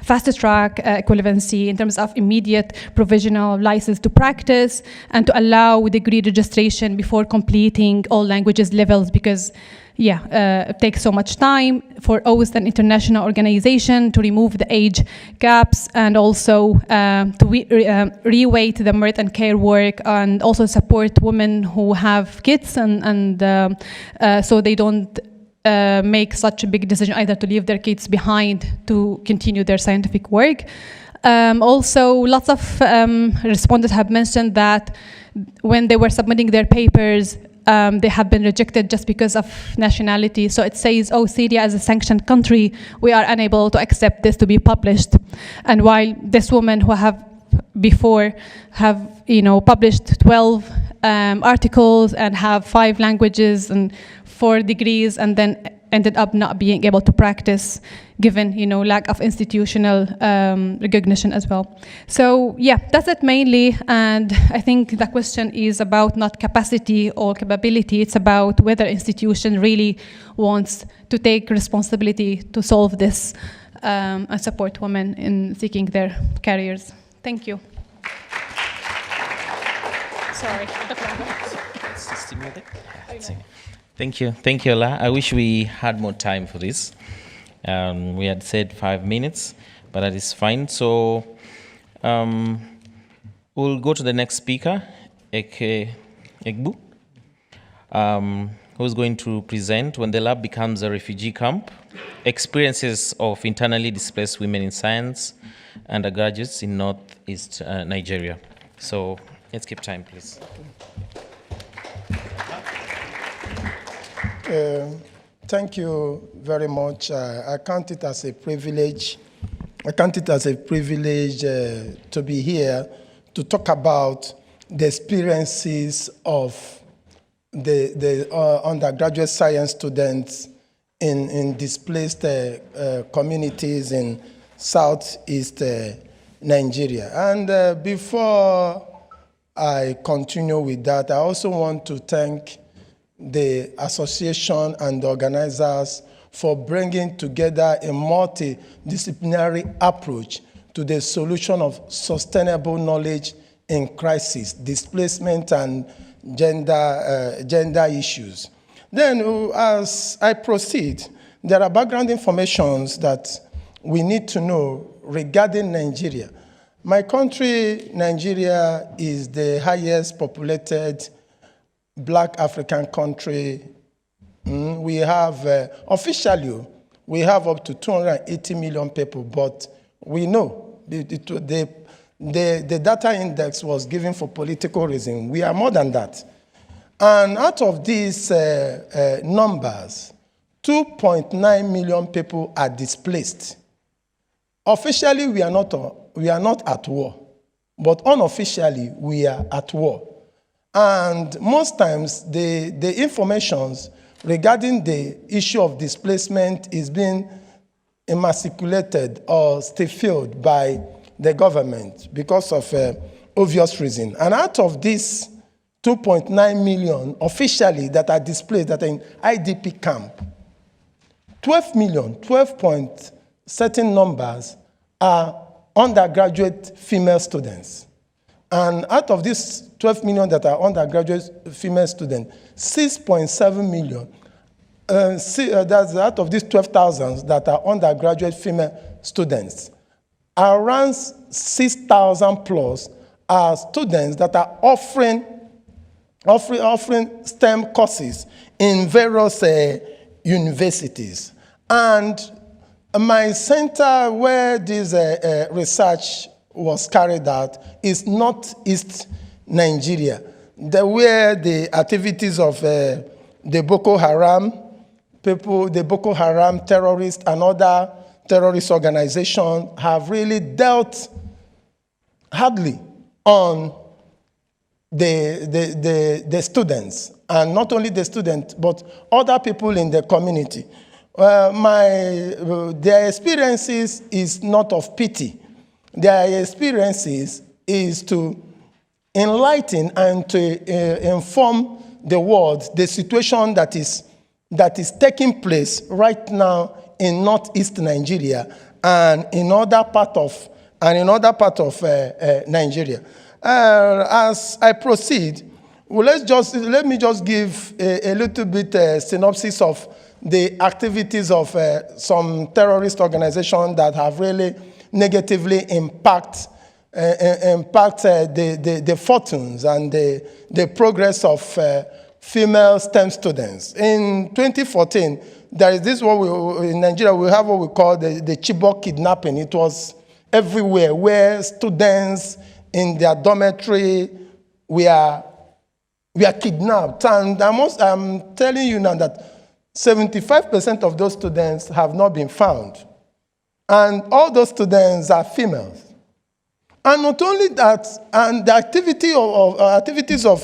Speaker 17: faster track equivalency in terms of immediate provisional license to practice, and to allow degree registration before completing all languages levels, because it takes so much time for OWSD and international organization to remove the age gaps, and also to reweight the merit and care work, and also support women who have kids, and so they don't make such a big decision either to leave their kids behind to continue their scientific work. Also, lots of respondents have mentioned that when they were submitting their papers, they have been rejected just because of nationality. So it says, oh, Syria as a sanctioned country, we are unable to accept this to be published. And while this woman who have published 12 articles and have 5 languages and 4 degrees, and then ended up not being able to practice, given lack of institutional recognition as well. So that's it mainly, and I think the question is about not capacity or capability, it's about whether institution really wants to take responsibility to solve this and support women in seeking their careers. Thank you. Sorry.
Speaker 13: Thank you, Ola. I wish we had more time for this. We had said 5 minutes, but that is fine. So we'll go to the next speaker, Egbu, who's going to present When the Lab Becomes a Refugee Camp, Experiences of Internally Displaced Women in Science, Undergraduates in Northeast Nigeria. So let's keep time, please.
Speaker 9: Thank you very much. I count it as a privilege. To be here to talk about the experiences of the undergraduate science students in displaced communities in Southeast Nigeria. And before I continue with that, I also want to thank the association and the organizers for bringing together a multidisciplinary approach to the solution of sustainable knowledge in crisis, displacement, and gender issues. Then, as I proceed, there are background informations that we need to know regarding Nigeria. My country, Nigeria, is the highest populated Black African country. We have, officially, we have up to 280 million people, but we know the data index was given for political reasons. We are more than that. And out of these numbers, 2.9 million people are displaced. Officially, we are not at war, but unofficially, we are at war. And most times, the information regarding the issue of displacement is being emasculated or stifled by the government because of obvious reasons. And out of this 2.9 million officially that are displaced, that are in IDP camp, 12 million, 12 point certain numbers are undergraduate female students. And out of these 12 million that are undergraduate female students, 6.7 million, that's out of these 12,000 that are undergraduate female students, around 6,000 plus are students that are offering STEM courses in various universities. And my center where this research was carried out is Northeast Nigeria, where the activities of the Boko Haram people, the Boko Haram terrorists and other terrorist organizations have really dealt hardly on the students, and not only the students, but other people in the community. their experiences is not of pity. Their experiences is to enlighten and to inform the world the situation that is taking place right now in northeast Nigeria and in other part of Nigeria. As I proceed, let me just give a little bit synopsis of the activities of some terrorist organizations that have really negatively impact the fortunes and the progress of female STEM students. In 2014, there is this in Nigeria we have what we call the Chibok kidnapping. It was everywhere where students in their dormitory were kidnapped. And I'm telling you now that 75% of those students have not been found. And all those students are females. And not only that, and the activities of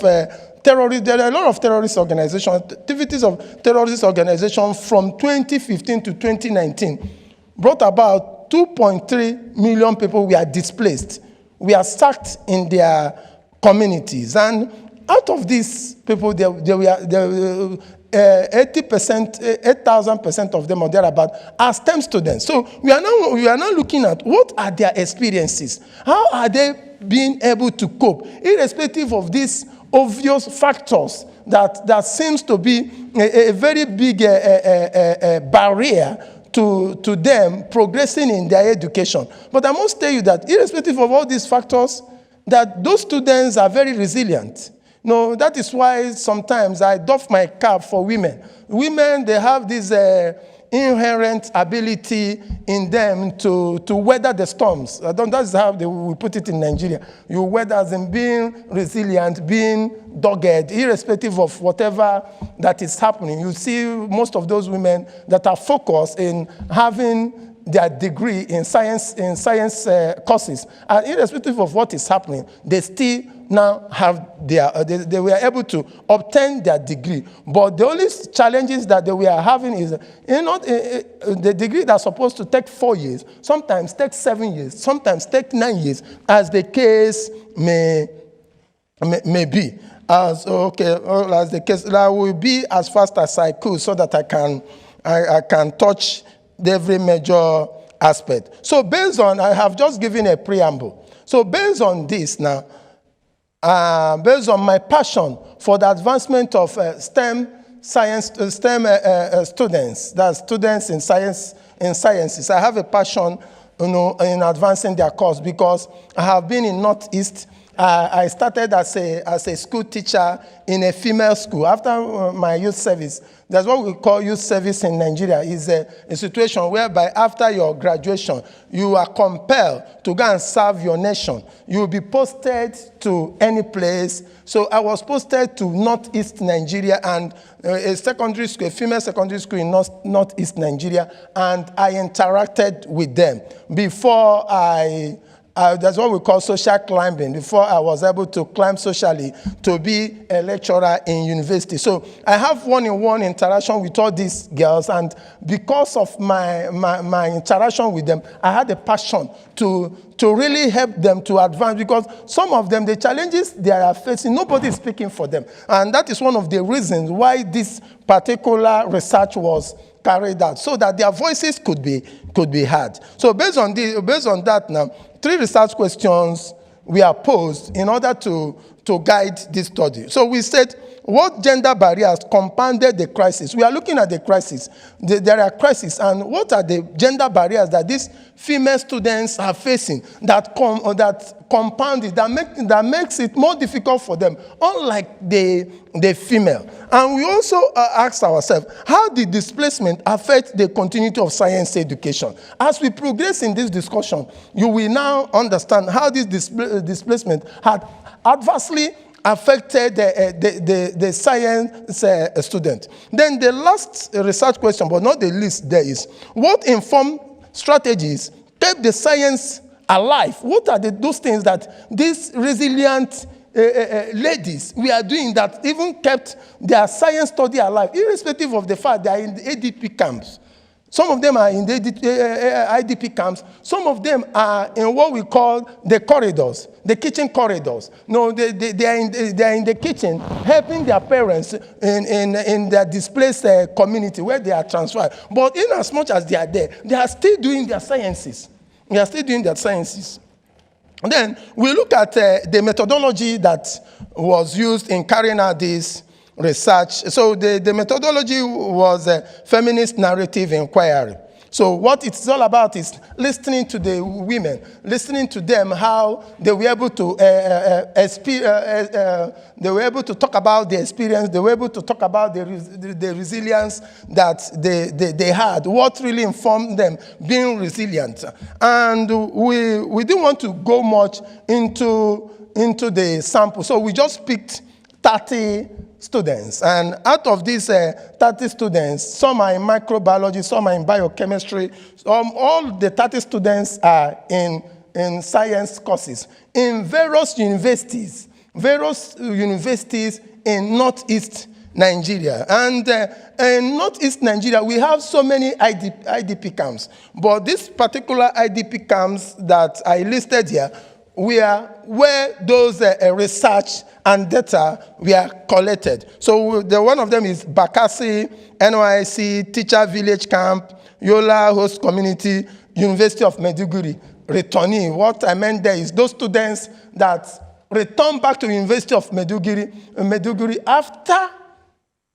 Speaker 9: terrorists, there are a lot of terrorist organizations, activities of terrorist organizations from 2015 to 2019 brought about 2.3 million people were displaced, were sacked in their communities. And out of these people, there were 8,000% of them or thereabout are STEM students. So we are now looking at what are their experiences. How are they being able to cope, irrespective of these obvious factors that seems to be a very big barrier to them progressing in their education. But I must tell you that irrespective of all these factors, that those students are very resilient. No, that is why sometimes I doff my cap for women. Women, they have this inherent ability in them to weather the storms. That's how we put it in Nigeria. You weather as in being resilient, being dogged, irrespective of whatever that is happening. You see most of those women that are focused in having their degree in science courses, and irrespective of what is happening, they still now have they were able to obtain their degree. But the only challenges that they were having is, the degree that's supposed to take 4 years, sometimes take 7 years, sometimes take 9 years, as the case may be. As the case, I will be as fast as I could so that I can touch every major aspect. So I have just given a preamble. So based on this now, based on my passion for the advancement of STEM students, that's students in sciences, I have a passion, in advancing their course because I have been in Northeast. I started as a school teacher in a female school. After my youth service, that's what we call youth service in Nigeria. It's a situation whereby after your graduation, you are compelled to go and serve your nation. You will be posted to any place. So I was posted to Northeast Nigeria and a female secondary school in Northeast Nigeria, and I interacted with them before that's what we call social climbing, before I was able to climb socially to be a lecturer in university. So I have one-on-one interaction with all these girls, and because of my interaction with them, I had a passion to really help them to advance, because some of them, the challenges they are facing, nobody is speaking for them. And that is one of the reasons why this particular research was carried out, so that their voices could be heard. So based on that now, 3 research questions were posed in order to guide this study. So we said, what gender barriers compounded the crisis? We are looking at the crisis. There are crises, and what are the gender barriers that these female students are facing that compound it, that makes it more difficult for them, unlike the female? And we also asked ourselves, how did displacement affect the continuity of science education? As we progress in this discussion, you will now understand how this displacement had adversely affected the science student. Then the last research question, but not the least, there is, what informed strategies kept the science alive? What are those things that these resilient ladies we are doing that even kept their science study alive, irrespective of the fact they are in the ADP camps? Some of them are in the IDP camps. Some of them are in what we call the corridors, the kitchen corridors. No, they are in the kitchen helping their parents in their displaced community where they are transferred. But in as much as they are there, they are still doing their sciences. They are still doing their sciences. And then we look at the methodology that was used in carrying out this research. So the methodology was a feminist narrative inquiry. So what it's all about is listening to the women, listening to them, how they were able to they were able to talk about their experience, they were able to talk about the resilience that they had, what really informed them being resilient. And we didn't want to go much into the sample, so we just picked 30 students. And out of these 30 students, some are in microbiology, some are in biochemistry. All the 30 students are in science courses in various universities in Northeast Nigeria. And in Northeast Nigeria, we have so many IDP camps. But this particular IDP camps that I listed here, where those research and data were collected. So one of them is Bakassi, NYC, Teacher Village Camp, Yola Host Community, University of Maiduguri, returnee. What I meant there is those students that return back to University of Maiduguri after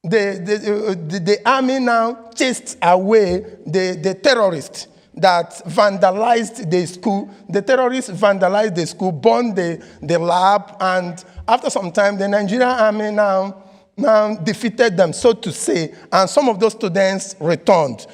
Speaker 9: the army now chased away the terrorists that vandalized the school. The terrorists vandalized the school, burned the lab, and after some time, the Nigerian army now defeated them, so to say, and some of those students returned.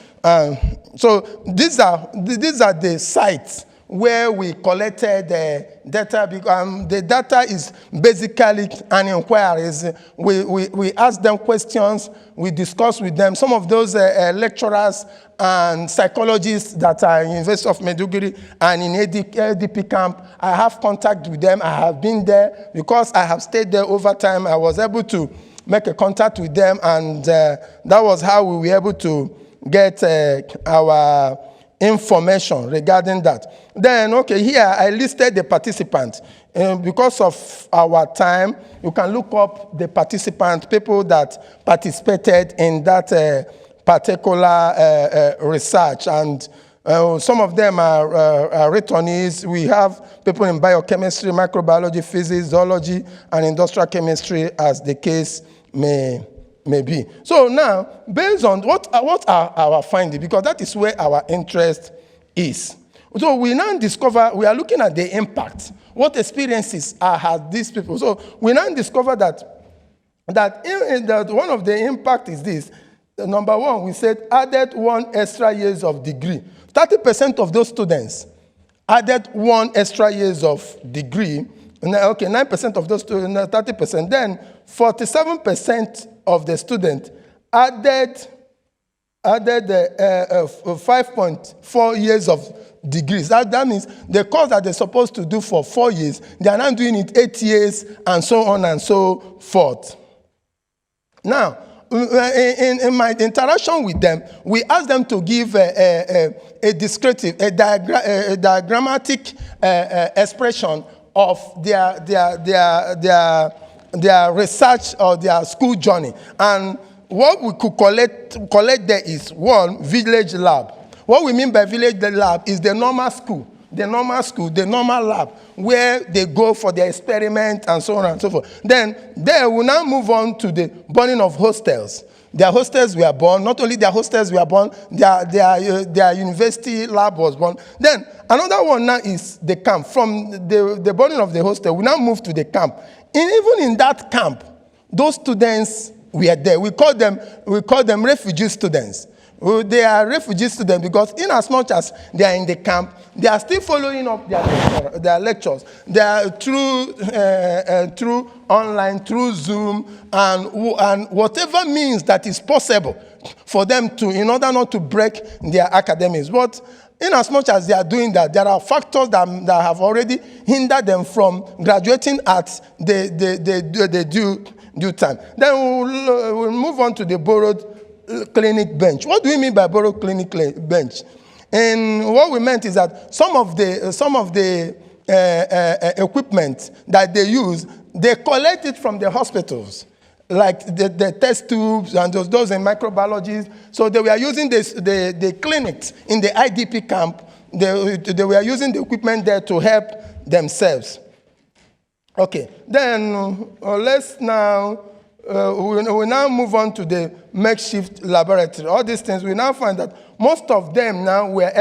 Speaker 9: So these are the sites where we collected the data. The data is basically an inquiry. We ask them questions, we discuss with them. Some of those lecturers and psychologists that are in University of Maiduguri and in ADP camp, I have contact with them. I have been there because I have stayed there over time. I was able to make a contact with them, and that was how we were able to get our information regarding that. Then, okay, here I listed the participants. Because of our time, you can look up the participants, people that participated in that particular research. And some of them are returnees. We have people in biochemistry, microbiology, physics, zoology, and industrial chemistry, as the case may be. So now, based on what are our findings, because that is where our interest is. So we now discover, we are looking at the impact. What experiences have these people? So we now discover that one of the impact is this. Number one, we said added 1 extra years of degree. 30% of those students added 1 extra years of degree. Okay, 9% of those students, 30%. Then 47% of the students added 5.4 years of degrees. That means the course that they're supposed to do for 4 years, they are now doing it 8 years, and so on and so forth. Now, in my interaction with them, we asked them to give a descriptive, a diagrammatic expression of their research or their school journey. And what we could collect there is, one, village lab. What we mean by village lab is the normal school, the normal lab, where they go for their experiment and so on and so forth. Then there we now move on to the burning of hostels. Their hostels were burned. Not only their hostels were burned, their university lab was burned. Then another one now is the camp. From the burning of the hostel, we now move to the camp. And even in that camp, those students were there. We call them refugee students. They are refugee students because in as much as they are in the camp, they are still following up their lectures. They are through online, through Zoom, and whatever means that is possible for them to, in order not to break their academics. But in as much as they are doing that, there are factors that have already hindered them from graduating at the due time. Then we'll move on to the borrowed clinic bench. What do we mean by borrowed clinic bench? And what we meant is that some of the equipment that they use, they collect it from the hospitals, like the test tubes and those in microbiology. So they were using the clinics in the IDP camp. They were using the equipment there to help themselves. Okay, then let's now, we now move on to the makeshift laboratory. All these things, we now find that most of them now we are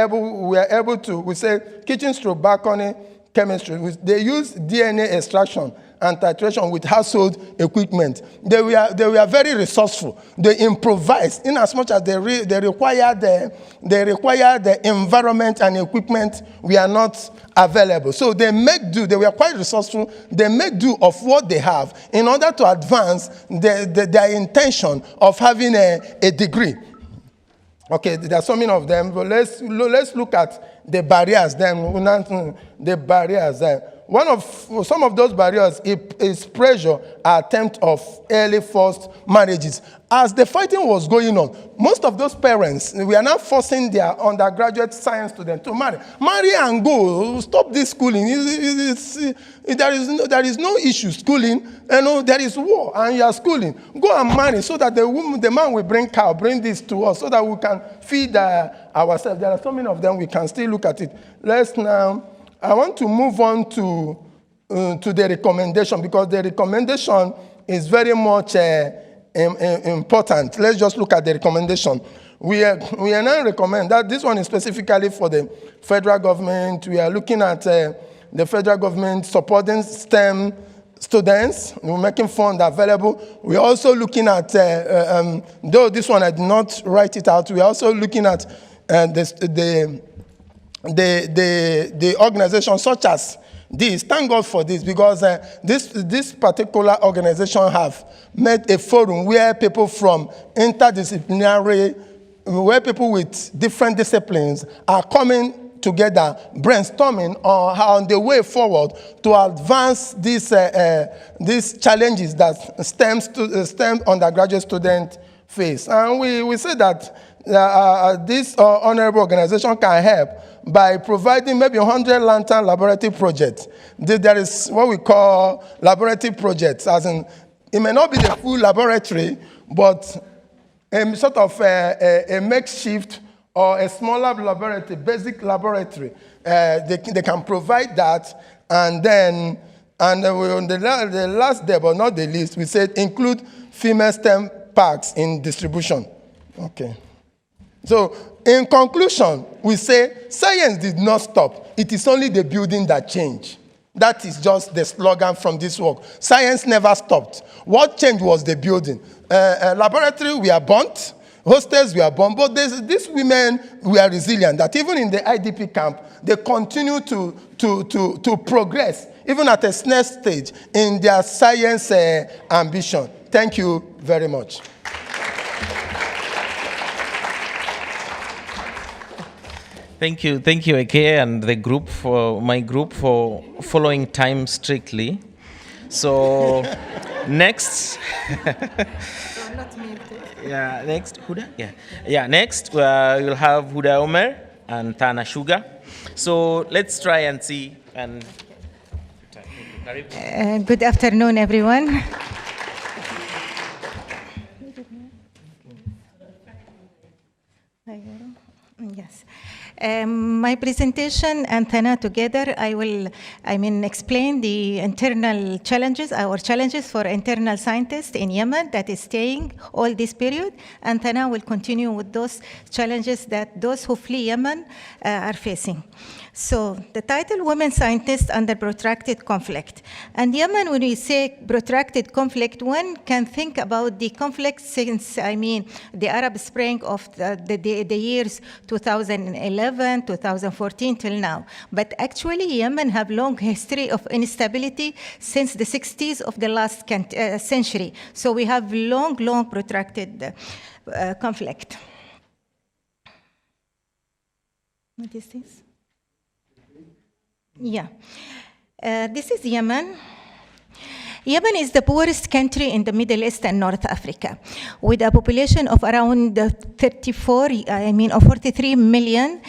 Speaker 9: able to, we say kitchen/balcony chemistry. They use DNA extraction and titration with household equipment. They were very resourceful. They improvised in as much as they require the environment and equipment were not available. So they make do. They were quite resourceful. They make do of what they have in order to advance their intention of having a degree. Okay, there are so many of them, but let's look at the barriers. Then the barriers. Some of those barriers is pressure, attempt of early forced marriages. As the fighting was going on, most of those parents, we are now forcing their undergraduate science students to marry. Marry and go. Stop this schooling. There is no issue schooling. There is war and you are schooling. Go and marry so that the man will bring cow, bring this to us so that we can feed ourselves. There are so many of them. We can still look at it. I want to move on to the recommendation because the recommendation is very much important. Let's just look at the recommendation. We now recommend that this one is specifically for the federal government. We are looking at the federal government supporting STEM students. We're making funds available. We're also looking at, though this one I did not write it out, we're also looking at the organizations such as this. Thank God for this because this particular organization have made a forum where people from interdisciplinary, where people with different disciplines are coming together, brainstorming on the way forward to advance these challenges that STEM undergraduate students face. And we say that this honorable organization can help by providing maybe 100 lantern laboratory projects. There is what we call laboratory projects, as in, it may not be the full laboratory, but sort of a makeshift or a smaller laboratory, basic laboratory. They can provide that, and then, the last day, but not the least, we said include female STEM parks in distribution. Okay. So, in conclusion, we say science did not stop. It is only the building that changed. That is just the slogan from this work. Science never stopped. What changed was the building. Laboratory, we are burnt. Hostels, we are burnt. But these women were resilient, that even in the IDP camp, they continue to progress, even at a snail stage, in their science ambition. Thank you very much.
Speaker 13: Thank you, Eke, and the group my group for following time strictly. So next, next Huda, next we'll have Huda Omer and Tana Sugar. So let's try and see. And
Speaker 10: good afternoon, everyone. Yes. My presentation and Tana together, I will explain the internal challenges, our challenges for internal scientists in Yemen that is staying all this period, and Tana will continue with those challenges that those who flee Yemen are facing. So the title, Women Scientists Under Protracted Conflict. And Yemen, when we say protracted conflict, one can think about the conflict since, the Arab Spring of the years 2011, 2014 till now. But actually, Yemen have long history of instability since the 60s of the last century. So we have long protracted conflict. What is this? Yeah. This is Yemen. Yemen is the poorest country in the Middle East and North Africa, with a population of around 43 million.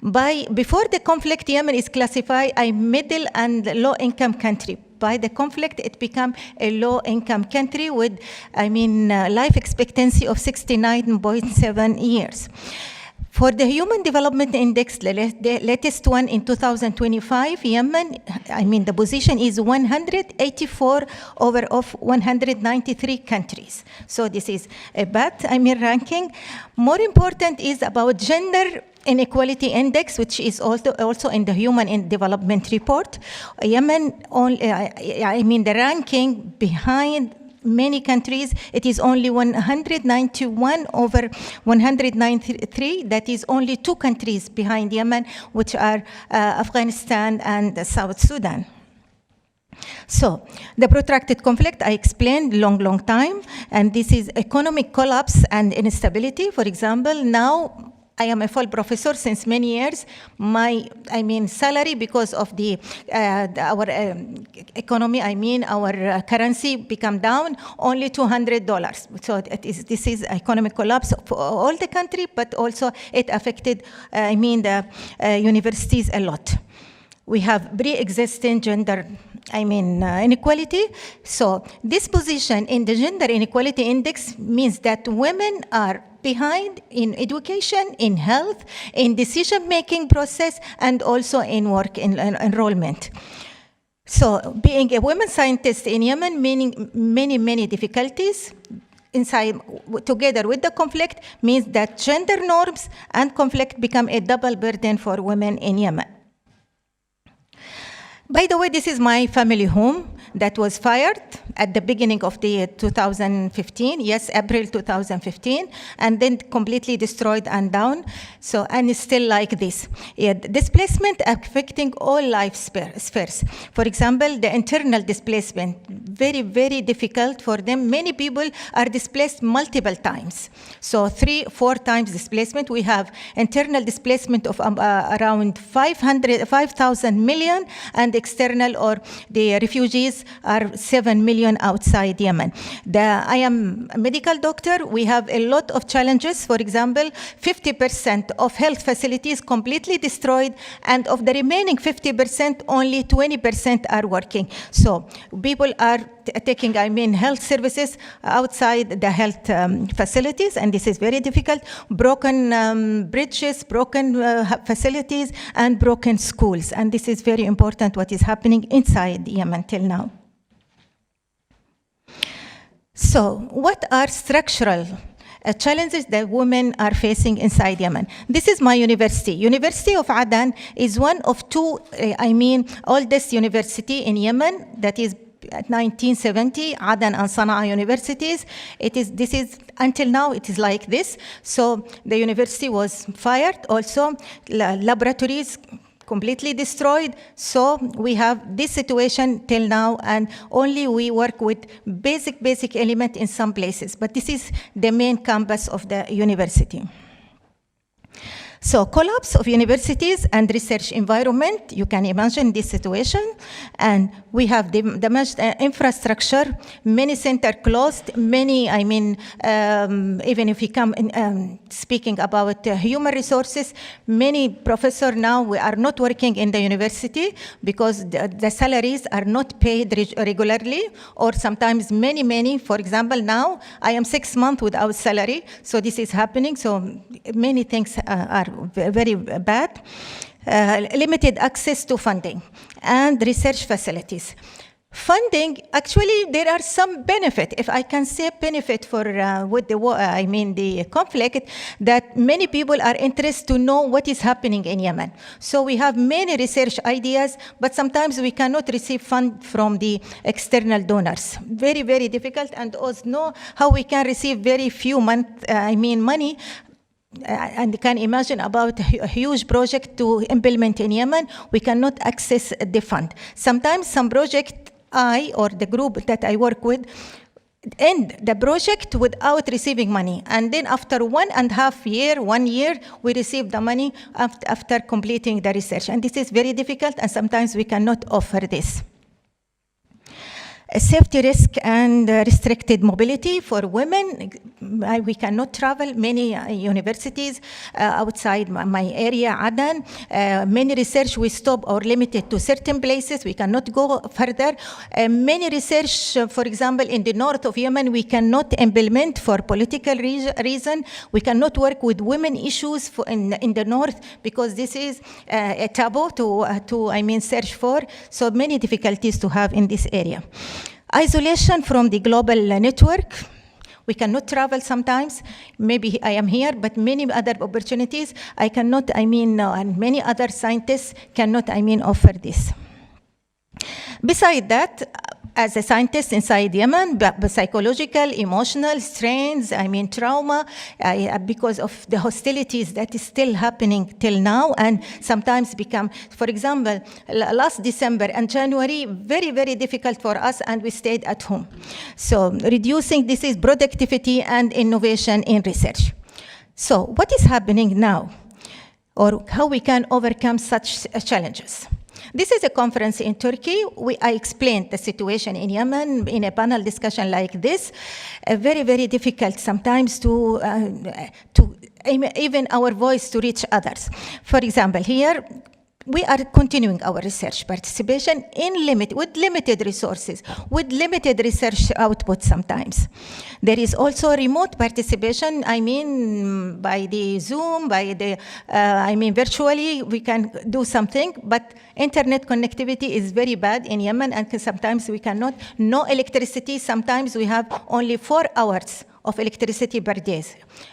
Speaker 10: Before the conflict, Yemen is classified a middle and low-income country. By the conflict, it became a low-income country with, life expectancy of 69.7 years. For the Human Development Index, the latest one in 2025, Yemen, the position is 184 over of 193 countries. So this is a bad, ranking. More important is about gender inequality index, which is also in the Human Development Report. Yemen, the ranking behind many countries, it is only 191 over 193. That is only 2 countries behind Yemen, which are Afghanistan and South Sudan. So, the protracted conflict, I explained long time, and this is economic collapse and instability. For example, now, I am a full professor since many years. My, salary, because of our economy, our currency become down, only $200. So this is economic collapse for all the country, but also it affected, the universities a lot. We have pre-existing gender inequality. So this position in the gender inequality index means that women are behind in education, in health, in decision-making process, and also in work enrollment. So being a women scientist in Yemen, meaning many difficulties, inside, together with the conflict, means that gender norms and conflict become a double burden for women in Yemen. By the way, this is my family home that was fired at the beginning of the 2015, yes, April 2015, and then completely destroyed and down. So, and it's still like this. Displacement affecting all life spheres. For example, the internal displacement, very difficult for them. Many people are displaced multiple times. So 3-4 times displacement. We have internal displacement of around 5,000 million, and external or the refugees are 7 million outside Yemen. I am a medical doctor. We have a lot of challenges. For example, 50% of health facilities completely destroyed, and of the remaining 50%, only 20% are working. So people are taking, health services outside the health facilities, and this is very difficult. Broken bridges, broken facilities, and broken schools. And this is very important what is happening inside Yemen till now. So what are structural challenges that women are facing inside Yemen? This is my university. University of Aden is one of 2, oldest university in Yemen, that is 1970, Aden and Sana'a universities. This is until now it is like this. So the university was fired. Also, laboratories completely destroyed. So we have this situation till now, and only we work with basic element in some places. But this is the main campus of the university. So collapse of universities and research environment, you can imagine this situation. And we have damaged infrastructure, many centers closed, many, even if you come in, speaking about human resources, many professors now are not working in the university because the salaries are not paid regularly, or sometimes many. For example, now I am 6 months without salary, so this is happening. So many things are very bad. Limited access to funding and research facilities. Funding, actually, there are some benefit. If I can say benefit for with the conflict, that many people are interested to know what is happening in Yemen. So we have many research ideas, but sometimes we cannot receive fund from the external donors. Very difficult, and also know how we can receive very few money. And can imagine about a huge project to implement in Yemen, we cannot access the fund. Sometimes some project, I or the group that I work with, end the project without receiving money. And then after 1 year, we receive the money after completing the research. And this is very difficult, and sometimes we cannot offer this. Safety risk and restricted mobility for women. We cannot travel many universities outside my area, Aden. Many research we stop or limited to certain places. We cannot go further. Many research, for example, in the north of Yemen, we cannot implement for political reason. We cannot work with women issues in the north because this is a taboo to search for. So many difficulties to have in this area. Isolation from the global network. We cannot travel sometimes. Maybe I am here, but many other opportunities I cannot, and many other scientists cannot, offer this. Beside that, as a scientist inside Yemen, but psychological, emotional strains, trauma, because of the hostilities that is still happening till now and sometimes become, for example, last December and January, very, very difficult for us and we stayed at home. So reducing this is productivity and innovation in research. So what is happening now or how we can overcome such challenges? This is a conference in Turkey. I explained the situation in Yemen in a panel discussion like this. Very, very difficult sometimes to even our voice to reach others. For example, here, we are continuing our research participation with limited resources, with limited research output sometimes. There is also remote participation, by the Zoom, virtually we can do something, but internet connectivity is very bad in Yemen and sometimes we cannot, no electricity, sometimes we have only 4 hours of electricity per day,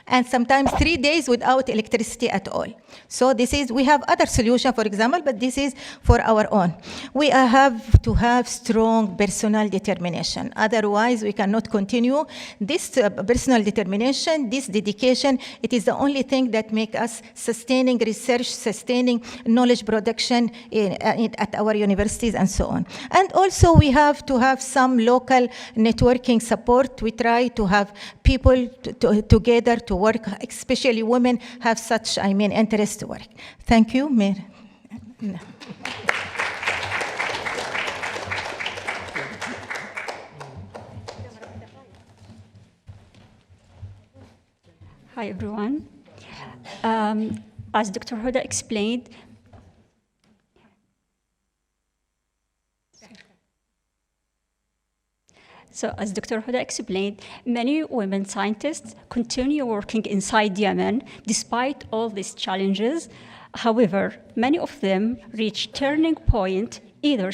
Speaker 10: and sometimes 3 days without electricity at all. So we have other solution, for example, but this is for our own. We have to have strong personal determination. Otherwise, we cannot continue. This personal determination, this dedication, it is the only thing that makes us sustaining research, sustaining knowledge production at our universities and so on. And also, we have to have some local networking support. We try to have people together to work, especially women have such, interest to work. Thank you, Mayor.
Speaker 11: Hi, everyone. As Dr. Huda explained, so as Dr. Huda explained, many women scientists continue working inside Yemen despite all these challenges. However, many of them reach turning point, either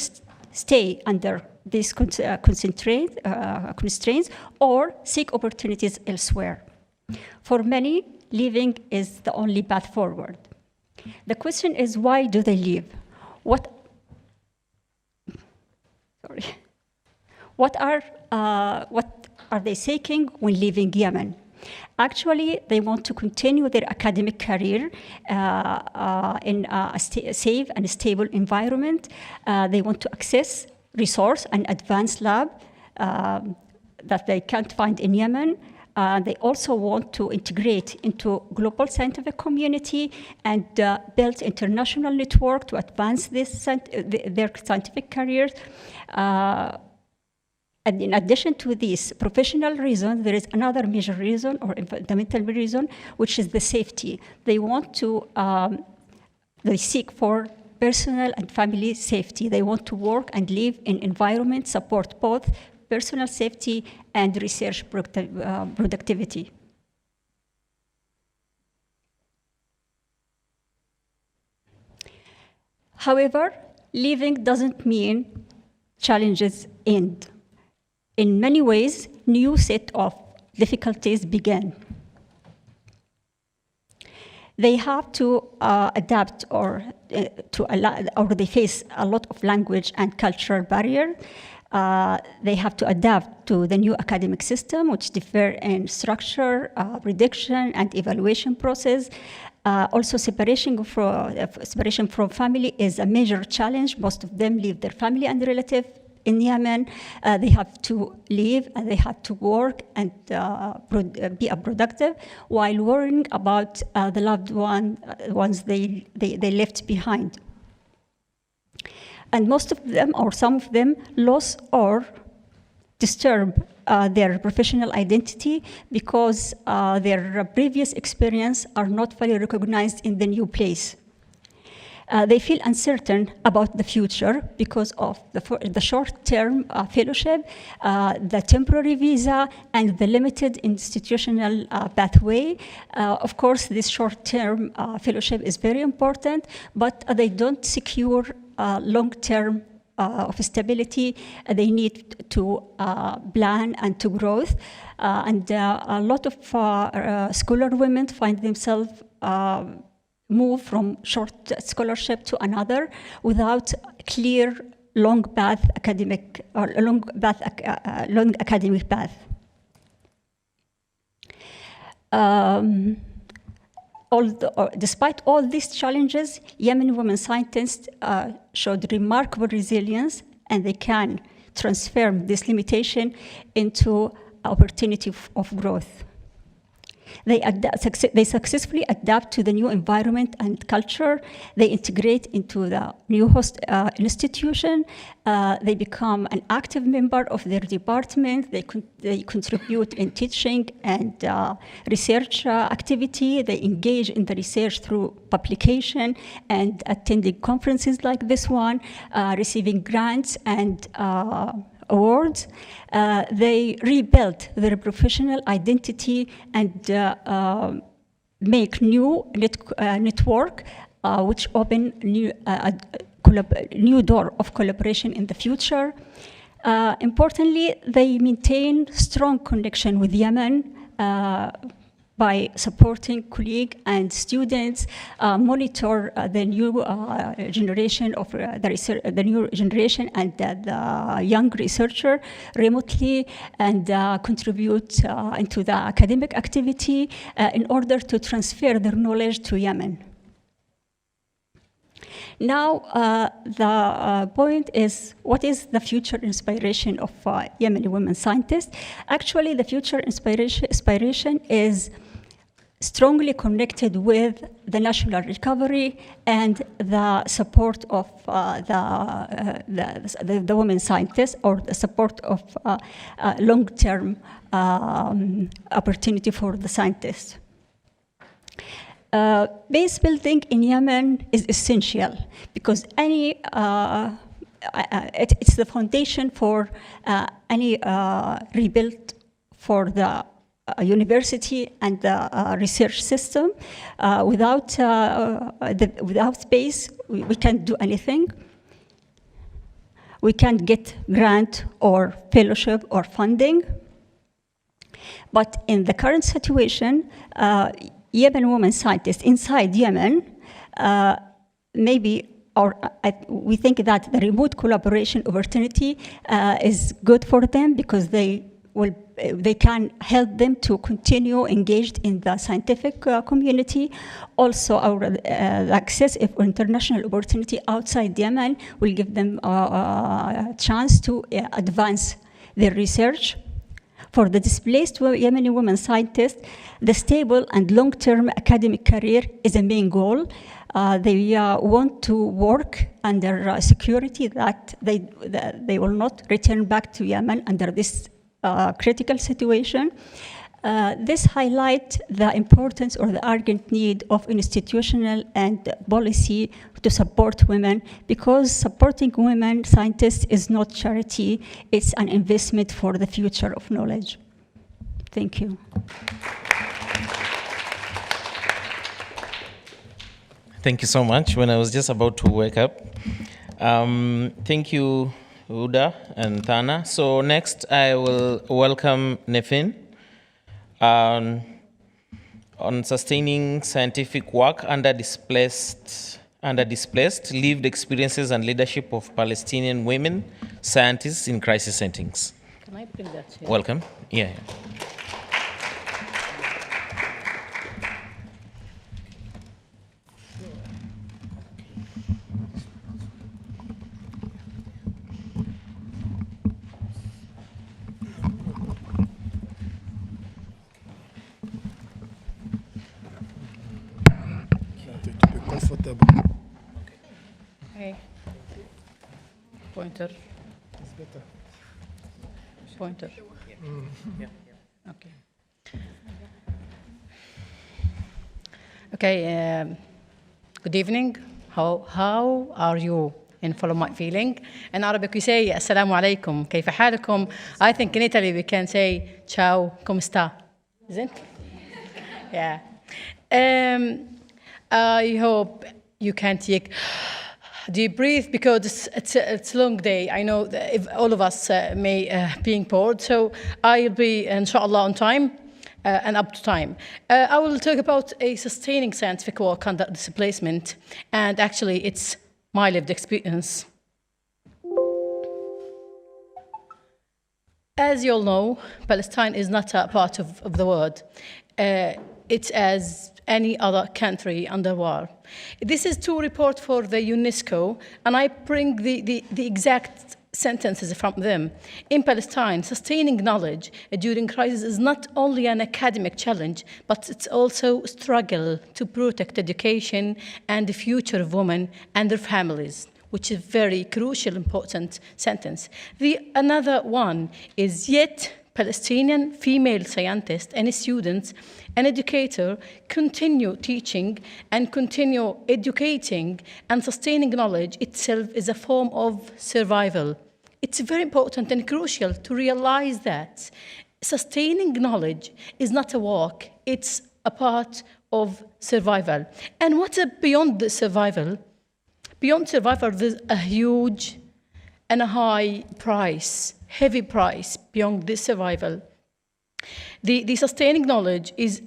Speaker 11: stay under these constraints or seek opportunities elsewhere. For many, leaving is the only path forward. The question is, why do they leave? What are they seeking when leaving Yemen? Actually, they want to continue their academic career in a safe and stable environment. They want to access resource and advanced lab that they can't find in Yemen. They also want to integrate into global scientific community and build international network to advance their scientific careers. And in addition to this professional reason, there is another major reason or fundamental reason, which is the safety. They want to, they seek for personal and family safety. They want to work and live in environments support both personal safety and research productivity. However, leaving doesn't mean challenges end. In many ways, new set of difficulties begin. They have to adapt or they face a lot of language and cultural barrier. They have to adapt to the new academic system, which differ in structure, prediction, and evaluation process. Also, separation from family is a major challenge. Most of them leave their family and relative in Yemen. They have to leave and they have to work and be productive while worrying about the loved ones they left behind. And most of them, or some of them, lost or disturb their professional identity because their previous experience are not fully recognized in the new place. They feel uncertain about the future because of the short-term fellowship, the temporary visa, and the limited institutional pathway. Of course, this short-term fellowship is very important, but they don't secure long-term of stability. They need to plan and to growth. And a lot of scholar women find themselves move from short scholarship to another without clear long academic path. Despite all these challenges, Yemeni women scientists showed remarkable resilience, and they can transform this limitation into opportunity of growth. They successfully adapt to the new environment and culture. They integrate into the new host institution. They become an active member of their department. They contribute in teaching and research activity. They engage in the research through publication and attending conferences like this one, receiving grants and awards. They rebuilt their professional identity and make new network, which open new door of collaboration in the future. Importantly, they maintain strong connection with Yemen by supporting colleagues and students, monitor the new generation of the new generation and the young researcher remotely, and contribute into the academic activity in order to transfer their knowledge to Yemen. Now, the point is, what is the future inspiration of Yemeni women scientists? Actually, the future inspiration is strongly connected with the national recovery and the support of the women scientists, or the support of long-term opportunity for the scientists. Base building in Yemen is essential because it's the foundation for any rebuild for the university and the research system. Without space, we can't do anything. We can't get grant or fellowship or funding. But in the current situation, Yemen women scientists inside Yemen, we think that the remote collaboration opportunity is good for them because they can help them to continue engaged in the scientific community. Also, the access of international opportunity outside Yemen will give them a chance to advance their research. For the displaced Yemeni women scientists, the stable and long-term academic career is a main goal. They want to work under security that they will not return back to Yemen under this critical situation. This highlights the importance or the urgent need of institutional and policy to support women, because supporting women scientists is not charity, it's an investment for the future of knowledge. Thank you.
Speaker 13: Thank you so much. When I was just about to wake up. Thank you, Uda and Thana. So next I will welcome Nefin on sustaining scientific work under displaced lived experiences and leadership of Palestinian women scientists in crisis settings.
Speaker 22: Can I bring that here?
Speaker 13: Welcome. Yeah.
Speaker 22: Pointer.
Speaker 9: It's better.
Speaker 22: pointer. Okay. Okay. Good evening. How are you? And follow my feeling. In Arabic we say Assalamu alaikum. كيف حالكم? I think in Italy we can say ciao, come sta? Isn't it? Yeah. I hope you can take deep breathe because it's a long day. I know that if all of us may being bored, so I'll be inshallah on time and up to time. I will talk about a sustaining scientific work under displacement, and actually it's my lived experience. As you all know, Palestine is not a part of the world. It's as any other country under war. This is to report for the UNESCO, and I bring the exact sentences from them. In Palestine, sustaining knowledge during crisis is not only an academic challenge, but it's also a struggle to protect education and the future of women and their families, which is very crucial, important sentence. Another one is yet Palestinian female scientists and students and educator continue teaching and continue educating, and sustaining knowledge itself is a form of survival. It's very important and crucial to realize that sustaining knowledge is not a walk, it's a part of survival. And what's beyond the survival? Beyond survival, there's a huge and a high price, heavy price beyond this survival. The sustaining knowledge is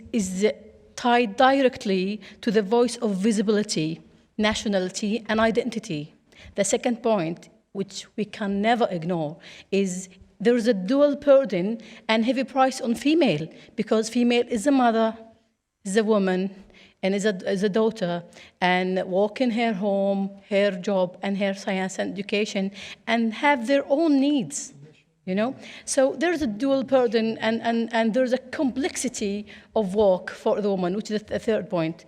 Speaker 22: tied directly to the voice of visibility, nationality, and identity. The second point, which we can never ignore, is there is a dual burden and heavy price on female, because female is a mother, is a woman, and is a daughter, and work in her home, her job, and her science and education, and have their own needs. You know, so there's a dual burden and there's a complexity of work for the woman, which is the third point.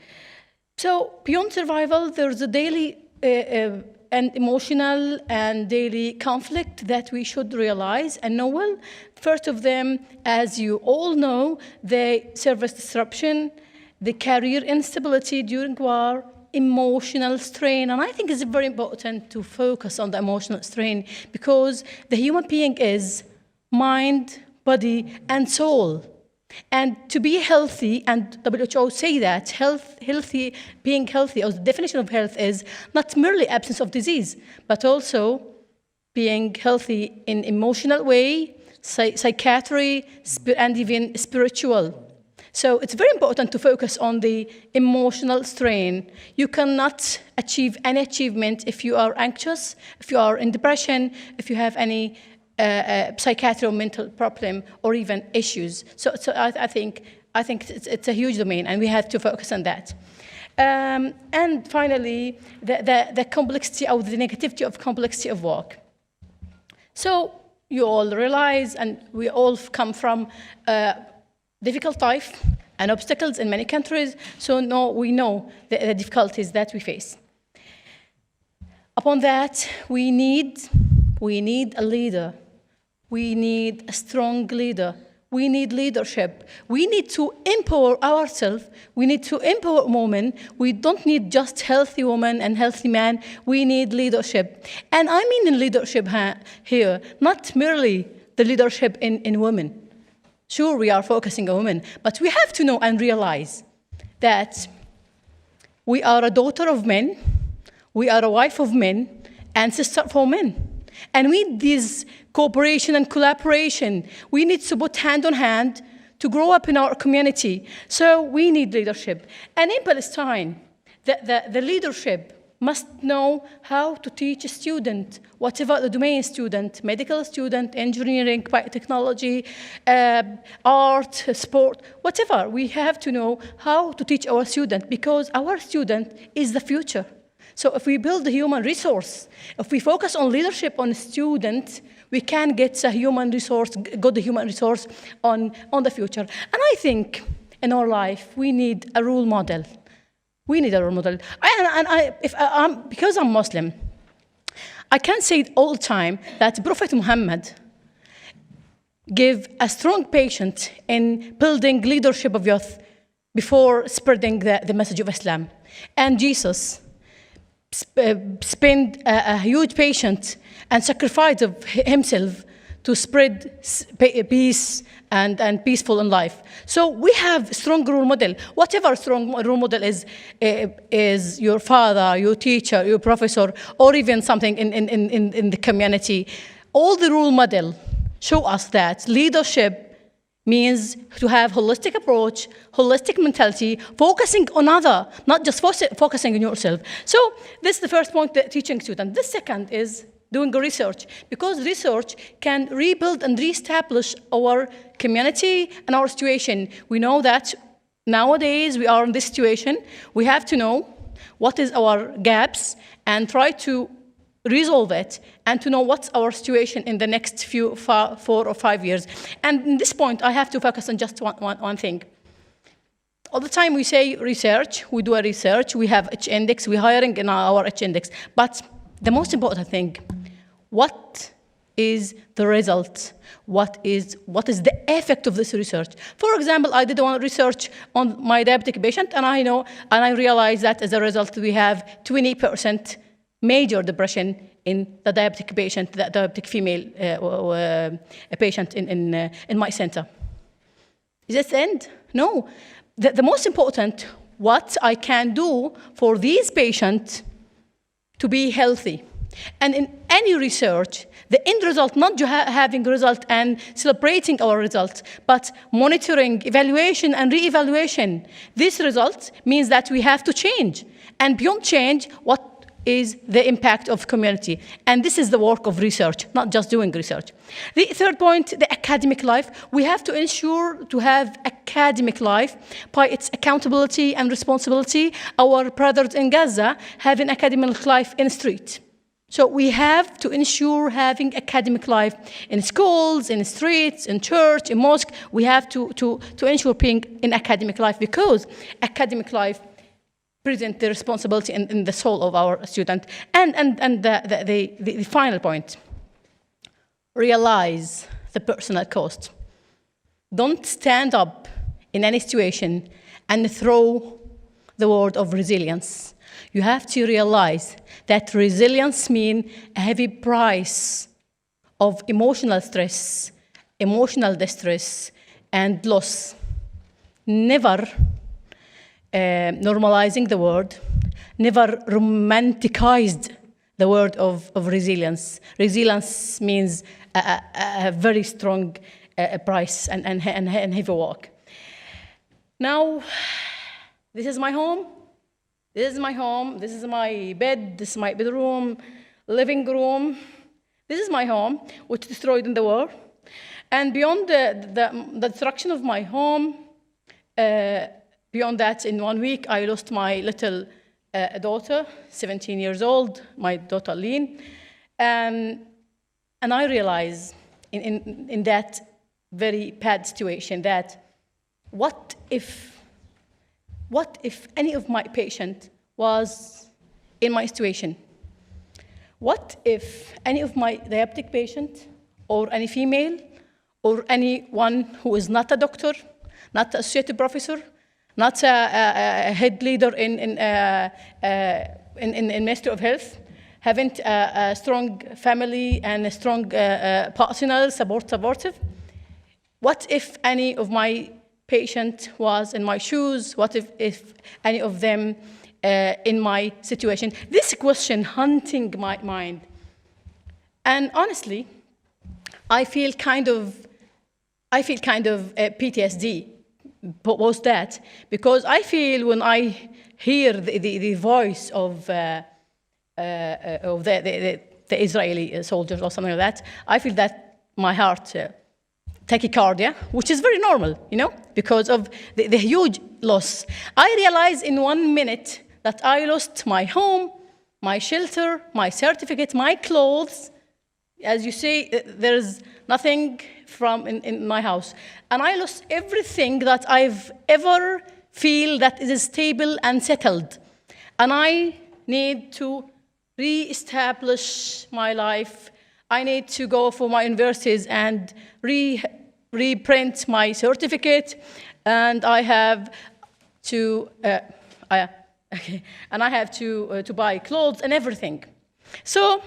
Speaker 22: So beyond survival, there's a daily and emotional and daily conflict that we should realize and know well. First of them, as you all know, the service disruption, the career instability during war, emotional strain, and I think it's very important to focus on the emotional strain because the human being is mind, body, and soul. And to be healthy, and WHO say that being healthy, or the definition of health is not merely absence of disease, but also being healthy in emotional way, psychiatry, and even spiritual. So it's very important to focus on the emotional strain. You cannot achieve any achievement if you are anxious, if you are in depression, if you have any psychiatric or mental problem, or even issues. So I think it's a huge domain, and we have to focus on that. And finally, the complexity or the negativity of complexity of work. So you all realize, and we all come from difficult life and obstacles in many countries, so now we know the difficulties that we face. Upon that, we need a leader. We need a strong leader. We need leadership. We need to empower ourselves. We need to empower women. We don't need just healthy women and healthy men. We need leadership. And I mean in leadership here, not merely the leadership in women. Sure, we are focusing on women, but we have to know and realize that we are a daughter of men, we are a wife of men, and sister for men. And we need this cooperation and collaboration. We need to put hand on hand to grow up in our community. So we need leadership. And in Palestine, the leadership must know how to teach a student, whatever the domain student, medical student, engineering, biotechnology, art, sport, whatever. We have to know how to teach our student because our student is the future. So if we build the human resource, if we focus on leadership on students, we can get a human resource, good human resource on the future. And I think in our life, we need a role model. We need a role model. Because I'm Muslim, I can say it all the time that Prophet Muhammad give a strong patient in building leadership of youth before spreading the message of Islam. And Jesus spent a huge patient and sacrifice of himself to spread peace and peaceful in life. So we have strong role model. Whatever strong role model is your father, your teacher, your professor, or even something in the community. All the role model show us that leadership means to have holistic approach, holistic mentality, focusing on other, not just focusing on yourself. So this is the first point, that teaching students. The second is doing research, because research can rebuild and reestablish our community and our situation. We know that nowadays we are in this situation. We have to know what is our gaps and try to resolve it, and to know what's our situation in the next 4 or 5 years. And in this point, I have to focus on just one thing. All the time we say research, we do a research, we have H-index, we're hiring in our H-index. But the most important thing, what is the result? What is the effect of this research? For example, I did one research on my diabetic patient, and I realized that as a result we have 20% major depression in the diabetic patient, the diabetic female patient in my center. Is this the end? No. The most important, what I can do for these patients to be healthy. And in any research, the end result, not just having result and celebrating our results, but monitoring, evaluation, and re-evaluation. This result means that we have to change. And beyond change, what is the impact of community. And this is the work of research, not just doing research. The third point, the academic life. We have to ensure to have academic life by its accountability and responsibility. Our brothers in Gaza have an academic life in the street. So we have to ensure having academic life in schools, in streets, in church, in mosque. We have to ensure being in academic life, because academic life present the responsibility in the soul of our student. And the final point, realize the personal cost. Don't stand up in any situation and throw the word of resilience. You have to realize that resilience means a heavy price of emotional stress, emotional distress, and loss. Never normalizing the word, never romanticized the word of resilience. Resilience means a very strong price and heavy work. Now, this is my home. This is my home. This is my bed. This is my bedroom, living room. This is my home, which was destroyed in the war. And beyond the destruction of my home, beyond that, in 1 week, I lost my little daughter, 17 years old, my daughter Lynn. And I realized in that very bad situation that what if any of my patient was in my situation? What if any of my diabetic patient, or any female, or anyone who is not a doctor, not an associate professor, not a head leader in Ministry of Health, having a strong family and a strong partner, supportive? What if any of my patient was in my shoes? What if any of them in my situation? This question hunting my mind. And honestly, I feel kind of PTSD. But was that? Because I feel when I hear the voice of the Israeli soldiers or something like that, I feel that my heart tachycardia, which is very normal, because of the huge loss. I realized in 1 minute that I lost my home, my shelter, my certificate, my clothes. As you see, there's nothing in my house. And I lost everything that I've ever feel that is stable and settled. And I need to re-establish my life. I need to go for my universities and reprint my certificate, and I have to to buy clothes and everything. So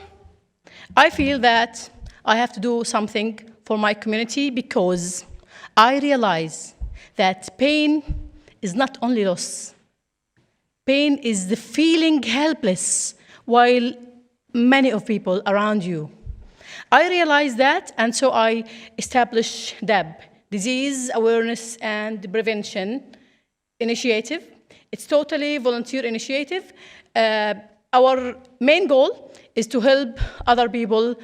Speaker 22: I feel that I have to do something for my community, because I realize that pain is not only loss. Pain is the feeling helpless while many of people around you. I realized that, and so I established DAB, Disease Awareness and Prevention Initiative. It's totally volunteer initiative. Our main goal is to help other people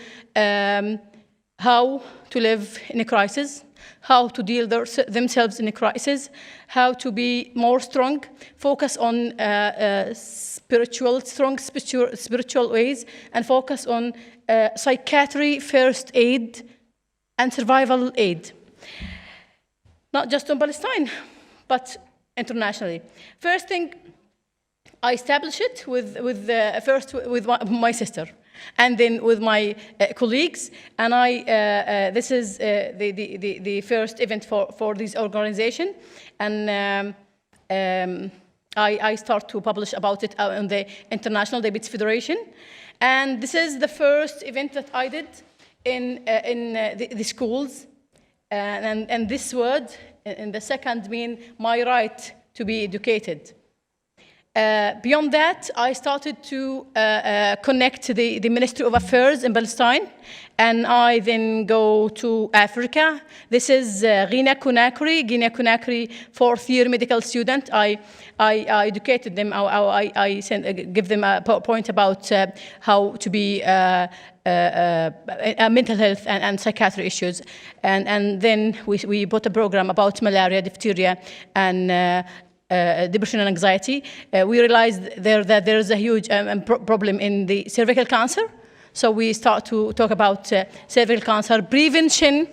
Speaker 22: how to live in a crisis, how to deal themselves in a crisis, how to be more strong, focus on strong spiritual ways, and focus on psychiatry, first aid, and survival aid. Not just in Palestine, but internationally. First thing, I established it first with my sister, and then with my colleagues. And this is the first event for this organization, and I start to publish about it on the International Diabetes Federation. And this is the first event that I did in the schools, and this word in the second mean my right to be educated. Beyond that, I started to connect the Ministry of Affairs in Palestine, and I then go to Africa. This is Guinea Conakry, fourth-year medical student. I educated them. I give them a PowerPoint about how to be mental health and psychiatry issues, and then we put a program about malaria, diphtheria, and depression and anxiety. We realized that there is a huge problem in the cervical cancer. So we start to talk about cervical cancer prevention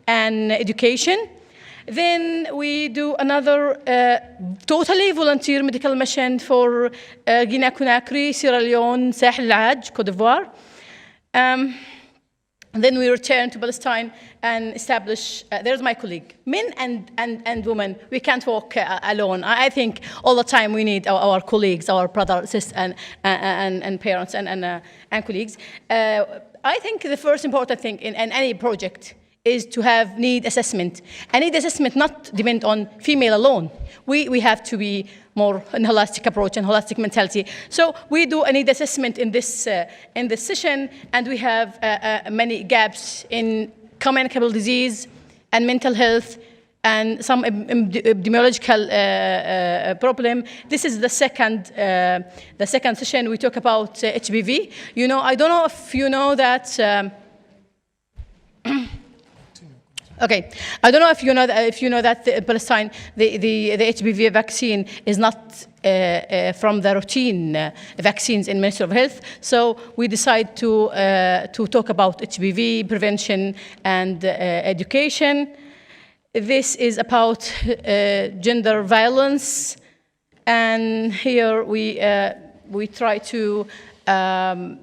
Speaker 22: and education. Then we do another totally volunteer medical mission for Guinea Conakry, Sierra Leone, Sahel al-Aj, Cote d'Ivoire. Then we return to Palestine and establish, there's my colleague, men and women, we can't walk alone. I think all the time we need our colleagues, our brothers, sisters, and parents and colleagues. I think the first important thing in any project is to have need assessment. And need assessment not depend on female alone. We have to be more an holistic approach and holistic mentality. So we do a need assessment in this session, and we have many gaps in communicable disease and mental health and some epidemiological problem. This is the second session. We talk about HPV. You know, I don't know if you know that. Okay, I don't know if you know that in Palestine the HPV vaccine is not from the routine vaccines in Ministry of Health. So we decide to talk about HPV prevention and education. This is about gender violence, and here we try to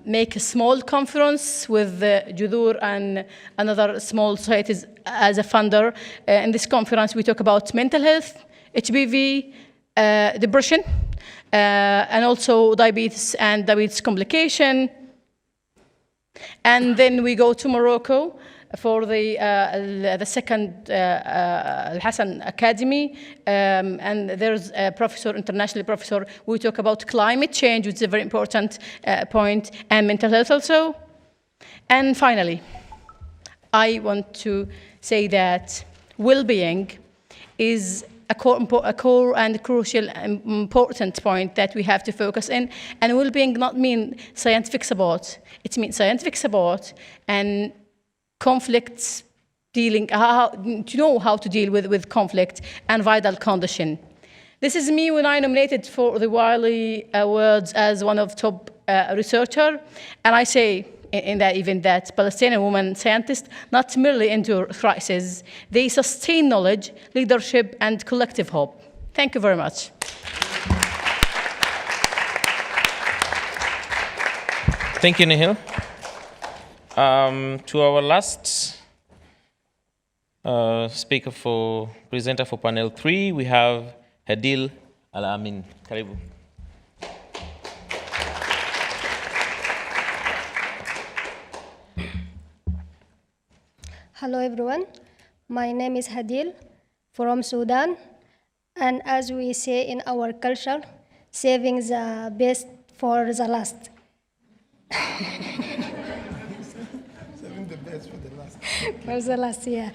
Speaker 22: make a small conference with Judur and another small societies as a funder. In this conference, we talk about mental health, HPV, depression, and also diabetes and diabetes complication. And then we go to Morocco for the second Al-Hassan Academy, and there's a professor, international professor. We talk about climate change, which is a very important point, and mental health also. And finally, I want to say that well-being is a core and crucial and important point that we have to focus in. And well-being not mean scientific support. It means scientific support and conflicts, to know how to deal with conflict and vital condition. This is me when I nominated for the Wiley Awards as one of top researcher, and I say in that event that Palestinian women scientists not merely endure crisis, they sustain knowledge, leadership, and collective hope. Thank you very much.
Speaker 13: Thank you, Nihil. To our last presenter for panel 3, we have Hadil Al-Amin. Karibu.
Speaker 16: Hello everyone, my name is Hadil from Sudan, and as we say in our culture, saving the best for the last.
Speaker 9: Saving the best for the last.
Speaker 16: For the last, yeah.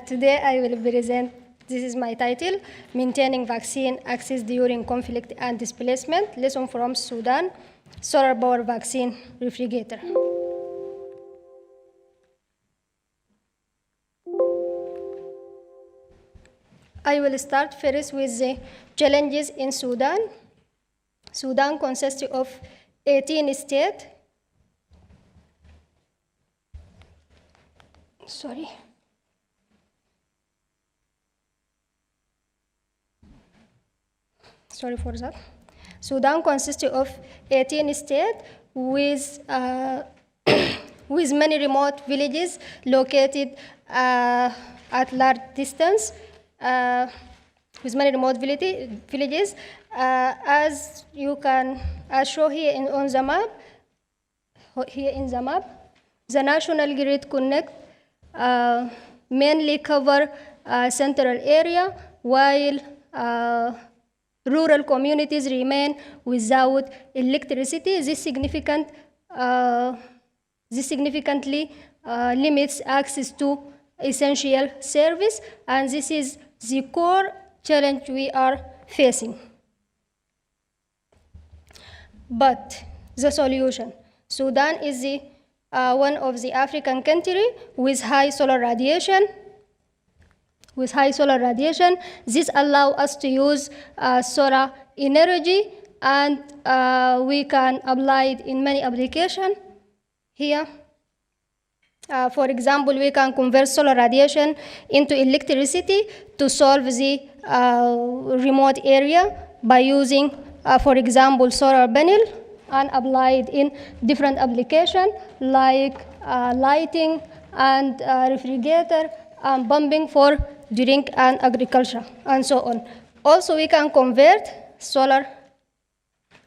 Speaker 16: Today I will present, this is my title, Maintaining Vaccine Access During Conflict and Displacement, Lesson from Sudan, Solar Power Vaccine Refrigerator. I will start first with the challenges in Sudan. Sudan consists of 18 states. Sorry. Sorry for that. Sudan consists of 18 states with, with many remote villages located at large distance. With many remote villages, as you can show here on the map. The national grid connect mainly cover central area, while rural communities remain without electricity. This significantly limits access to essential service, and this is the core challenge we are facing. But the solution, Sudan is one of the African countries with high solar radiation. This allows us to use solar energy, and we can apply it in many applications here. For example, we can convert solar radiation into electricity to solve the remote area by using, for example, solar panel, and apply it in different applications like lighting and refrigerator and pumping for drink and agriculture and so on. Also, we can convert solar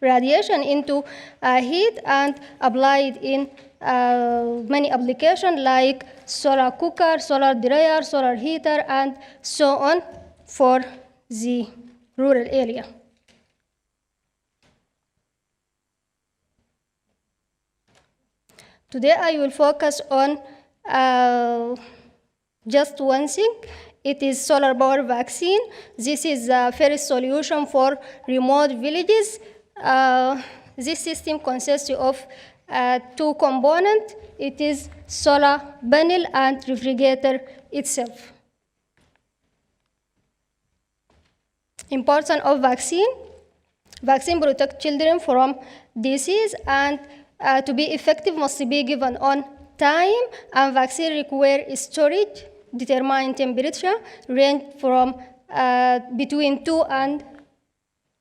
Speaker 16: radiation into heat and apply it in many applications like solar cooker, solar dryer, solar heater, and so on for the rural area. Today I will focus on just one thing. It is solar power vaccine. This is the first solution for remote villages. This system consists of two components. It is solar panel and refrigerator itself. Importance of vaccine. Vaccine protects children from disease, and to be effective must be given on time, and vaccine requires storage, determine temperature, range from between 2 and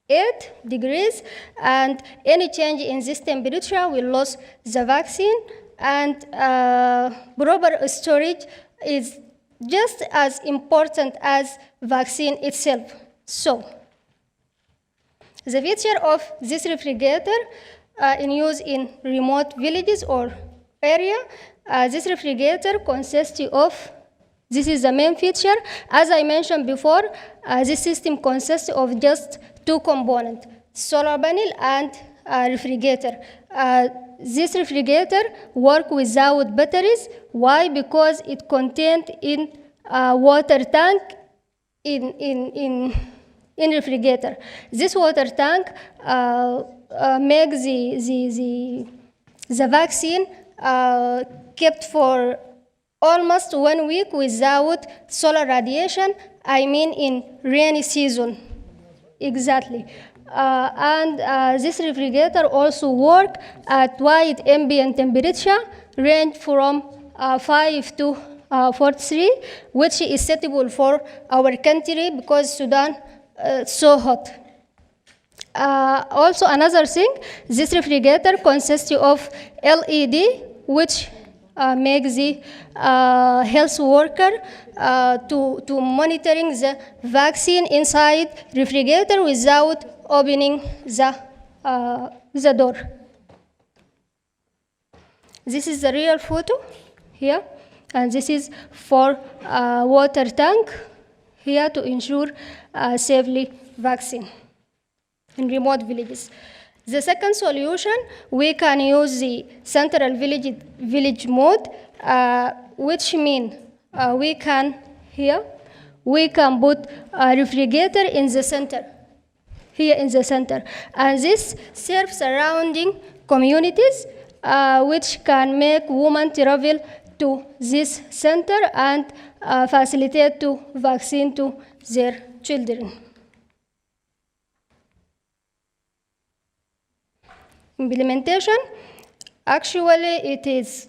Speaker 16: 8 degrees, and any change in this temperature will lose the vaccine, and proper storage is just as important as vaccine itself. So, the feature of this refrigerator in use in remote villages or area, this refrigerator consists of, this is the main feature. As I mentioned before, this system consists of just two components, solar panel and refrigerator. This refrigerator works without batteries. Why? Because it contains in water tank in refrigerator. This water tank makes the vaccine kept for almost 1 week without solar radiation, I mean in rainy season. Exactly. This refrigerator also works at wide ambient temperature, range from 5 to 43, which is suitable for our country because Sudan is so hot. Also, another thing, this refrigerator consists of LED, which make the health worker to monitoring the vaccine inside refrigerator without opening the door. This is the real photo here, and this is for water tank here to ensure safely vaccine in remote villages. The second solution, we can use the central village mode, which means we can put a refrigerator in the center, here in the center. And this serves surrounding communities, which can make women travel to this center and facilitate to vaccine to their children. Implementation, actually it is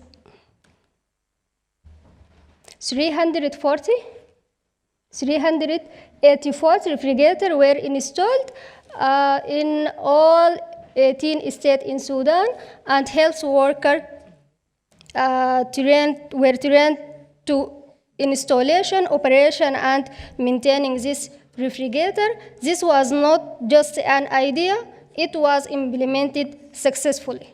Speaker 16: 384 refrigerators were installed in all 18 states in Sudan, and health workers were trained to installation, operation, and maintaining this refrigerator. This was not just an idea, it was implemented successfully.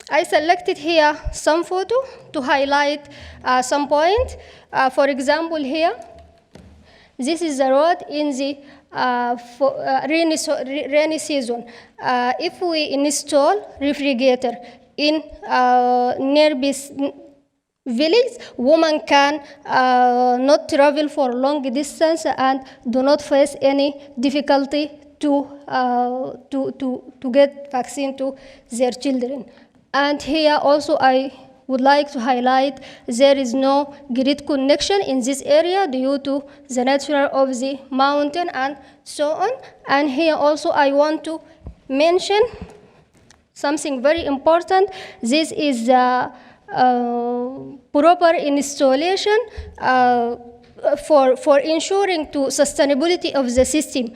Speaker 16: I selected here some photo to highlight some point. For example, here, this is the road in the rainy season. If we install refrigerator in nearby village, women can not travel for long distance and do not face any difficulty to get vaccine to their children. And here also I would like to highlight there is no grid connection in this area due to the nature of the mountain and so on. And here also I want to mention something very important. This is proper installation for ensuring to sustainability of the system.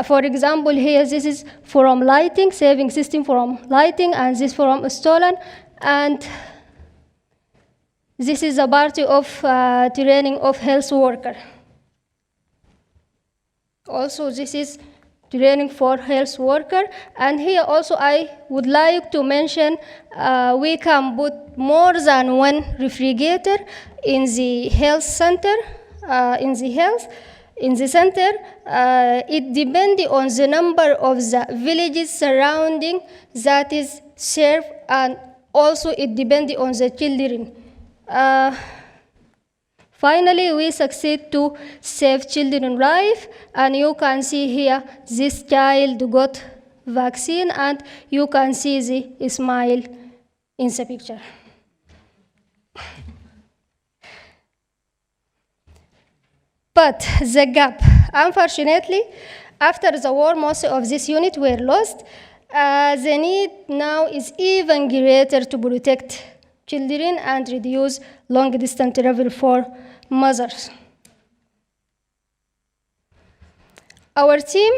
Speaker 16: For example, here this is from lighting, saving system from lighting, and this from stolen, and this is a part of training of health worker. Also, this is training for health worker, and here also I would like to mention we can put more than one refrigerator in the health center. In the center, it depends on the number of the villages surrounding that is served, and also it depends on the children. Finally, we succeed to save children's life, and you can see here this child got vaccine, and you can see the smile in the picture. But the gap, unfortunately, after the war, most of this unit were lost. The need now is even greater to protect children and reduce long-distance travel for mothers. Our team,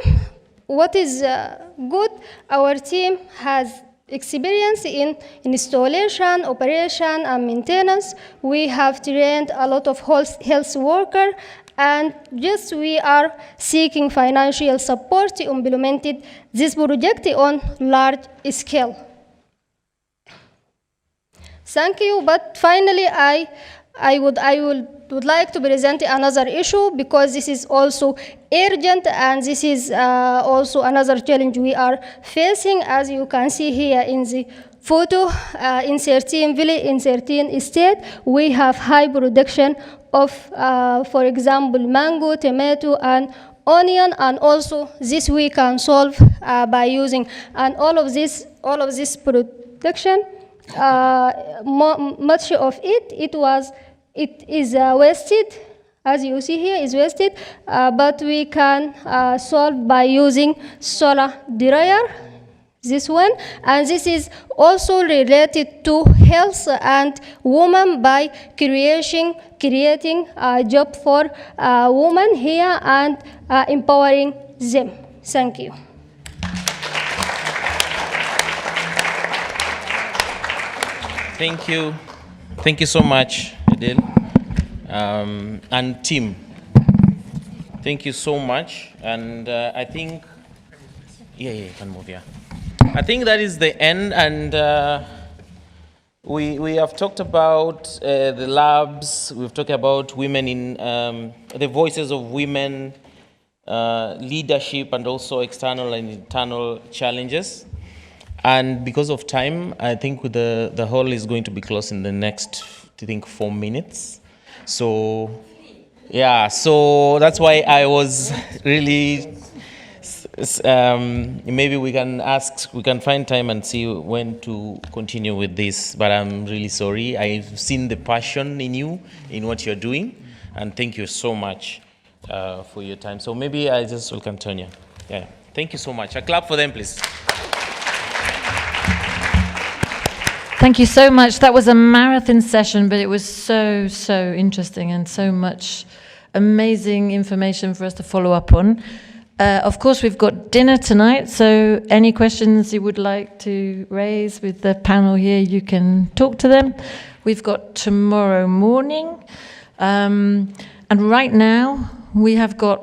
Speaker 16: what is good, our team has experience in installation, operation, and maintenance. We have trained a lot of health workers, and just we are seeking financial support to implement this project on large scale. Thank you, but finally I would like to present another issue, because this is also urgent, and this is also another challenge we are facing. As you can see here in the photo, in 13 villages, in 13 states, we have high production of, for example, mango, tomato, and onion, and also this we can solve by using, and all of this production, much of it is wasted, as you see here, is wasted, but we can solve by using solar dryer, this one, and this is also related to health and women by creating a job for women here and empowering them. Thank you.
Speaker 13: Thank you. Thank you so much, Adele. And team, thank you so much. And I think, you can move, I think that is the end. And we have talked about the labs. We've talked about women in the voices of women, leadership, and also external and internal challenges. And because of time, I think the hall is going to be closed in the next, I think, 4 minutes. So, so that's why I was really, maybe we can find time and see when to continue with this, but I'm really sorry. I've seen the passion in you, in what you're doing, and thank you so much for your time. So maybe I just welcome Tonya. Thank you so much. A clap for them, please.
Speaker 2: Thank you so much. That was a marathon session, but it was so, so interesting and so much amazing information for us to follow up on. Of course, we've got dinner tonight, so any questions you would like to raise with the panel here, you can talk to them. We've got tomorrow morning, and right now we have got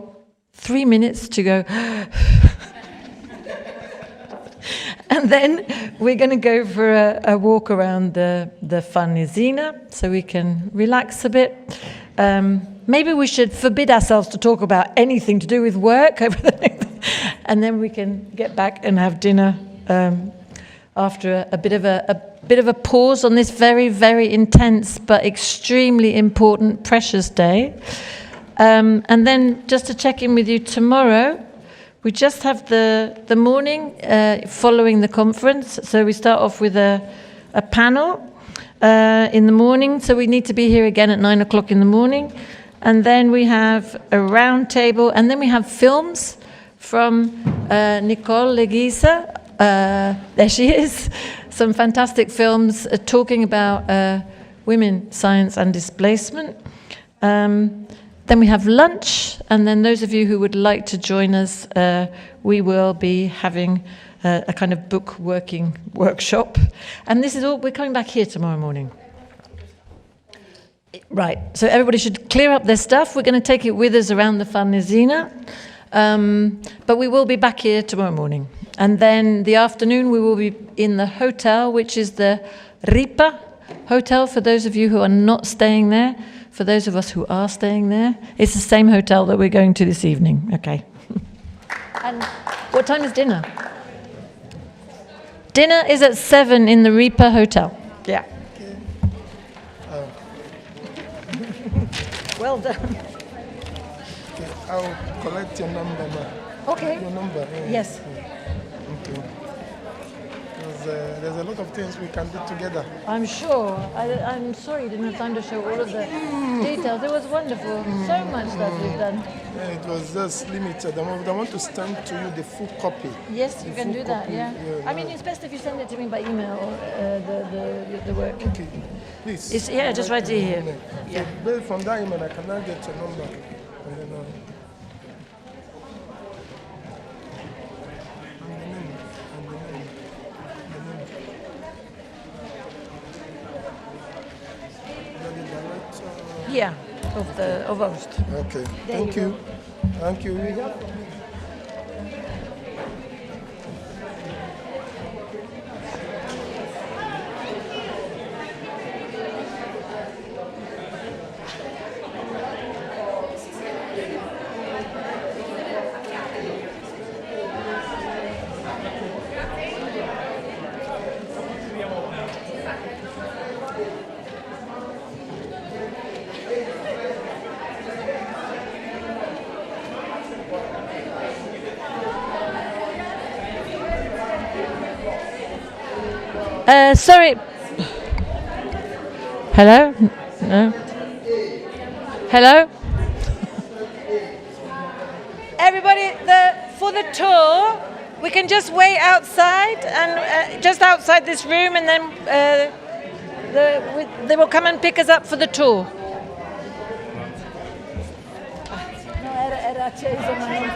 Speaker 2: 3 minutes to go. And then we're going to go for a walk around the Farnesina so we can relax a bit. Maybe we should forbid ourselves to talk about anything to do with work over the next, and then we can get back and have dinner after a bit of a pause on this very, very intense but extremely important, precious day. And then just to check in with you tomorrow, we just have the morning following the conference. So we start off with a panel in the morning. So we need to be here again at 9 o'clock in the morning. And then we have a round table. And then we have films from Nicole Leguisa. There she is. Some fantastic films talking about women, science and displacement. Then we have lunch, and then those of you who would like to join us, we will be having a kind of book working workshop. And this is all, we're coming back here tomorrow morning. Right, so everybody should clear up their stuff. We're going to take it with us around the Farnesina, but we will be back here tomorrow morning. And then the afternoon we will be in the hotel, which is the Ripa Hotel, for those of you who are not staying there. For those of us who are staying there, it's the same hotel that we're going to this evening. Okay. And what time is dinner? Dinner is at 7 in the Ripa Hotel. Yeah. Well done.
Speaker 9: Okay, I'll collect your number now.
Speaker 2: Okay.
Speaker 9: Your number.
Speaker 2: Yes.
Speaker 9: Okay. There's a lot of things we can do together.
Speaker 2: I'm sure. I'm sorry you didn't have time to show all of the details. It was wonderful. So much that we've done.
Speaker 9: Yeah, it was just limited. I want to send to you the full copy.
Speaker 2: Yes, you can do that, yeah. I mean, it's best if you send it to me by email, the work.
Speaker 9: Okay, please.
Speaker 2: Just write it here.
Speaker 9: Yeah. So from that email, I can now get your number. And then,
Speaker 2: Yeah, of OWSD.
Speaker 9: Okay, thank you. Thank you.
Speaker 2: Sorry. Hello? No? Hello? Everybody, for the tour, we can just wait outside, and just outside this room, and then they will come and pick us up for the tour. No, era acceso, ma non